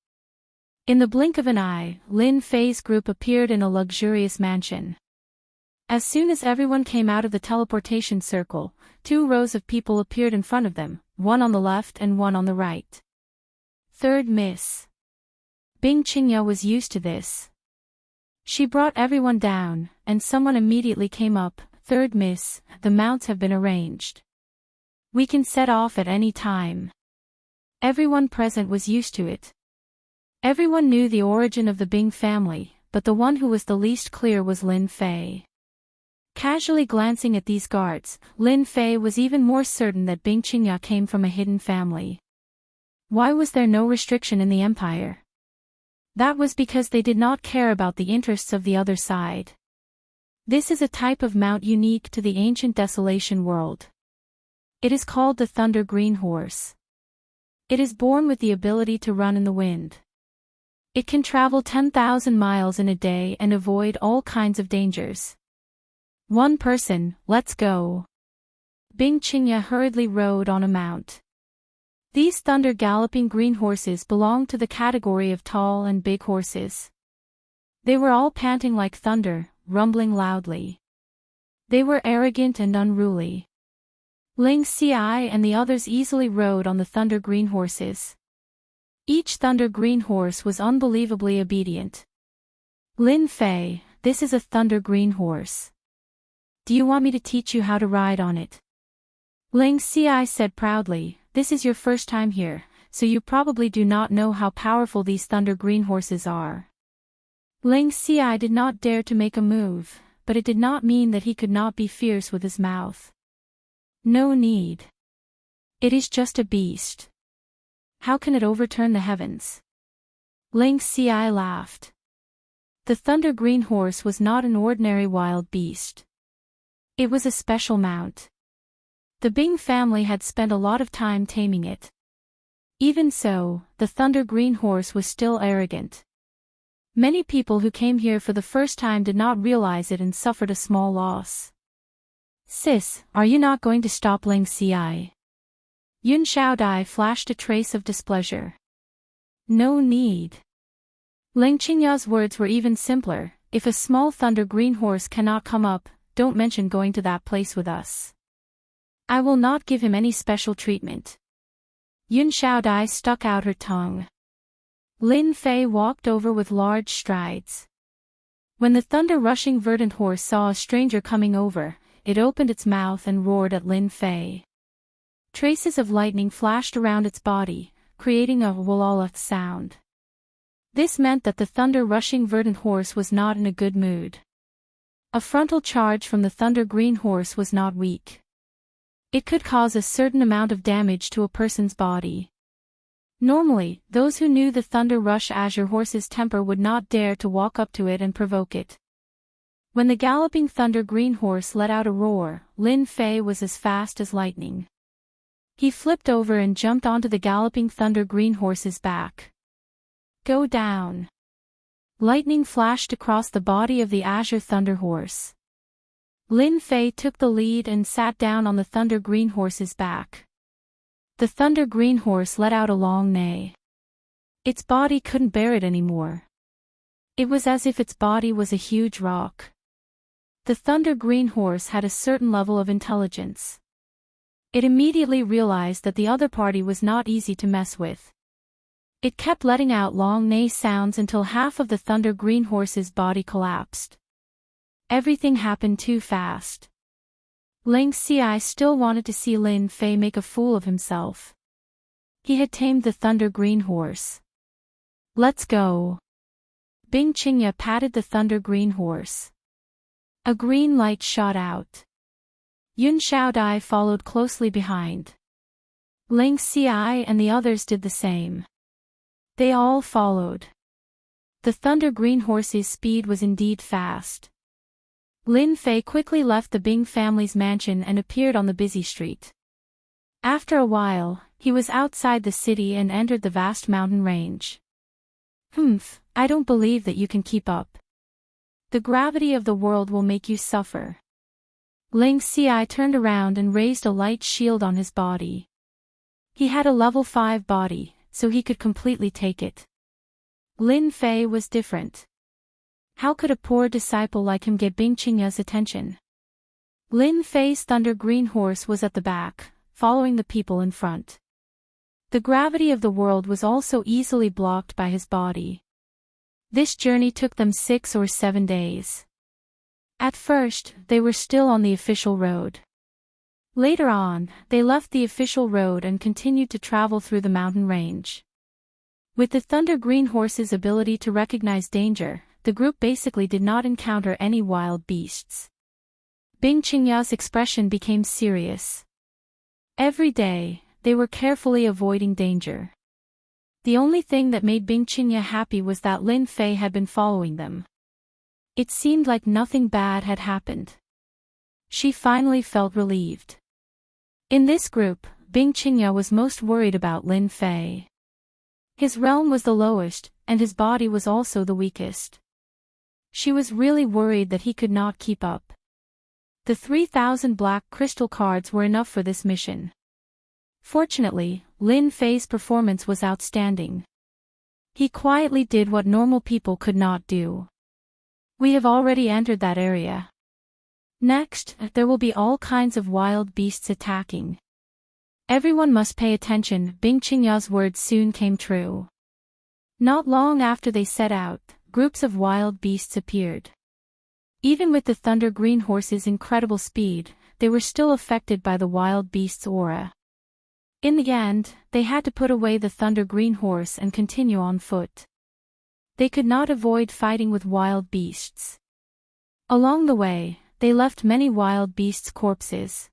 In the blink of an eye, Lin Fei's group appeared in a luxurious mansion. As soon as everyone came out of the teleportation circle, 2 rows of people appeared in front of them, one on the left and one on the right. Third Miss. Bing Qingya was used to this. She brought everyone down, and someone immediately came up. Third Miss, the mounts have been arranged. We can set off at any time. Everyone present was used to it. Everyone knew the origin of the Bing family, but the one who was the least clear was Lin Fei. Casually glancing at these guards, Lin Fei was even more certain that Bing Qingya came from a hidden family. Why was there no restriction in the empire? That was because they did not care about the interests of the other side. This is a type of mount unique to the ancient Desolation world. It is called the Thunder Green Horse. It is born with the ability to run in the wind. It can travel 10,000 miles in a day and avoid all kinds of dangers. One person, let's go. Bing Qingya hurriedly rode on a mount. These thunder galloping green horses belonged to the category of tall and big horses. They were all panting like thunder, rumbling loudly. They were arrogant and unruly. Ling Xi and the others easily rode on the thunder green horses. Each thunder green horse was unbelievably obedient. Lin Fei, this is a thunder green horse. Do you want me to teach you how to ride on it? Ling Xi said proudly, this is your first time here, so you probably do not know how powerful these thunder green horses are. Ling Xi did not dare to make a move, but it did not mean that he could not be fierce with his mouth. No need. It is just a beast. How can it overturn the heavens? Ling Xi laughed. The thunder green horse was not an ordinary wild beast. It was a special mount. The Bing family had spent a lot of time taming it. Even so, the thunder green horse was still arrogant. Many people who came here for the first time did not realize it and suffered a small loss. Sis, are you not going to stop Ling Xi? Yun Xiaodai flashed a trace of displeasure. No need. Ling Qingya's words were even simpler, if a small thunder green horse cannot come up, don't mention going to that place with us. I will not give him any special treatment. Yun Xiaodai stuck out her tongue. Lin Fei walked over with large strides. When the thunder-rushing verdant horse saw a stranger coming over, it opened its mouth and roared at Lin Fei. Traces of lightning flashed around its body, creating a wallala sound. This meant that the thunder-rushing verdant horse was not in a good mood. A frontal charge from the thunder green horse was not weak. It could cause a certain amount of damage to a person's body. Normally, those who knew the Thunder Rush Azure horse's temper would not dare to walk up to it and provoke it. When the galloping thunder green horse let out a roar, Lin Fei was as fast as lightning. He flipped over and jumped onto the galloping thunder green horse's back. Go down. Lightning flashed across the body of the Azure Thunder Horse. Lin Fei took the lead and sat down on the Thunder Green Horse's back. The Thunder Green Horse let out a long neigh. Its body couldn't bear it anymore. It was as if its body was a huge rock. The Thunder Green Horse had a certain level of intelligence. It immediately realized that the other party was not easy to mess with. It kept letting out long neigh sounds until half of the Thunder Green Horse's body collapsed. Everything happened too fast. Ling Xi still wanted to see Lin Fei make a fool of himself. He had tamed the Thunder Green Horse. Let's go. Bing Qingya patted the Thunder Green Horse. A green light shot out. Yun Xiaodai followed closely behind. Ling Xi and the others did the same. They all followed. The Thunder Green Horse's speed was indeed fast. Lin Fei quickly left the Bing family's mansion and appeared on the busy street. After a while, he was outside the city and entered the vast mountain range. I don't believe that you can keep up. The gravity of the world will make you suffer. Ling Xi turned around and raised a light shield on his body. He had a level 5 body, so he could completely take it. Lin Fei was different. How could a poor disciple like him get Bing Qingya's attention? Lin Fei's Thunder Green Horse was at the back, following the people in front. The gravity of the world was also easily blocked by his body. This journey took them 6 or 7 days. At first, they were still on the official road. Later on, they left the official road and continued to travel through the mountain range. With the Thunder Green Horse's ability to recognize danger, the group basically did not encounter any wild beasts. Bing Qingya's expression became serious. Every day, they were carefully avoiding danger. The only thing that made Bing Qingya happy was that Lin Fei had been following them. It seemed like nothing bad had happened. She finally felt relieved. In this group, Bing Qingya was most worried about Lin Fei. His realm was the lowest, and his body was also the weakest. She was really worried that he could not keep up. The 3,000 black crystal cards were enough for this mission. Fortunately, Lin Fei's performance was outstanding. He quietly did what normal people could not do. We have already entered that area. Next, there will be all kinds of wild beasts attacking. Everyone must pay attention. Bing Qingya's words soon came true. Not long after they set out, groups of wild beasts appeared. Even with the Thunder Green Horse's incredible speed, they were still affected by the wild beast's aura. In the end, they had to put away the Thunder Green Horse and continue on foot. They could not avoid fighting with wild beasts. Along the way, they left many wild beasts' corpses.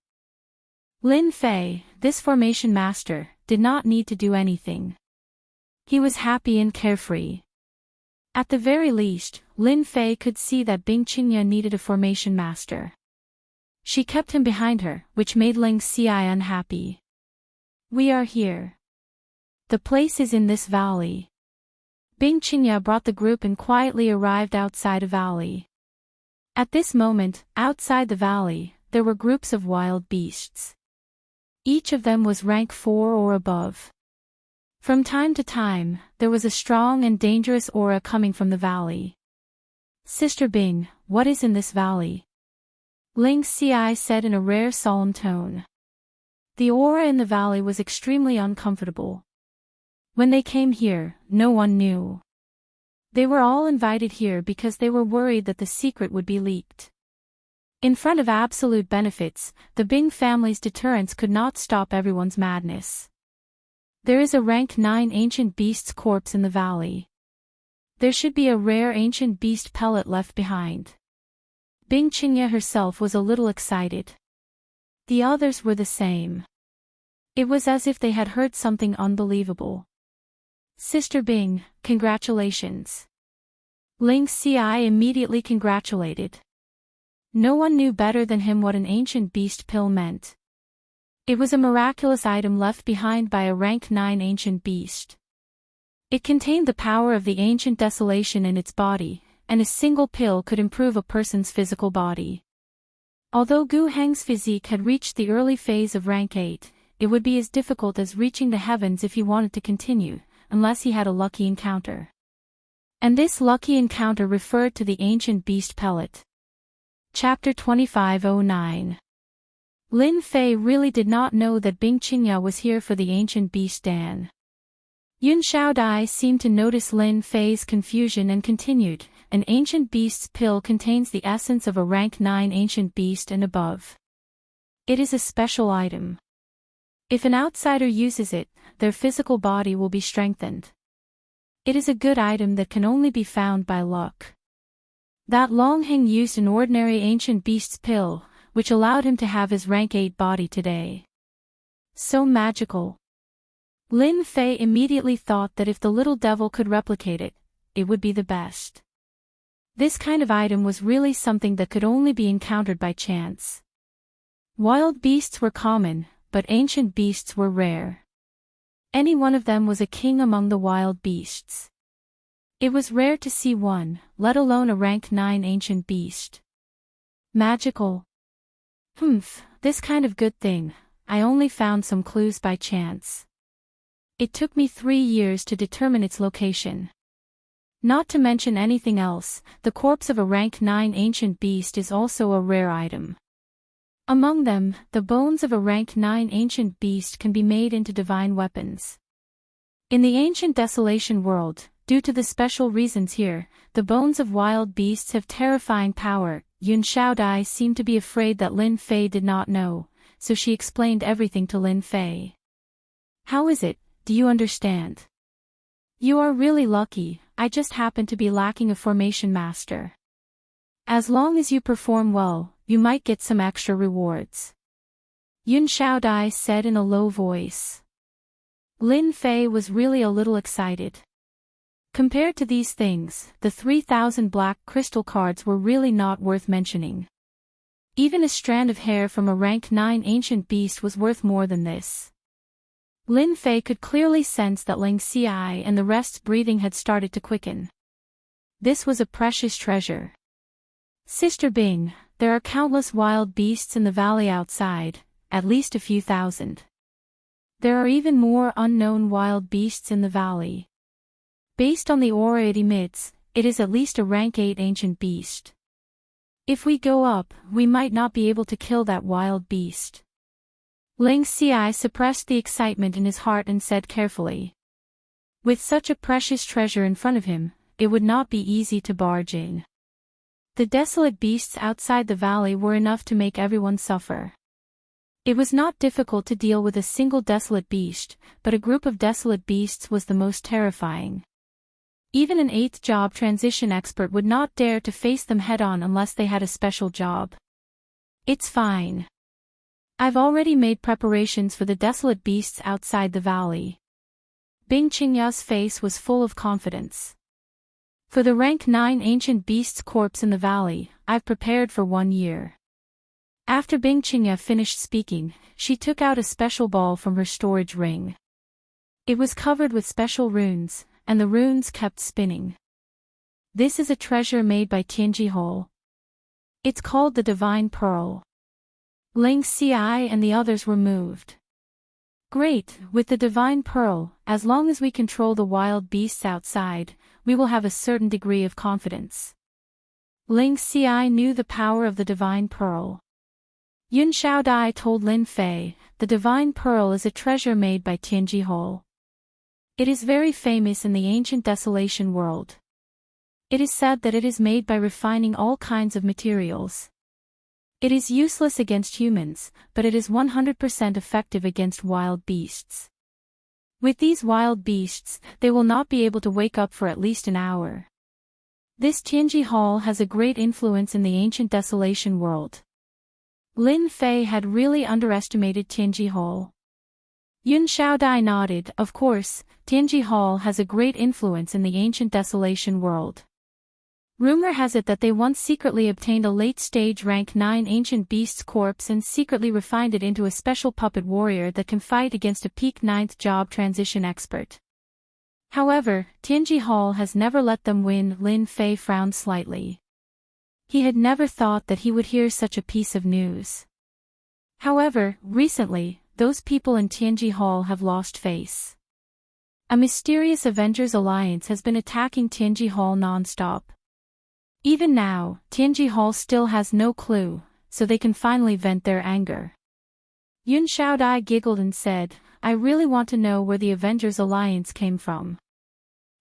Lin Fei, this formation master, did not need to do anything. He was happy and carefree. At the very least, Lin Fei could see that Bing Qingya needed a formation master. She kept him behind her, which made Ling Xi unhappy. We are here. The place is in this valley. Bing Qingya brought the group and quietly arrived outside a valley. At this moment, outside the valley, there were groups of wild beasts. Each of them was rank 4 or above. From time to time, there was a strong and dangerous aura coming from the valley. Sister Bing, what is in this valley? Ling Xi said in a rare solemn tone. The aura in the valley was extremely uncomfortable. When they came here, no one knew. They were all invited here because they were worried that the secret would be leaked. In front of absolute benefits, the Bing family's deterrence could not stop everyone's madness. There is a rank 9 ancient beast's corpse in the valley. There should be a rare ancient beast pellet left behind. Bing Qingya herself was a little excited. The others were the same. It was as if they had heard something unbelievable. Sister Bing, congratulations. Ling Xi immediately congratulated. No one knew better than him what an ancient beast pill meant. It was a miraculous item left behind by a rank 9 ancient beast. It contained the power of the ancient desolation in its body, and a single pill could improve a person's physical body. Although Gu Heng's physique had reached the early phase of rank 8, it would be as difficult as reaching the heavens if he wanted to continue, unless he had a lucky encounter. And this lucky encounter referred to the ancient beast pellet. Chapter 2509. Lin Fei really did not know that Bing Qingya was here for the ancient beast Dan. Yun Xiaodai seemed to notice Lin Fei's confusion and continued, an Ancient Beast's pill contains the essence of a rank 9 Ancient Beast and above. It is a special item. If an outsider uses it, their physical body will be strengthened. It is a good item that can only be found by luck. That Longheng used an ordinary Ancient Beast's pill, which allowed him to have his rank 8 body today. So magical. Lin Fei immediately thought that if the little devil could replicate it, it would be the best. This kind of item was really something that could only be encountered by chance. Wild beasts were common, but ancient beasts were rare. Any one of them was a king among the wild beasts. It was rare to see one, let alone a rank 9 ancient beast. Magical. This kind of good thing, I only found some clues by chance. It took me 3 years to determine its location. Not to mention anything else, the corpse of a rank 9 ancient beast is also a rare item. Among them, the bones of a rank 9 ancient beast can be made into divine weapons. In the ancient desolation world, due to the special reasons here, the bones of wild beasts have terrifying power. Yun Xiaodai seemed to be afraid that Lin Fei did not know, so she explained everything to Lin Fei. How is it, do you understand? You are really lucky, I just happen to be lacking a formation master. As long as you perform well, you might get some extra rewards. Yun Xiaodai said in a low voice. Lin Fei was really a little excited. Compared to these things, the 3,000 black crystal cards were really not worth mentioning. Even a strand of hair from a rank 9 ancient beast was worth more than this. Lin Fei could clearly sense that Ling Xiai and the rest's breathing had started to quicken. This was a precious treasure. Sister Bing, there are countless wild beasts in the valley outside, at least a few thousand. There are even more unknown wild beasts in the valley. Based on the aura it emits, it is at least a rank 8 ancient beast. If we go up, we might not be able to kill that wild beast. Ling Xiai suppressed the excitement in his heart and said carefully. With such a precious treasure in front of him, it would not be easy to barge in. The desolate beasts outside the valley were enough to make everyone suffer. It was not difficult to deal with a single desolate beast, but a group of desolate beasts was the most terrifying. Even an 8th job transition expert would not dare to face them head-on unless they had a special job. It's fine. I've already made preparations for the desolate beasts outside the valley. Bing Qingya's face was full of confidence. For the rank 9 ancient beast's corpse in the valley, I've prepared for 1 year. After Bing Qingya finished speaking, she took out a special ball from her storage ring. It was covered with special runes, and the runes kept spinning. This is a treasure made by Tianji Hole. It's called the Divine Pearl. Ling Xiai and the others were moved. Great, with the Divine Pearl, as long as we control the wild beasts outside, we will have a certain degree of confidence. Ling Xiai knew the power of the Divine Pearl. Yun Xiaodai told Lin Fei, the Divine Pearl is a treasure made by Tianji Hole. It is very famous in the ancient desolation world. It is said that it is made by refining all kinds of materials. It is useless against humans, but it is 100% effective against wild beasts. With these wild beasts, they will not be able to wake up for at least an hour. This Tianji Hall has a great influence in the ancient desolation world. Lin Fei had really underestimated Tianji Hall. Yun Xiaodai nodded. Of course, Tianji Hall has a great influence in the ancient desolation world. Rumor has it that they once secretly obtained a late-stage rank 9 ancient beast's corpse and secretly refined it into a special puppet warrior that can fight against a peak 9th job transition expert. However, Tianji Hall has never let them win. Lin Fei frowned slightly. He had never thought that he would hear such a piece of news. However, recently, those people in Tianji Hall have lost face. A mysterious Avengers alliance has been attacking Tianji Hall non-stop. Even now, Tianji Hall still has no clue, so they can finally vent their anger. Yun Xiaodai giggled and said, I really want to know where the Avengers alliance came from.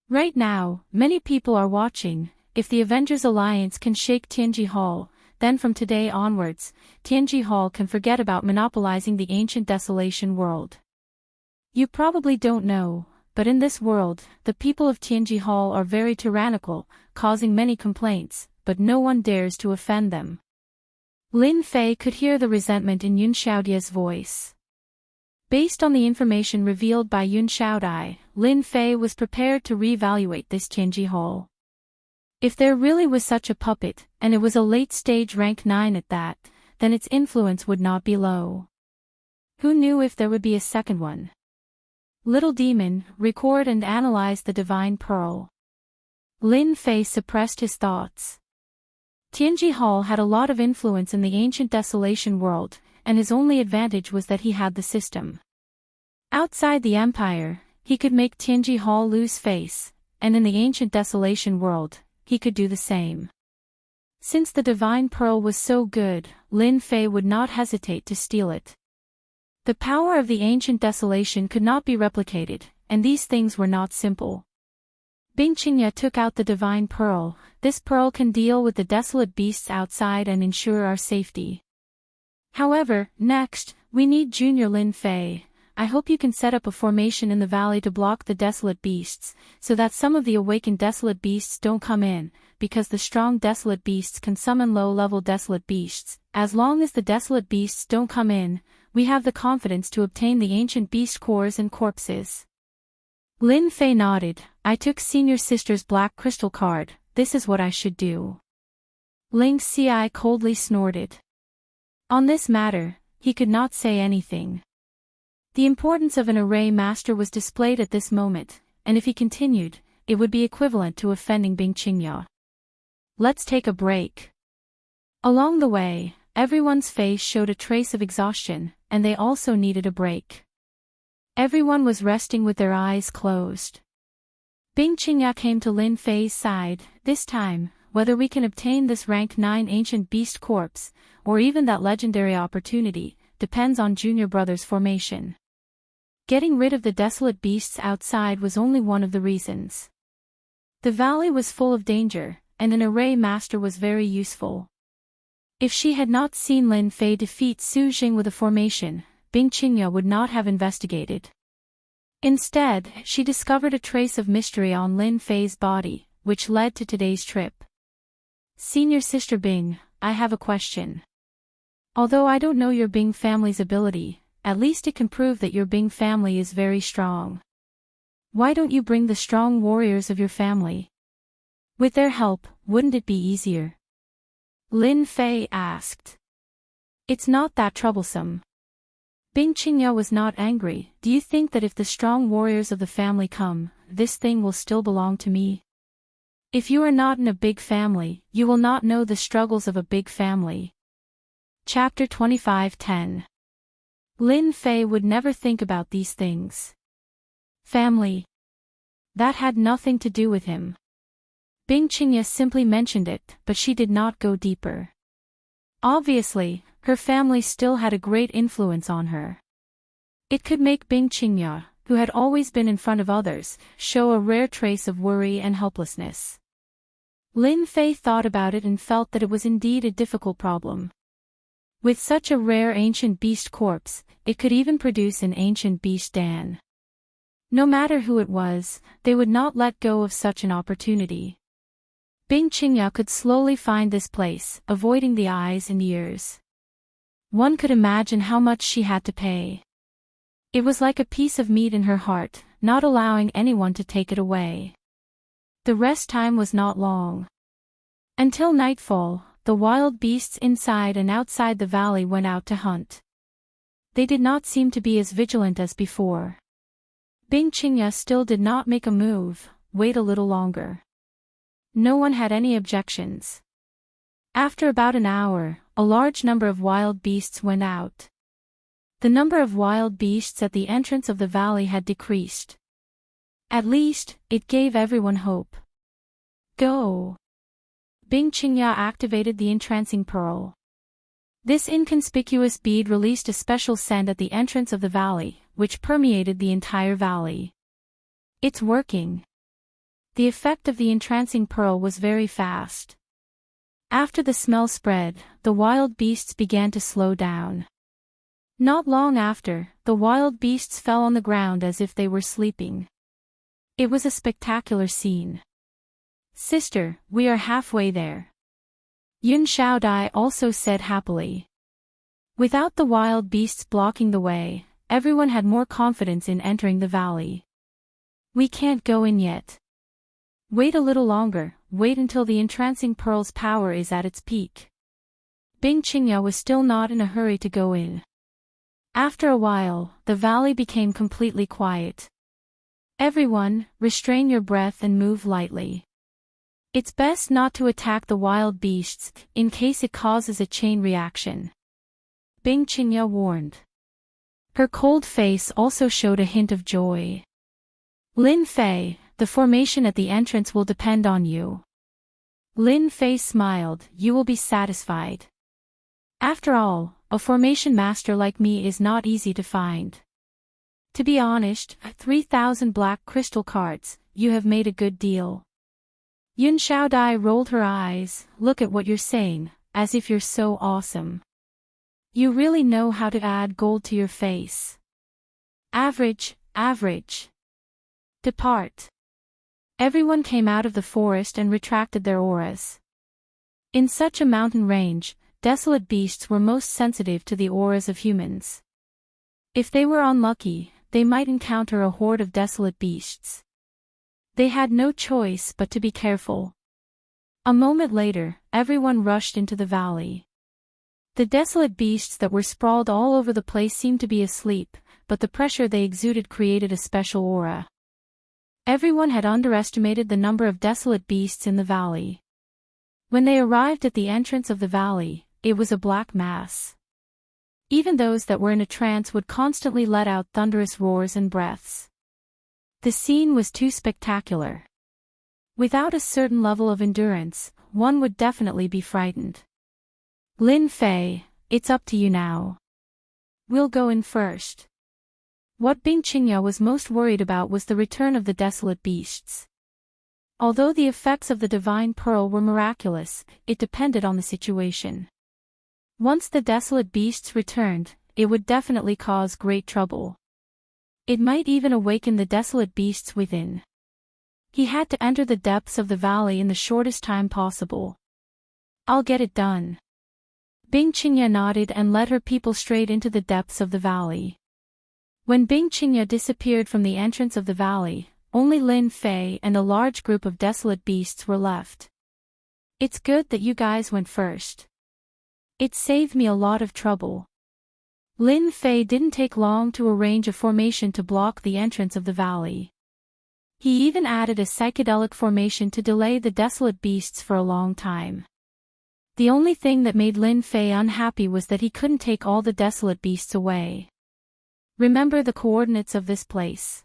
Right now, many people are watching, if the Avengers Alliance can shake Tianji Hall, then from today onwards, Tianji Hall can forget about monopolizing the ancient desolation world. You probably don't know, but in this world, the people of Tianji Hall are very tyrannical, causing many complaints, but no one dares to offend them. Lin Fei could hear the resentment in Yun Xiaodia's voice. Based on the information revealed by Yun Xiaodai, Lin Fei was prepared to reevaluate this Tianji Hall. If there really was such a puppet, and it was a late-stage rank 9 at that, then its influence would not be low. Who knew if there would be a second one? Little demon, record and analyze the divine pearl. Lin Fei suppressed his thoughts. Tianji Hall had a lot of influence in the ancient desolation world, and his only advantage was that he had the system. Outside the empire, he could make Tianji Hall lose face, and in the ancient desolation world, he could do the same. Since the divine pearl was so good, Lin Fei would not hesitate to steal it. The power of the ancient desolation could not be replicated, and these things were not simple. Bing Qingya took out the divine pearl. This pearl can deal with the desolate beasts outside and ensure our safety. However, next, we need Junior Lin Fei. I hope you can set up a formation in the valley to block the desolate beasts, so that some of the awakened desolate beasts don't come in, because the strong desolate beasts can summon low-level desolate beasts. As long as the desolate beasts don't come in, we have the confidence to obtain the ancient beast cores and corpses. Lin Fei nodded. I took senior sister's black crystal card, this is what I should do. Ling Ci coldly snorted. On this matter, he could not say anything. The importance of an array master was displayed at this moment, and if he continued, it would be equivalent to offending Bing Qingya. Let's take a break. Along the way, everyone's face showed a trace of exhaustion, and they also needed a break. Everyone was resting with their eyes closed. Bing Qingya came to Lin Fei's side. This time, whether we can obtain this rank 9 ancient beast corpse, or even that legendary opportunity, depends on Junior Brother's formation. Getting rid of the desolate beasts outside was only one of the reasons. The valley was full of danger, and an array master was very useful. If she had not seen Lin Fei defeat Su Jing with a formation, Bing Qingya would not have investigated. Instead, she discovered a trace of mystery on Lin Fei's body, which led to today's trip. Senior Sister Bing, I have a question. Although I don't know your Bing family's ability, at least it can prove that your Bing family is very strong. Why don't you bring the strong warriors of your family? With their help, wouldn't it be easier? Lin Fei asked. It's not that troublesome. Bing Qingya was not angry. Do you think that if the strong warriors of the family come, this thing will still belong to me? If you are not in a big family, you will not know the struggles of a big family. Chapter 25:10. Lin Fei would never think about these things. Family. That had nothing to do with him. Bing Qingya simply mentioned it, but she did not go deeper. Obviously, her family still had a great influence on her. It could make Bing Qingya, who had always been in front of others, show a rare trace of worry and helplessness. Lin Fei thought about it and felt that it was indeed a difficult problem. With such a rare ancient beast corpse, it could even produce an ancient beast Dan. No matter who it was, they would not let go of such an opportunity. Bing Qingya could slowly find this place, avoiding the eyes and ears. One could imagine how much she had to pay. It was like a piece of meat in her heart, not allowing anyone to take it away. The rest time was not long. Until nightfall, the wild beasts inside and outside the valley went out to hunt. They did not seem to be as vigilant as before. Bing Qingya still did not make a move. Wait a little longer. No one had any objections. After about an hour, a large number of wild beasts went out. The number of wild beasts at the entrance of the valley had decreased. At least, it gave everyone hope. Go! Bing Qingya activated the entrancing pearl. This inconspicuous bead released a special scent at the entrance of the valley, which permeated the entire valley. It's working. The effect of the entrancing pearl was very fast. After the smell spread, the wild beasts began to slow down. Not long after, the wild beasts fell on the ground as if they were sleeping. It was a spectacular scene. "Sister, we are halfway there," Yun Xiaodai also said happily. Without the wild beasts blocking the way, everyone had more confidence in entering the valley. "We can't go in yet. Wait a little longer, wait until the entrancing pearl's power is at its peak." Bing Qingya was still not in a hurry to go in. After a while, the valley became completely quiet. "Everyone, restrain your breath and move lightly. It's best not to attack the wild beasts, in case it causes a chain reaction," Bing Qingya warned. Her cold face also showed a hint of joy. "Lin Fei, the formation at the entrance will depend on you." Lin Fei smiled. "You will be satisfied. After all, a formation master like me is not easy to find. To be honest, 3,000 black crystal cards, you have made a good deal." Yun Xiaodai rolled her eyes. "Look at what you're saying, as if you're so awesome. You really know how to add gold to your face. Average, average. Depart." Everyone came out of the forest and retracted their auras. In such a mountain range, desolate beasts were most sensitive to the auras of humans. If they were unlucky, they might encounter a horde of desolate beasts. They had no choice but to be careful. A moment later, everyone rushed into the valley. The desolate beasts that were sprawled all over the place seemed to be asleep, but the pressure they exuded created a special aura. Everyone had underestimated the number of desolate beasts in the valley. When they arrived at the entrance of the valley, it was a black mass. Even those that were in a trance would constantly let out thunderous roars and breaths. The scene was too spectacular. Without a certain level of endurance, one would definitely be frightened. "Lin Fei, it's up to you now. We'll go in first." What Bing Qingya was most worried about was the return of the desolate beasts. Although the effects of the divine pearl were miraculous, it depended on the situation. Once the desolate beasts returned, it would definitely cause great trouble. It might even awaken the desolate beasts within. He had to enter the depths of the valley in the shortest time possible. "I'll get it done." Bing Qingya nodded and led her people straight into the depths of the valley. When Bing Qingya disappeared from the entrance of the valley, only Lin Fei and a large group of desolate beasts were left. "It's good that you guys went first. It saved me a lot of trouble." Lin Fei didn't take long to arrange a formation to block the entrance of the valley. He even added a psychedelic formation to delay the desolate beasts for a long time. The only thing that made Lin Fei unhappy was that he couldn't take all the desolate beasts away. "Remember the coordinates of this place.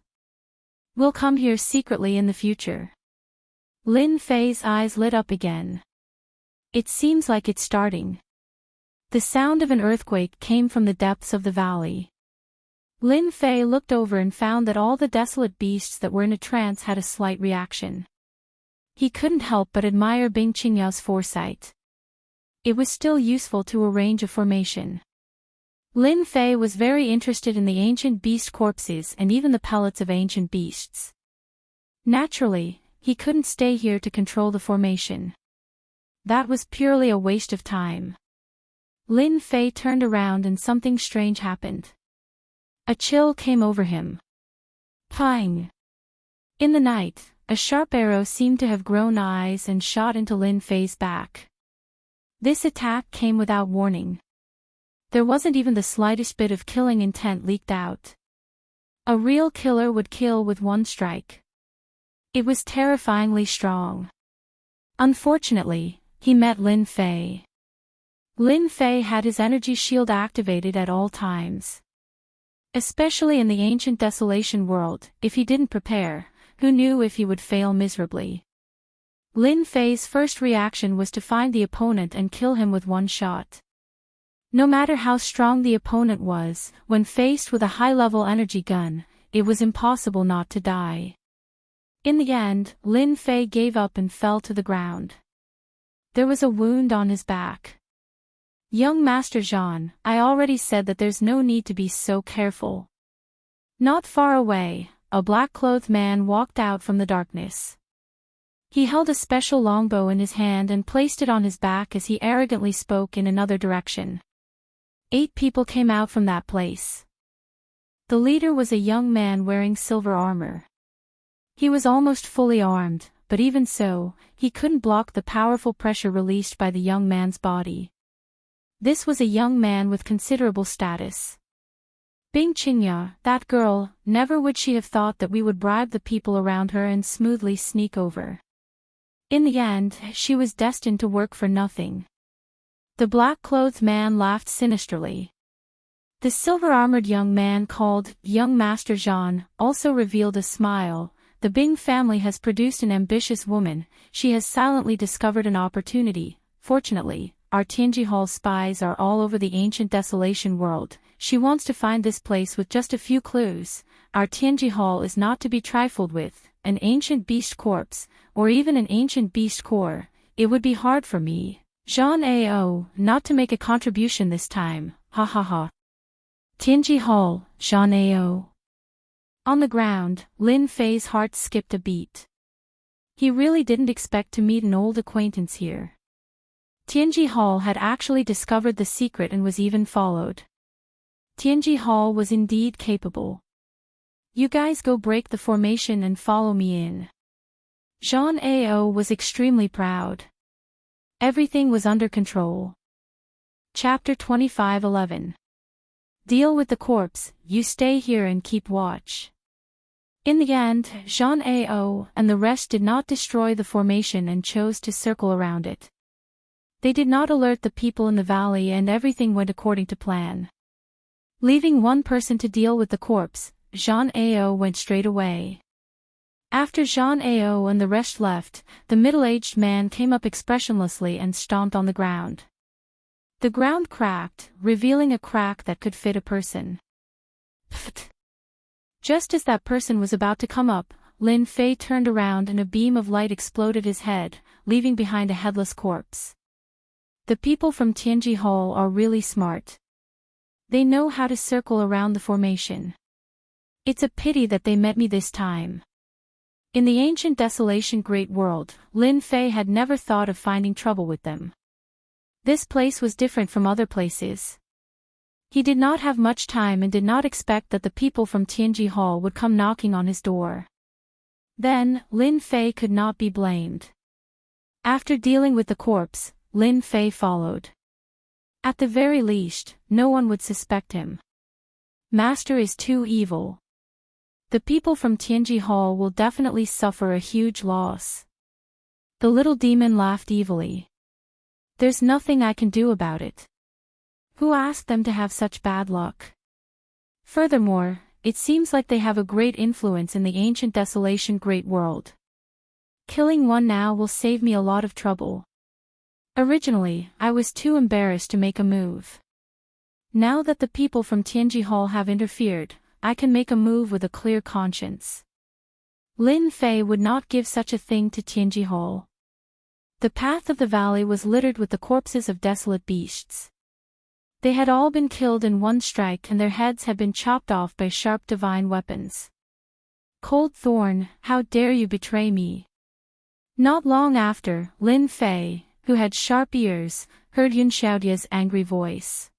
We'll come here secretly in the future." Lin Fei's eyes lit up again. "It seems like it's starting." The sound of an earthquake came from the depths of the valley. Lin Fei looked over and found that all the desolate beasts that were in a trance had a slight reaction. He couldn't help but admire Bing Qingya's foresight. It was still useful to arrange a formation. Lin Fei was very interested in the ancient beast corpses and even the pellets of ancient beasts. Naturally, he couldn't stay here to control the formation. That was purely a waste of time. Lin Fei turned around and something strange happened. A chill came over him. Pang! In the night, a sharp arrow seemed to have grown eyes and shot into Lin Fei's back. This attack came without warning. There wasn't even the slightest bit of killing intent leaked out. A real killer would kill with one strike. It was terrifyingly strong. Unfortunately, he met Lin Fei. Lin Fei had his energy shield activated at all times. Especially in the ancient desolation world, if he didn't prepare, who knew if he would fail miserably. Lin Fei's first reaction was to find the opponent and kill him with one shot. No matter how strong the opponent was, when faced with a high-level energy gun, it was impossible not to die. In the end, Lin Fei gave up and fell to the ground. There was a wound on his back. Young Master Jean, I already said that there's no need to be so careful. Not far away, a black-clothed man walked out from the darkness. He held a special longbow in his hand and placed it on his back as he arrogantly spoke in another direction. 8 people came out from that place. The leader was a young man wearing silver armor. He was almost fully armed, but even so, he couldn't block the powerful pressure released by the young man's body. This was a young man with considerable status. Bing Qingya, that girl, never would she have thought that we would bribe the people around her and smoothly sneak over. In the end, she was destined to work for nothing. The black-clothed man laughed sinisterly. The silver-armored young man called Young Master Jean also revealed a smile. The Bing family has produced an ambitious woman. She has silently discovered an opportunity. Fortunately, our Tianji Hall spies are all over the ancient desolation world. She wants to find this place with just a few clues. Our Tianji Hall is not to be trifled with. An ancient beast corpse, or even an ancient beast core. It would be hard for me, Jean Ao, not to make a contribution this time. Ha ha ha. Tianji Hall, Jean Ao. On the ground, Lin Fei's heart skipped a beat. He really didn't expect to meet an old acquaintance here. Tianji Hall had actually discovered the secret and was even followed. Tianji Hall was indeed capable. You guys go break the formation and follow me in. Jean Ao was extremely proud. Everything was under control. Chapter 25:11. Deal with the corpse, you stay here and keep watch. In the end, Jean Ao and the rest did not destroy the formation and chose to circle around it. They did not alert the people in the valley and everything went according to plan. Leaving one person to deal with the corpse, Jean Ao went straight away. After Jean Ao and the rest left, the middle-aged man came up expressionlessly and stomped on the ground. The ground cracked, revealing a crack that could fit a person. Pfft. Just as that person was about to come up, Lin Fei turned around and a beam of light exploded his head, leaving behind a headless corpse. The people from Tianji Hall are really smart. They know how to circle around the formation. It's a pity that they met me this time. In the ancient desolation great world, Lin Fei had never thought of finding trouble with them. This place was different from other places. He did not have much time and did not expect that the people from Tianji Hall would come knocking on his door. Then, Lin Fei could not be blamed. After dealing with the corpse, Lin Fei followed. At the very least, no one would suspect him. Master is too evil. The people from Tianji Hall will definitely suffer a huge loss. The little demon laughed evilly. There's nothing I can do about it. Who asked them to have such bad luck? Furthermore, it seems like they have a great influence in the ancient desolation great world. Killing one now will save me a lot of trouble. Originally, I was too embarrassed to make a move. Now that the people from Tianji Hall have interfered, I can make a move with a clear conscience. Lin Fei would not give such a thing to Tianji Hall. The path of the valley was littered with the corpses of desolate beasts. They had all been killed in one strike and their heads had been chopped off by sharp divine weapons. Cold Thorn, how dare you betray me? Not long after, Lin Fei, who had sharp ears, heard Yun Xiaodia's angry voice.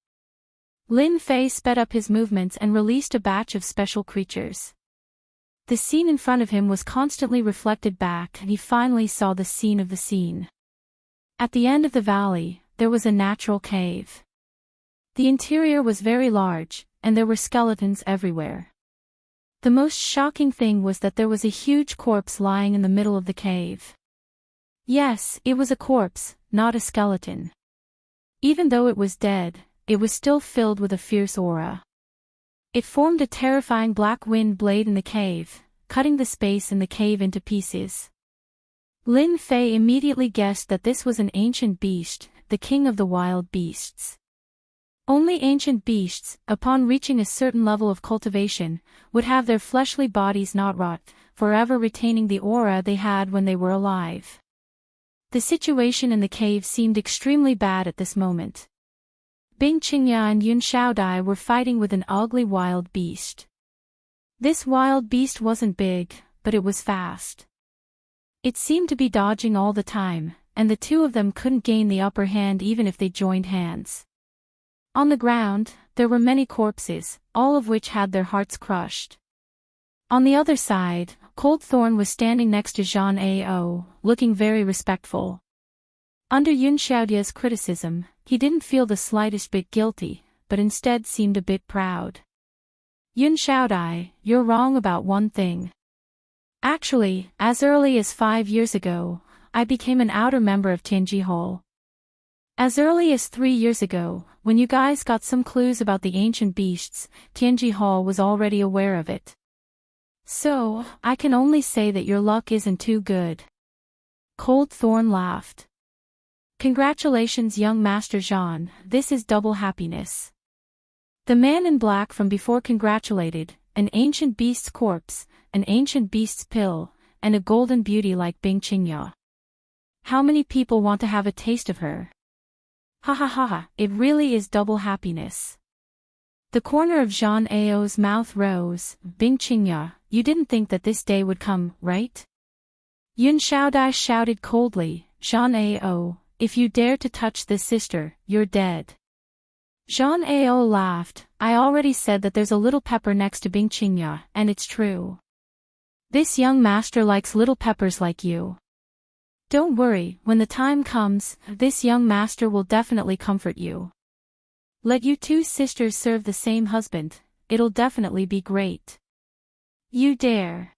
Lin Fei sped up his movements and released a batch of special creatures. The scene in front of him was constantly reflected back and he finally saw the scene of the scene. At the end of the valley, there was a natural cave. The interior was very large, and there were skeletons everywhere. The most shocking thing was that there was a huge corpse lying in the middle of the cave. Yes, it was a corpse, not a skeleton. Even though it was dead, it was still filled with a fierce aura. It formed a terrifying black wind blade in the cave, cutting the space in the cave into pieces. Lin Fei immediately guessed that this was an ancient beast, the king of the wild beasts. Only ancient beasts, upon reaching a certain level of cultivation, would have their fleshly bodies not rot, forever retaining the aura they had when they were alive. The situation in the cave seemed extremely bad at this moment. Bing Qingya and Yun Xiaodai were fighting with an ugly wild beast. This wild beast wasn't big, but it was fast. It seemed to be dodging all the time, and the two of them couldn't gain the upper hand even if they joined hands. On the ground, there were many corpses, all of which had their hearts crushed. On the other side, Cold Thorn was standing next to Zhang Ao, looking very respectful. Under Yun Xiaodia's criticism, he didn't feel the slightest bit guilty, but instead seemed a bit proud. Yun Xiaodai, you're wrong about one thing. Actually, as early as 5 years ago, I became an outer member of Tianji Hall. As early as 3 years ago, when you guys got some clues about the ancient beasts, Tianji Hall was already aware of it. So, I can only say that your luck isn't too good. Cold Thorn laughed. Congratulations, young Master Zhan, this is double happiness. The man in black from before congratulated, an ancient beast's corpse, an ancient beast's pill, and a golden beauty like Bing Qingya. How many people want to have a taste of her? Ha ha ha ha, it really is double happiness. The corner of Zhang Ao's mouth rose. Bing Qingya, you didn't think that this day would come, right? Yun Xiaodai shouted coldly, Zhang Ao, if you dare to touch this sister, you're dead. Zhang Ao laughed, I already said that there's a little pepper next to Bing Qingya, and it's true. This young master likes little peppers like you. Don't worry, when the time comes, this young master will definitely comfort you. Let you two sisters serve the same husband, it'll definitely be great. You dare.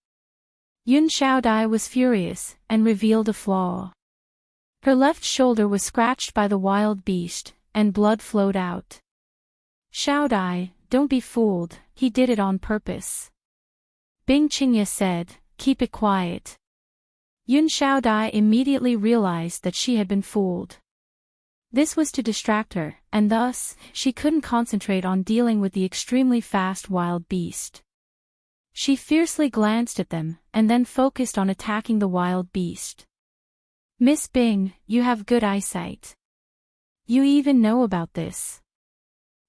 Yun Xiaodai was furious, and revealed a flaw. Her left shoulder was scratched by the wild beast, and blood flowed out. Xiaodai, don't be fooled, he did it on purpose. Bing Qingya said, keep it quiet. Yun Xiaodai immediately realized that she had been fooled. This was to distract her, and thus, she couldn't concentrate on dealing with the extremely fast wild beast. She fiercely glanced at them, and then focused on attacking the wild beast. Miss Bing, you have good eyesight. You even know about this.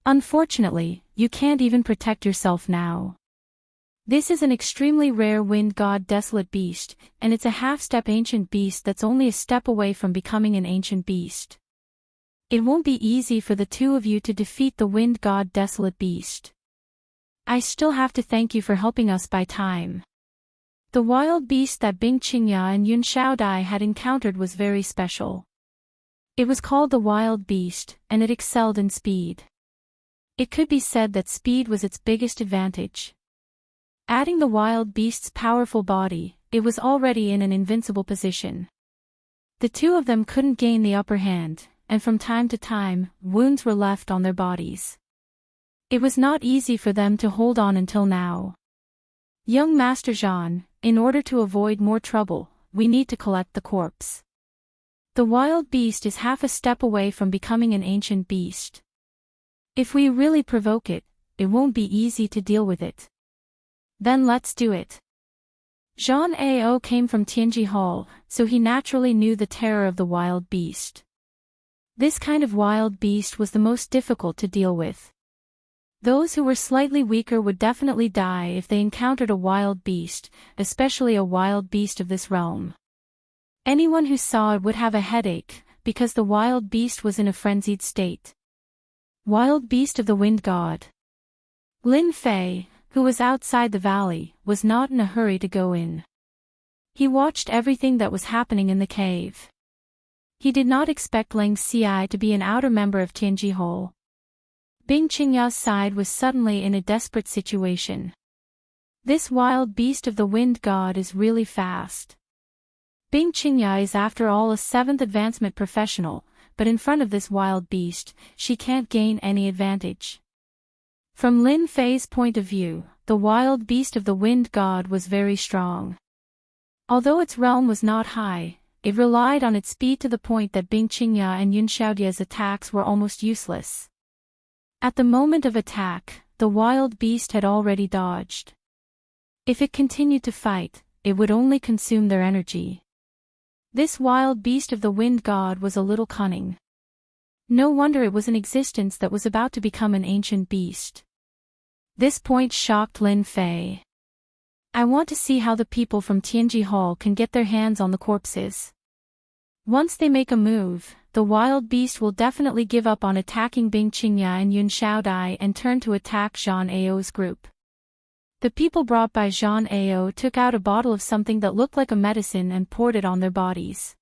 Unfortunately, you can't even protect yourself now. This is an extremely rare wind god desolate beast, and it's a half-step ancient beast that's only a step away from becoming an ancient beast. It won't be easy for the two of you to defeat the wind god desolate beast. I still have to thank you for helping us buy time. The wild beast that Bing Qingya and Yun Xiaodai had encountered was very special. It was called the wild beast, and it excelled in speed. It could be said that speed was its biggest advantage. Adding the wild beast's powerful body, it was already in an invincible position. The two of them couldn't gain the upper hand, and from time to time, wounds were left on their bodies. It was not easy for them to hold on until now. Young Master Zhan, in order to avoid more trouble, we need to collect the corpse. The wild beast is half a step away from becoming an ancient beast. If we really provoke it, it won't be easy to deal with it. Then let's do it. Zhang Ao came from Tianji Hall, so he naturally knew the terror of the wild beast. This kind of wild beast was the most difficult to deal with. Those who were slightly weaker would definitely die if they encountered a wild beast, especially a wild beast of this realm. Anyone who saw it would have a headache, because the wild beast was in a frenzied state. Wild beast of the wind god. Lin Fei, who was outside the valley, was not in a hurry to go in. He watched everything that was happening in the cave. He did not expect Lang Xi to be an outer member of Tianji Hall. Bing Qingya's side was suddenly in a desperate situation. This wild beast of the wind god is really fast. Bing Qingya is after all a 7th advancement professional, but in front of this wild beast, she can't gain any advantage. From Lin Fei's point of view, the wild beast of the wind god was very strong. Although its realm was not high, it relied on its speed to the point that Bing Qingya and Yun Xiaodia's attacks were almost useless. At the moment of attack, the wild beast had already dodged. If it continued to fight, it would only consume their energy. This wild beast of the wind god was a little cunning. No wonder it was in existence that was about to become an ancient beast. This point shocked Lin Fei. I want to see how the people from Tianji Hall can get their hands on the corpses. Once they make a move, the wild beast will definitely give up on attacking Bing Qingya and Yun Xiaodai and turn to attack Zhang Ao's group. The people brought by Zhang Ao took out a bottle of something that looked like a medicine and poured it on their bodies.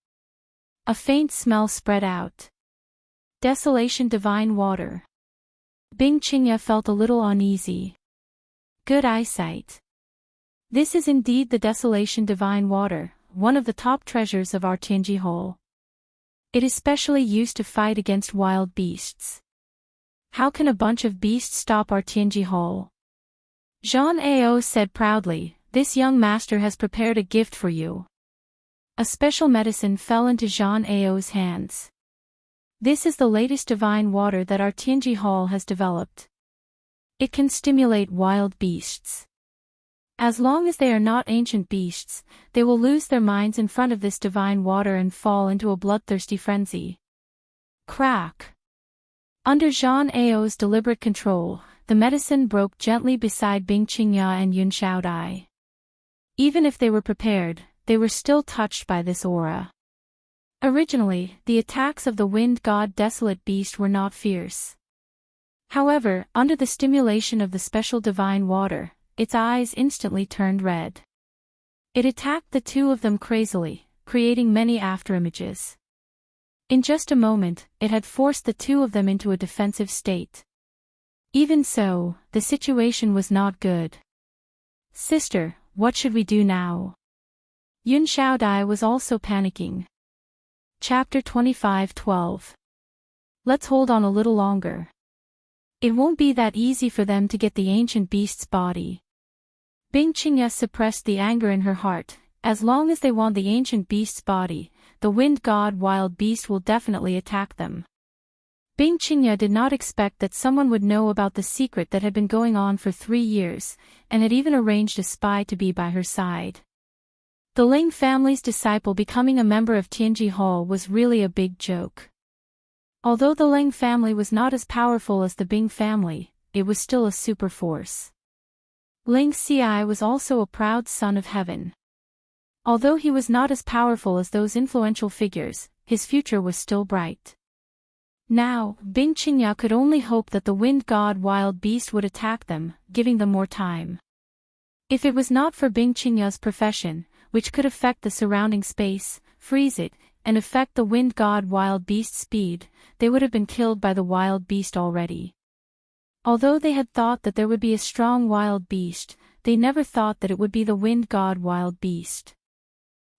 A faint smell spread out. Desolation divine water. Bing Qingya felt a little uneasy. Good eyesight. This is indeed the Desolation Divine Water, one of the top treasures of our Tianji Hall. It is specially used to fight against wild beasts. How can a bunch of beasts stop our Tianji Hall? Zhang Ao said proudly, this young master has prepared a gift for you. A special medicine fell into Zhang Ao's hands. This is the latest divine water that our Tianji Hall has developed. It can stimulate wild beasts. As long as they are not ancient beasts, they will lose their minds in front of this divine water and fall into a bloodthirsty frenzy. Crack! Under Zhang Ao's deliberate control, the medicine broke gently beside Bing Qingya and Yun Xiaodai. Even if they were prepared, they were still touched by this aura. Originally, the attacks of the wind god Desolate Beast were not fierce. However, under the stimulation of the special divine water, its eyes instantly turned red. It attacked the two of them crazily, creating many afterimages. In just a moment, it had forced the two of them into a defensive state. Even so, the situation was not good. Sister, what should we do now? Yun Xiaodai was also panicking. Chapter 25:12. Let's hold on a little longer. It won't be that easy for them to get the ancient beast's body. Bing Qingya suppressed the anger in her heart. As long as they want the ancient beast's body, the wind god wild beast will definitely attack them. Bing Qingya did not expect that someone would know about the secret that had been going on for 3 years, and had even arranged a spy to be by her side. The Ling family's disciple becoming a member of Tianji Hall was really a big joke. Although the Ling family was not as powerful as the Bing family, it was still a super force. Ling Xi was also a proud son of heaven. Although he was not as powerful as those influential figures, his future was still bright. Now, Bing Qingya could only hope that the wind god wild beast would attack them, giving them more time. If it was not for Bing Qingya's profession, which could affect the surrounding space, freeze it, and affect the wind god wild beast's speed, they would have been killed by the wild beast already. Although they had thought that there would be a strong wild beast, they never thought that it would be the wind god wild beast.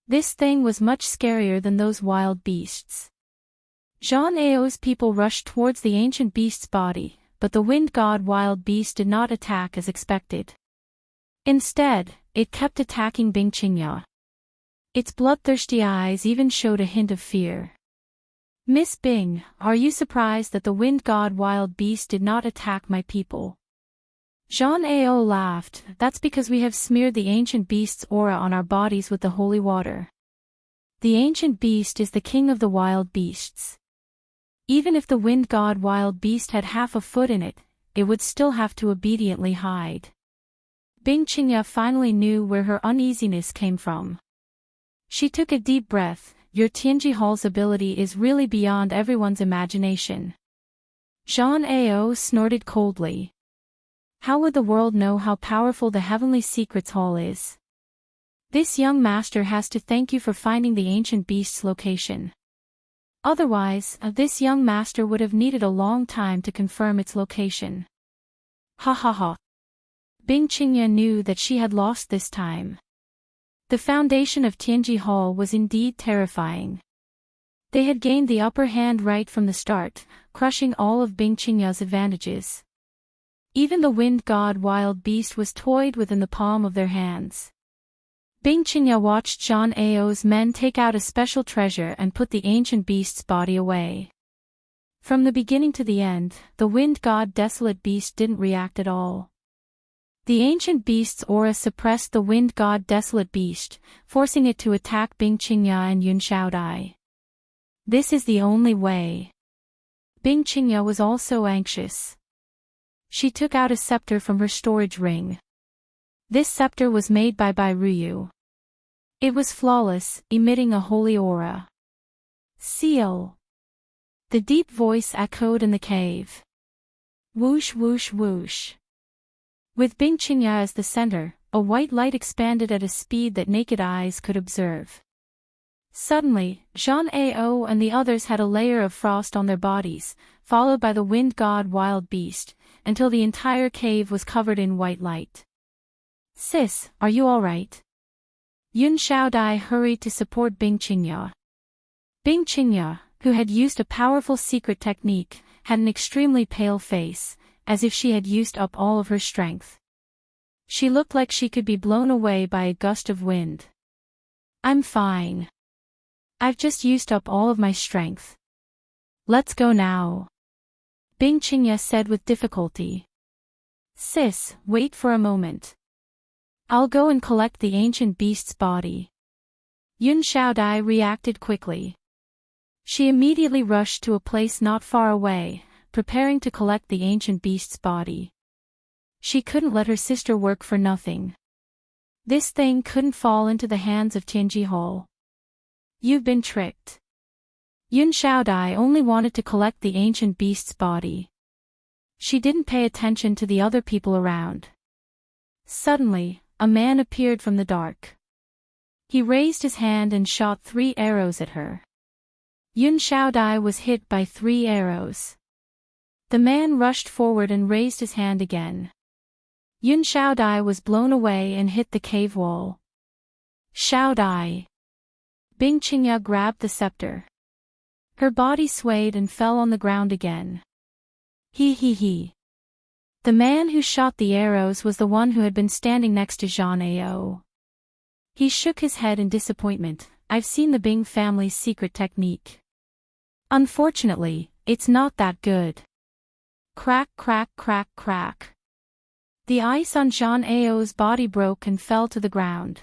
This thing was much scarier than those wild beasts. Zhang Ao's people rushed towards the ancient beast's body, but the wind god wild beast did not attack as expected. Instead, it kept attacking Bing Qingya. Its bloodthirsty eyes even showed a hint of fear. Miss Bing, are you surprised that the wind god wild beast did not attack my people? Zhang Ao laughed. That's because we have smeared the ancient beast's aura on our bodies with the holy water. The ancient beast is the king of the wild beasts. Even if the wind god wild beast had half a foot in it, it would still have to obediently hide. Bing Qingya finally knew where her uneasiness came from. She took a deep breath. Your Tianji Hall's ability is really beyond everyone's imagination. Zhang Ao snorted coldly. How would the world know how powerful the Heavenly Secrets Hall is? This young master has to thank you for finding the ancient beast's location. Otherwise, this young master would have needed a long time to confirm its location. Ha ha ha. Bing Qingya knew that she had lost this time. The foundation of Tianji Hall was indeed terrifying. They had gained the upper hand right from the start, crushing all of Bing Qingya's advantages. Even the wind god wild beast was toyed within the palm of their hands. Bing Qingya watched Zhang Ao's men take out a special treasure and put the ancient beast's body away. From the beginning to the end, the wind god Desolate Beast didn't react at all. The ancient beast's aura suppressed the wind god Desolate Beast, forcing it to attack Bing Qingya and Yun Xiaodai. This is the only way. Bing Qingya was also anxious. She took out a scepter from her storage ring. This scepter was made by Bai Ruyu. It was flawless, emitting a holy aura. Seal. The deep voice echoed in the cave. Whoosh whoosh whoosh. With Bing Qingya as the center, a white light expanded at a speed that naked eyes could observe. Suddenly, Zhang Ao and the others had a layer of frost on their bodies, followed by the wind god Wild Beast, until the entire cave was covered in white light. Sis, are you alright? Yun Xiaodai hurried to support Bing Qingya. Bing Qingya, who had used a powerful secret technique, had an extremely pale face, as if she had used up all of her strength. She looked like she could be blown away by a gust of wind. I'm fine. I've just used up all of my strength. Let's go now. Bing Qingya said with difficulty. Sis, wait for a moment. I'll go and collect the ancient beast's body. Yun Xiaodai reacted quickly. She immediately rushed to a place not far away, preparing to collect the ancient beast's body. She couldn't let her sister work for nothing. This thing couldn't fall into the hands of Tianji Hall. You've been tricked. Yun Xiaodai only wanted to collect the ancient beast's body. She didn't pay attention to the other people around. Suddenly, a man appeared from the dark. He raised his hand and shot 3 arrows at her. Yun Xiaodai was hit by 3 arrows. The man rushed forward and raised his hand again. Yun Xiaodai was blown away and hit the cave wall. Xiaodai. Bing Qingya grabbed the scepter. Her body swayed and fell on the ground again. He. The man who shot the arrows was the one who had been standing next to Zhang Ao. He shook his head in disappointment. I've seen the Bing family's secret technique. Unfortunately, it's not that good. Crack crack crack crack. The ice on Zhang Ao's body broke and fell to the ground.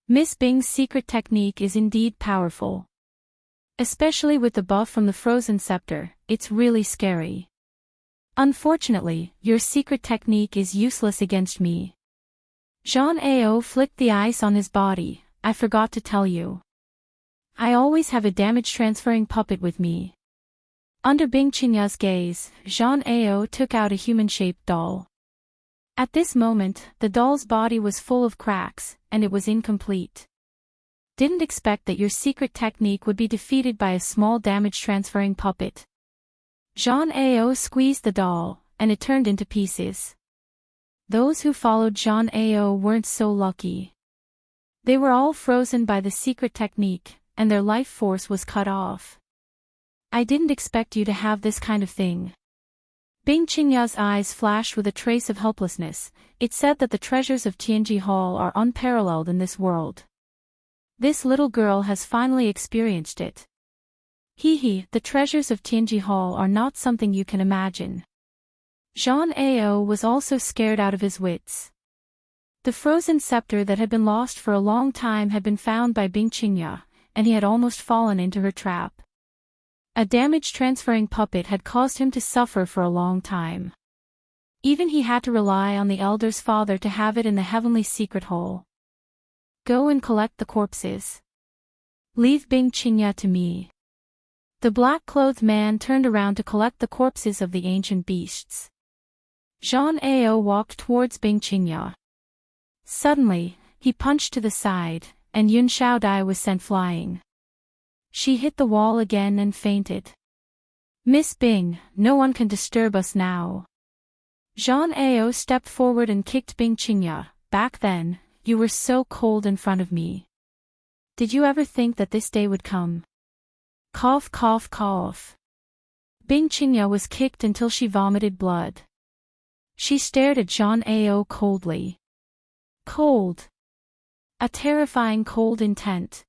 Miss Bing's secret technique is indeed powerful. Especially with the buff from the frozen scepter, it's really scary. Unfortunately, your secret technique is useless against me. Zhang Ao flicked the ice on his body. I forgot to tell you. I always have a damage-transferring puppet with me. Under Bing Qingya's gaze, Zhang Ao took out a human-shaped doll. At this moment, the doll's body was full of cracks, and it was incomplete. Didn't expect that your secret technique would be defeated by a small damage-transferring puppet. Zhang Ao squeezed the doll, and it turned into pieces. Those who followed Zhang Ao weren't so lucky. They were all frozen by the secret technique, and their life force was cut off. I didn't expect you to have this kind of thing. Bing Qingya's eyes flashed with a trace of helplessness. It said that the treasures of Tianji Hall are unparalleled in this world. This little girl has finally experienced it. The treasures of Tianji Hall are not something you can imagine. Zhang Ao was also scared out of his wits. The frozen scepter that had been lost for a long time had been found by Bing Qingya, and he had almost fallen into her trap. A damage-transferring puppet had caused him to suffer for a long time. Even he had to rely on the elder's father to have it in the heavenly secret hole. Go and collect the corpses. Leave Bing Qingya to me. The black-clothed man turned around to collect the corpses of the ancient beasts. Zhang Ao walked towards Bing Qingya. Suddenly, he punched to the side, and Yun Xiaodai was sent flying. She hit the wall again and fainted. Miss Bing, no one can disturb us now. Zhang Ao stepped forward and kicked Bing Qingya. Back then, you were so cold in front of me. Did you ever think that this day would come? Cough cough cough. Bing Qingya was kicked until she vomited blood. She stared at Zhang Ao coldly. Cold. A terrifying cold intent.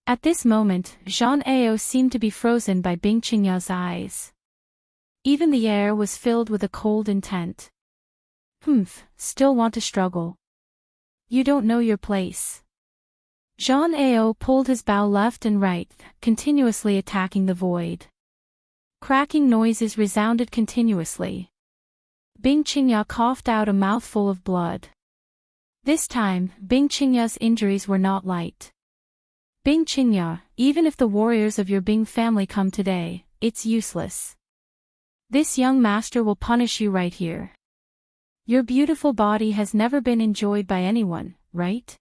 At this moment, Jean Ao seemed to be frozen by Bing Qingya's eyes. Even the air was filled with a cold intent. Humph, still want to struggle. You don't know your place. Jean Ao pulled his bow left and right, continuously attacking the void. Cracking noises resounded continuously. Bing Qingya coughed out a mouthful of blood. This time, Bing Qingya's injuries were not light. Bing Qingya, even if the warriors of your Bing family come today, it's useless. This young master will punish you right here. Your beautiful body has never been enjoyed by anyone, right?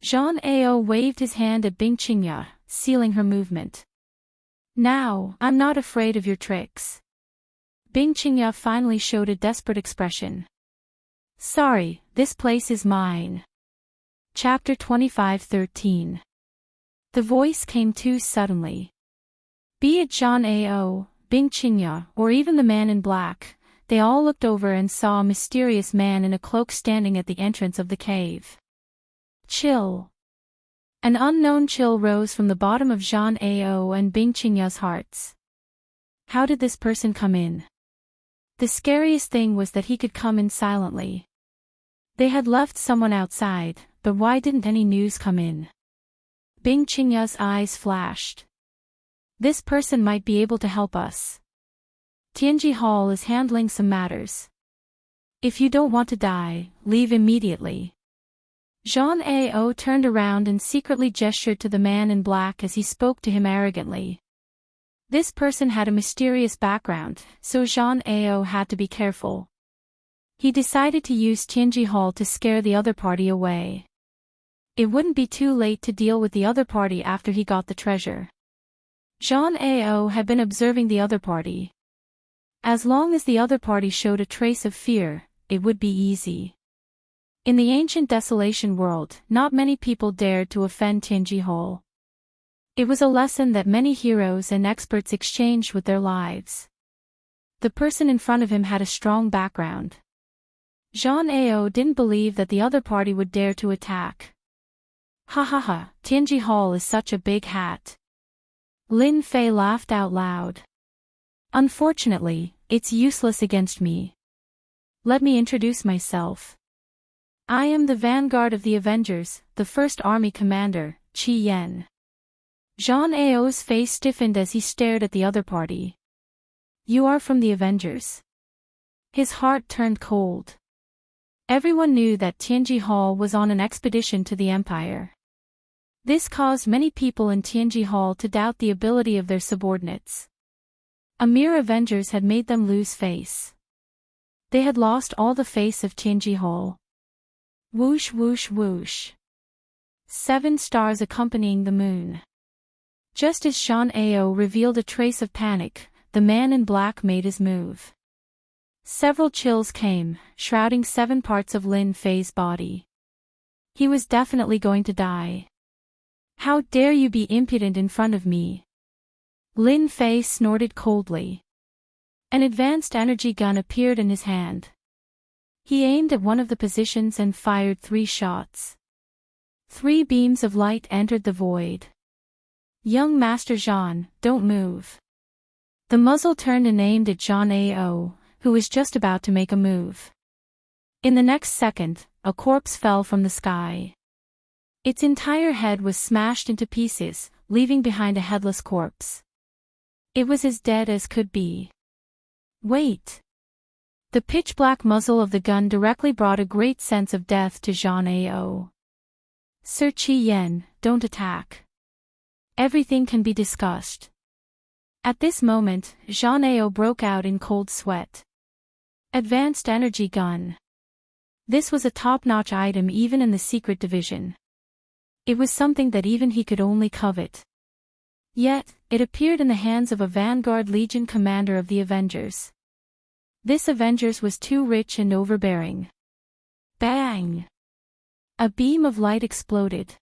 Jean Ao waved his hand at Bing Qingya, sealing her movement. Now, I'm not afraid of your tricks. Bing Qingya finally showed a desperate expression. Sorry, this place is mine. Chapter 25:13. The voice came too suddenly. Be it Jean Ao, Bing Qingya, or even the man in black, they all looked over and saw a mysterious man in a cloak standing at the entrance of the cave. Chill. An unknown chill rose from the bottom of Jean Ao and Bing Qingya's hearts. How did this person come in? The scariest thing was that he could come in silently. They had left someone outside, but why didn't any news come in? Bing Qingya's eyes flashed. This person might be able to help us. Tianji Hall is handling some matters. If you don't want to die, leave immediately. Jean Ao turned around and secretly gestured to the man in black as he spoke to him arrogantly. This person had a mysterious background, so Jean Ao had to be careful. He decided to use Tianji Hall to scare the other party away. It wouldn't be too late to deal with the other party after he got the treasure. Jean Ao had been observing the other party. As long as the other party showed a trace of fear, it would be easy. In the ancient desolation world, not many people dared to offend Tianji Hall. It was a lesson that many heroes and experts exchanged with their lives. The person in front of him had a strong background. Jean Ao didn't believe that the other party would dare to attack. Ha ha ha, Tianji Hall is such a big hat. Lin Fei laughed out loud. Unfortunately, it's useless against me. Let me introduce myself. I am the vanguard of the Avengers, the first army commander, Qi Yan. Jean Ao's face stiffened as he stared at the other party. You are from the Avengers. His heart turned cold. Everyone knew that Tianji Hall was on an expedition to the Empire. This caused many people in Tianji Hall to doubt the ability of their subordinates. A mere Avengers had made them lose face. They had lost all the face of Tianji Hall. Whoosh whoosh whoosh. 7 stars accompanying the moon. Just as Jean Ao revealed a trace of panic, the man in black made his move. Several chills came, shrouding 7 parts of Lin Fei's body. He was definitely going to die. How dare you be impudent in front of me? Lin Fei snorted coldly. An advanced energy gun appeared in his hand. He aimed at one of the positions and fired 3 shots. 3 beams of light entered the void. Young Master Jean, don't move. The muzzle turned and aimed at Jean Ao, who was just about to make a move. In the next second, a corpse fell from the sky. Its entire head was smashed into pieces, leaving behind a headless corpse. It was as dead as could be. Wait! The pitch-black muzzle of the gun directly brought a great sense of death to Jean Ao. Sir Qi Yan, don't attack. Everything can be discussed. At this moment, Jean Ao broke out in cold sweat. Advanced energy gun. This was a top-notch item even in the secret division. It was something that even he could only covet. Yet, it appeared in the hands of a Vanguard Legion commander of the Avengers. This Avengers was too rich and overbearing. Bang! A beam of light exploded.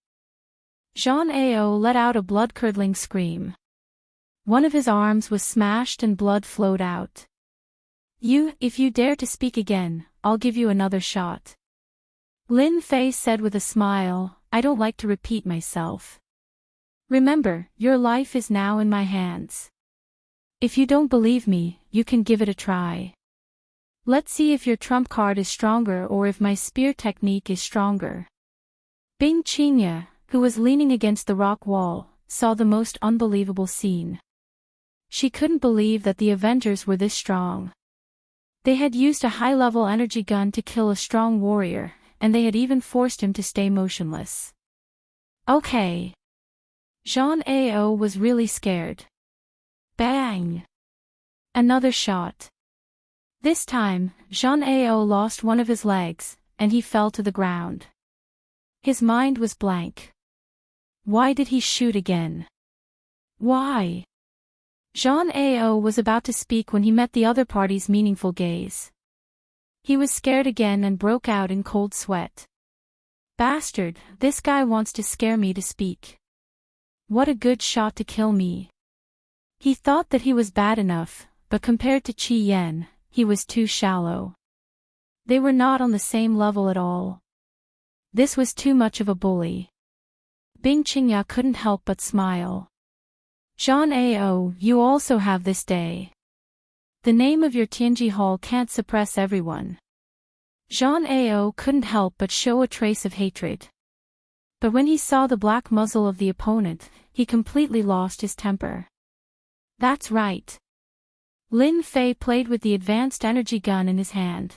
Jean Ao let out a blood-curdling scream. One of his arms was smashed and blood flowed out. If you dare to speak again, I'll give you another shot. Lin Fei said with a smile, I don't like to repeat myself. Remember, your life is now in my hands. If you don't believe me, you can give it a try. Let's see if your trump card is stronger or if my spear technique is stronger. Bing Qinya, who was leaning against the rock wall, saw the most unbelievable scene. She couldn't believe that the Avengers were this strong. They had used a high-level energy gun to kill a strong warrior, and they had even forced him to stay motionless. Okay. Jean Ao was really scared. Bang! Another shot. This time, Jean Ao lost one of his legs, and he fell to the ground. His mind was blank. Why did he shoot again? Why? Jean Ao was about to speak when he met the other party's meaningful gaze. He was scared again and broke out in cold sweat. Bastard, this guy wants to scare me to speak. What a good shot to kill me. He thought that he was bad enough, but compared to Qi Yen, he was too shallow. They were not on the same level at all. This was too much of a bully. Bing Qingya couldn't help but smile. Jean Ao, you also have this day. The name of your Tianji Hall can't suppress everyone. Jean Ao couldn't help but show a trace of hatred. But when he saw the black muzzle of the opponent, he completely lost his temper. That's right. Lin Fei played with the advanced energy gun in his hand.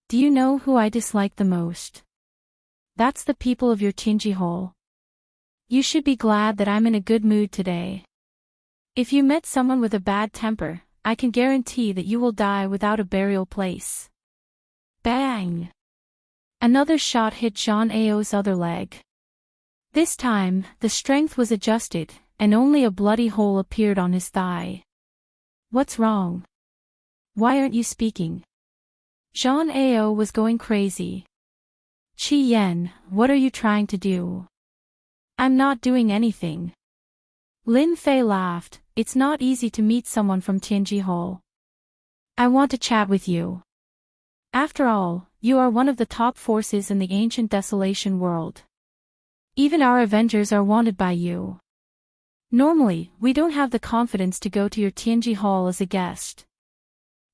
Do you know who I dislike the most? That's the people of your Tianji Hall. You should be glad that I'm in a good mood today. If you met someone with a bad temper, I can guarantee that you will die without a burial place. Bang! Another shot hit Jean Ao's other leg. This time, the strength was adjusted, and only a bloody hole appeared on his thigh. What's wrong? Why aren't you speaking? Jean Ao was going crazy. Qi Yen, what are you trying to do? I'm not doing anything. Lin Fei laughed. It's not easy to meet someone from Tianji Hall. I want to chat with you. After all, you are one of the top forces in the ancient desolation world. Even our Avengers are wanted by you. Normally, we don't have the confidence to go to your Tianji Hall as a guest.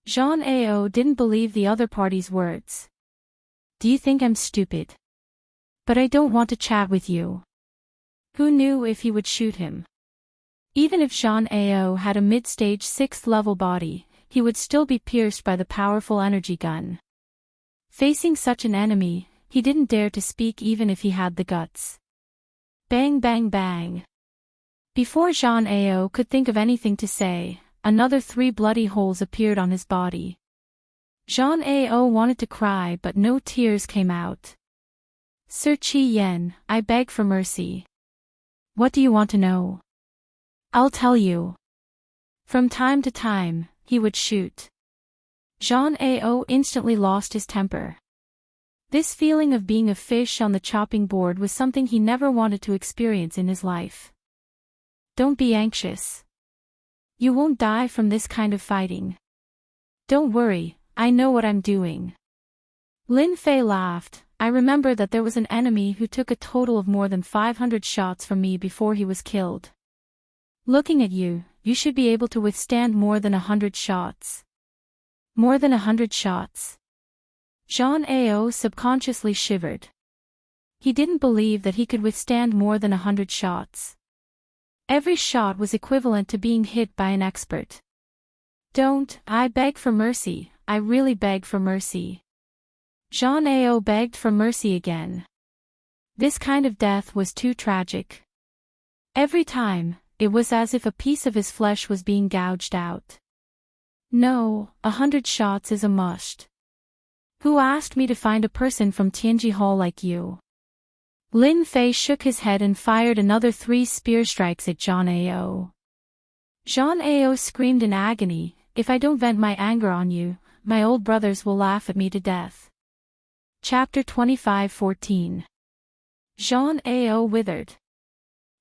Jean Ao didn't believe the other party's words. Do you think I'm stupid? But I don't want to chat with you. Who knew if he would shoot him? Even if Jean Ao had a mid-stage 6th level body, he would still be pierced by the powerful energy gun. Facing such an enemy, he didn't dare to speak even if he had the guts. Bang bang bang. Before Jean Ao could think of anything to say, another 3 bloody holes appeared on his body. Jean Ao wanted to cry but no tears came out. Sir Qi Yen, I beg for mercy. What do you want to know? I'll tell you. From time to time, he would shoot. Jean Ao instantly lost his temper. This feeling of being a fish on the chopping board was something he never wanted to experience in his life. Don't be anxious. You won't die from this kind of fighting. Don't worry, I know what I'm doing. Lin Fei laughed. I remember that there was an enemy who took a total of more than 500 shots from me before he was killed. Looking at you, you should be able to withstand more than 100 shots. More than 100 shots. Jean Ao subconsciously shivered. He didn't believe that he could withstand more than 100 shots. Every shot was equivalent to being hit by an expert. Don't, I beg for mercy, I really beg for mercy. Jean Ao begged for mercy again. This kind of death was too tragic. Every time, it was as if a piece of his flesh was being gouged out. No, 100 shots is a must. Who asked me to find a person from Tianji Hall like you? Lin Fei shook his head and fired another 3 spear strikes at Jean Ao. Jean Ao screamed in agony, if I don't vent my anger on you, my old brothers will laugh at me to death. Chapter 25:14. Jean Ao withered.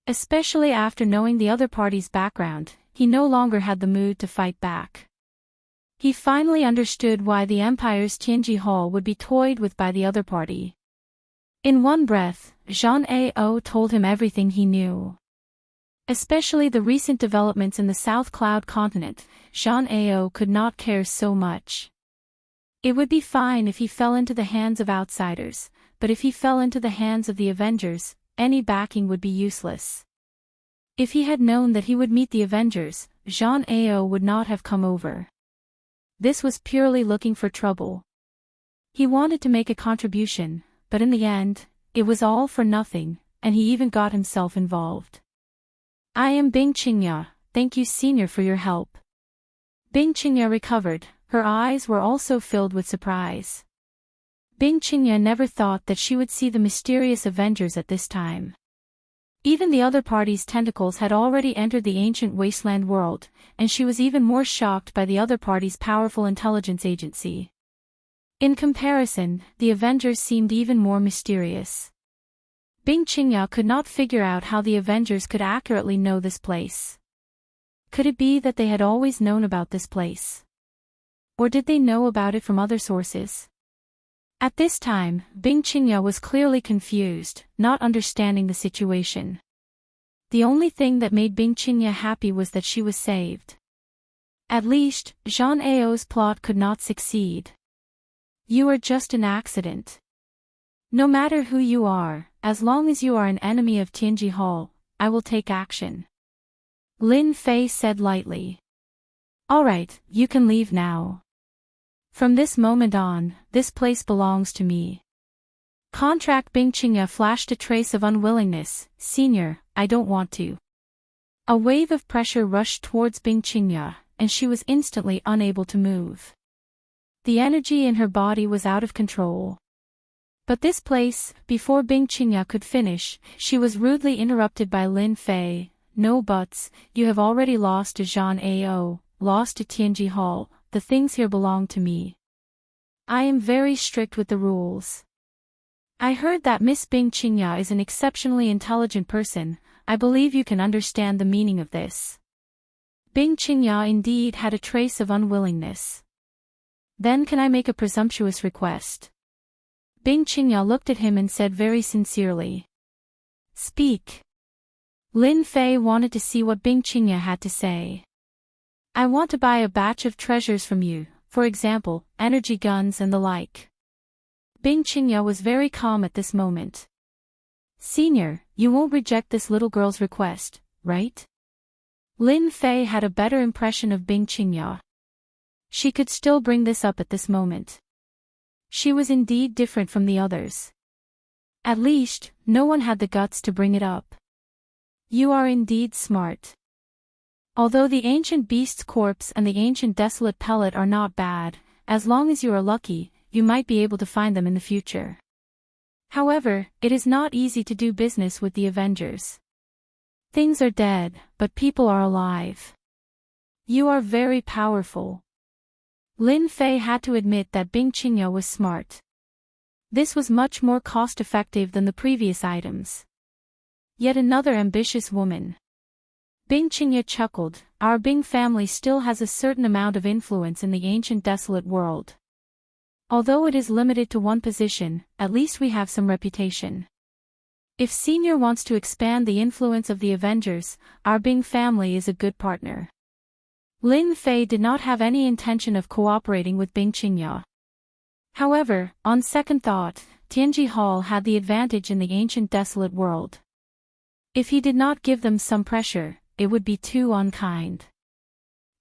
Especially after knowing the other party's background, he no longer had the mood to fight back. He finally understood why the Empire's Tianji Hall would be toyed with by the other party. In one breath, Jean Ao told him everything he knew. Especially the recent developments in the South Cloud continent, Jean Ao could not care so much. It would be fine if he fell into the hands of outsiders, but if he fell into the hands of the Avengers, any backing would be useless. If he had known that he would meet the Avengers, Jean Ao would not have come over. This was purely looking for trouble. He wanted to make a contribution, but in the end, it was all for nothing, and he even got himself involved. I am Bing Qingya, thank you Senior for your help. Bing Qingya recovered, her eyes were also filled with surprise. Bing Qingya never thought that she would see the mysterious Avengers at this time. Even the other party's tentacles had already entered the ancient wasteland world, and she was even more shocked by the other party's powerful intelligence agency. In comparison, the Avengers seemed even more mysterious. Bing Qingya could not figure out how the Avengers could accurately know this place. Could it be that they had always known about this place? Or did they know about it from other sources? At this time, Bing Qingya was clearly confused, not understanding the situation. The only thing that made Bing Qingya happy was that she was saved. At least, Jean Ao's plot could not succeed. You are just an accident. No matter who you are, as long as you are an enemy of Tianji Hall, I will take action. Lin Fei said lightly. Alright, you can leave now. From this moment on, this place belongs to me. Contract Bing Qingya flashed a trace of unwillingness. Senior, I don't want to. A wave of pressure rushed towards Bing Qingya, and she was instantly unable to move. The energy in her body was out of control. But this place, before Bing Qingya could finish, she was rudely interrupted by Lin Fei. No buts, you have already lost to Jean Ao, lost to Tianji Hall, the things here belong to me. I am very strict with the rules. I heard that Miss Bing Qingya is an exceptionally intelligent person, I believe you can understand the meaning of this. Bing Qingya indeed had a trace of unwillingness. Then can I make a presumptuous request? Bing Qingya looked at him and said very sincerely. Speak. Lin Fei wanted to see what Bing Qingya had to say. I want to buy a batch of treasures from you, for example, energy guns and the like. Bing Qingya was very calm at this moment. Senior, you won't reject this little girl's request, right? Lin Fei had a better impression of Bing Qingya. She could still bring this up at this moment. She was indeed different from the others. At least, no one had the guts to bring it up. You are indeed smart. Although the ancient beast's corpse and the ancient desolate pellet are not bad, as long as you are lucky, you might be able to find them in the future. However, it is not easy to do business with the Avengers. Things are dead, but people are alive. You are very powerful. Lin Fei had to admit that Bing Qingya was smart. This was much more cost-effective than the previous items. Yet another ambitious woman. Bing Qingya chuckled, our Bing family still has a certain amount of influence in the ancient desolate world. Although it is limited to one position, at least we have some reputation. If Senior wants to expand the influence of the Avengers, our Bing family is a good partner. Lin Fei did not have any intention of cooperating with Bing Qingya. However, on second thought, Tianji Hall had the advantage in the ancient desolate world. If he did not give them some pressure, it would be too unkind.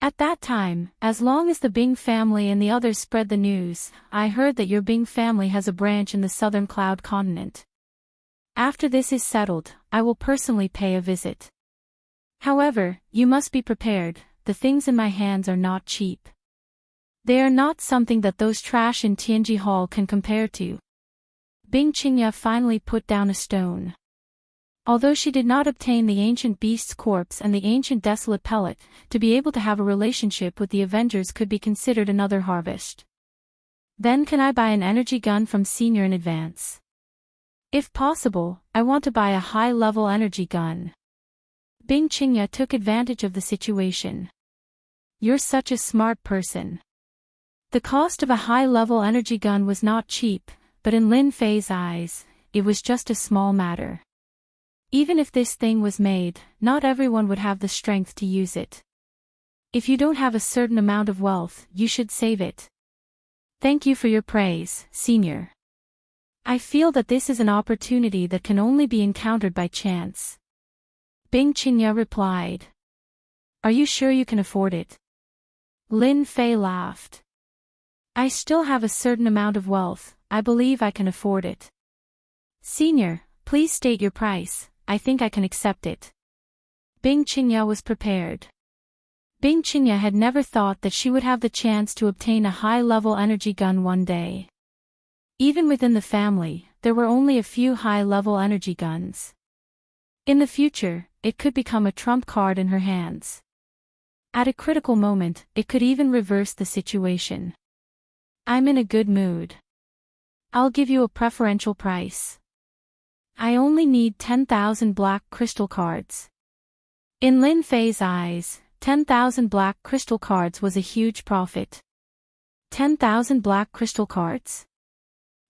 At that time, as long as the Bing family and the others spread the news, I heard that your Bing family has a branch in the southern cloud continent. After this is settled, I will personally pay a visit. However, you must be prepared, the things in my hands are not cheap. They are not something that those trash in Tianji Hall can compare to. Bing Qingya finally put down a stone. Although she did not obtain the ancient beast's corpse and the ancient desolate pellet, to be able to have a relationship with the Avengers could be considered another harvest. Then can I buy an energy gun from Senior in advance? If possible, I want to buy a high-level energy gun. Bing Qingya took advantage of the situation. You're such a smart person. The cost of a high-level energy gun was not cheap, but in Lin Fei's eyes, it was just a small matter. Even if this thing was made, not everyone would have the strength to use it. If you don't have a certain amount of wealth, you should save it. Thank you for your praise, Senior. I feel that this is an opportunity that can only be encountered by chance. Bing Qingya replied. Are you sure you can afford it? Lin Fei laughed. I still have a certain amount of wealth, I believe I can afford it. Senior, please state your price, I think I can accept it. Bing Qingya was prepared. Bing Qingya had never thought that she would have the chance to obtain a high-level energy gun one day. Even within the family, there were only a few high-level energy guns. In the future, it could become a trump card in her hands. At a critical moment, it could even reverse the situation. I'm in a good mood. I'll give you a preferential price. I only need 10,000 black crystal cards. In Lin Fei's eyes, 10,000 black crystal cards was a huge profit. 10,000 black crystal cards?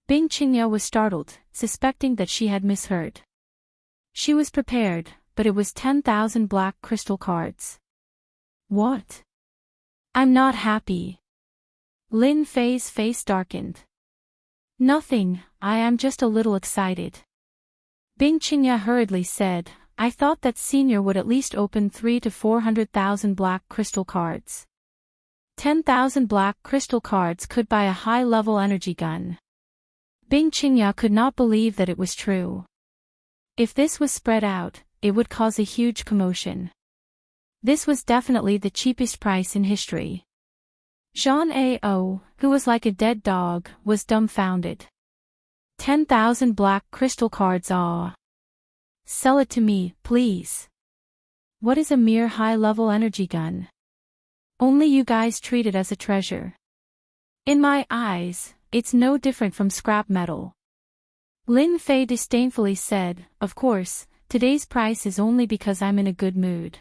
Bing Qingya was startled, suspecting that she had misheard. She was prepared, but it was 10,000 black crystal cards. What? I'm not happy. Lin Fei's face darkened. Nothing, I am just a little excited. Bing Qingya hurriedly said, I thought that Senior would at least open 300,000 to 400,000 black crystal cards. 10,000 black crystal cards could buy a high-level energy gun. Bing Qingya could not believe that it was true. If this was spread out, it would cause a huge commotion. This was definitely the cheapest price in history. Zhang Ao, who was like a dead dog, was dumbfounded. 10,000 black crystal cards, ah. Sell it to me, please. What is a mere high-level energy gun? Only you guys treat it as a treasure. In my eyes, it's no different from scrap metal. Lin Fei disdainfully said, of course, today's price is only because I'm in a good mood.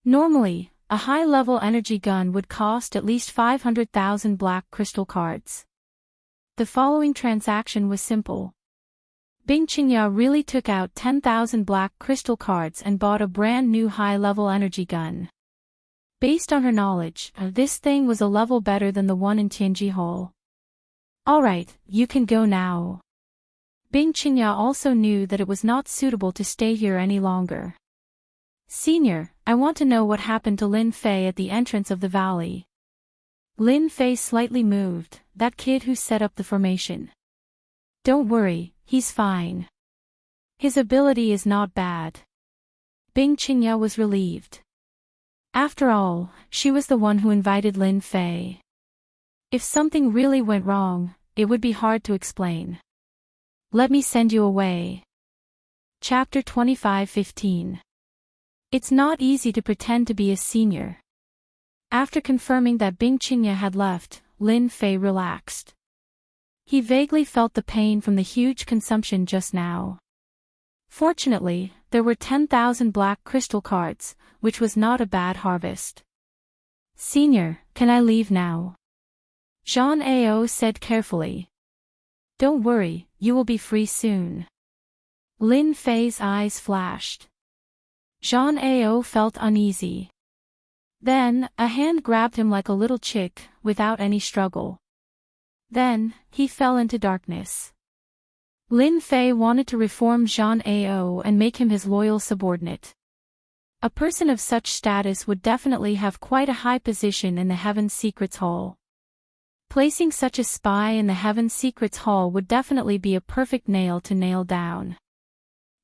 Normally, a high-level energy gun would cost at least 500,000 black crystal cards. The following transaction was simple. Bing Qingya really took out 10,000 black crystal cards and bought a brand new high-level energy gun. Based on her knowledge, this thing was a level better than the one in Tianji Hall. Alright, you can go now. Bing Qingya also knew that it was not suitable to stay here any longer. Senior, I want to know what happened to Lin Fei at the entrance of the valley. Lin Fei slightly moved, that kid who set up the formation. Don't worry, he's fine. His ability is not bad. Bing Qingya was relieved. After all, she was the one who invited Lin Fei. If something really went wrong, it would be hard to explain. Let me send you away. Chapter 25:15. It's not easy to pretend to be a senior. After confirming that Bing Qingya had left, Lin Fei relaxed. He vaguely felt the pain from the huge consumption just now. Fortunately, there were 10,000 black crystal cards, which was not a bad harvest. Senior, can I leave now? Zhang Ao said carefully. Don't worry, you will be free soon. Lin Fei's eyes flashed. Zhang Ao felt uneasy. Then, a hand grabbed him like a little chick, without any struggle. Then, he fell into darkness. Lin Fei wanted to reform Zhang Ao and make him his loyal subordinate. A person of such status would definitely have quite a high position in the Heaven Secrets Hall. Placing such a spy in the Heaven Secrets Hall would definitely be a perfect nail to nail down.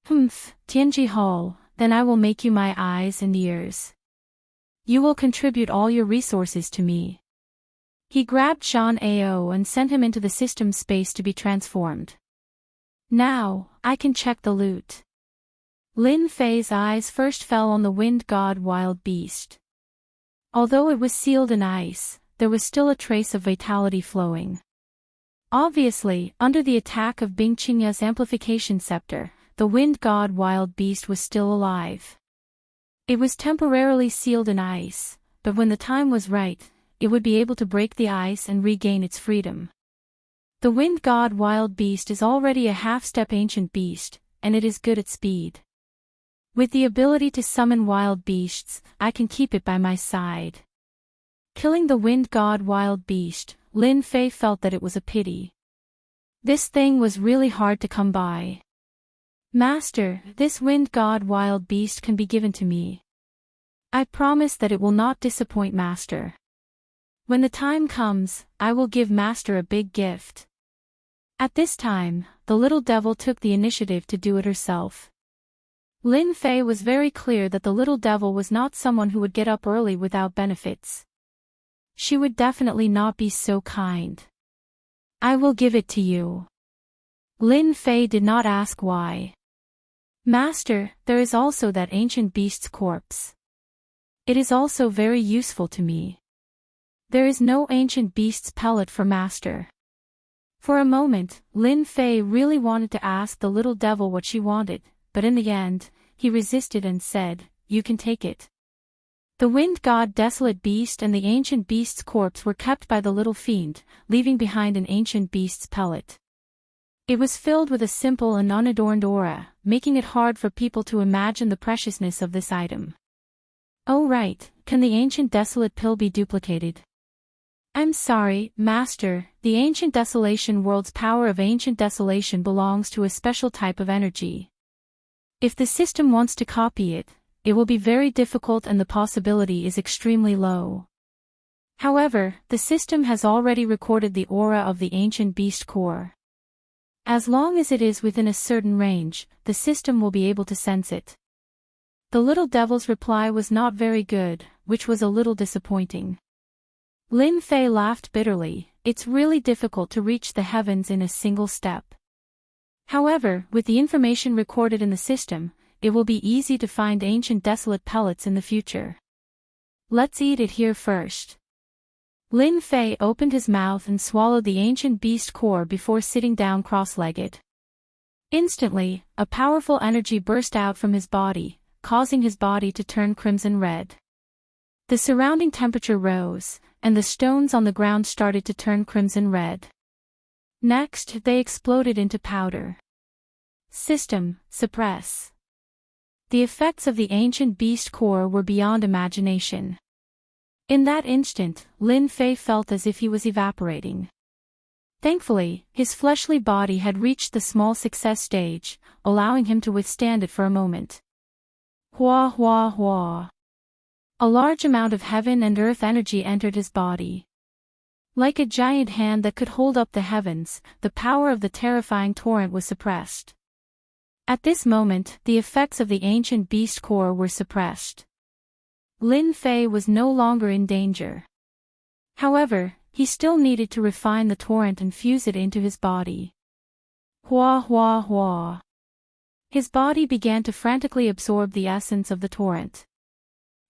Tianji Hall, then I will make you my eyes and ears. You will contribute all your resources to me. He grabbed Zhang Ao and sent him into the system space to be transformed. Now, I can check the loot. Lin Fei's eyes first fell on the wind god wild beast. Although it was sealed in ice, there was still a trace of vitality flowing. Obviously, under the attack of Bing Qingya's amplification scepter, the wind god wild beast was still alive. It was temporarily sealed in ice, but when the time was right, it would be able to break the ice and regain its freedom. The wind god wild beast is already a half-step ancient beast, and it is good at speed. With the ability to summon wild beasts, I can keep it by my side. Killing the wind god wild beast, Lin Fei felt that it was a pity. This thing was really hard to come by. Master, this wind god wild beast can be given to me. I promise that it will not disappoint Master. When the time comes, I will give Master a big gift. At this time, the little devil took the initiative to do it herself. Lin Fei was very clear that the little devil was not someone who would get up early without benefits. She would definitely not be so kind. I will give it to you. Lin Fei did not ask why. Master, there is also that ancient beast's corpse. It is also very useful to me. There is no ancient beast's pellet for Master. For a moment, Lin Fei really wanted to ask the little devil what she wanted, but in the end, he resisted and said, "You can take it." The wind god desolate beast and the ancient beast's corpse were kept by the little fiend, leaving behind an ancient beast's pellet. It was filled with a simple and unadorned aura, making it hard for people to imagine the preciousness of this item. Oh right, can the ancient desolate pill be duplicated? I'm sorry, Master, the ancient desolation world's power of ancient desolation belongs to a special type of energy. If the system wants to copy it, it will be very difficult and the possibility is extremely low. However, the system has already recorded the aura of the ancient beast core. As long as it is within a certain range, the system will be able to sense it. The little devil's reply was not very good, which was a little disappointing. Lin Fei laughed bitterly. It's really difficult to reach the heavens in a single step. However, with the information recorded in the system, it will be easy to find ancient desolate pellets in the future. Let's eat it here first. Lin Fei opened his mouth and swallowed the ancient beast core before sitting down cross-legged. Instantly, a powerful energy burst out from his body, causing his body to turn crimson red. The surrounding temperature rose, and the stones on the ground started to turn crimson red. Next, they exploded into powder. System, suppress. The effects of the ancient beast core were beyond imagination. In that instant, Lin Fei felt as if he was evaporating. Thankfully, his fleshly body had reached the small success stage, allowing him to withstand it for a moment. Hua hua hua. A large amount of heaven and earth energy entered his body. Like a giant hand that could hold up the heavens, the power of the terrifying torrent was suppressed. At this moment, the effects of the ancient beast core were suppressed. Lin Fei was no longer in danger. However, he still needed to refine the torrent and fuse it into his body. Hua hua hua. His body began to frantically absorb the essence of the torrent.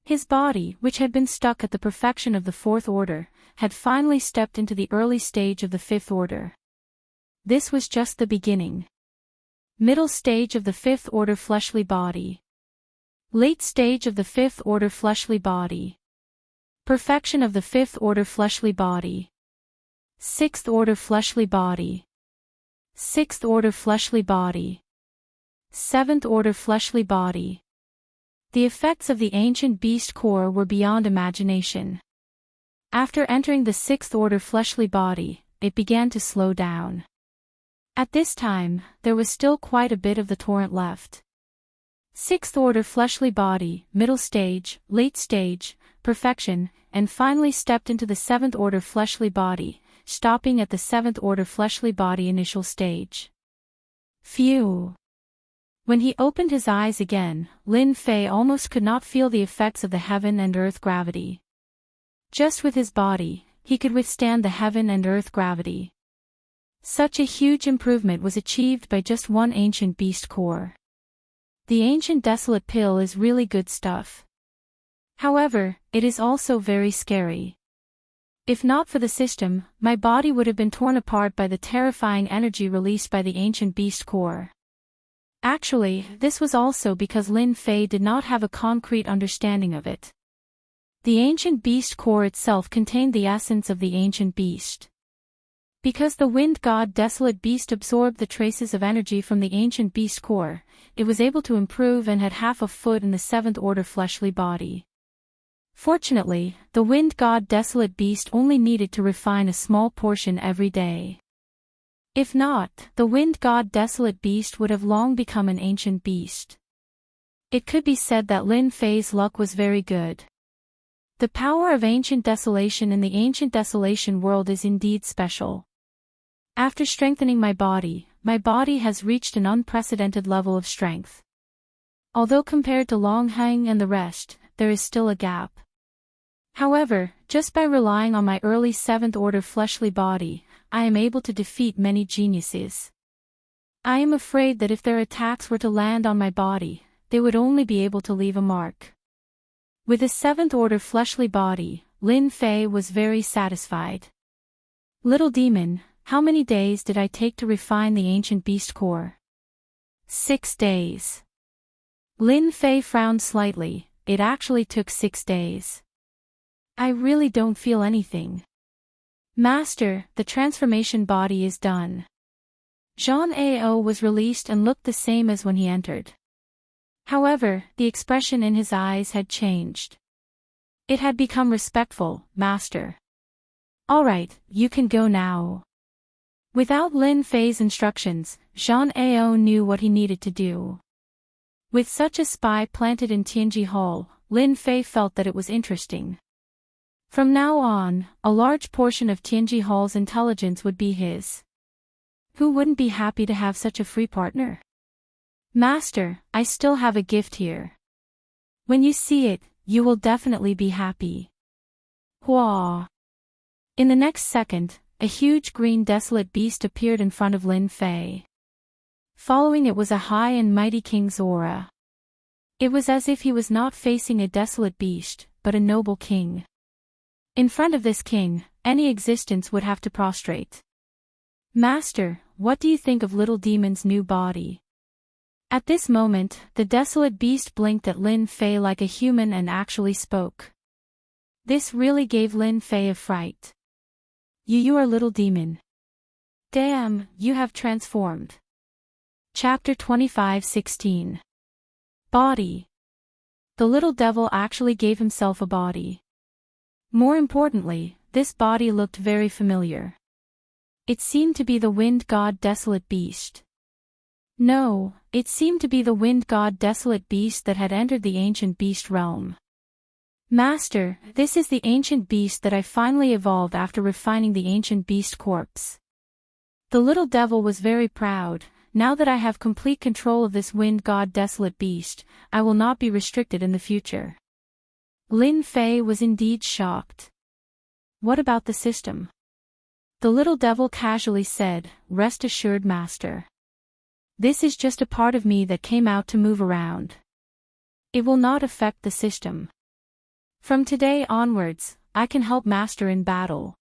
His body, which had been stuck at the perfection of the fourth order, had finally stepped into the early stage of the fifth order. This was just the beginning. Middle stage of the fifth order fleshly body. Late stage of the fifth order fleshly body. Perfection of the fifth order fleshly body. Sixth order fleshly body. Sixth order fleshly body. Seventh order fleshly body. The effects of the ancient beast core were beyond imagination. After entering the sixth order fleshly body, it began to slow down. At this time, there was still quite a bit of the torrent left. Sixth order fleshly body, middle stage, late stage, perfection, and finally stepped into the seventh order fleshly body, stopping at the seventh order fleshly body initial stage. Phew! When he opened his eyes again, Lin Fei almost could not feel the effects of the heaven and earth gravity. Just with his body, he could withstand the heaven and earth gravity. Such a huge improvement was achieved by just one ancient beast core. The ancient desolate pill is really good stuff. However, it is also very scary. If not for the system, my body would have been torn apart by the terrifying energy released by the ancient beast core. Actually, this was also because Lin Fei did not have a concrete understanding of it. The ancient beast core itself contained the essence of the ancient beast. Because the wind god desolate beast absorbed the traces of energy from the ancient beast core, it was able to improve and had half a foot in the seventh order fleshly body. Fortunately, the wind god desolate beast only needed to refine a small portion every day. If not, the wind god desolate beast would have long become an ancient beast. It could be said that Lin Fei's luck was very good. The power of ancient desolation in the ancient desolation world is indeed special. After strengthening my body has reached an unprecedented level of strength. Although compared to Long Hang and the rest, there is still a gap. However, just by relying on my early 7th order fleshly body, I am able to defeat many geniuses. I am afraid that if their attacks were to land on my body, they would only be able to leave a mark. With a 7th order fleshly body, Lin Fei was very satisfied. Little demon, how many days did I take to refine the ancient beast core? 6 days. Lin Fei frowned slightly. It actually took 6 days. I really don't feel anything. Master, the transformation body is done. Zhang Ao was released and looked the same as when he entered. However, the expression in his eyes had changed. It had become respectful. Master. Alright, you can go now. Without Lin Fei's instructions, Zhang Ao knew what he needed to do. With such a spy planted in Tianji Hall, Lin Fei felt that it was interesting. From now on, a large portion of Tianji Hall's intelligence would be his. Who wouldn't be happy to have such a free partner? Master, I still have a gift here. When you see it, you will definitely be happy. Hua! In the next second, a huge green desolate beast appeared in front of Lin Fei. Following it was a high and mighty king's aura. It was as if he was not facing a desolate beast, but a noble king. In front of this king, any existence would have to prostrate. Master, what do you think of little demon's new body? At this moment, the desolate beast blinked at Lin Fei like a human and actually spoke. This really gave Lin Fei a fright. You are little demon. Damn, you have transformed. Chapter 25:16. Body. The little devil actually gave himself a body. More importantly, this body looked very familiar. It seemed to be the wind god desolate beast. No, it seemed to be the wind god desolate beast that had entered the ancient beast realm. Master, this is the ancient beast that I finally evolved after refining the ancient beast corpse. The little devil was very proud. Now that I have complete control of this wind god desolate beast, I will not be restricted in the future. Lin Fei was indeed shocked. What about the system? The little devil casually said, Rest assured, Master. This is just a part of me that came out to move around. It will not affect the system. From today onwards, I can help Master in battle.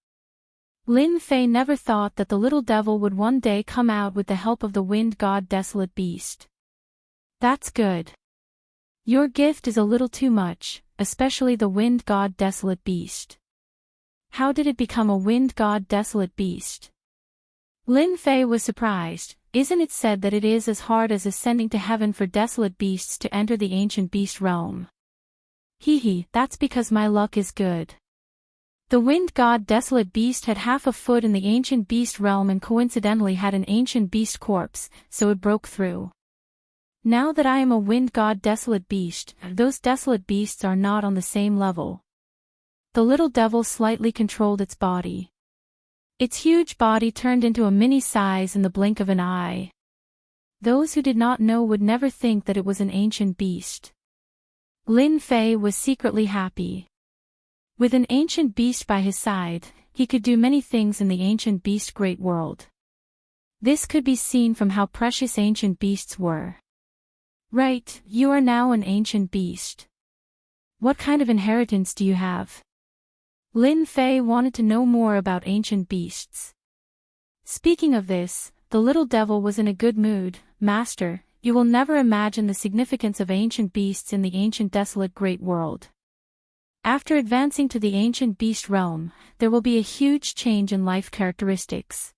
Lin Fei never thought that the little devil would one day come out with the help of the wind god desolate beast. That's good. Your gift is a little too much, especially the wind god desolate beast. How did it become a wind god desolate beast? Lin Fei was surprised. Isn't it said that it is as hard as ascending to heaven for desolate beasts to enter the ancient beast realm? That's because my luck is good. The wind god desolate beast had half a foot in the ancient beast realm and coincidentally had an ancient beast corpse, so it broke through. Now that I am a wind god desolate beast, those desolate beasts are not on the same level. The little devil slightly controlled its body. Its huge body turned into a mini size in the blink of an eye. Those who did not know would never think that it was an ancient beast. Lin Fei was secretly happy. With an ancient beast by his side, he could do many things in the ancient beast great world. This could be seen from how precious ancient beasts were. Right, you are now an ancient beast. What kind of inheritance do you have? Lin Fei wanted to know more about ancient beasts. Speaking of this, the little devil was in a good mood. Master, you will never imagine the significance of ancient beasts in the ancient desolate great world. After advancing to the ancient beast realm, there will be a huge change in life characteristics.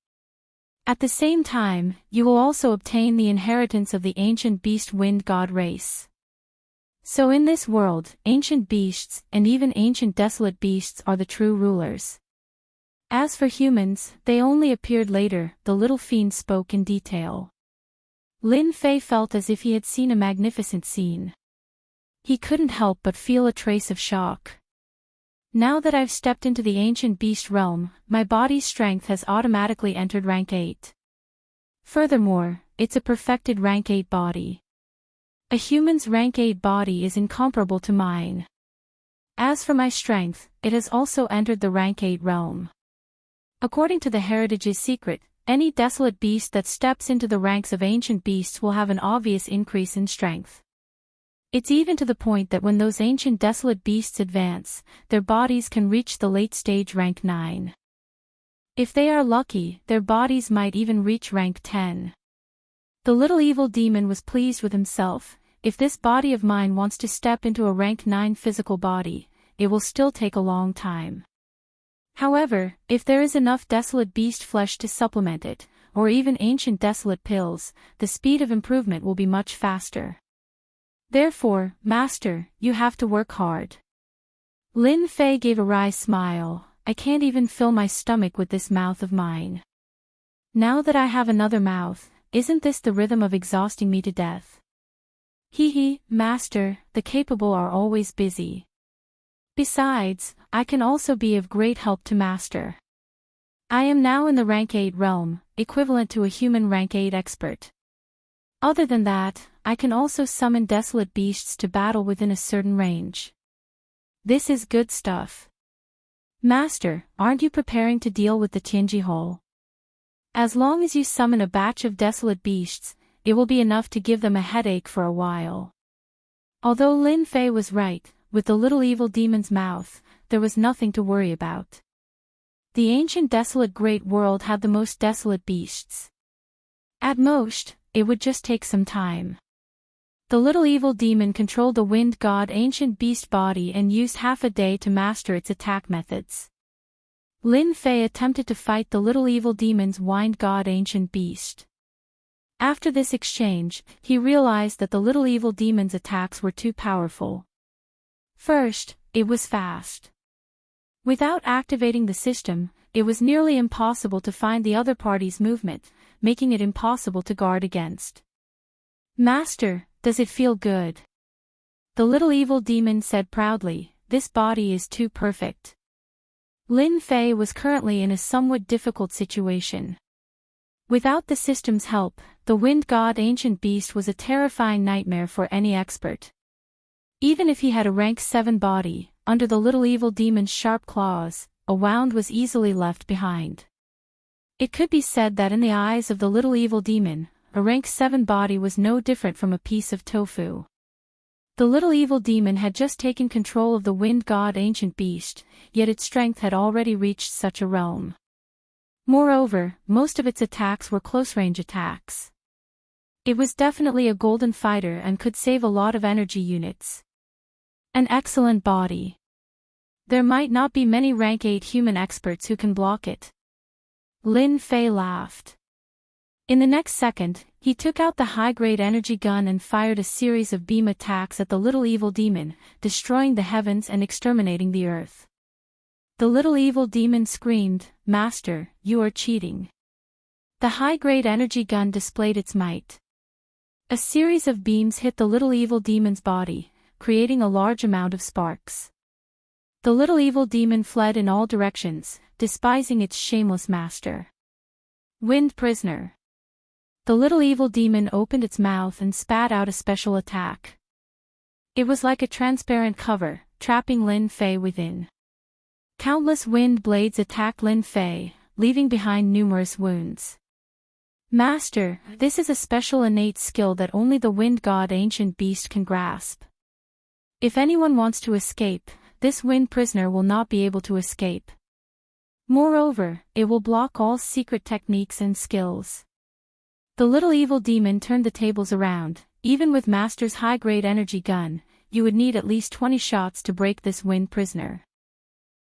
At the same time, you will also obtain the inheritance of the ancient beast wind god race. So in this world, ancient beasts, and even ancient desolate beasts are the true rulers. As for humans, they only appeared later, the little fiend spoke in detail. Lin Fei felt as if he had seen a magnificent scene. He couldn't help but feel a trace of shock. Now that I've stepped into the ancient beast realm, my body's strength has automatically entered rank 8. Furthermore, it's a perfected rank 8 body. A human's rank 8 body is incomparable to mine. As for my strength, it has also entered the rank 8 realm. According to the heritage's secret, any desolate beast that steps into the ranks of ancient beasts will have an obvious increase in strength. It's even to the point that when those ancient desolate beasts advance, their bodies can reach the late stage rank 9. If they are lucky, their bodies might even reach rank 10. The little evil demon was pleased with himself. If this body of mine wants to step into a rank 9 physical body, it will still take a long time. However, if there is enough desolate beast flesh to supplement it, or even ancient desolate pills, the speed of improvement will be much faster. Therefore, Master, you have to work hard. Lin Fei gave a wry smile. I can't even fill my stomach with this mouth of mine. Now that I have another mouth, isn't this the rhythm of exhausting me to death? Hee, Master, the capable are always busy. Besides, I can also be of great help to Master. I am now in the rank 8 realm, equivalent to a human rank 8 expert. Other than that, I can also summon desolate beasts to battle within a certain range. This is good stuff. Master, aren't you preparing to deal with the Tianji hole? As long as you summon a batch of desolate beasts, it will be enough to give them a headache for a while. Although Lin Fei was right, with the little evil demon's mouth, there was nothing to worry about. The ancient desolate great world had the most desolate beasts. At most, it would just take some time. The little evil demon controlled the wind god ancient beast body and used half a day to master its attack methods. Lin Fei attempted to fight the little evil demon's wind god ancient beast. After this exchange, he realized that the little evil demon's attacks were too powerful. First, it was fast. Without activating the system, it was nearly impossible to find the other party's movement, making it impossible to guard against. Master, does it feel good? The little evil demon said proudly, this body is too perfect. Lin Fei was currently in a somewhat difficult situation. Without the system's help, the wind god ancient beast was a terrifying nightmare for any expert. Even if he had a rank 7 body, under the little evil demon's sharp claws, a wound was easily left behind. It could be said that in the eyes of the little evil demon, a rank 7 body was no different from a piece of tofu. The little evil demon had just taken control of the wind god ancient beast, yet its strength had already reached such a realm. Moreover, most of its attacks were close-range attacks. It was definitely a golden fighter and could save a lot of energy units. An excellent body. There might not be many rank 8 human experts who can block it. Lin Fei laughed. In the next second, he took out the high-grade energy gun and fired a series of beam attacks at the little evil demon, destroying the heavens and exterminating the earth. The little evil demon screamed, Master, you are cheating. The high-grade energy gun displayed its might. A series of beams hit the little evil demon's body, creating a large amount of sparks. The little evil demon fled in all directions, despising its shameless master. Wind prisoner. The little evil demon opened its mouth and spat out a special attack. It was like a transparent cover, trapping Lin Fei within. Countless wind blades attacked Lin Fei, leaving behind numerous wounds. Master, this is a special innate skill that only the wind god ancient beast can grasp. If anyone wants to escape, this wind prisoner will not be able to escape. Moreover, it will block all secret techniques and skills. The little evil demon turned the tables around. Even with Master's high-grade energy gun, you would need at least 20 shots to break this wind prisoner.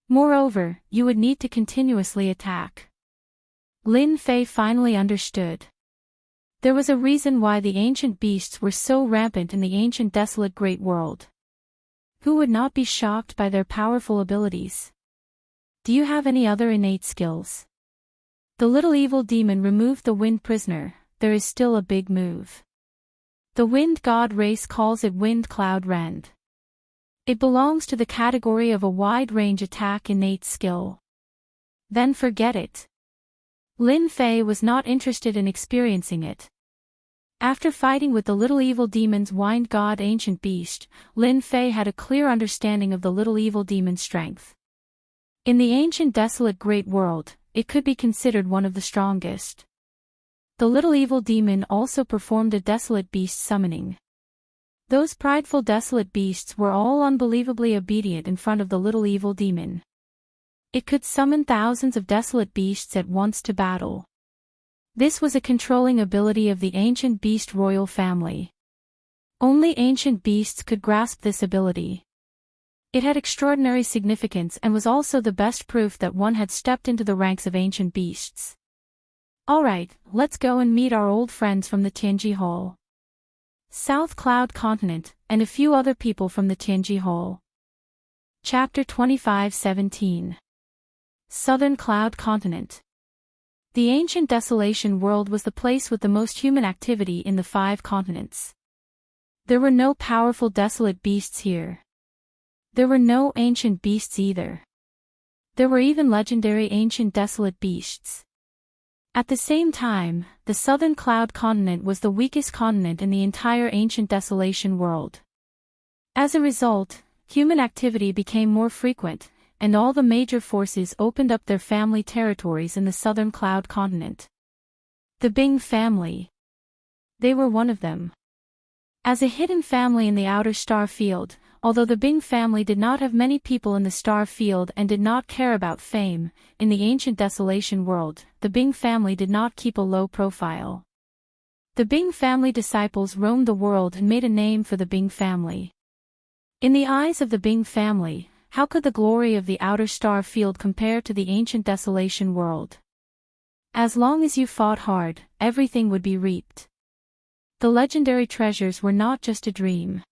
Moreover, you would need to continuously attack. Lin Fei finally understood. There was a reason why the ancient beasts were so rampant in the ancient desolate great world. Who would not be shocked by their powerful abilities? Do you have any other innate skills? The little evil demon removed the wind prisoner. There is still a big move. The wind god race calls it wind cloud rend. It belongs to the category of a wide-range attack innate skill. Then forget it. Lin Fei was not interested in experiencing it. After fighting with the little evil demon's wind god ancient beast, Lin Fei had a clear understanding of the little evil demon's strength. In the ancient desolate great world, it could be considered one of the strongest. The little evil demon also performed a desolate beast summoning. Those prideful desolate beasts were all unbelievably obedient in front of the little evil demon. It could summon thousands of desolate beasts at once to battle. This was a controlling ability of the ancient beast royal family. Only ancient beasts could grasp this ability. It had extraordinary significance and was also the best proof that one had stepped into the ranks of ancient beasts. Alright, let's go and meet our old friends from the Tianji Hall. South Cloud Continent, and a few other people from the Tianji Hall. Chapter 25:17. Southern Cloud Continent. The ancient desolation world was the place with the most human activity in the 5 continents. There were no powerful desolate beasts here. There were no ancient beasts either. There were even legendary ancient desolate beasts. At the same time, the Southern Cloud Continent was the weakest continent in the entire ancient desolation world. As a result, human activity became more frequent, and all the major forces opened up their family territories in the Southern Cloud Continent. The Bing family. They were one of them. As a hidden family in the outer star field, although the Bing family did not have many people in the star field and did not care about fame, in the ancient desolation world, the Bing family did not keep a low profile. The Bing family disciples roamed the world and made a name for the Bing family. In the eyes of the Bing family, how could the glory of the outer star field compare to the ancient desolation world? As long as you fought hard, everything would be reaped. The legendary treasures were not just a dream.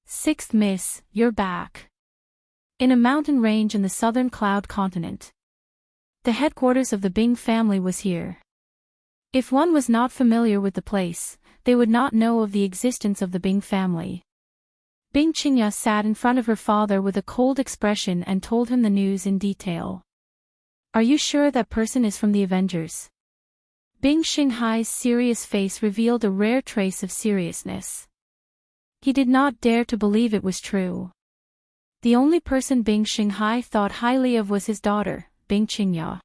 Sixth Miss, you're back. In a mountain range in the Southern Cloud Continent. The headquarters of the Bing family was here. If one was not familiar with the place, they would not know of the existence of the Bing family. Bing Qingya sat in front of her father with a cold expression and told him the news in detail. Are you sure that person is from the Avengers? Bing Xinghai's serious face revealed a rare trace of seriousness. He did not dare to believe it was true. The only person Bing Xinghai thought highly of was his daughter, Bing Qingya.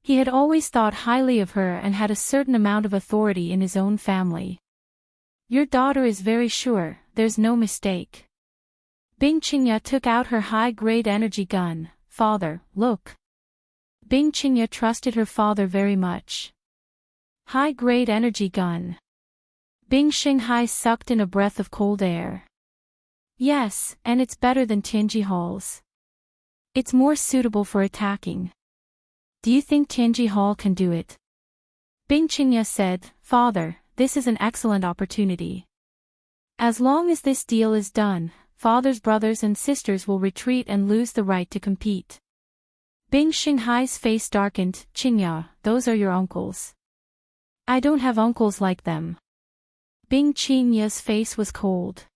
He had always thought highly of her and had a certain amount of authority in his own family. Your daughter is very sure, there's no mistake. Bing Qingya took out her high-grade energy gun. Father, look. Bing Qingya trusted her father very much. High-grade energy gun. Bing Xinghai sucked in a breath of cold air. Yes, and it's better than Tianji Hall's. It's more suitable for attacking. Do you think Tianji Hall can do it? Bing Qingya said, Father, this is an excellent opportunity. As long as this deal is done, Father's brothers and sisters will retreat and lose the right to compete. Bing Xinghai's face darkened. Qingya, those are your uncles. I don't have uncles like them. Bing Qingya's face was cold.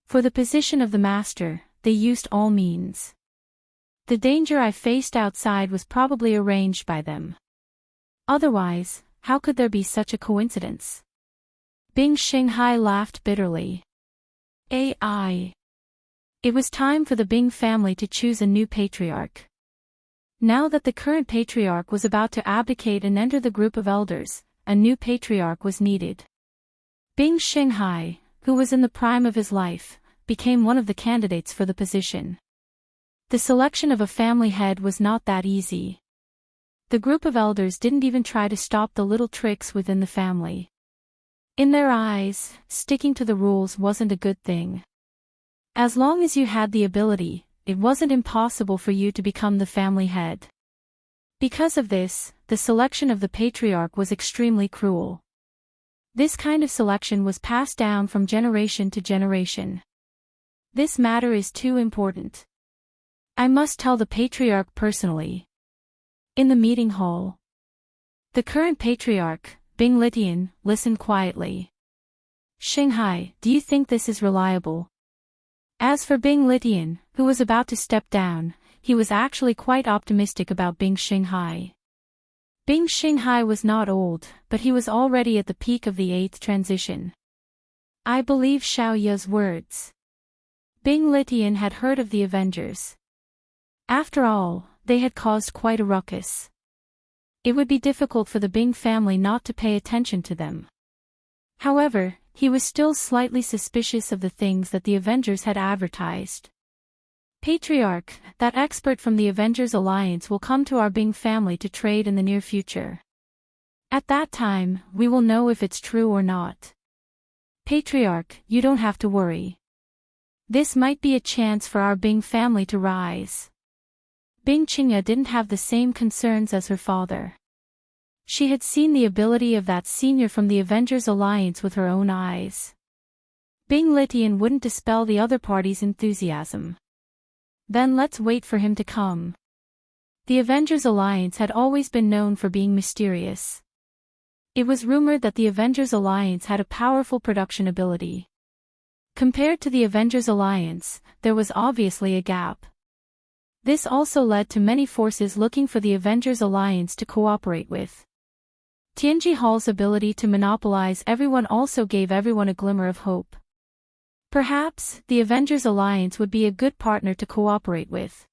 For the position of the master, they used all means. The danger I faced outside was probably arranged by them. Otherwise, how could there be such a coincidence? Bing Xinghai laughed bitterly. AI. It was time for the Bing family to choose a new patriarch. Now that the current patriarch was about to abdicate and enter the group of elders, a new patriarch was needed. Bing Xinghai, who was in the prime of his life, became one of the candidates for the position. The selection of a family head was not that easy. The group of elders didn't even try to stop the little tricks within the family. In their eyes, sticking to the rules wasn't a good thing. As long as you had the ability, it wasn't impossible for you to become the family head. Because of this, the selection of the patriarch was extremely cruel. This kind of selection was passed down from generation to generation. This matter is too important. I must tell the patriarch personally. In the meeting hall, the current patriarch, Bing Litian, listened quietly. Shanghai, do you think this is reliable? As for Bing Litian, who was about to step down, he was actually quite optimistic about Bing Shanghai. Bing Shanghai was not old, but he was already at the peak of the 8th transition. I believe Xiao Ye's words. Bing Litian had heard of the Avengers. After all, they had caused quite a ruckus. It would be difficult for the Bing family not to pay attention to them. However, he was still slightly suspicious of the things that the Avengers had advertised. Patriarch, that expert from the Avengers Alliance will come to our Bing family to trade in the near future. At that time, we will know if it's true or not. Patriarch, you don't have to worry. This might be a chance for our Bing family to rise. Bing Qingya didn't have the same concerns as her father. She had seen the ability of that senior from the Avengers Alliance with her own eyes. Bing Litian wouldn't dispel the other party's enthusiasm. Then let's wait for him to come. The Avengers Alliance had always been known for being mysterious. It was rumored that the Avengers Alliance had a powerful production ability. Compared to the Avengers Alliance, there was obviously a gap. This also led to many forces looking for the Avengers Alliance to cooperate with. Tianji Hall's ability to monopolize everyone also gave everyone a glimmer of hope. Perhaps, the Avengers Alliance would be a good partner to cooperate with.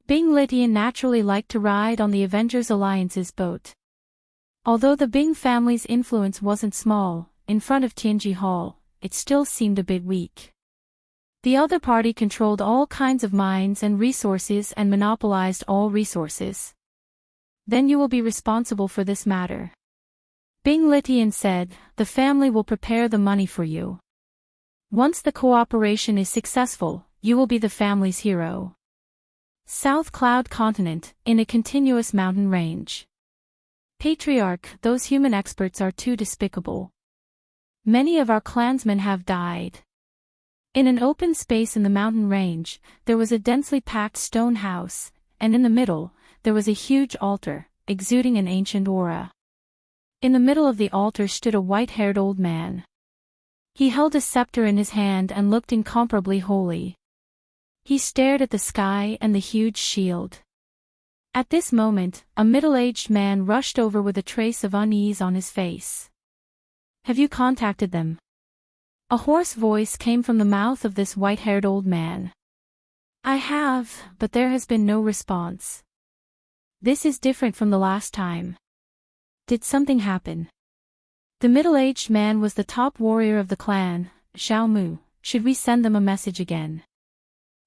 Bing Litian naturally liked to ride on the Avengers Alliance's boat. Although the Bing family's influence wasn't small, in front of Tianji Hall, it still seemed a bit weak. The other party controlled all kinds of mines and resources and monopolized all resources. Then you will be responsible for this matter. Bing Litian said, the family will prepare the money for you. Once the cooperation is successful, you will be the family's hero. South Cloud Continent, in a continuous mountain range. Patriarch, those human experts are too despicable. Many of our clansmen have died. In an open space in the mountain range, there was a densely packed stone house, and in the middle, there was a huge altar, exuding an ancient aura. In the middle of the altar stood a white-haired old man. He held a scepter in his hand and looked incomparably holy. He stared at the sky and the huge shield. At this moment, a middle-aged man rushed over with a trace of unease on his face. Have you contacted them? A hoarse voice came from the mouth of this white-haired old man. I have, but there has been no response. This is different from the last time. Did something happen? The middle-aged man was the top warrior of the clan, Xiao Mu. Should we send them a message again?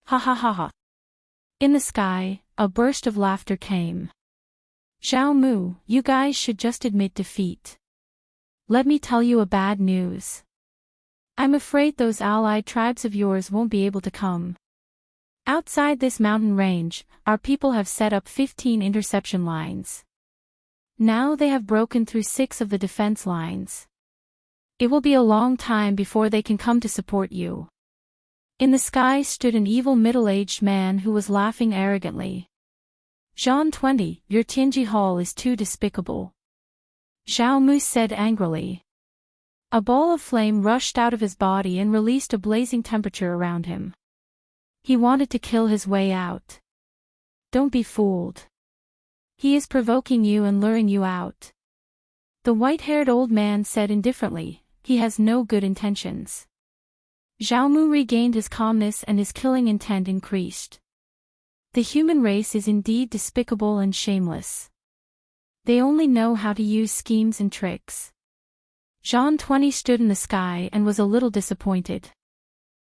Ha ha ha ha. In the sky, a burst of laughter came. Xiao Mu, you guys should just admit defeat. Let me tell you a bad news. I'm afraid those allied tribes of yours won't be able to come. Outside this mountain range, our people have set up 15 interception lines. Now they have broken through 6 of the defense lines. It will be a long time before they can come to support you. In the sky stood an evil middle-aged man who was laughing arrogantly. Jean 20, your Tianji Hall is too despicable. Xiao Mu said angrily. A ball of flame rushed out of his body and released a blazing temperature around him. He wanted to kill his way out. Don't be fooled. He is provoking you and luring you out. The white-haired old man said indifferently, he has no good intentions. Xiao Mu regained his calmness and his killing intent increased. The human race is indeed despicable and shameless. They only know how to use schemes and tricks. Jean 20 stood in the sky and was a little disappointed.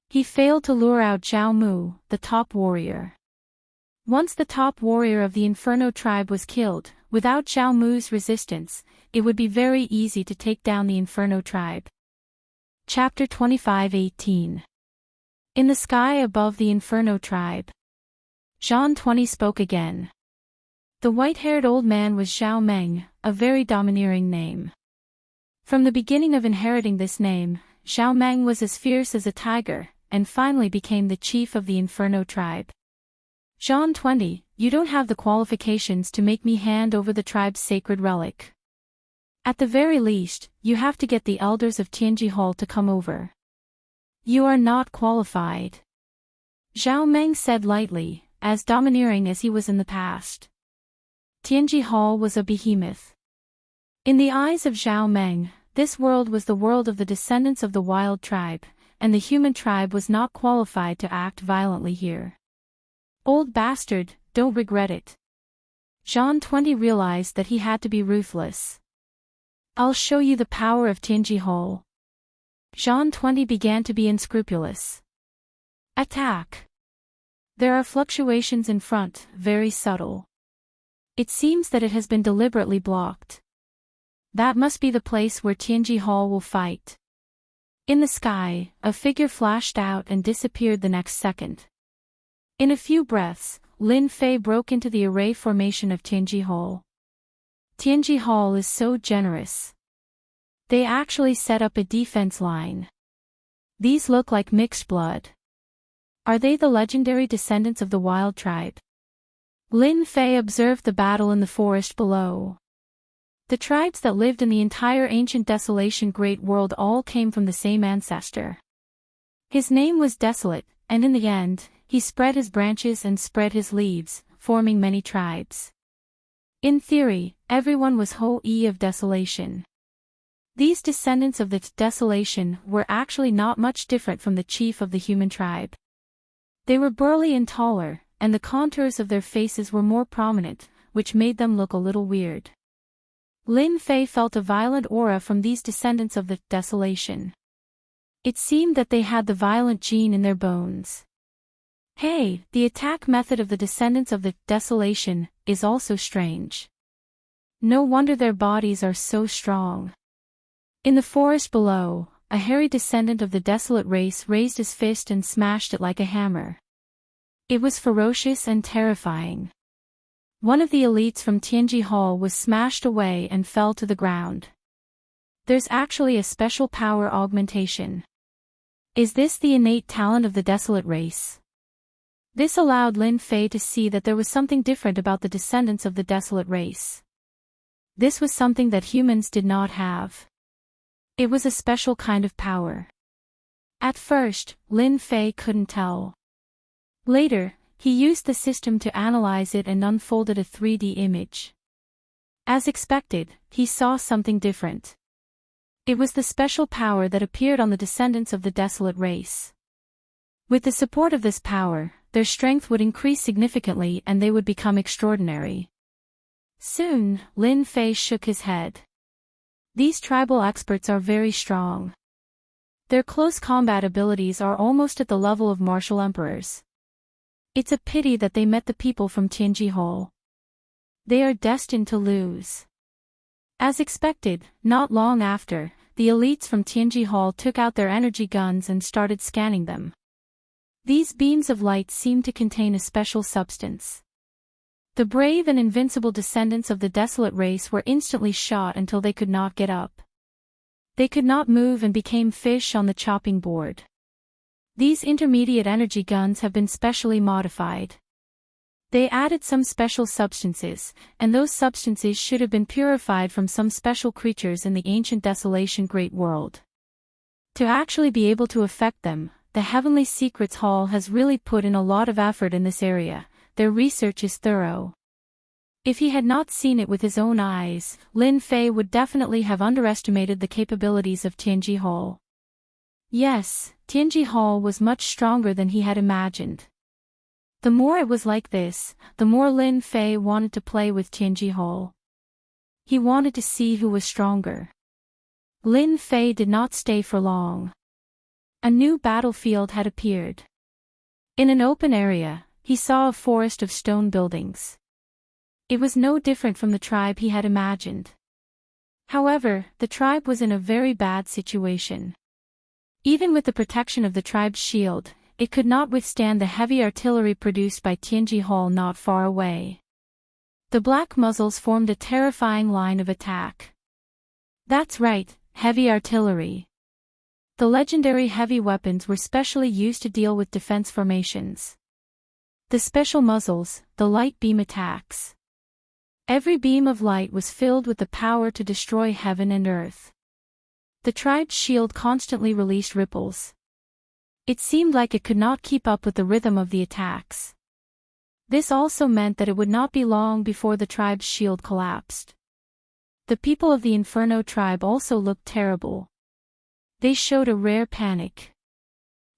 He failed to lure out Xiao Mu, the top warrior. Once the top warrior of the Inferno tribe was killed, without Xiao Mu's resistance, it would be very easy to take down the Inferno tribe. Chapter 25:18 In the sky above the Inferno tribe. Jean 20 spoke again. The white-haired old man was Zhao Meng, a very domineering name. From the beginning of inheriting this name, Zhao Meng was as fierce as a tiger, and finally became the chief of the Inferno tribe. Jean 20, you don't have the qualifications to make me hand over the tribe's sacred relic. At the very least, you have to get the elders of Tianji Hall to come over. You are not qualified. Zhao Meng said lightly, as domineering as he was in the past. Tianji Hall was a behemoth. In the eyes of Zhao Meng, this world was the world of the descendants of the wild tribe, and the human tribe was not qualified to act violently here. Old bastard, don't regret it. Jean 20 realized that he had to be ruthless. I'll show you the power of Tianji Hall. Jean 20 began to be unscrupulous. Attack! There are fluctuations in front, very subtle. It seems that it has been deliberately blocked. That must be the place where Tianji Hall will fight. In the sky, a figure flashed out and disappeared the next second. In a few breaths, Lin Fei broke into the array formation of Tianji Hall. Tianji Hall is so generous. They actually set up a defense line. These look like mixed blood. Are they the legendary descendants of the wild tribe? Lin Fei observed the battle in the forest below. The tribes that lived in the entire ancient desolation great world all came from the same ancestor. His name was Desolate, and in the end, he spread his branches and spread his leaves, forming many tribes. In theory, everyone was Ho-E of Desolation. These descendants of the Desolation were actually not much different from the chief of the human tribe. They were burly and taller, and the contours of their faces were more prominent, which made them look a little weird. Lin Fei felt a violent aura from these descendants of the Desolation. It seemed that they had the violent gene in their bones. Hey, the attack method of the descendants of the Desolation is also strange. No wonder their bodies are so strong. In the forest below, a hairy descendant of the Desolate race raised his fist and smashed it like a hammer. It was ferocious and terrifying. One of the elites from Tianji Hall was smashed away and fell to the ground. There's actually a special power augmentation. Is this the innate talent of the Desolate race? This allowed Lin Fei to see that there was something different about the descendants of the Desolate race. This was something that humans did not have. It was a special kind of power. At first, Lin Fei couldn't tell. Later, he used the system to analyze it and unfolded a 3D image. As expected, he saw something different. It was the special power that appeared on the descendants of the Desolate race. With the support of this power, their strength would increase significantly and they would become extraordinary. Soon, Lin Fei shook his head. These tribal experts are very strong. Their close combat abilities are almost at the level of martial emperors. It's a pity that they met the people from Tianji Hall. They are destined to lose. As expected, not long after, the elites from Tianji Hall took out their energy guns and started scanning them. These beams of light seemed to contain a special substance. The brave and invincible descendants of the Desolate race were instantly shot until they could not get up. They could not move and became fish on the chopping board. These intermediate energy guns have been specially modified. They added some special substances, and those substances should have been purified from some special creatures in the ancient Desolation Great World. To actually be able to affect them, the Heavenly Secrets Hall has really put in a lot of effort in this area. Their research is thorough. If he had not seen it with his own eyes, Lin Fei would definitely have underestimated the capabilities of Tianji Hall. Yes, Tianji Hall was much stronger than he had imagined. The more it was like this, the more Lin Fei wanted to play with Tianji Hall. He wanted to see who was stronger. Lin Fei did not stay for long. A new battlefield had appeared. In an open area, he saw a forest of stone buildings. It was no different from the tribe he had imagined. However, the tribe was in a very bad situation. Even with the protection of the tribe's shield, it could not withstand the heavy artillery produced by Tianji Hall not far away. The black muzzles formed a terrifying line of attack. That's right, heavy artillery. The legendary heavy weapons were specially used to deal with defense formations. The special muzzles, the light beam attacks. Every beam of light was filled with the power to destroy heaven and earth. The tribe's shield constantly released ripples. It seemed like it could not keep up with the rhythm of the attacks. This also meant that it would not be long before the tribe's shield collapsed. The people of the Inferno tribe also looked terrible. They showed a rare panic.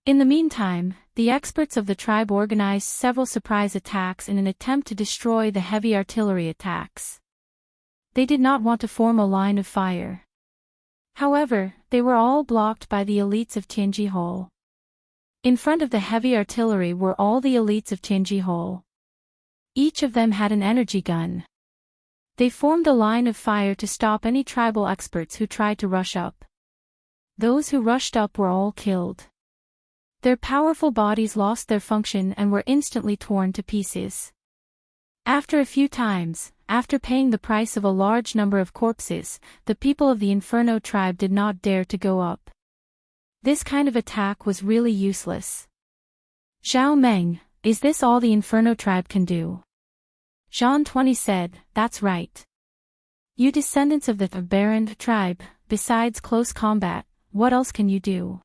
In the meantime, the experts of the tribe organized several surprise attacks in an attempt to destroy the heavy artillery attacks. They did not want to form a line of fire. However, they were all blocked by the elites of Tianji Hall. In front of the heavy artillery were all the elites of Tianji Hall. Each of them had an energy gun. They formed a line of fire to stop any tribal experts who tried to rush up. Those who rushed up were all killed. Their powerful bodies lost their function and were instantly torn to pieces. After a few times, after paying the price of a large number of corpses, the people of the Inferno tribe did not dare to go up. This kind of attack was really useless. Zhao Meng, is this all the Inferno tribe can do? Jean 20 said, that's right. You descendants of the Baron tribe, besides close combat, what else can you do?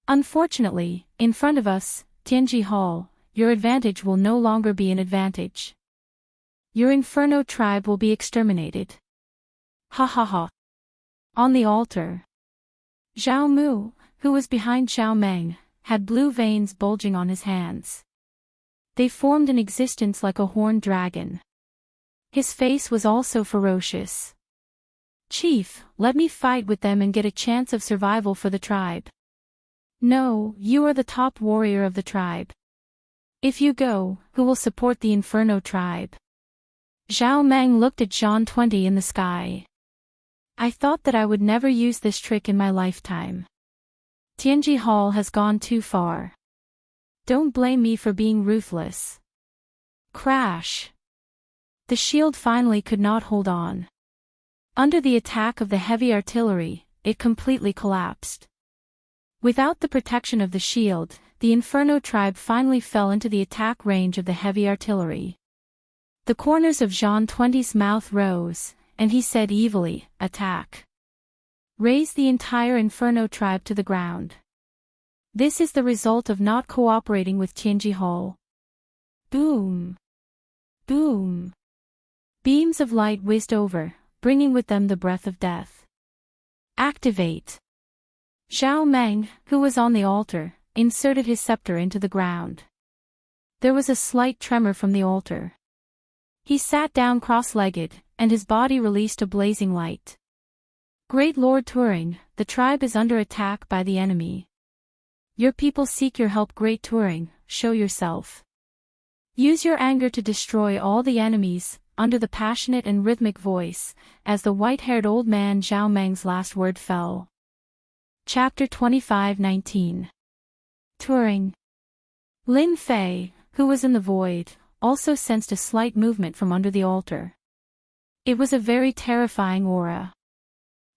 Unfortunately, in front of us, Tianji Hall, your advantage will no longer be an advantage. Your Inferno tribe will be exterminated. Ha ha ha. On the altar. Zhao Mu, who was behind Zhao Meng, had blue veins bulging on his hands. They formed an existence like a horned dragon. His face was also ferocious. Chief, let me fight with them and get a chance of survival for the tribe. No, you are the top warrior of the tribe. If you go, who will support the Inferno tribe? Zhao Meng looked at Jean 20 in the sky. I thought that I would never use this trick in my lifetime. Tianji Hall has gone too far. Don't blame me for being ruthless. Crash. The shield finally could not hold on. Under the attack of the heavy artillery, it completely collapsed. Without the protection of the shield, the Inferno tribe finally fell into the attack range of the heavy artillery. The corners of Jean 20's mouth rose, and he said evilly, attack. Raise the entire Inferno tribe to the ground. This is the result of not cooperating with Tianji Hall. Boom. Boom. Beams of light whizzed over, bringing with them the breath of death. Activate. Zhao Meng, who was on the altar, inserted his scepter into the ground. There was a slight tremor from the altar. He sat down cross-legged, and his body released a blazing light. Great Lord Turing, the tribe is under attack by the enemy. Your people seek your help. Great Turing, show yourself. Use your anger to destroy all the enemies, under the passionate and rhythmic voice, as the white-haired old man Zhao Meng's last word fell. Chapter 25:19. Turing. Lin Fei, who was in the void, also sensed a slight movement from under the altar. It was a very terrifying aura.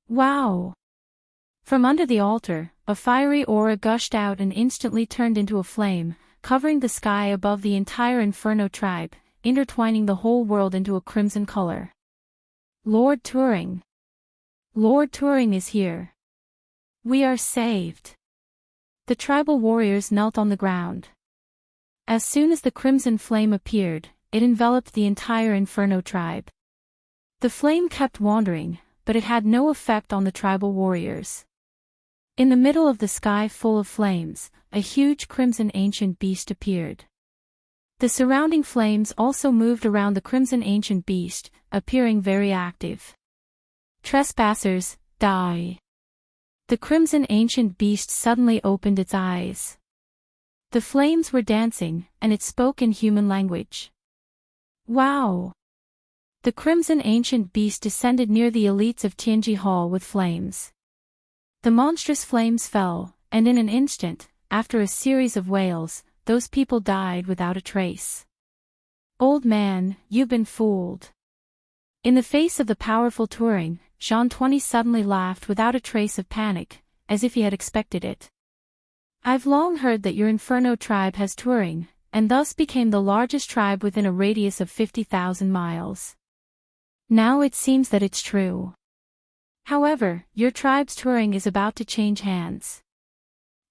Wow! From under the altar, a fiery aura gushed out and instantly turned into a flame, covering the sky above the entire Inferno tribe, intertwining the whole world into a crimson color. Lord Turing. Lord Turing is here. We are saved. The tribal warriors knelt on the ground. As soon as the crimson flame appeared, it enveloped the entire Inferno tribe. The flame kept wandering, but it had no effect on the tribal warriors. In the middle of the sky full of flames, a huge crimson ancient beast appeared. The surrounding flames also moved around the crimson ancient beast, appearing very active. Trespassers, die. The crimson ancient beast suddenly opened its eyes. The flames were dancing, and it spoke in human language. Wow! The crimson ancient beast descended near the elites of Tianji Hall with flames. The monstrous flames fell, and in an instant, after a series of wails, those people died without a trace. Old man, you've been fooled. In the face of the powerful Turing, Jean 20 suddenly laughed without a trace of panic, as if he had expected it. I've long heard that your Inferno tribe has Turing, and thus became the largest tribe within a radius of 50,000 miles. Now it seems that it's true. However, your tribe's Turing is about to change hands.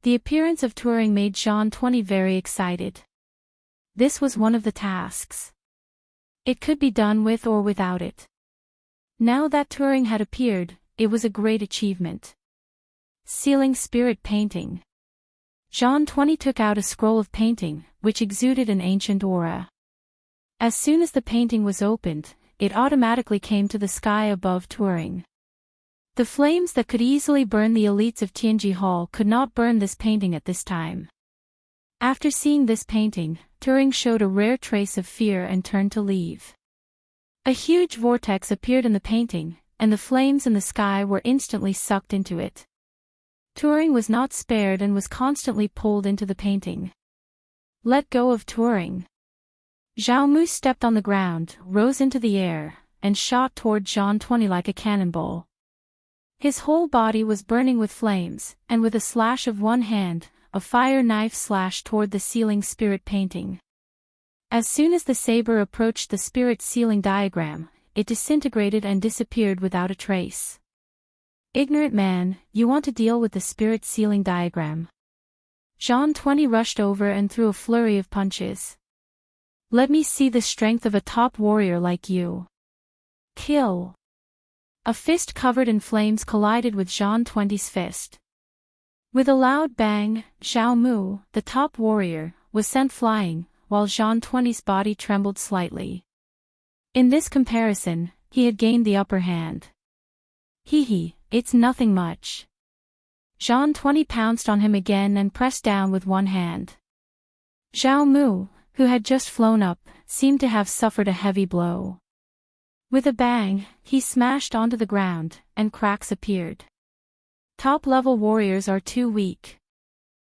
The appearance of Turing made Jean 20 very excited. This was one of the tasks. It could be done with or without it. Now that Turing had appeared, it was a great achievement. Sealing spirit painting. Jean 20 took out a scroll of painting, which exuded an ancient aura. As soon as the painting was opened, it automatically came to the sky above Turing. The flames that could easily burn the elites of Tianji Hall could not burn this painting at this time. After seeing this painting, Turing showed a rare trace of fear and turned to leave. A huge vortex appeared in the painting, and the flames in the sky were instantly sucked into it. Turing was not spared and was constantly pulled into the painting. Let go of Turing. Zhao Mu stepped on the ground, rose into the air, and shot toward Jean 20 like a cannonball. His whole body was burning with flames, and with a slash of one hand, a fire knife slashed toward the sealing spirit painting. As soon as the saber approached the spirit sealing diagram, it disintegrated and disappeared without a trace. Ignorant man, you want to deal with the spirit sealing diagram. Jean 20 rushed over and threw a flurry of punches. Let me see the strength of a top warrior like you. Kill. A fist covered in flames collided with Jean 20's fist. With a loud bang, Zhao Mu, the top warrior, was sent flying, while Jean 20's body trembled slightly. In this comparison, he had gained the upper hand. Hee, it's nothing much. Jean 20 pounced on him again and pressed down with one hand. Zhao Mu, who had just flown up, seemed to have suffered a heavy blow. With a bang, he smashed onto the ground, and cracks appeared. Top-level warriors are too weak.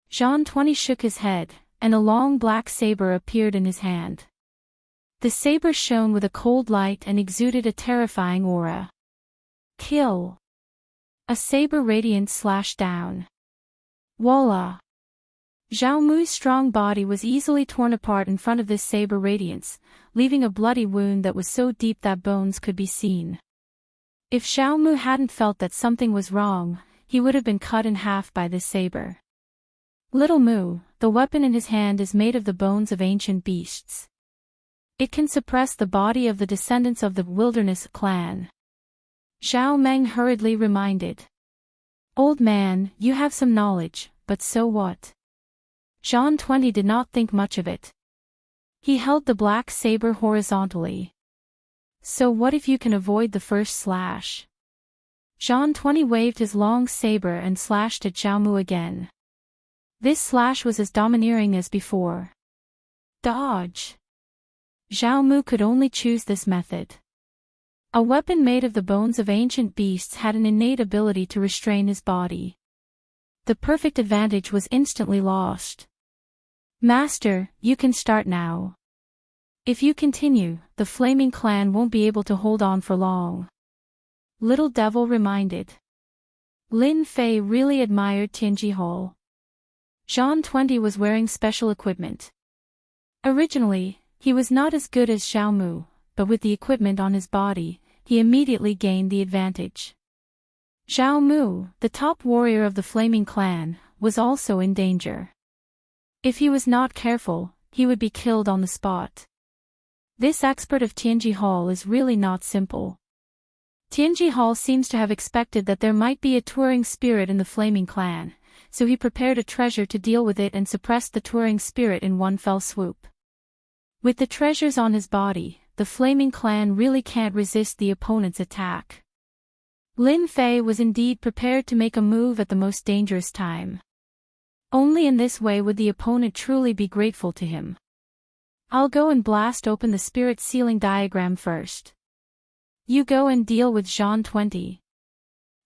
Jean 20 shook his head, and a long black saber appeared in his hand. The saber shone with a cold light and exuded a terrifying aura. Kill. A saber radiance slashed down. Voila! Zhao Mu's strong body was easily torn apart in front of this saber radiance, leaving a bloody wound that was so deep that bones could be seen. If Zhao Mu hadn't felt that something was wrong, he would have been cut in half by this saber. Little Mu, the weapon in his hand is made of the bones of ancient beasts. It can suppress the body of the descendants of the Wilderness clan. Zhao Meng hurriedly reminded. Old man, you have some knowledge, but so what? Jean 20 did not think much of it. He held the black saber horizontally. So what if you can avoid the first slash? Jean 20 waved his long saber and slashed at Zhao Mu again. This slash was as domineering as before. Dodge. Zhao Mu could only choose this method. A weapon made of the bones of ancient beasts had an innate ability to restrain his body. The perfect advantage was instantly lost. Master, you can start now. If you continue, the Flaming Clan won't be able to hold on for long. Little Devil reminded. Lin Fei really admired Tianji Hall. Jean 20 was wearing special equipment. Originally, he was not as good as Zhao Mu, but with the equipment on his body, he immediately gained the advantage. Zhao Mu, the top warrior of the Flaming Clan, was also in danger. If he was not careful, he would be killed on the spot. This expert of Tianji Hall is really not simple. Tianji Hall seems to have expected that there might be a Turing spirit in the Flaming Clan, so he prepared a treasure to deal with it and suppressed the Turing spirit in one fell swoop. With the treasures on his body, the Flaming Clan really can't resist the opponent's attack. Lin Fei was indeed prepared to make a move at the most dangerous time. Only in this way would the opponent truly be grateful to him. I'll go and blast open the spirit sealing diagram first. You go and deal with Jean 20.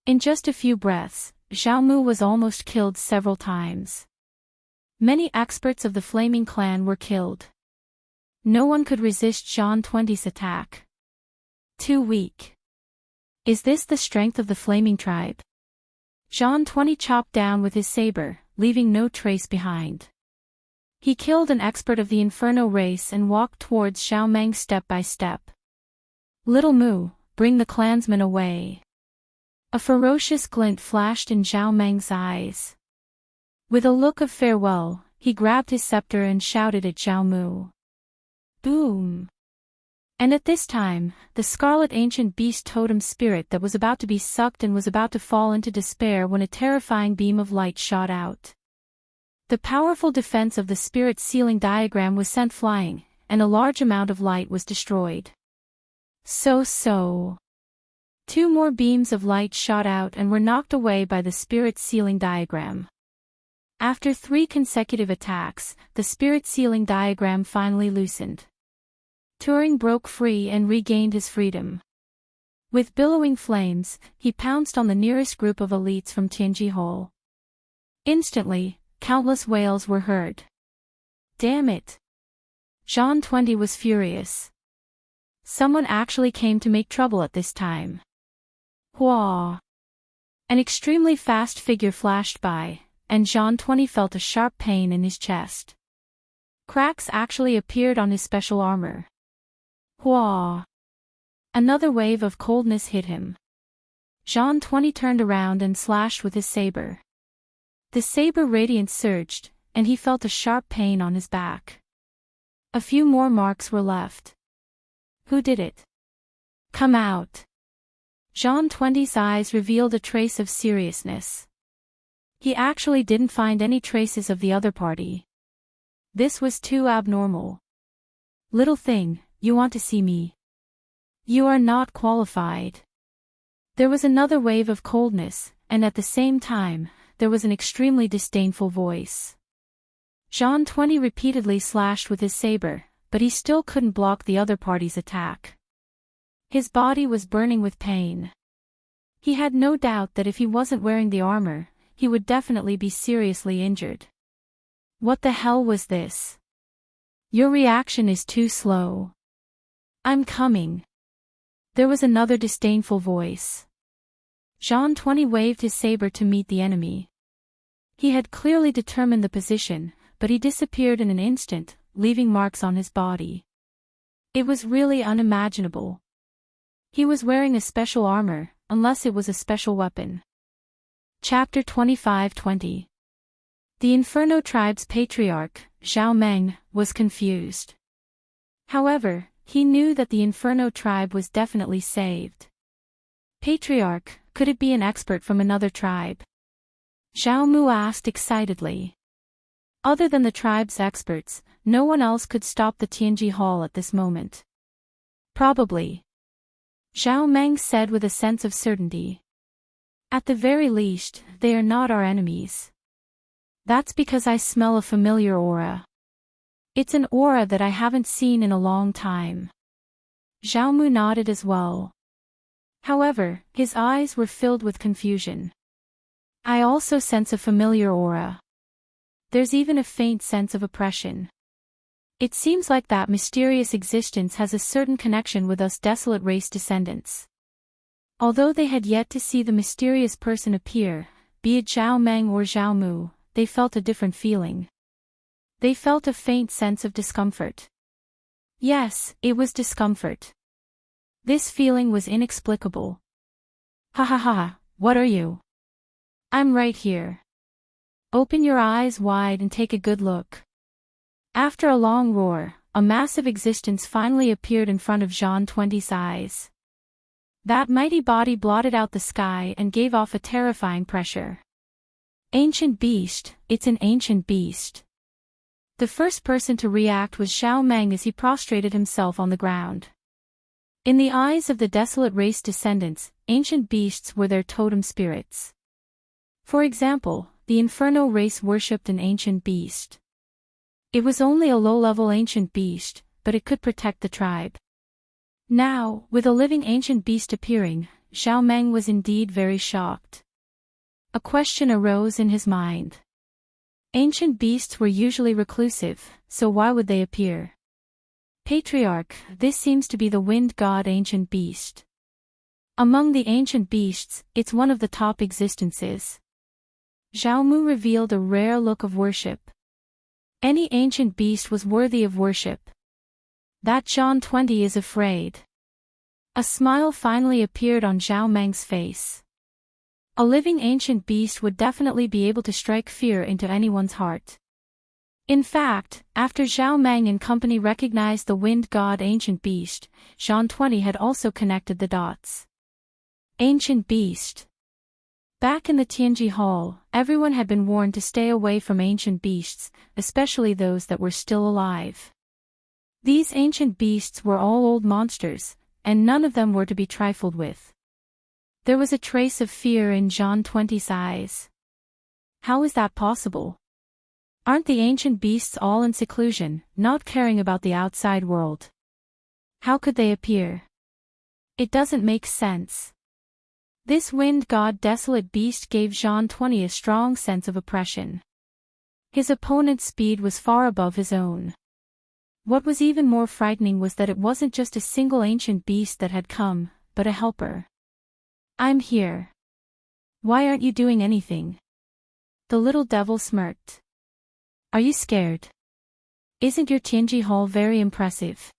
In just a few breaths, Zhao Mu was almost killed several times. Many experts of the Flaming Clan were killed. No one could resist Jean 20's attack. Too weak. Is this the strength of the Flaming Tribe? Jean 20 chopped down with his saber, leaving no trace behind. He killed an expert of the Inferno race and walked towards Xiao Meng step by step. Little Mu, bring the clansmen away. A ferocious glint flashed in Xiao Meng's eyes. With a look of farewell, he grabbed his scepter and shouted at Xiao Mu. Boom! And at this time, the scarlet ancient beast totem spirit that was about to be sucked and was about to fall into despair when a terrifying beam of light shot out. The powerful defense of the spirit sealing diagram was sent flying, and a large amount of light was destroyed. So. 2 more beams of light shot out and were knocked away by the spirit sealing diagram. After 3 consecutive attacks, the spirit sealing diagram finally loosened. Turing broke free and regained his freedom. With billowing flames, he pounced on the nearest group of elites from Tianji Hall. Instantly, countless wails were heard. Damn it! Jean 20 was furious. Someone actually came to make trouble at this time. Hua! An extremely fast figure flashed by, and Jean 20 felt a sharp pain in his chest. Cracks actually appeared on his special armor. Hua! Another wave of coldness hit him. Jean 20 turned around and slashed with his saber. The saber radiance surged, and he felt a sharp pain on his back. A few more marks were left. Who did it? Come out! Jean 20's eyes revealed a trace of seriousness. He actually didn't find any traces of the other party. This was too abnormal. Little thing, you want to see me? You are not qualified. There was another wave of coldness, and at the same time, there was an extremely disdainful voice. Jean 20 repeatedly slashed with his saber, but he still couldn't block the other party's attack. His body was burning with pain. He had no doubt that if he wasn't wearing the armor, he would definitely be seriously injured. What the hell was this? Your reaction is too slow. I'm coming. There was another disdainful voice. Jean 20 waved his saber to meet the enemy. He had clearly determined the position, but he disappeared in an instant, leaving marks on his body. It was really unimaginable. He was wearing a special armor, unless it was a special weapon. Chapter 25-20. The Inferno Tribe's patriarch, Xiao Meng, was confused. However, he knew that the Inferno Tribe was definitely saved. Patriarch, could it be an expert from another tribe? Xiao Mu asked excitedly. Other than the tribe's experts, no one else could stop the Tianji Hall at this moment. Probably. Xiao Meng said with a sense of certainty. At the very least, they are not our enemies. That's because I smell a familiar aura. It's an aura that I haven't seen in a long time. Xiao Mu nodded as well. However, his eyes were filled with confusion. I also sense a familiar aura. There's even a faint sense of oppression. It seems like that mysterious existence has a certain connection with us desolate race descendants. Although they had yet to see the mysterious person appear, be it Xiao Meng or Xiao Mu, they felt a different feeling. They felt a faint sense of discomfort. Yes, it was discomfort. This feeling was inexplicable. Ha ha ha, what are you? I'm right here. Open your eyes wide and take a good look. After a long roar, a massive existence finally appeared in front of Jean 20's eyes. That mighty body blotted out the sky and gave off a terrifying pressure. Ancient beast, it's an ancient beast. The first person to react was Xiao Meng as he prostrated himself on the ground. In the eyes of the desolate race descendants, ancient beasts were their totem spirits. For example, the Inferno race worshipped an ancient beast. It was only a low-level ancient beast, but it could protect the tribe. Now, with a living ancient beast appearing, Xiao Meng was indeed very shocked. A question arose in his mind. Ancient beasts were usually reclusive, so why would they appear? Patriarch, this seems to be the wind god ancient beast. Among the ancient beasts, it's one of the top existences. Zhao Mu revealed a rare look of worship. Any ancient beast was worthy of worship. That John 20 is afraid. A smile finally appeared on Zhao Meng's face. A living ancient beast would definitely be able to strike fear into anyone's heart. In fact, after Zhao Meng and company recognized the wind god ancient beast, John 20 had also connected the dots. Ancient beast. Back in the Tianji Hall, everyone had been warned to stay away from ancient beasts, especially those that were still alive. These ancient beasts were all old monsters, and none of them were to be trifled with. There was a trace of fear in John 20's eyes. How is that possible? Aren't the ancient beasts all in seclusion, not caring about the outside world? How could they appear? It doesn't make sense. This wind god desolate beast gave John 20 a strong sense of oppression. His opponent's speed was far above his own. What was even more frightening was that it wasn't just a single ancient beast that had come, but a helper. I'm here. Why aren't you doing anything? The little devil smirked. Are you scared? Isn't your Tianji Hall very impressive?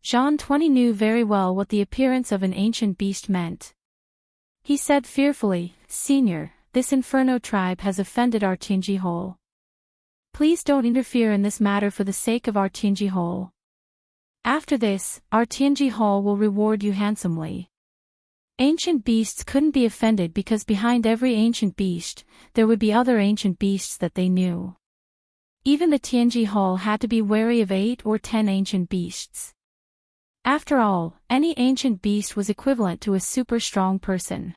John 20 knew very well what the appearance of an ancient beast meant. He said fearfully, Senior, this Inferno tribe has offended our Tianji Hall. Please don't interfere in this matter for the sake of our Tianji Hall. After this, our Tianji Hall will reward you handsomely. Ancient beasts couldn't be offended because behind every ancient beast, there would be other ancient beasts that they knew. Even the Tianji Hall had to be wary of 8 or 10 ancient beasts. After all, any ancient beast was equivalent to a super strong person.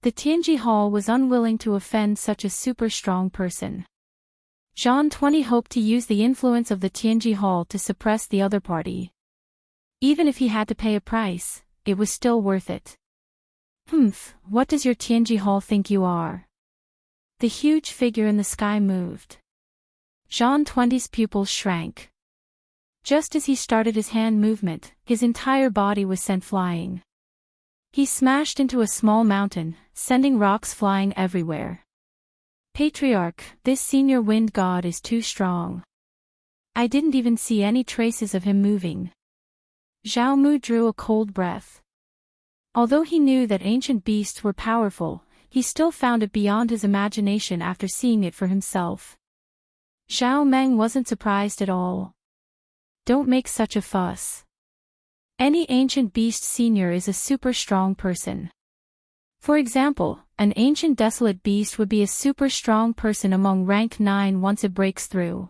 The Tianji Hall was unwilling to offend such a super strong person. John 20 hoped to use the influence of the Tianji Hall to suppress the other party. Even if he had to pay a price, it was still worth it. What does your Tianji Hall think you are? The huge figure in the sky moved. John 20's pupils shrank. Just as he started his hand movement, his entire body was sent flying. He smashed into a small mountain, sending rocks flying everywhere. Patriarch, this senior wind god is too strong. I didn't even see any traces of him moving. Zhao Mu drew a cold breath. Although he knew that ancient beasts were powerful, he still found it beyond his imagination after seeing it for himself. Zhao Meng wasn't surprised at all. Don't make such a fuss. Any ancient beast senior is a super strong person. For example, an ancient desolate beast would be a super strong person among rank 9 once it breaks through.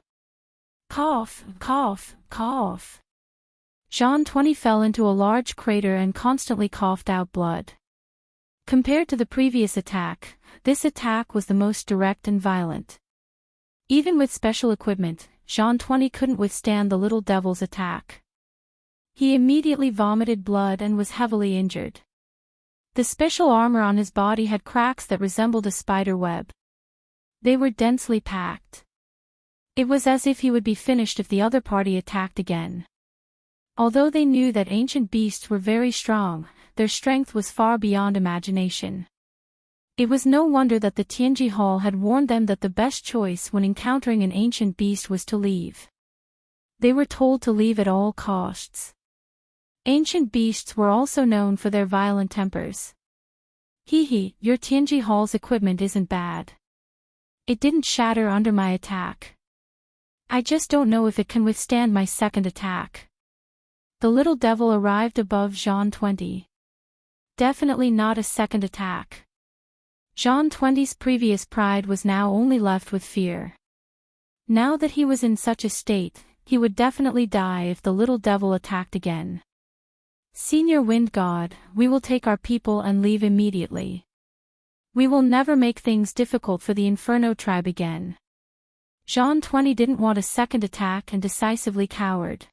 Cough, cough, cough. John 20 fell into a large crater and constantly coughed out blood. Compared to the previous attack, this attack was the most direct and violent. Even with special equipment, John 20 couldn't withstand the little devil's attack. He immediately vomited blood and was heavily injured. The special armor on his body had cracks that resembled a spider web. They were densely packed. It was as if he would be finished if the other party attacked again. Although they knew that ancient beasts were very strong, their strength was far beyond imagination. It was no wonder that the Tianji Hall had warned them that the best choice when encountering an ancient beast was to leave. They were told to leave at all costs. Ancient beasts were also known for their violent tempers. Your Tianji Hall's equipment isn't bad. It didn't shatter under my attack. I just don't know if it can withstand my second attack. The little devil arrived above John 20. Definitely not a second attack. John 20's previous pride was now only left with fear. Now that he was in such a state, he would definitely die if the little devil attacked again. Senior Wind God, we will take our people and leave immediately. We will never make things difficult for the Inferno tribe again. John 20 didn't want a second attack and decisively cowered.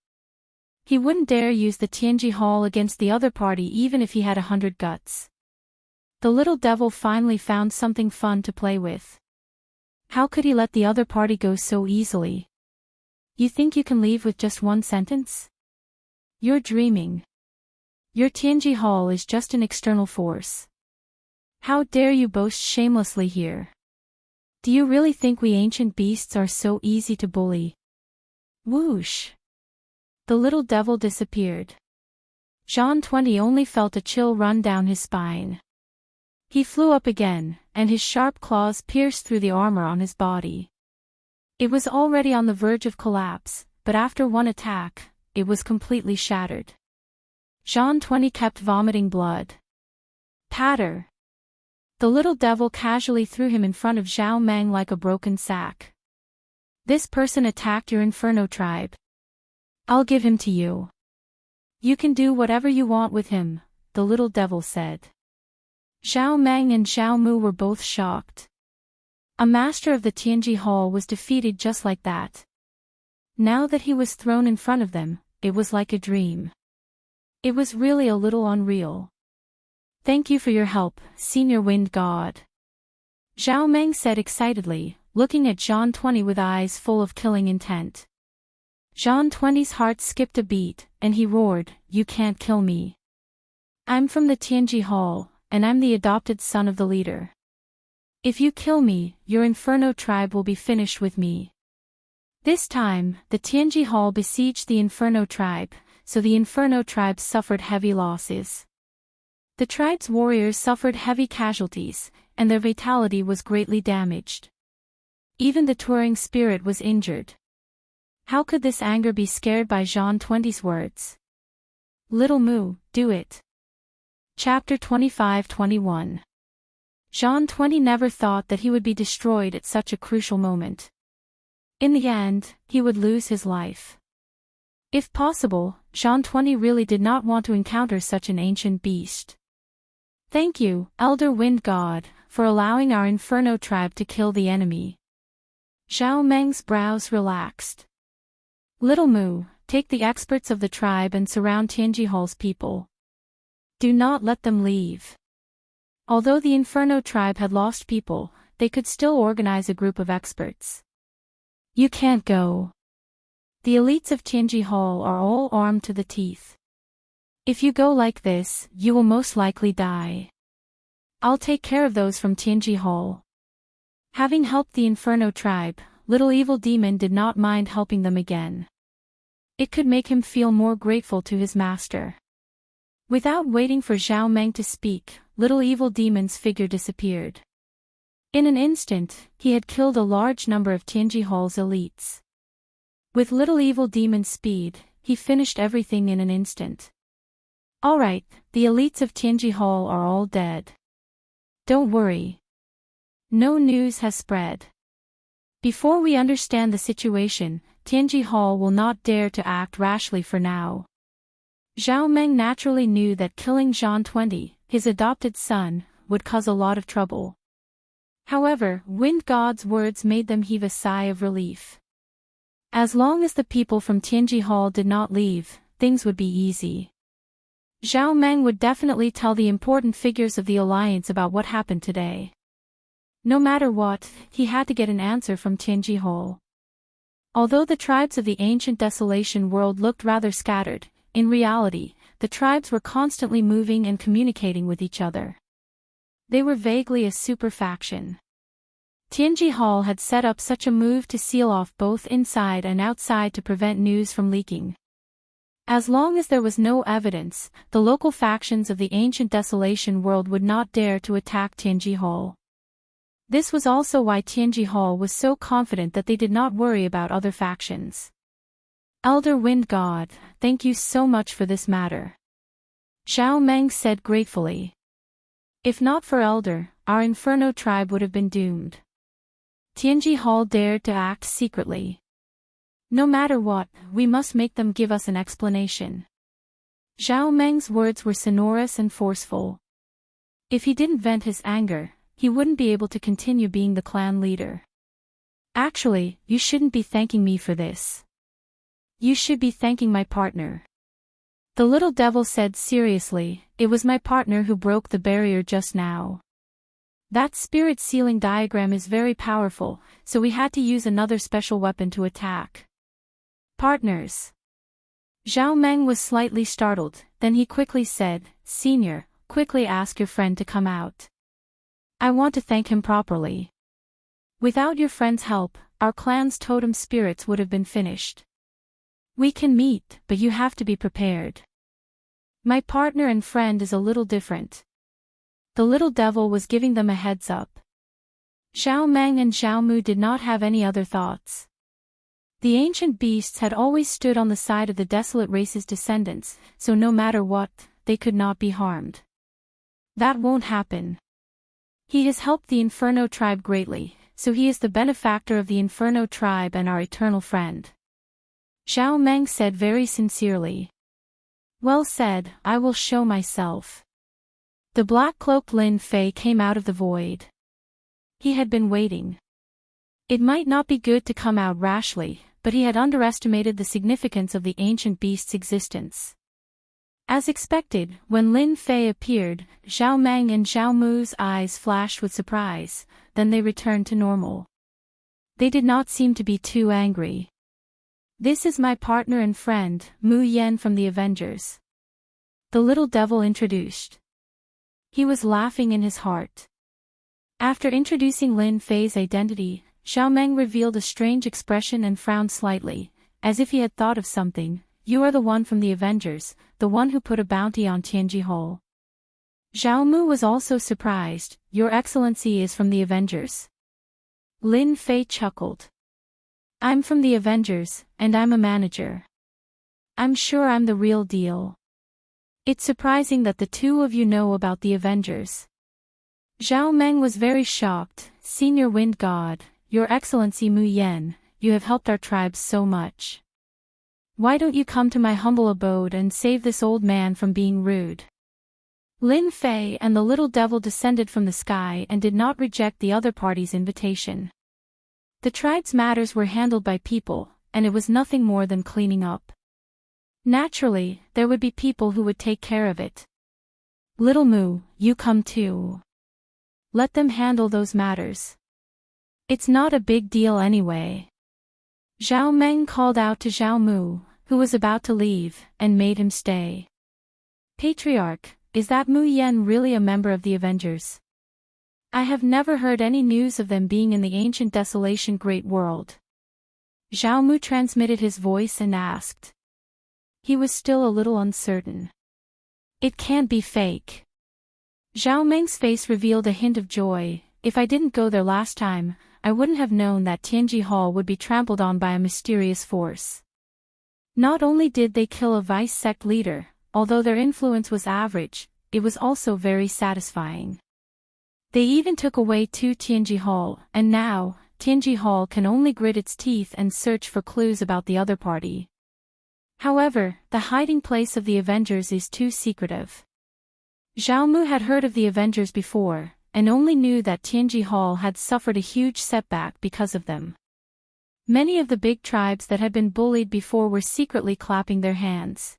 He wouldn't dare use the Tianji Hall against the other party even if he had 100 guts. The little devil finally found something fun to play with. How could he let the other party go so easily? You think you can leave with just one sentence? You're dreaming. Your Tianji Hall is just an external force. How dare you boast shamelessly here? Do you really think we ancient beasts are so easy to bully? Whoosh! The little devil disappeared. Jean 20 only felt a chill run down his spine. He flew up again, and his sharp claws pierced through the armor on his body. It was already on the verge of collapse, but after one attack, it was completely shattered. Jean 20 kept vomiting blood. Patter! The little devil casually threw him in front of Zhao Meng like a broken sack. This person attacked your Inferno tribe. I'll give him to you. You can do whatever you want with him, the little devil said. Zhao Meng and Zhao Mu were both shocked. A master of the Tianji Hall was defeated just like that. Now that he was thrown in front of them, it was like a dream. It was really a little unreal. Thank you for your help, Senior Wind God. Zhao Meng said excitedly, looking at Jean 20 with eyes full of killing intent. Jean 20's heart skipped a beat, and he roared, "You can't kill me. I'm from the Tianji Hall, and I'm the adopted son of the leader. If you kill me, your Inferno tribe will be finished with me." This time, the Tianji Hall besieged the Inferno tribe, so the Inferno tribe suffered heavy losses. The tribe's warriors suffered heavy casualties, and their vitality was greatly damaged. Even the touring spirit was injured. How could this anger be scared by Jean 20's words? Little Mu, do it. Chapter 25-21. Jean 20 never thought that he would be destroyed at such a crucial moment. In the end, he would lose his life. If possible, Jean 20 really did not want to encounter such an ancient beast. Thank you, Elder Wind God, for allowing our Inferno tribe to kill the enemy. Zhao Meng's brows relaxed. Little Mu, take the experts of the tribe and surround Tianji Hall's people. Do not let them leave. Although the Inferno tribe had lost people, they could still organize a group of experts. You can't go. The elites of Tianji Hall are all armed to the teeth. If you go like this, you will most likely die. I'll take care of those from Tianji Hall. Having helped the Inferno tribe, Little Evil Demon did not mind helping them again. It could make him feel more grateful to his master. Without waiting for Zhao Meng to speak, Little Evil Demon's figure disappeared. In an instant, he had killed a large number of Tianji Hall's elites. With Little Evil Demon's speed, he finished everything in an instant. Alright, the elites of Tianji Hall are all dead. Don't worry. No news has spread. Before we understand the situation, Tianji Hall will not dare to act rashly for now. Zhao Meng naturally knew that killing Jean 20, his adopted son, would cause a lot of trouble. However, Wind God's words made them heave a sigh of relief. As long as the people from Tianji Hall did not leave, things would be easy. Zhao Meng would definitely tell the important figures of the alliance about what happened today. No matter what, he had to get an answer from Tianji Hall. Although the tribes of the ancient desolation world looked rather scattered, in reality, the tribes were constantly moving and communicating with each other. They were vaguely a super faction. Tianji Hall had set up such a move to seal off both inside and outside to prevent news from leaking. As long as there was no evidence, the local factions of the ancient desolation world would not dare to attack Tianji Hall. This was also why Tianji Hall was so confident that they did not worry about other factions. Elder Wind God, thank you so much for this matter. Zhao Meng said gratefully. If not for Elder, our Inferno tribe would have been doomed. Tianji Hall dared to act secretly. No matter what, we must make them give us an explanation. Zhao Meng's words were sonorous and forceful. If he didn't vent his anger, he wouldn't be able to continue being the clan leader. Actually, you shouldn't be thanking me for this. You should be thanking my partner. The little devil said seriously, it was my partner who broke the barrier just now. That spirit sealing diagram is very powerful, so we had to use another special weapon to attack. Partners. Zhao Meng was slightly startled, then he quickly said, Senior, quickly ask your friend to come out. I want to thank him properly. Without your friend's help, our clan's totem spirits would have been finished. We can meet, but you have to be prepared. My partner and friend is a little different. The little devil was giving them a heads up. Zhao Meng and Zhao Mu did not have any other thoughts. The ancient beasts had always stood on the side of the desolate race's descendants, so no matter what, they could not be harmed. That won't happen. He has helped the Inferno tribe greatly, so he is the benefactor of the Inferno tribe and our eternal friend. Zhao Meng said very sincerely. Well said, I will show myself. The black-cloaked Lin Fei came out of the void. He had been waiting. It might not be good to come out rashly, but he had underestimated the significance of the ancient beast's existence. As expected, when Lin Fei appeared, Zhao Meng and Zhao Mu's eyes flashed with surprise, then they returned to normal. They did not seem to be too angry. This is my partner and friend, Mu Yan from the Avengers. The little devil introduced. He was laughing in his heart. After introducing Lin Fei's identity, Zhao Meng revealed a strange expression and frowned slightly, as if he had thought of something. You are the one from the Avengers, the one who put a bounty on Tianji Hall. Zhao Mu was also surprised. Your Excellency is from the Avengers. Lin Fei chuckled. I'm from the Avengers, and I'm a manager. I'm sure I'm the real deal. It's surprising that the two of you know about the Avengers. Zhao Meng was very shocked. Senior Wind God, Your Excellency Mu Yan, you have helped our tribes so much. Why don't you come to my humble abode and save this old man from being rude? Lin Fei and the little devil descended from the sky and did not reject the other party's invitation. The tribe's matters were handled by people, and it was nothing more than cleaning up. Naturally, there would be people who would take care of it. Little Mu, you come too. Let them handle those matters. It's not a big deal anyway. Zhao Meng called out to Zhao Mu, who was about to leave, and made him stay. Patriarch, is that Mu Yan really a member of the Avengers? I have never heard any news of them being in the ancient desolation great world. Zhao Mu transmitted his voice and asked. He was still a little uncertain. It can't be fake. Zhao Meng's face revealed a hint of joy. If I didn't go there last time, I wouldn't have known that Tianji Hall would be trampled on by a mysterious force. Not only did they kill a vice sect leader, although their influence was average, it was also very satisfying. They even took away Tianji Hall, and now, Tianji Hall can only grit its teeth and search for clues about the other party. However, the hiding place of the Avengers is too secretive. Zhao Mu had heard of the Avengers before, and only knew that Tianji Hall had suffered a huge setback because of them. Many of the big tribes that had been bullied before were secretly clapping their hands.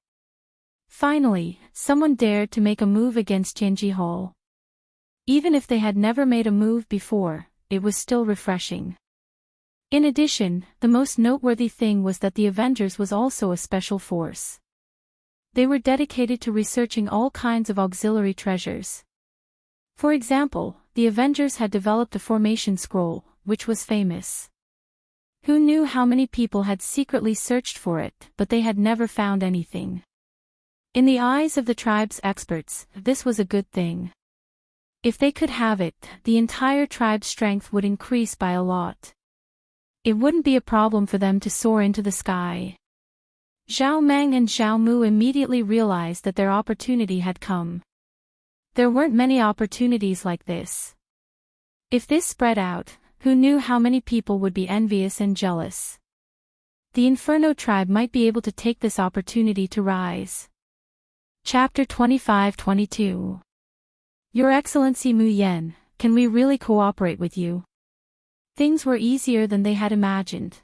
Finally, someone dared to make a move against Tianji Hall. Even if they had never made a move before, it was still refreshing. In addition, the most noteworthy thing was that the Avengers was also a special force. They were dedicated to researching all kinds of auxiliary treasures. For example, the Avengers had developed a formation scroll, which was famous. Who knew how many people had secretly searched for it, but they had never found anything. In the eyes of the tribe's experts, this was a good thing. If they could have it, the entire tribe's strength would increase by a lot. It wouldn't be a problem for them to soar into the sky. Zhao Meng and Zhao Mu immediately realized that their opportunity had come. There weren't many opportunities like this. If this spread out, who knew how many people would be envious and jealous? The Inferno tribe might be able to take this opportunity to rise. Chapter 25-22. Your Excellency Mu Yan, can we really cooperate with you? Things were easier than they had imagined.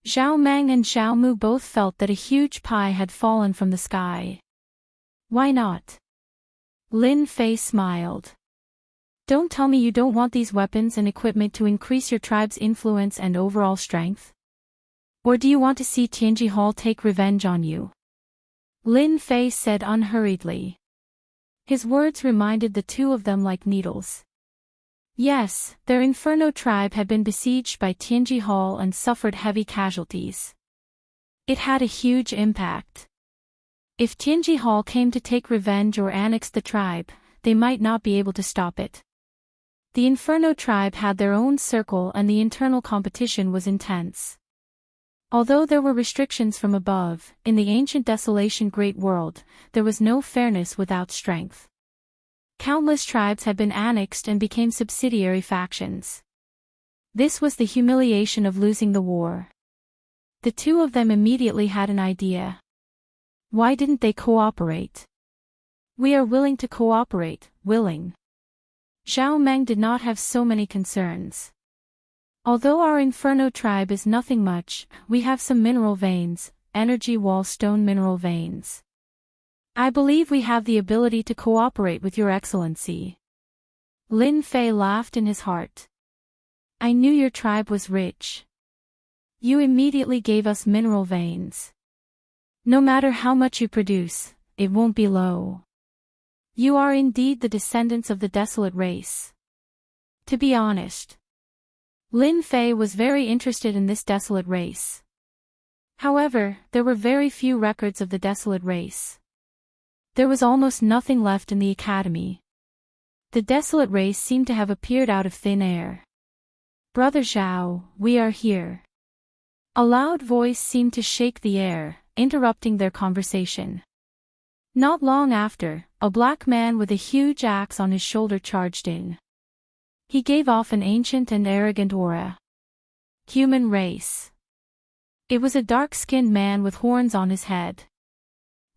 Zhao Meng and Zhao Mu both felt that a huge pie had fallen from the sky. Why not? Lin Fei smiled. Don't tell me you don't want these weapons and equipment to increase your tribe's influence and overall strength? Or do you want to see Tianji Hall take revenge on you? Lin Fei said unhurriedly. His words reminded the two of them like needles. Yes, their Inferno tribe had been besieged by Tianji Hall and suffered heavy casualties. It had a huge impact. If Tianji Hall came to take revenge or annex the tribe, they might not be able to stop it. The Inferno tribe had their own circle and the internal competition was intense. Although there were restrictions from above, in the ancient desolation great world, there was no fairness without strength. Countless tribes had been annexed and became subsidiary factions. This was the humiliation of losing the war. The two of them immediately had an idea. Why didn't they cooperate? We are willing to cooperate, willing. Zhao Meng did not have so many concerns. Although our Inferno tribe is nothing much, we have some mineral veins, energy wall stone mineral veins. I believe we have the ability to cooperate with your excellency. Lin Fei laughed in his heart. I knew your tribe was rich. You immediately gave us mineral veins. No matter how much you produce, it won't be low. You are indeed the descendants of the desolate race. To be honest, Lin Fei was very interested in this desolate race. However, there were very few records of the desolate race. There was almost nothing left in the academy. The desolate race seemed to have appeared out of thin air. Brother Zhao, we are here. A loud voice seemed to shake the air, interrupting their conversation. Not long after, a black man with a huge axe on his shoulder charged in. He gave off an ancient and arrogant aura. Human race. It was a dark-skinned man with horns on his head.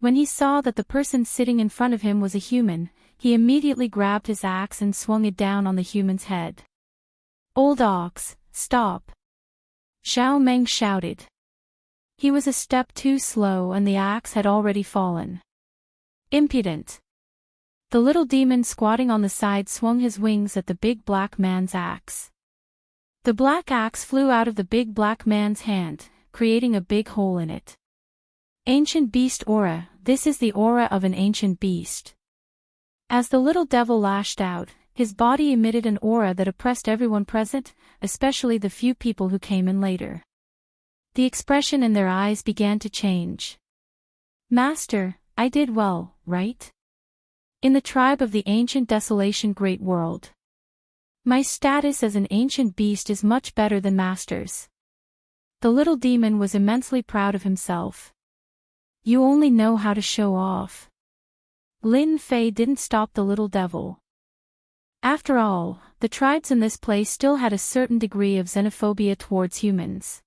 When he saw that the person sitting in front of him was a human, he immediately grabbed his axe and swung it down on the human's head. Old ox, stop! Zhao Meng shouted. He was a step too slow and the axe had already fallen. Impudent! The little demon squatting on the side swung his wings at the big black man's axe. The black axe flew out of the big black man's hand, creating a big hole in it. Ancient beast aura, this is the aura of an ancient beast. As the little devil lashed out, his body emitted an aura that oppressed everyone present, especially the few people who came in later. The expression in their eyes began to change. Master, I did well, right? In the tribe of the ancient desolation great world. My status as an ancient beast is much better than Master's. The little demon was immensely proud of himself. You only know how to show off. Lin Fei didn't stop the little devil. After all, the tribes in this place still had a certain degree of xenophobia towards humans.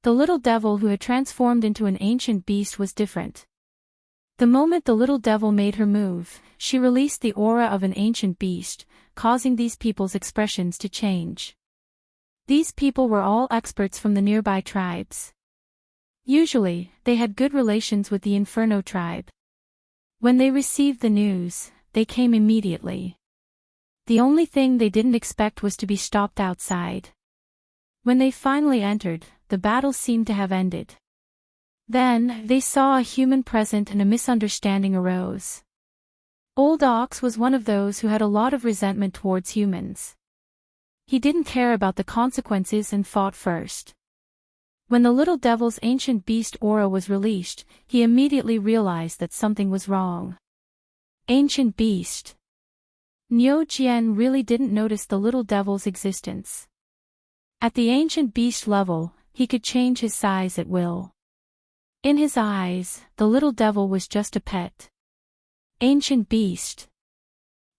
The little devil who had transformed into an ancient beast was different. The moment the little devil made her move, she released the aura of an ancient beast, causing these people's expressions to change. These people were all experts from the nearby tribes. Usually, they had good relations with the Inferno tribe. When they received the news, they came immediately. The only thing they didn't expect was to be stopped outside. When they finally entered, the battle seemed to have ended. Then, they saw a human present and a misunderstanding arose. Old Ox was one of those who had a lot of resentment towards humans. He didn't care about the consequences and fought first. When the little devil's ancient beast aura was released, he immediately realized that something was wrong. Ancient beast. Niu Jian really didn't notice the little devil's existence. At the ancient beast level, he could change his size at will. In his eyes, the little devil was just a pet. Ancient beast.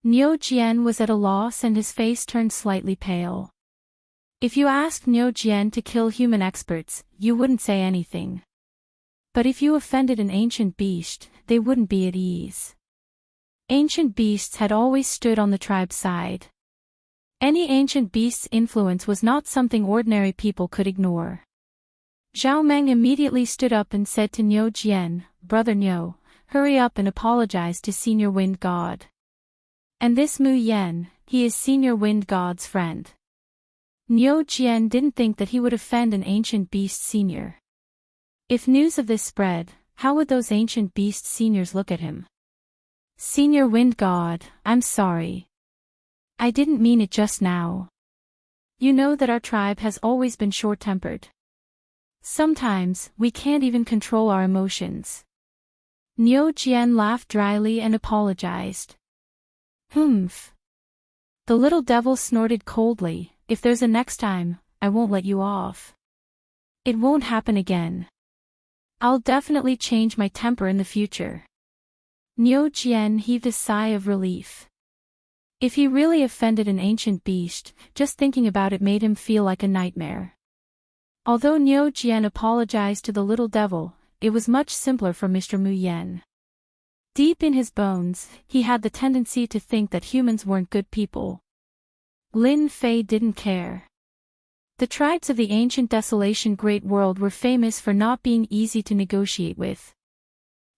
Niu Jian was at a loss and his face turned slightly pale. If you asked Niu Jian to kill human experts, you wouldn't say anything. But if you offended an ancient beast, they wouldn't be at ease. Ancient beasts had always stood on the tribe's side. Any ancient beast's influence was not something ordinary people could ignore. Zhao Meng immediately stood up and said to Niu Jian, Brother Niu, hurry up and apologize to Senior Wind God. And this Mu Yen, he is Senior Wind God's friend. Niu Jian didn't think that he would offend an ancient beast senior. If news of this spread, how would those ancient beast seniors look at him? Senior Wind God, I'm sorry. I didn't mean it just now. You know that our tribe has always been short-tempered. Sometimes, we can't even control our emotions. Niu Jian laughed dryly and apologized. Humph. The little devil snorted coldly, if there's a next time, I won't let you off. It won't happen again. I'll definitely change my temper in the future. Niu Jian heaved a sigh of relief. If he really offended an ancient beast, just thinking about it made him feel like a nightmare. Although Niu Jian apologized to the little devil, it was much simpler for Mr. Mu Yen. Deep in his bones, he had the tendency to think that humans weren't good people. Lin Fei didn't care. The tribes of the ancient desolation great world were famous for not being easy to negotiate with.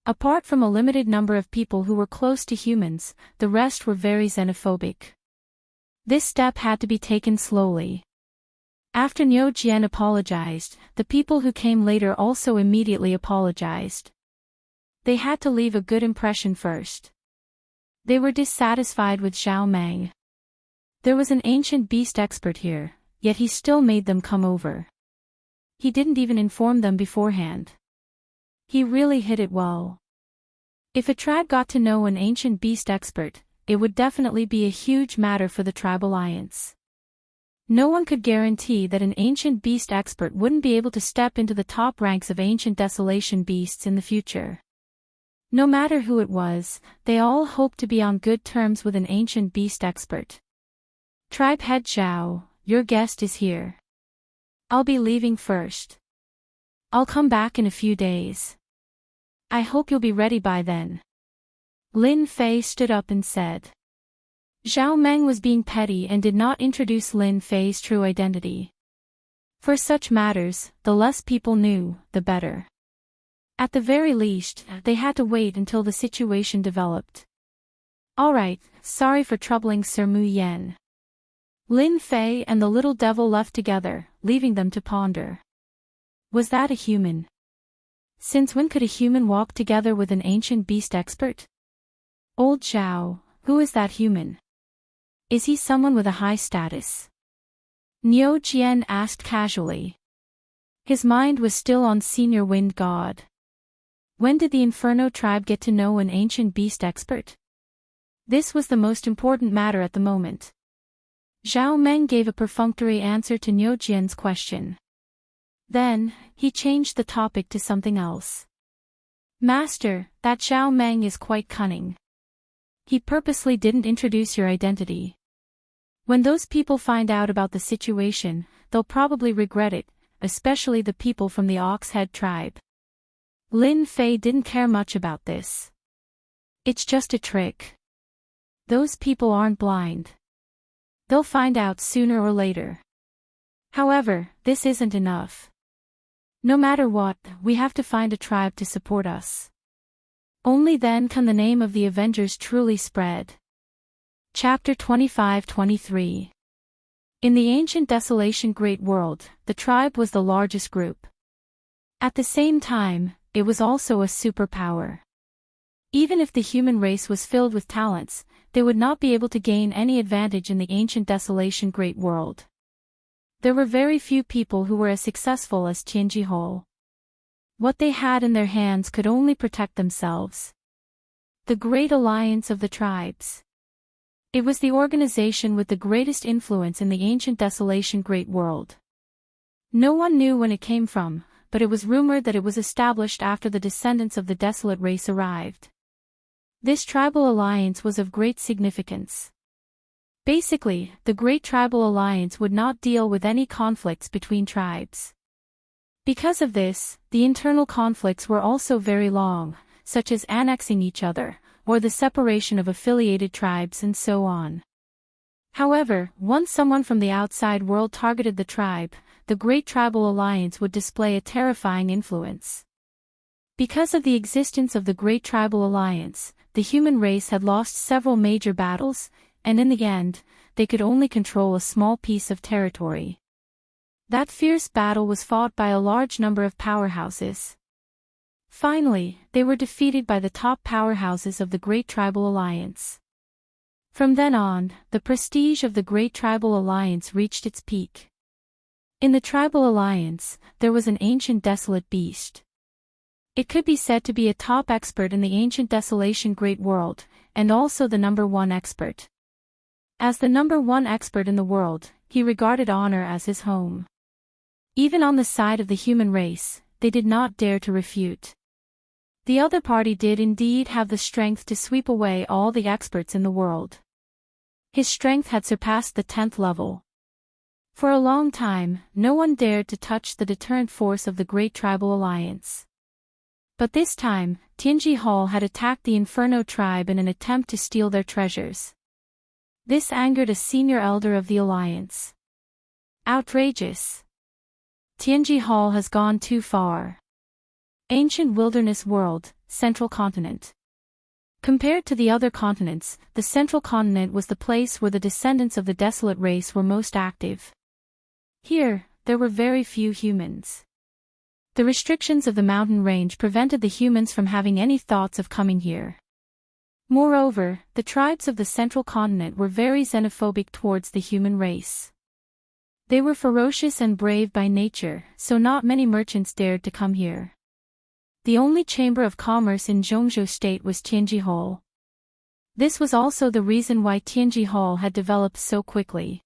Apart from a limited number of people who were close to humans, the rest were very xenophobic. This step had to be taken slowly. After Niu Jian apologized, the people who came later also immediately apologized. They had to leave a good impression first. They were dissatisfied with Zhao Meng. There was an ancient beast expert here, yet he still made them come over. He didn't even inform them beforehand. He really hid it well. If a tribe got to know an ancient beast expert, it would definitely be a huge matter for the tribe alliance. No one could guarantee that an ancient beast expert wouldn't be able to step into the top ranks of ancient desolation beasts in the future. No matter who it was, they all hoped to be on good terms with an ancient beast expert. Tribe head Zhao, your guest is here. I'll be leaving first. I'll come back in a few days. I hope you'll be ready by then. Lin Fei stood up and said. Zhao Meng was being petty and did not introduce Lin Fei's true identity. For such matters, the less people knew, the better. At the very least, they had to wait until the situation developed. Alright, sorry for troubling Sir Mu Yen. Lin Fei and the little devil left together, leaving them to ponder. Was that a human? Since when could a human walk together with an ancient beast expert? Old Zhao, who is that human? Is he someone with a high status? Niu Jian asked casually. His mind was still on Senior Wind God. When did the Inferno tribe get to know an ancient beast expert? This was the most important matter at the moment. Zhao Meng gave a perfunctory answer to Niu Jian's question. Then, he changed the topic to something else. Master, that Zhao Meng is quite cunning. He purposely didn't introduce your identity. When those people find out about the situation, they'll probably regret it, especially the people from the Oxhead tribe. Lin Fei didn't care much about this. It's just a trick. Those people aren't blind. They'll find out sooner or later. However, this isn't enough. No matter what, we have to find a tribe to support us. Only then can the name of the Avengers truly spread. Chapter 25-23. In the ancient desolation great world, the tribe was the largest group. At the same time, it was also a superpower. Even if the human race was filled with talents, they would not be able to gain any advantage in the ancient desolation great world. There were very few people who were as successful as Tianjihou. What they had in their hands could only protect themselves. The Great Alliance of the Tribes. It was the organization with the greatest influence in the ancient desolation great world. No one knew when it came from, but it was rumored that it was established after the descendants of the desolate race arrived. This tribal alliance was of great significance. Basically, the Great Tribal Alliance would not deal with any conflicts between tribes. Because of this, the internal conflicts were also very long, such as annexing each other, or the separation of affiliated tribes and so on. However, once someone from the outside world targeted the tribe, the Great Tribal Alliance would display a terrifying influence. Because of the existence of the Great Tribal Alliance, the human race had lost several major battles, and in the end, they could only control a small piece of territory. That fierce battle was fought by a large number of powerhouses. Finally, they were defeated by the top powerhouses of the Great Tribal Alliance. From then on, the prestige of the Great Tribal Alliance reached its peak. In the Tribal Alliance, there was an ancient desolate beast. It could be said to be a top expert in the ancient desolation great world, and also the #1 expert. As the #1 expert in the world, he regarded honor as his home. Even on the side of the human race, they did not dare to refute. The other party did indeed have the strength to sweep away all the experts in the world. His strength had surpassed the 10th level. For a long time, no one dared to touch the deterrent force of the Great Tribal Alliance. But this time, Tianji Hall had attacked the Inferno tribe in an attempt to steal their treasures. This angered a senior elder of the Alliance. Outrageous! Tianji Hall has gone too far. Ancient wilderness world, Central Continent. Compared to the other continents, the Central Continent was the place where the descendants of the desolate race were most active. Here, there were very few humans. The restrictions of the mountain range prevented the humans from having any thoughts of coming here. Moreover, the tribes of the Central Continent were very xenophobic towards the human race. They were ferocious and brave by nature, so not many merchants dared to come here. The only chamber of commerce in Zhongzhou State was Tianji Hall. This was also the reason why Tianji Hall had developed so quickly.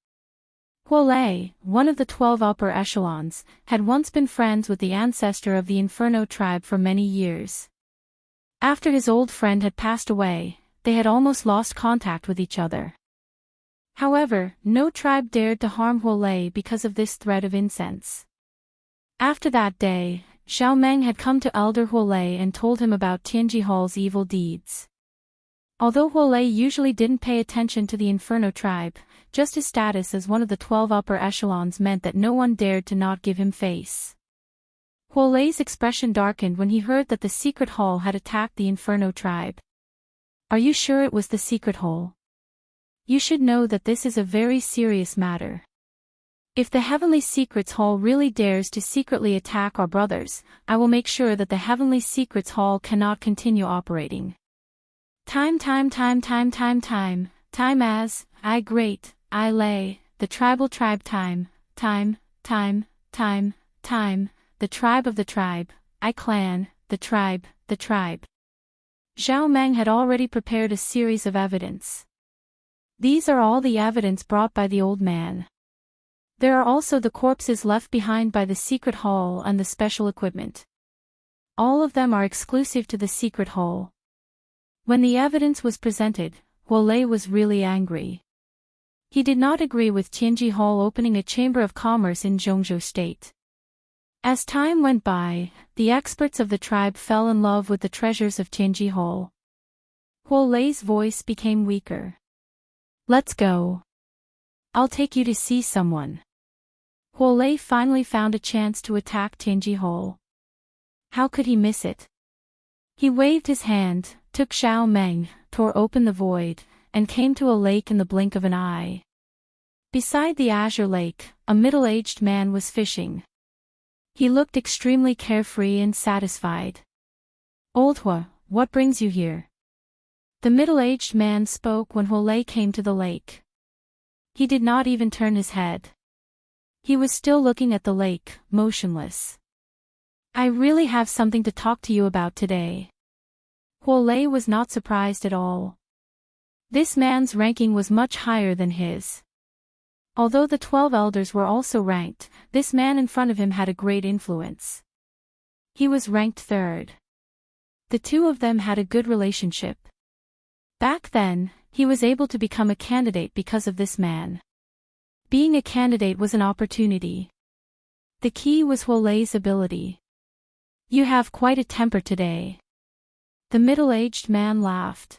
Huolei, one of the 12 upper echelons, had once been friends with the ancestor of the Inferno tribe for many years. After his old friend had passed away, they had almost lost contact with each other. However, no tribe dared to harm Huolei because of this threat of incense. After that day, Xiao Meng had come to Elder Huolei and told him about Tianji Hall's evil deeds. Although Huolei usually didn't pay attention to the Inferno tribe, just his status as one of the 12 upper echelons meant that no one dared to not give him face. Huolei's expression darkened when he heard that the secret hall had attacked the Inferno tribe. Are you sure it was the secret hall? You should know that this is a very serious matter. If the Heavenly Secrets Hall really dares to secretly attack our brothers, I will make sure that the Heavenly Secrets Hall cannot continue operating. Time as, I great, I lay, the tribal tribe time, the tribe of the tribe, I clan, the tribe. Zhao Meng had already prepared a series of evidence. These are all the evidence brought by the old man. There are also the corpses left behind by the secret hall and the special equipment. All of them are exclusive to the secret hall. When the evidence was presented, Huolei was really angry. He did not agree with Tianji Hall opening a chamber of commerce in Zhongzhou State. As time went by, the experts of the tribe fell in love with the treasures of Tianji Hall. Huolei's voice became weaker. Let's go. I'll take you to see someone. Huolei finally found a chance to attack Tianji Hall. How could he miss it? He waved his hand, took Xiao Meng, tore open the void, and came to a lake in the blink of an eye. Beside the azure lake, a middle-aged man was fishing. He looked extremely carefree and satisfied. Old Hua, what brings you here? The middle-aged man spoke when Huolei came to the lake. He did not even turn his head. He was still looking at the lake, motionless. I really have something to talk to you about today. Huolei was not surprised at all. This man's ranking was much higher than his. Although the 12 elders were also ranked, this man in front of him had a great influence. He was ranked 3rd. The two of them had a good relationship. Back then, he was able to become a candidate because of this man. Being a candidate was an opportunity. The key was Huolei's ability. You have quite a temper today. The middle-aged man laughed.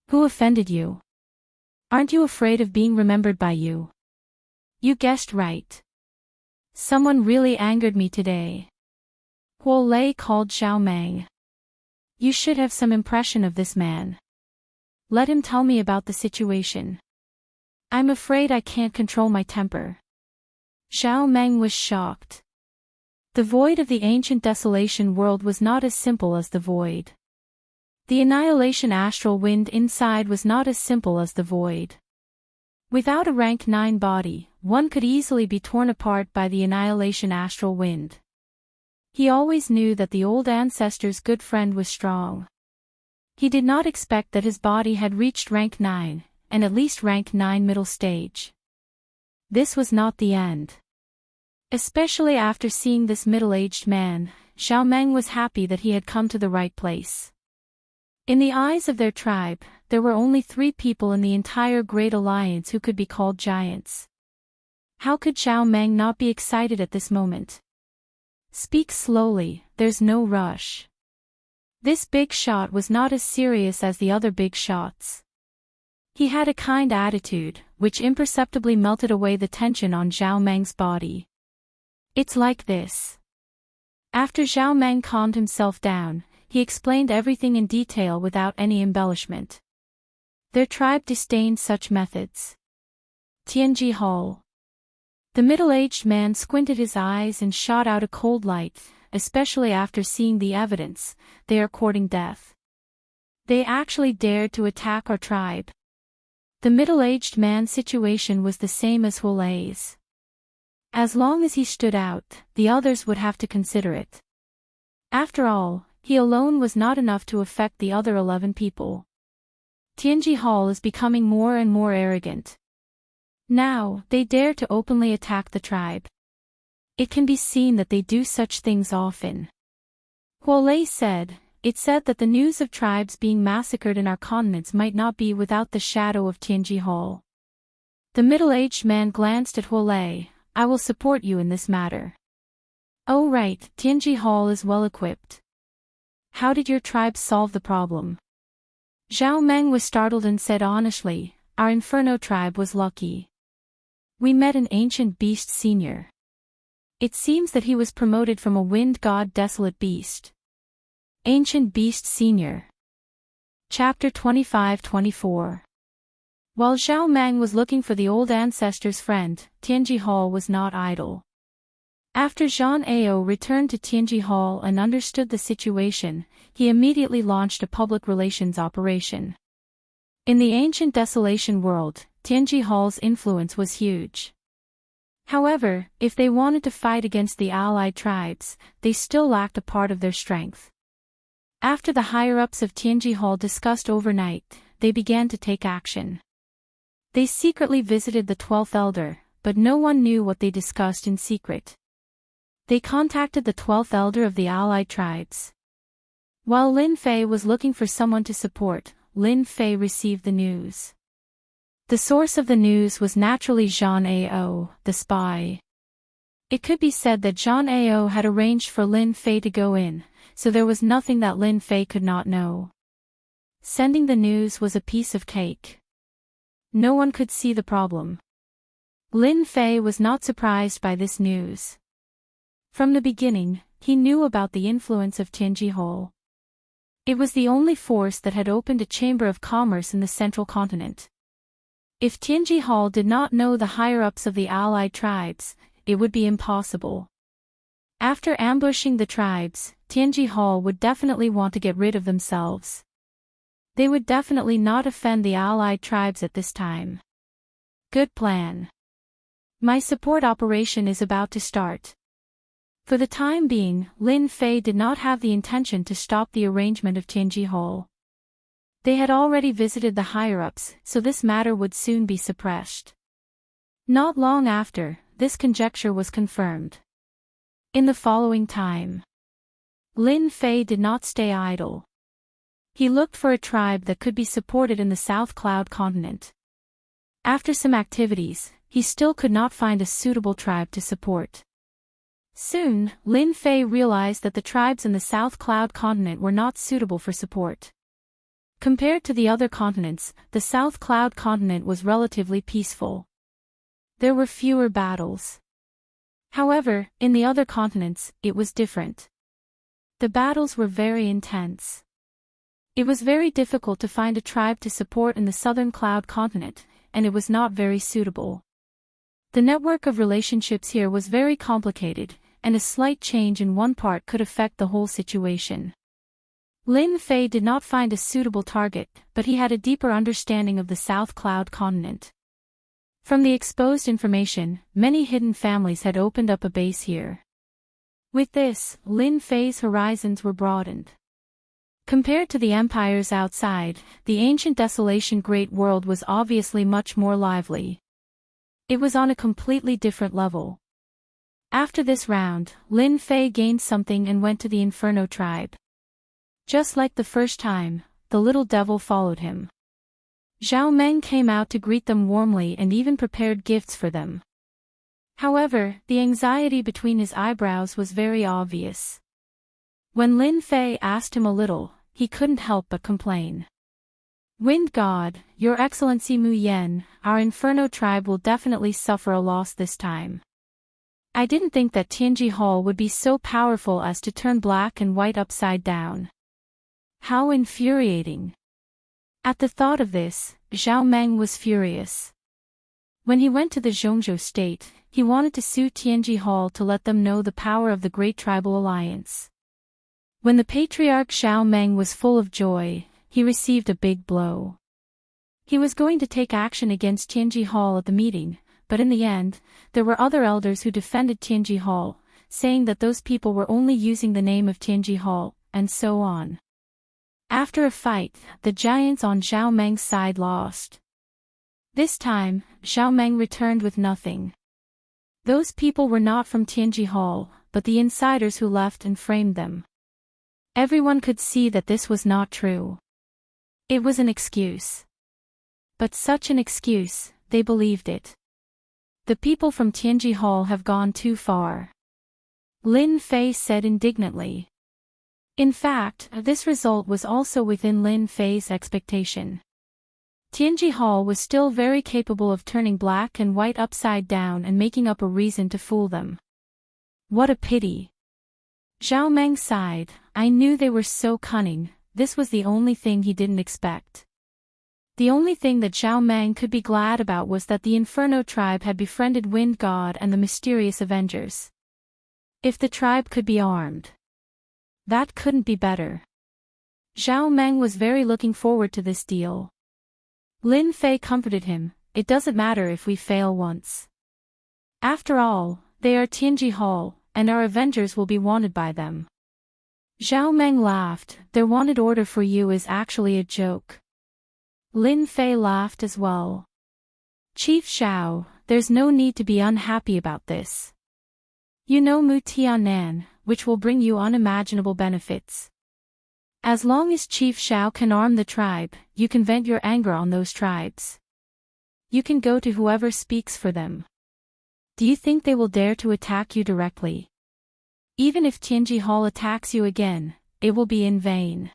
Who offended you? Aren't you afraid of being remembered by you? You guessed right. Someone really angered me today. Huolei called Xiao Meng. You should have some impression of this man. Let him tell me about the situation. I'm afraid I can't control my temper. Zhao Meng was shocked. The void of the ancient desolation world was not as simple as the void. The annihilation astral wind inside was not as simple as the void. Without a rank 9 body, one could easily be torn apart by the annihilation astral wind. He always knew that the old ancestor's good friend was strong. He did not expect that his body had reached rank 9, and at least rank 9 middle stage. This was not the end. Especially after seeing this middle-aged man, Zhao Meng was happy that he had come to the right place. In the eyes of their tribe, there were only 3 people in the entire Great Alliance who could be called giants. How could Zhao Meng not be excited at this moment? Speak slowly, there's no rush. This big shot was not as serious as the other big shots. He had a kind attitude, which imperceptibly melted away the tension on Zhao Meng's body. It's like this. After Zhao Meng calmed himself down, he explained everything in detail without any embellishment. Their tribe disdained such methods. Tianji Hall. The middle-aged man squinted his eyes and shot out a cold light, especially after seeing the evidence. They are courting death. They actually dared to attack our tribe. The middle-aged man's situation was the same as Hulei's. As long as he stood out, the others would have to consider it. After all, he alone was not enough to affect the other 11 people. Tianji Hall is becoming more and more arrogant. Now, they dare to openly attack the tribe. It can be seen that they do such things often. Huolei said, "It's said that the news of tribes being massacred in our continents might not be without the shadow of Tianji Hall." The middle-aged man glanced at Huolei. "I will support you in this matter." "Oh right, Tianji Hall is well equipped. How did your tribe solve the problem?" Zhao Meng was startled and said honestly, "Our Inferno tribe was lucky. We met an ancient beast senior. It seems that he was promoted from a wind god desolate beast." Ancient Beast Senior. Chapter 25-24. While Zhao Meng was looking for the old ancestor's friend, Tianji Hall was not idle. After Zhang Ao returned to Tianji Hall and understood the situation, he immediately launched a public relations operation. In the ancient desolation world, Tianji Hall's influence was huge. However, if they wanted to fight against the allied tribes, they still lacked a part of their strength. After the higher-ups of Tianji Hall discussed overnight, they began to take action. They secretly visited the 12th Elder, but no one knew what they discussed in secret. They contacted the 12th Elder of the allied tribes. While Lin Fei was looking for someone to support, Lin Fei received the news. The source of the news was naturally Zhang Ao, the spy. It could be said that Zhang Ao had arranged for Lin Fei to go in, so there was nothing that Lin Fei could not know. Sending the news was a piece of cake. No one could see the problem. Lin Fei was not surprised by this news. From the beginning, he knew about the influence of Tianji Hall. It was the only force that had opened a chamber of commerce in the central continent. If Tianji Hall did not know the higher-ups of the allied tribes, it would be impossible. After ambushing the tribes, Tianji Hall would definitely want to get rid of themselves. They would definitely not offend the allied tribes at this time. Good plan. My support operation is about to start. For the time being, Lin Fei did not have the intention to stop the arrangement of Tianji Hall. They had already visited the higher-ups, so this matter would soon be suppressed. Not long after, this conjecture was confirmed. In the following time, Lin Fei did not stay idle. He looked for a tribe that could be supported in the South Cloud continent. After some activities, he still could not find a suitable tribe to support. Soon, Lin Fei realized that the tribes in the South Cloud continent were not suitable for support. Compared to the other continents, the South Cloud continent was relatively peaceful. There were fewer battles. However, in the other continents, it was different. The battles were very intense. It was very difficult to find a tribe to support in the Southern Cloud continent, and it was not very suitable. The network of relationships here was very complicated, and a slight change in one part could affect the whole situation. Lin Fei did not find a suitable target, but he had a deeper understanding of the South Cloud continent. From the exposed information, many hidden families had opened up a base here. With this, Lin Fei's horizons were broadened. Compared to the empires outside, the ancient desolation Great World was obviously much more lively. It was on a completely different level. After this round, Lin Fei gained something and went to the Inferno tribe. Just like the first time, the little devil followed him. Zhao Meng came out to greet them warmly and even prepared gifts for them. However, the anxiety between his eyebrows was very obvious. When Lin Fei asked him a little, he couldn't help but complain. Wind God, Your Excellency Mu Yen, our Inferno tribe will definitely suffer a loss this time. I didn't think that Tianji Hall would be so powerful as to turn black and white upside down. How infuriating. At the thought of this, Zhao Meng was furious. When he went to the Zhongzhou state, he wanted to sue Tianji Hall to let them know the power of the Great Tribal Alliance. When the patriarch Zhao Meng was full of joy, he received a big blow. He was going to take action against Tianji Hall at the meeting, but in the end, there were other elders who defended Tianji Hall, saying that those people were only using the name of Tianji Hall, and so on. After a fight, the giants on Zhao Meng's side lost. This time, Zhao Meng returned with nothing. Those people were not from Tianji Hall, but the insiders who left and framed them. Everyone could see that this was not true. It was an excuse. But such an excuse, they believed it. The people from Tianji Hall have gone too far. Lin Fei said indignantly. In fact, this result was also within Lin Fei's expectation. Tianji Hall was still very capable of turning black and white upside down and making up a reason to fool them. What a pity. Zhao Meng sighed. I knew they were so cunning, this was the only thing he didn't expect. The only thing that Zhao Meng could be glad about was that the Inferno tribe had befriended Wind God and the mysterious Avengers. If the tribe could be armed. That couldn't be better. Zhao Meng was very looking forward to this deal. Lin Fei comforted him, it doesn't matter if we fail once. After all, they are Tianji Hall, and our Avengers will be wanted by them. Zhao Meng laughed, their wanted order for you is actually a joke. Lin Fei laughed as well. Chief Xiao, there's no need to be unhappy about this. You know Mu Tianan, which will bring you unimaginable benefits. As long as Chief Xiao can arm the tribe, you can vent your anger on those tribes. You can go to whoever speaks for them. Do you think they will dare to attack you directly? Even if Tianji Hall attacks you again, it will be in vain.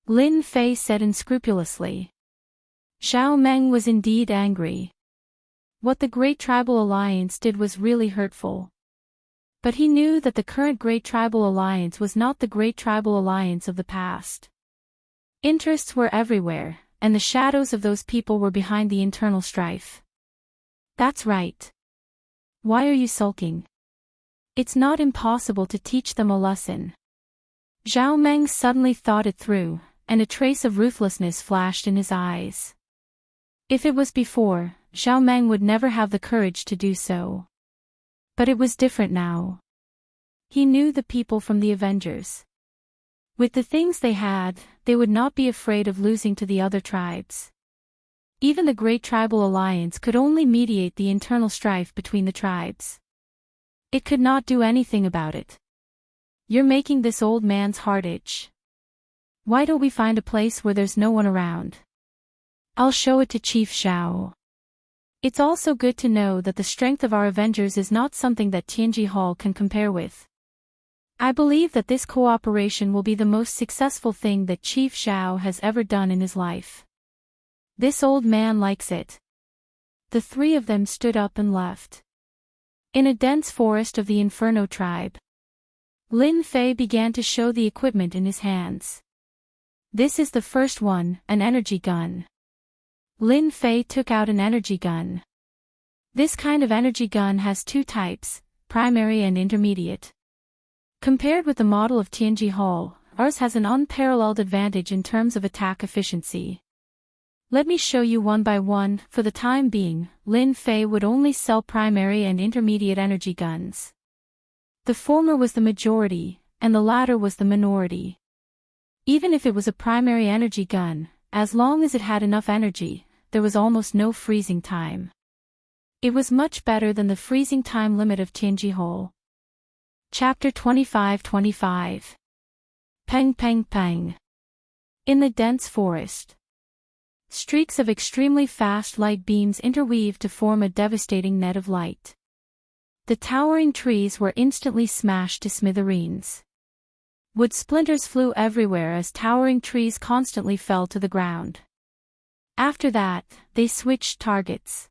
Lin Fei said unscrupulously. Zhao Meng was indeed angry. What the Great Tribal Alliance did was really hurtful. But he knew that the current Great Tribal Alliance was not the Great Tribal Alliance of the past. Interests were everywhere, and the shadows of those people were behind the internal strife. That's right. Why are you sulking? It's not impossible to teach them a lesson. Zhao Meng suddenly thought it through, and a trace of ruthlessness flashed in his eyes. If it was before, Zhao Meng would never have the courage to do so. But it was different now. He knew the people from the Avengers. With the things they had, they would not be afraid of losing to the other tribes. Even the Great Tribal Alliance could only mediate the internal strife between the tribes. It could not do anything about it. You're making this old man's heart itch. Why don't we find a place where there's no one around? I'll show it to Chief Xiao. It's also good to know that the strength of our Avengers is not something that Tianji Hall can compare with. I believe that this cooperation will be the most successful thing that Chief Xiao has ever done in his life. This old man likes it. The three of them stood up and left. In a dense forest of the Inferno tribe, Lin Fei began to show the equipment in his hands. This is the first one, an energy gun. Lin Fei took out an energy gun. This kind of energy gun has two types, primary and intermediate. Compared with the model of Tianji Hall, ours has an unparalleled advantage in terms of attack efficiency. Let me show you one by one. For the time being, Lin Fei would only sell primary and intermediate energy guns. The former was the majority, and the latter was the minority. Even if it was a primary energy gun, as long as it had enough energy, there was almost no freezing time. It was much better than the freezing time limit of Tianji Hall. Chapter 25-25. Peng Peng Peng. In the dense forest. Streaks of extremely fast light beams interweave to form a devastating net of light. The towering trees were instantly smashed to smithereens. Wood splinters flew everywhere as towering trees constantly fell to the ground. After that, they switched targets.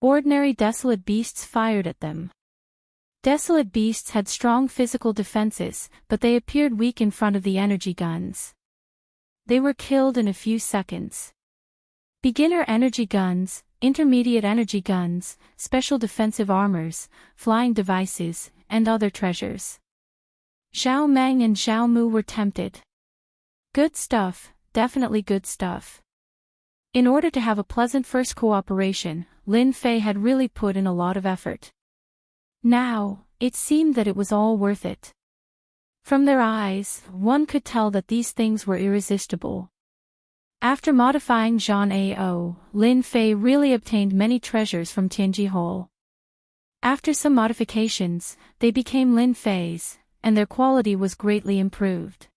Ordinary desolate beasts fired at them. Desolate beasts had strong physical defenses, but they appeared weak in front of the energy guns. They were killed in a few seconds. Beginner energy guns, intermediate energy guns, special defensive armors, flying devices, and other treasures. Zhao Meng and Zhao Mu were tempted. Good stuff, definitely good stuff. In order to have a pleasant first cooperation, Lin Fei had really put in a lot of effort. Now, it seemed that it was all worth it. From their eyes, one could tell that these things were irresistible. After modifying Zhan Ao, Lin Fei really obtained many treasures from Tianji Hall. After some modifications, they became Lin Fei's, and their quality was greatly improved.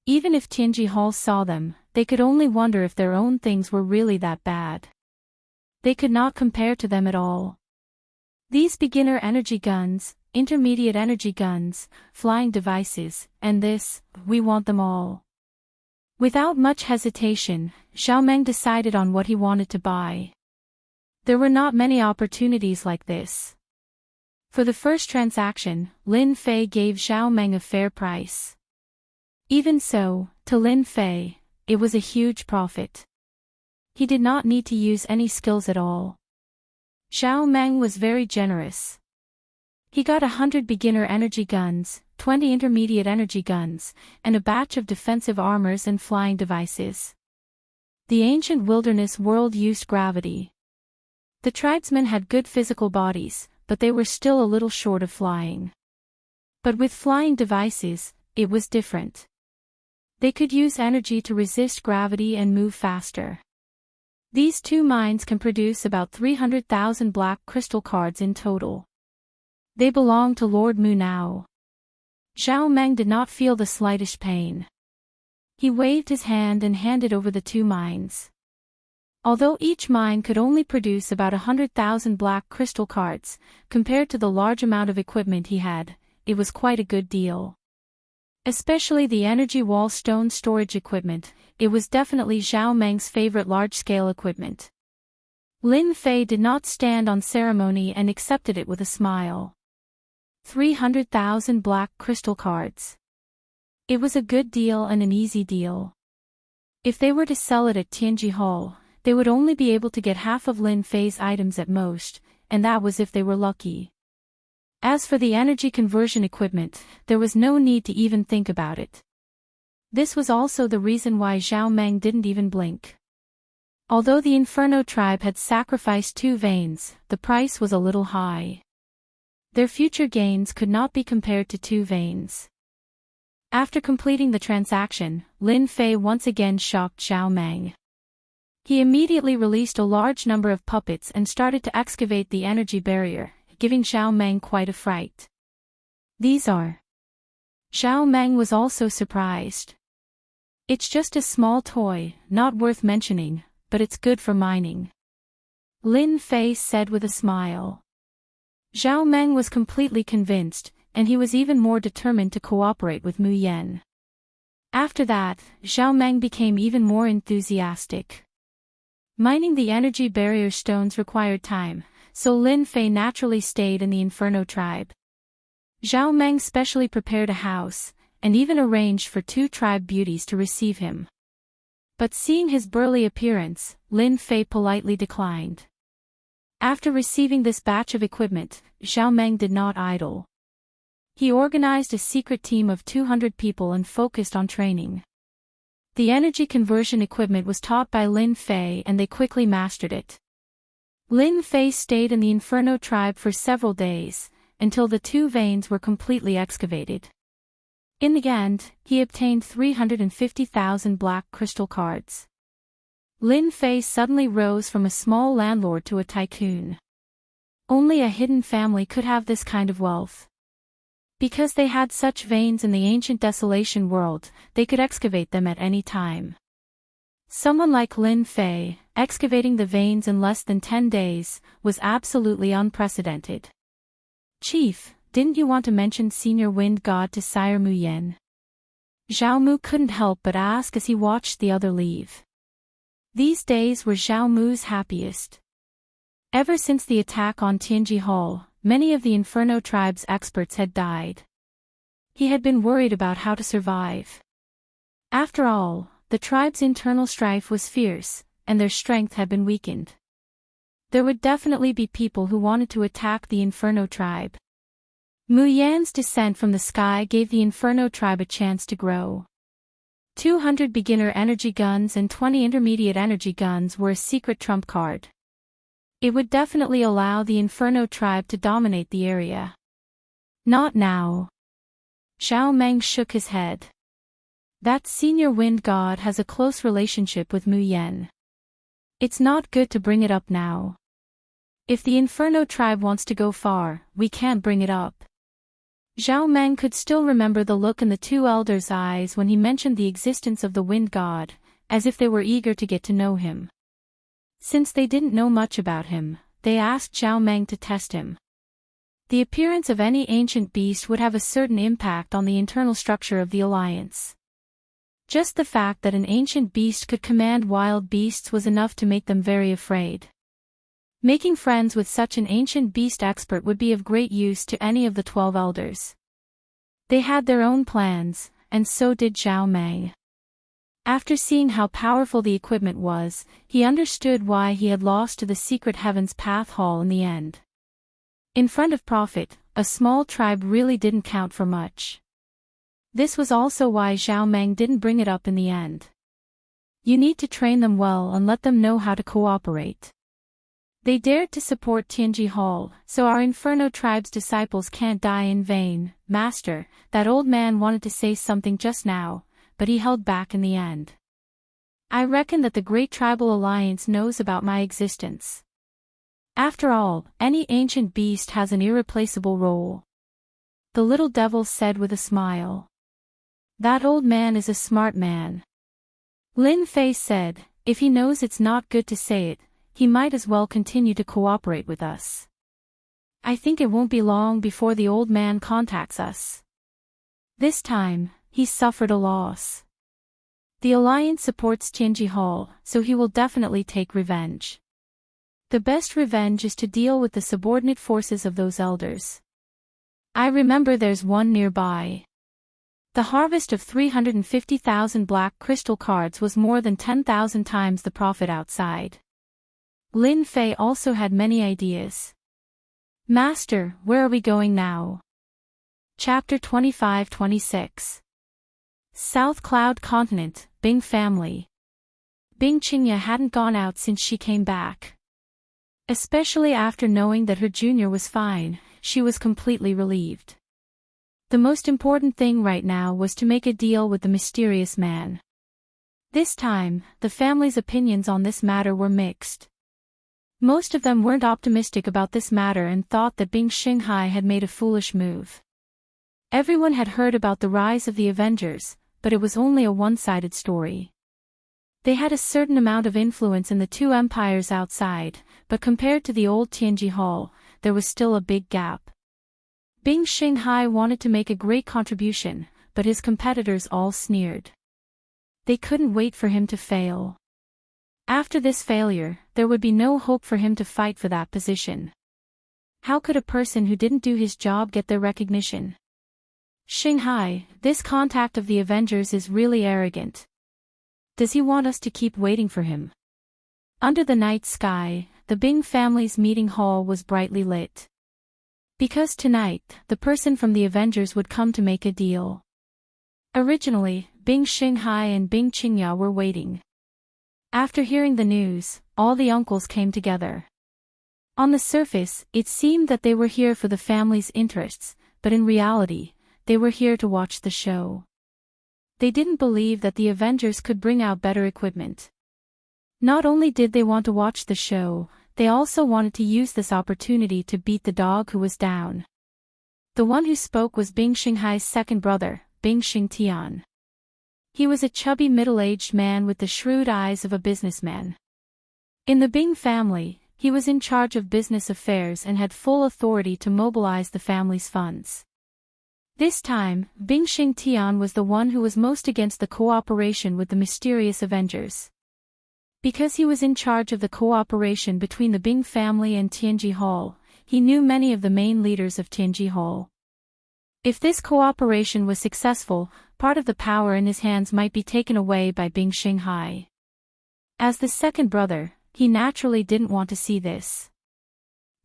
Even if Tianji Hall saw them, they could only wonder if their own things were really that bad. They could not compare to them at all. These beginner energy guns, intermediate energy guns, flying devices, and this, we want them all. Without much hesitation, Zhao Meng decided on what he wanted to buy. There were not many opportunities like this. For the first transaction, Lin Fei gave Zhao Meng a fair price. Even so, to Lin Fei, it was a huge profit. He did not need to use any skills at all. Zhao Meng was very generous. He got 100 beginner energy guns, 20 intermediate energy guns, and a batch of defensive armors and flying devices. The ancient wilderness world used gravity. The tribesmen had good physical bodies, but they were still a little short of flying. But with flying devices, it was different. They could use energy to resist gravity and move faster. These two mines can produce about 300,000 black crystal cards in total. They belong to Lord Mu now. Zhao Meng did not feel the slightest pain. He waved his hand and handed over the two mines. Although each mine could only produce about 100,000 black crystal cards, compared to the large amount of equipment he had, it was quite a good deal. Especially the energy wall stone storage equipment, it was definitely Zhao Meng's favorite large-scale equipment. Lin Fei did not stand on ceremony and accepted it with a smile. 300,000 black crystal cards. It was a good deal and an easy deal. If they were to sell it at Tianji Hall, they would only be able to get half of Lin Fei's items at most, and that was if they were lucky. As for the energy conversion equipment, there was no need to even think about it. This was also the reason why Zhao Meng didn't even blink. Although the Inferno tribe had sacrificed 2 veins, the price was a little high. Their future gains could not be compared to 2 veins. After completing the transaction, Lin Fei once again shocked Zhao Meng. He immediately released a large number of puppets and started to excavate the energy barrier, giving Zhao Meng quite a fright. These are. Zhao Meng was also surprised. It's just a small toy, not worth mentioning, but it's good for mining. Lin Fei said with a smile. Zhao Meng was completely convinced, and he was even more determined to cooperate with Mu Yan. After that, Zhao Meng became even more enthusiastic. Mining the energy barrier stones required time, so Lin Fei naturally stayed in the Inferno tribe. Zhao Meng specially prepared a house, and even arranged for 2 tribe beauties to receive him. But seeing his burly appearance, Lin Fei politely declined. After receiving this batch of equipment, Zhao Meng did not idle. He organized a secret team of 200 people and focused on training. The energy conversion equipment was taught by Lin Fei and they quickly mastered it. Lin Fei stayed in the Inferno tribe for several days, until the 2 veins were completely excavated. In the end, he obtained 350,000 black crystal cards. Lin Fei suddenly rose from a small landlord to a tycoon. Only a hidden family could have this kind of wealth. Because they had such veins in the ancient desolation world, they could excavate them at any time. Someone like Lin Fei, excavating the veins in less than 10 days, was absolutely unprecedented. Chief, didn't you want to mention Senior Wind God to Sire Mu Yan? Zhao Mu couldn't help but ask as he watched the other leave. These days were Zhao Mu's happiest. Ever since the attack on Tianji Hall, many of the Inferno tribe's experts had died. He had been worried about how to survive. After all, the tribe's internal strife was fierce, and their strength had been weakened. There would definitely be people who wanted to attack the Inferno tribe. Mu Yan's descent from the sky gave the Inferno tribe a chance to grow. 200 beginner energy guns and 20 intermediate energy guns were a secret trump card. It would definitely allow the Inferno tribe to dominate the area. Not now. Zhao Meng shook his head. That senior wind god has a close relationship with Mu Yan. It's not good to bring it up now. If the Inferno tribe wants to go far, we can't bring it up. Zhao Meng could still remember the look in the 2 elders' eyes when he mentioned the existence of the wind god, as if they were eager to get to know him. Since they didn't know much about him, they asked Zhao Meng to test him. The appearance of any ancient beast would have a certain impact on the internal structure of the alliance. Just the fact that an ancient beast could command wild beasts was enough to make them very afraid. Making friends with such an ancient beast expert would be of great use to any of the 12 elders. They had their own plans, and so did Zhao Meng. After seeing how powerful the equipment was, he understood why he had lost to the Secret Heavens Path Hall in the end. In front of profit, a small tribe really didn't count for much. This was also why Zhao Meng didn't bring it up in the end. You need to train them well and let them know how to cooperate. They dared to support Tianji Hall, so our Inferno tribe's disciples can't die in vain. Master, that old man wanted to say something just now, but he held back in the end. I reckon that the Great Tribal Alliance knows about my existence. After all, any ancient beast has an irreplaceable role. The little devil said with a smile. That old man is a smart man. Lin Fei said, if he knows it's not good to say it, he might as well continue to cooperate with us. I think it won't be long before the old man contacts us. This time, he suffered a loss. The Alliance supports Tianji Hall, so he will definitely take revenge. The best revenge is to deal with the subordinate forces of those elders. I remember there's one nearby. The harvest of 350,000 black crystal cards was more than 10,000 times the profit outside. Lin Fei also had many ideas. Master, where are we going now? Chapter 25-26. South Cloud Continent, Bing family. Bing Qingya hadn't gone out since she came back. Especially after knowing that her junior was fine, she was completely relieved. The most important thing right now was to make a deal with the mysterious man. This time, the family's opinions on this matter were mixed. Most of them weren't optimistic about this matter and thought that Bing Xinghai had made a foolish move. Everyone had heard about the rise of the Avengers, but it was only a one-sided story. They had a certain amount of influence in the 2 empires outside, but compared to the old Tianji Hall, there was still a big gap. Bing Xinghai wanted to make a great contribution, but his competitors all sneered. They couldn't wait for him to fail. After this failure, there would be no hope for him to fight for that position. How could a person who didn't do his job get their recognition? Xinghai, this contact of the Avengers is really arrogant. Does he want us to keep waiting for him? Under the night sky, the Bing family's meeting hall was brightly lit. Because tonight, the person from the Avengers would come to make a deal. Originally, Bing Xinghai and Bing Qingya were waiting. After hearing the news, all the uncles came together. On the surface, it seemed that they were here for the family's interests, but in reality, they were here to watch the show. They didn't believe that the Avengers could bring out better equipment. Not only did they want to watch the show, they also wanted to use this opportunity to beat the dog who was down. The one who spoke was Bing Xinghai's second brother, Bing Xingtian. He was a chubby middle-aged man with the shrewd eyes of a businessman. In the Bing family, he was in charge of business affairs and had full authority to mobilize the family's funds. This time, Bing Xingtian was the one who was most against the cooperation with the mysterious Avengers. Because he was in charge of the cooperation between the Bing family and Tianji Hall, he knew many of the main leaders of Tianji Hall. If this cooperation was successful, part of the power in his hands might be taken away by Bing Xinghai. As the second brother, he naturally didn't want to see this.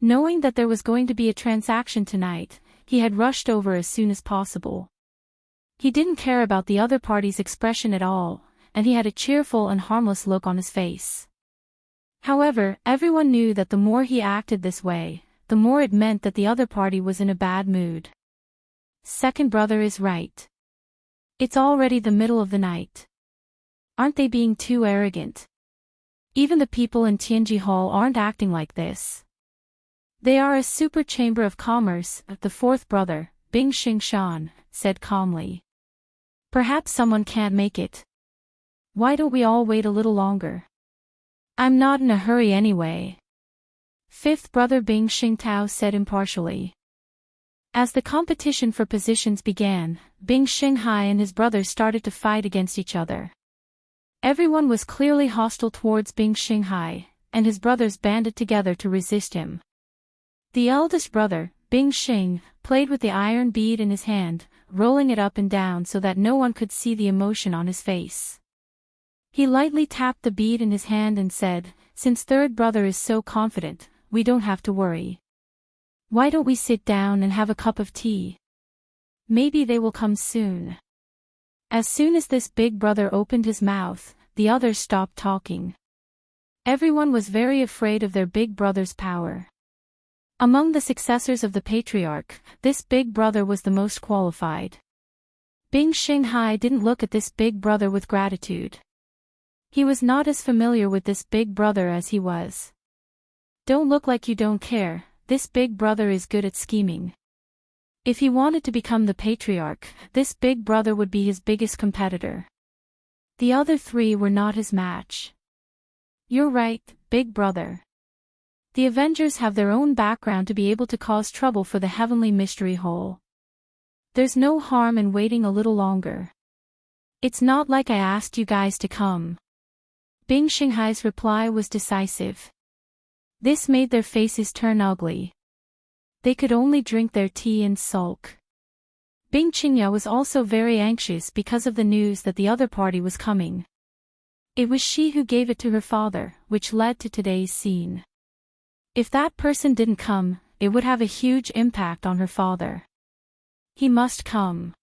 Knowing that there was going to be a transaction tonight, he had rushed over as soon as possible. He didn't care about the other party's expression at all, and he had a cheerful and harmless look on his face. However, everyone knew that the more he acted this way, the more it meant that the other party was in a bad mood. Second brother is right. It's already the middle of the night. Aren't they being too arrogant? Even the people in Tianji Hall aren't acting like this. They are a super chamber of commerce, the fourth brother, Bing Xingshan, said calmly. Perhaps someone can't make it. Why don't we all wait a little longer? I'm not in a hurry anyway. Fifth brother Bing Xingtao said impartially. As the competition for positions began, Bing Xinghai and his brothers started to fight against each other. Everyone was clearly hostile towards Bing Xinghai, and his brothers banded together to resist him. The eldest brother, Bing Xing, played with the iron bead in his hand, rolling it up and down so that no one could see the emotion on his face. He lightly tapped the bead in his hand and said, "Since third brother is so confident, we don't have to worry. Why don't we sit down and have a cup of tea? Maybe they will come soon." As soon as this big brother opened his mouth, the others stopped talking. Everyone was very afraid of their big brother's power. Among the successors of the patriarch, this big brother was the most qualified. Bing Xinghai didn't look at this big brother with gratitude. He was not as familiar with this big brother as he was. Don't look like you don't care, this big brother is good at scheming. If he wanted to become the patriarch, this big brother would be his biggest competitor. The other three were not his match. You're right, big brother. The Avengers have their own background to be able to cause trouble for the Heavenly Mystery Hole. There's no harm in waiting a little longer. It's not like I asked you guys to come. Bing Xinghai's reply was decisive. This made their faces turn ugly. They could only drink their tea and sulk. Bing Qingya was also very anxious because of the news that the other party was coming. It was she who gave it to her father, which led to today's scene. If that person didn't come, it would have a huge impact on her father. He must come.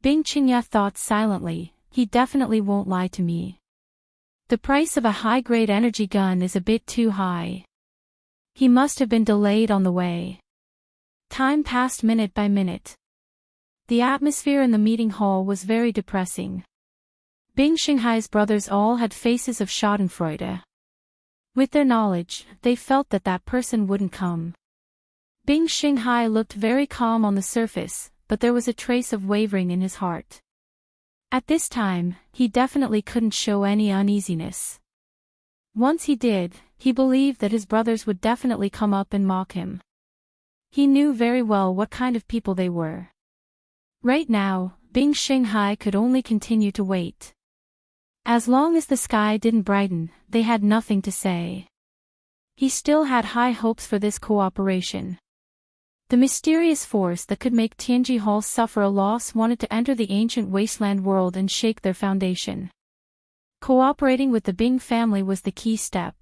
Bing Qingya thought silently, he definitely won't lie to me. The price of a high-grade energy gun is a bit too high. He must have been delayed on the way. Time passed minute by minute. The atmosphere in the meeting hall was very depressing. Bing Xinghai's brothers all had faces of schadenfreude. With their knowledge, they felt that that person wouldn't come. Bing Xinghai looked very calm on the surface, but there was a trace of wavering in his heart. At this time, he definitely couldn't show any uneasiness. Once he did, he believed that his brothers would definitely come up and mock him. He knew very well what kind of people they were. Right now, Bing Xinghai could only continue to wait. As long as the sky didn't brighten, they had nothing to say. He still had high hopes for this cooperation. The mysterious force that could make Tianji Hall suffer a loss wanted to enter the ancient wasteland world and shake their foundation. Cooperating with the Bing family was the key step.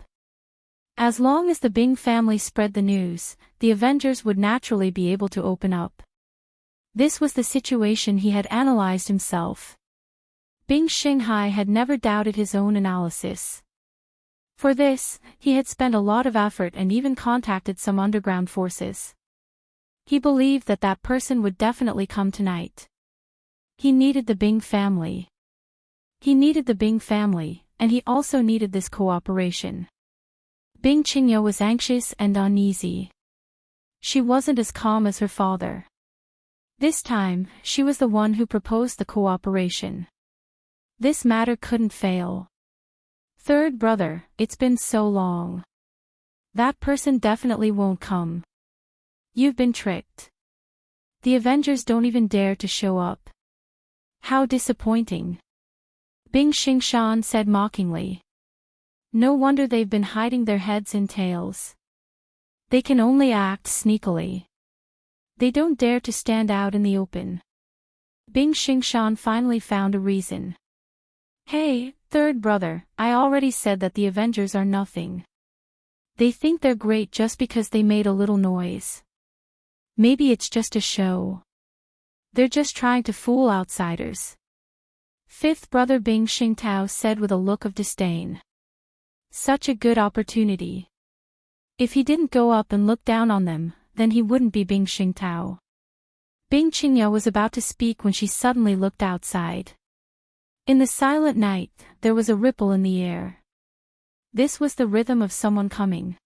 As long as the Bing family spread the news, the Avengers would naturally be able to open up. This was the situation he had analyzed himself. Bing Xinghai had never doubted his own analysis. For this, he had spent a lot of effort and even contacted some underground forces. He believed that that person would definitely come tonight. He needed the Bing family. He needed the Bing family, and he also needed this cooperation. Bing Qingya was anxious and uneasy. She wasn't as calm as her father. This time, she was the one who proposed the cooperation. This matter couldn't fail. Third brother, it's been so long. That person definitely won't come. You've been tricked. The Avengers don't even dare to show up. How disappointing. Bing Xingshan said mockingly. No wonder they've been hiding their heads in tails. They can only act sneakily. They don't dare to stand out in the open. Bing Xingshan finally found a reason. Hey, third brother, I already said that the Avengers are nothing. They think they're great just because they made a little noise. Maybe it's just a show. They're just trying to fool outsiders. Fifth brother Bing Xingtao said with a look of disdain. Such a good opportunity. If he didn't go up and look down on them, then he wouldn't be Bing Xingtao. Bing Qingya was about to speak when she suddenly looked outside. In the silent night, there was a ripple in the air. This was the rhythm of someone coming.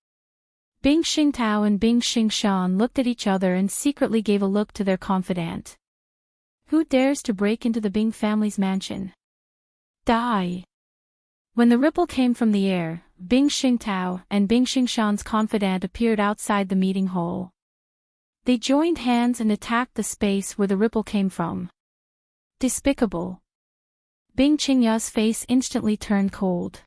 Bing Xingtao and Bing Xingshan looked at each other and secretly gave a look to their confidant. Who dares to break into the Bing family's mansion? Die! When the ripple came from the air, Bing Xingtao and Bing Xingshan's confidant appeared outside the meeting hall. They joined hands and attacked the space where the ripple came from. Despicable. Bing Qingya's face instantly turned cold.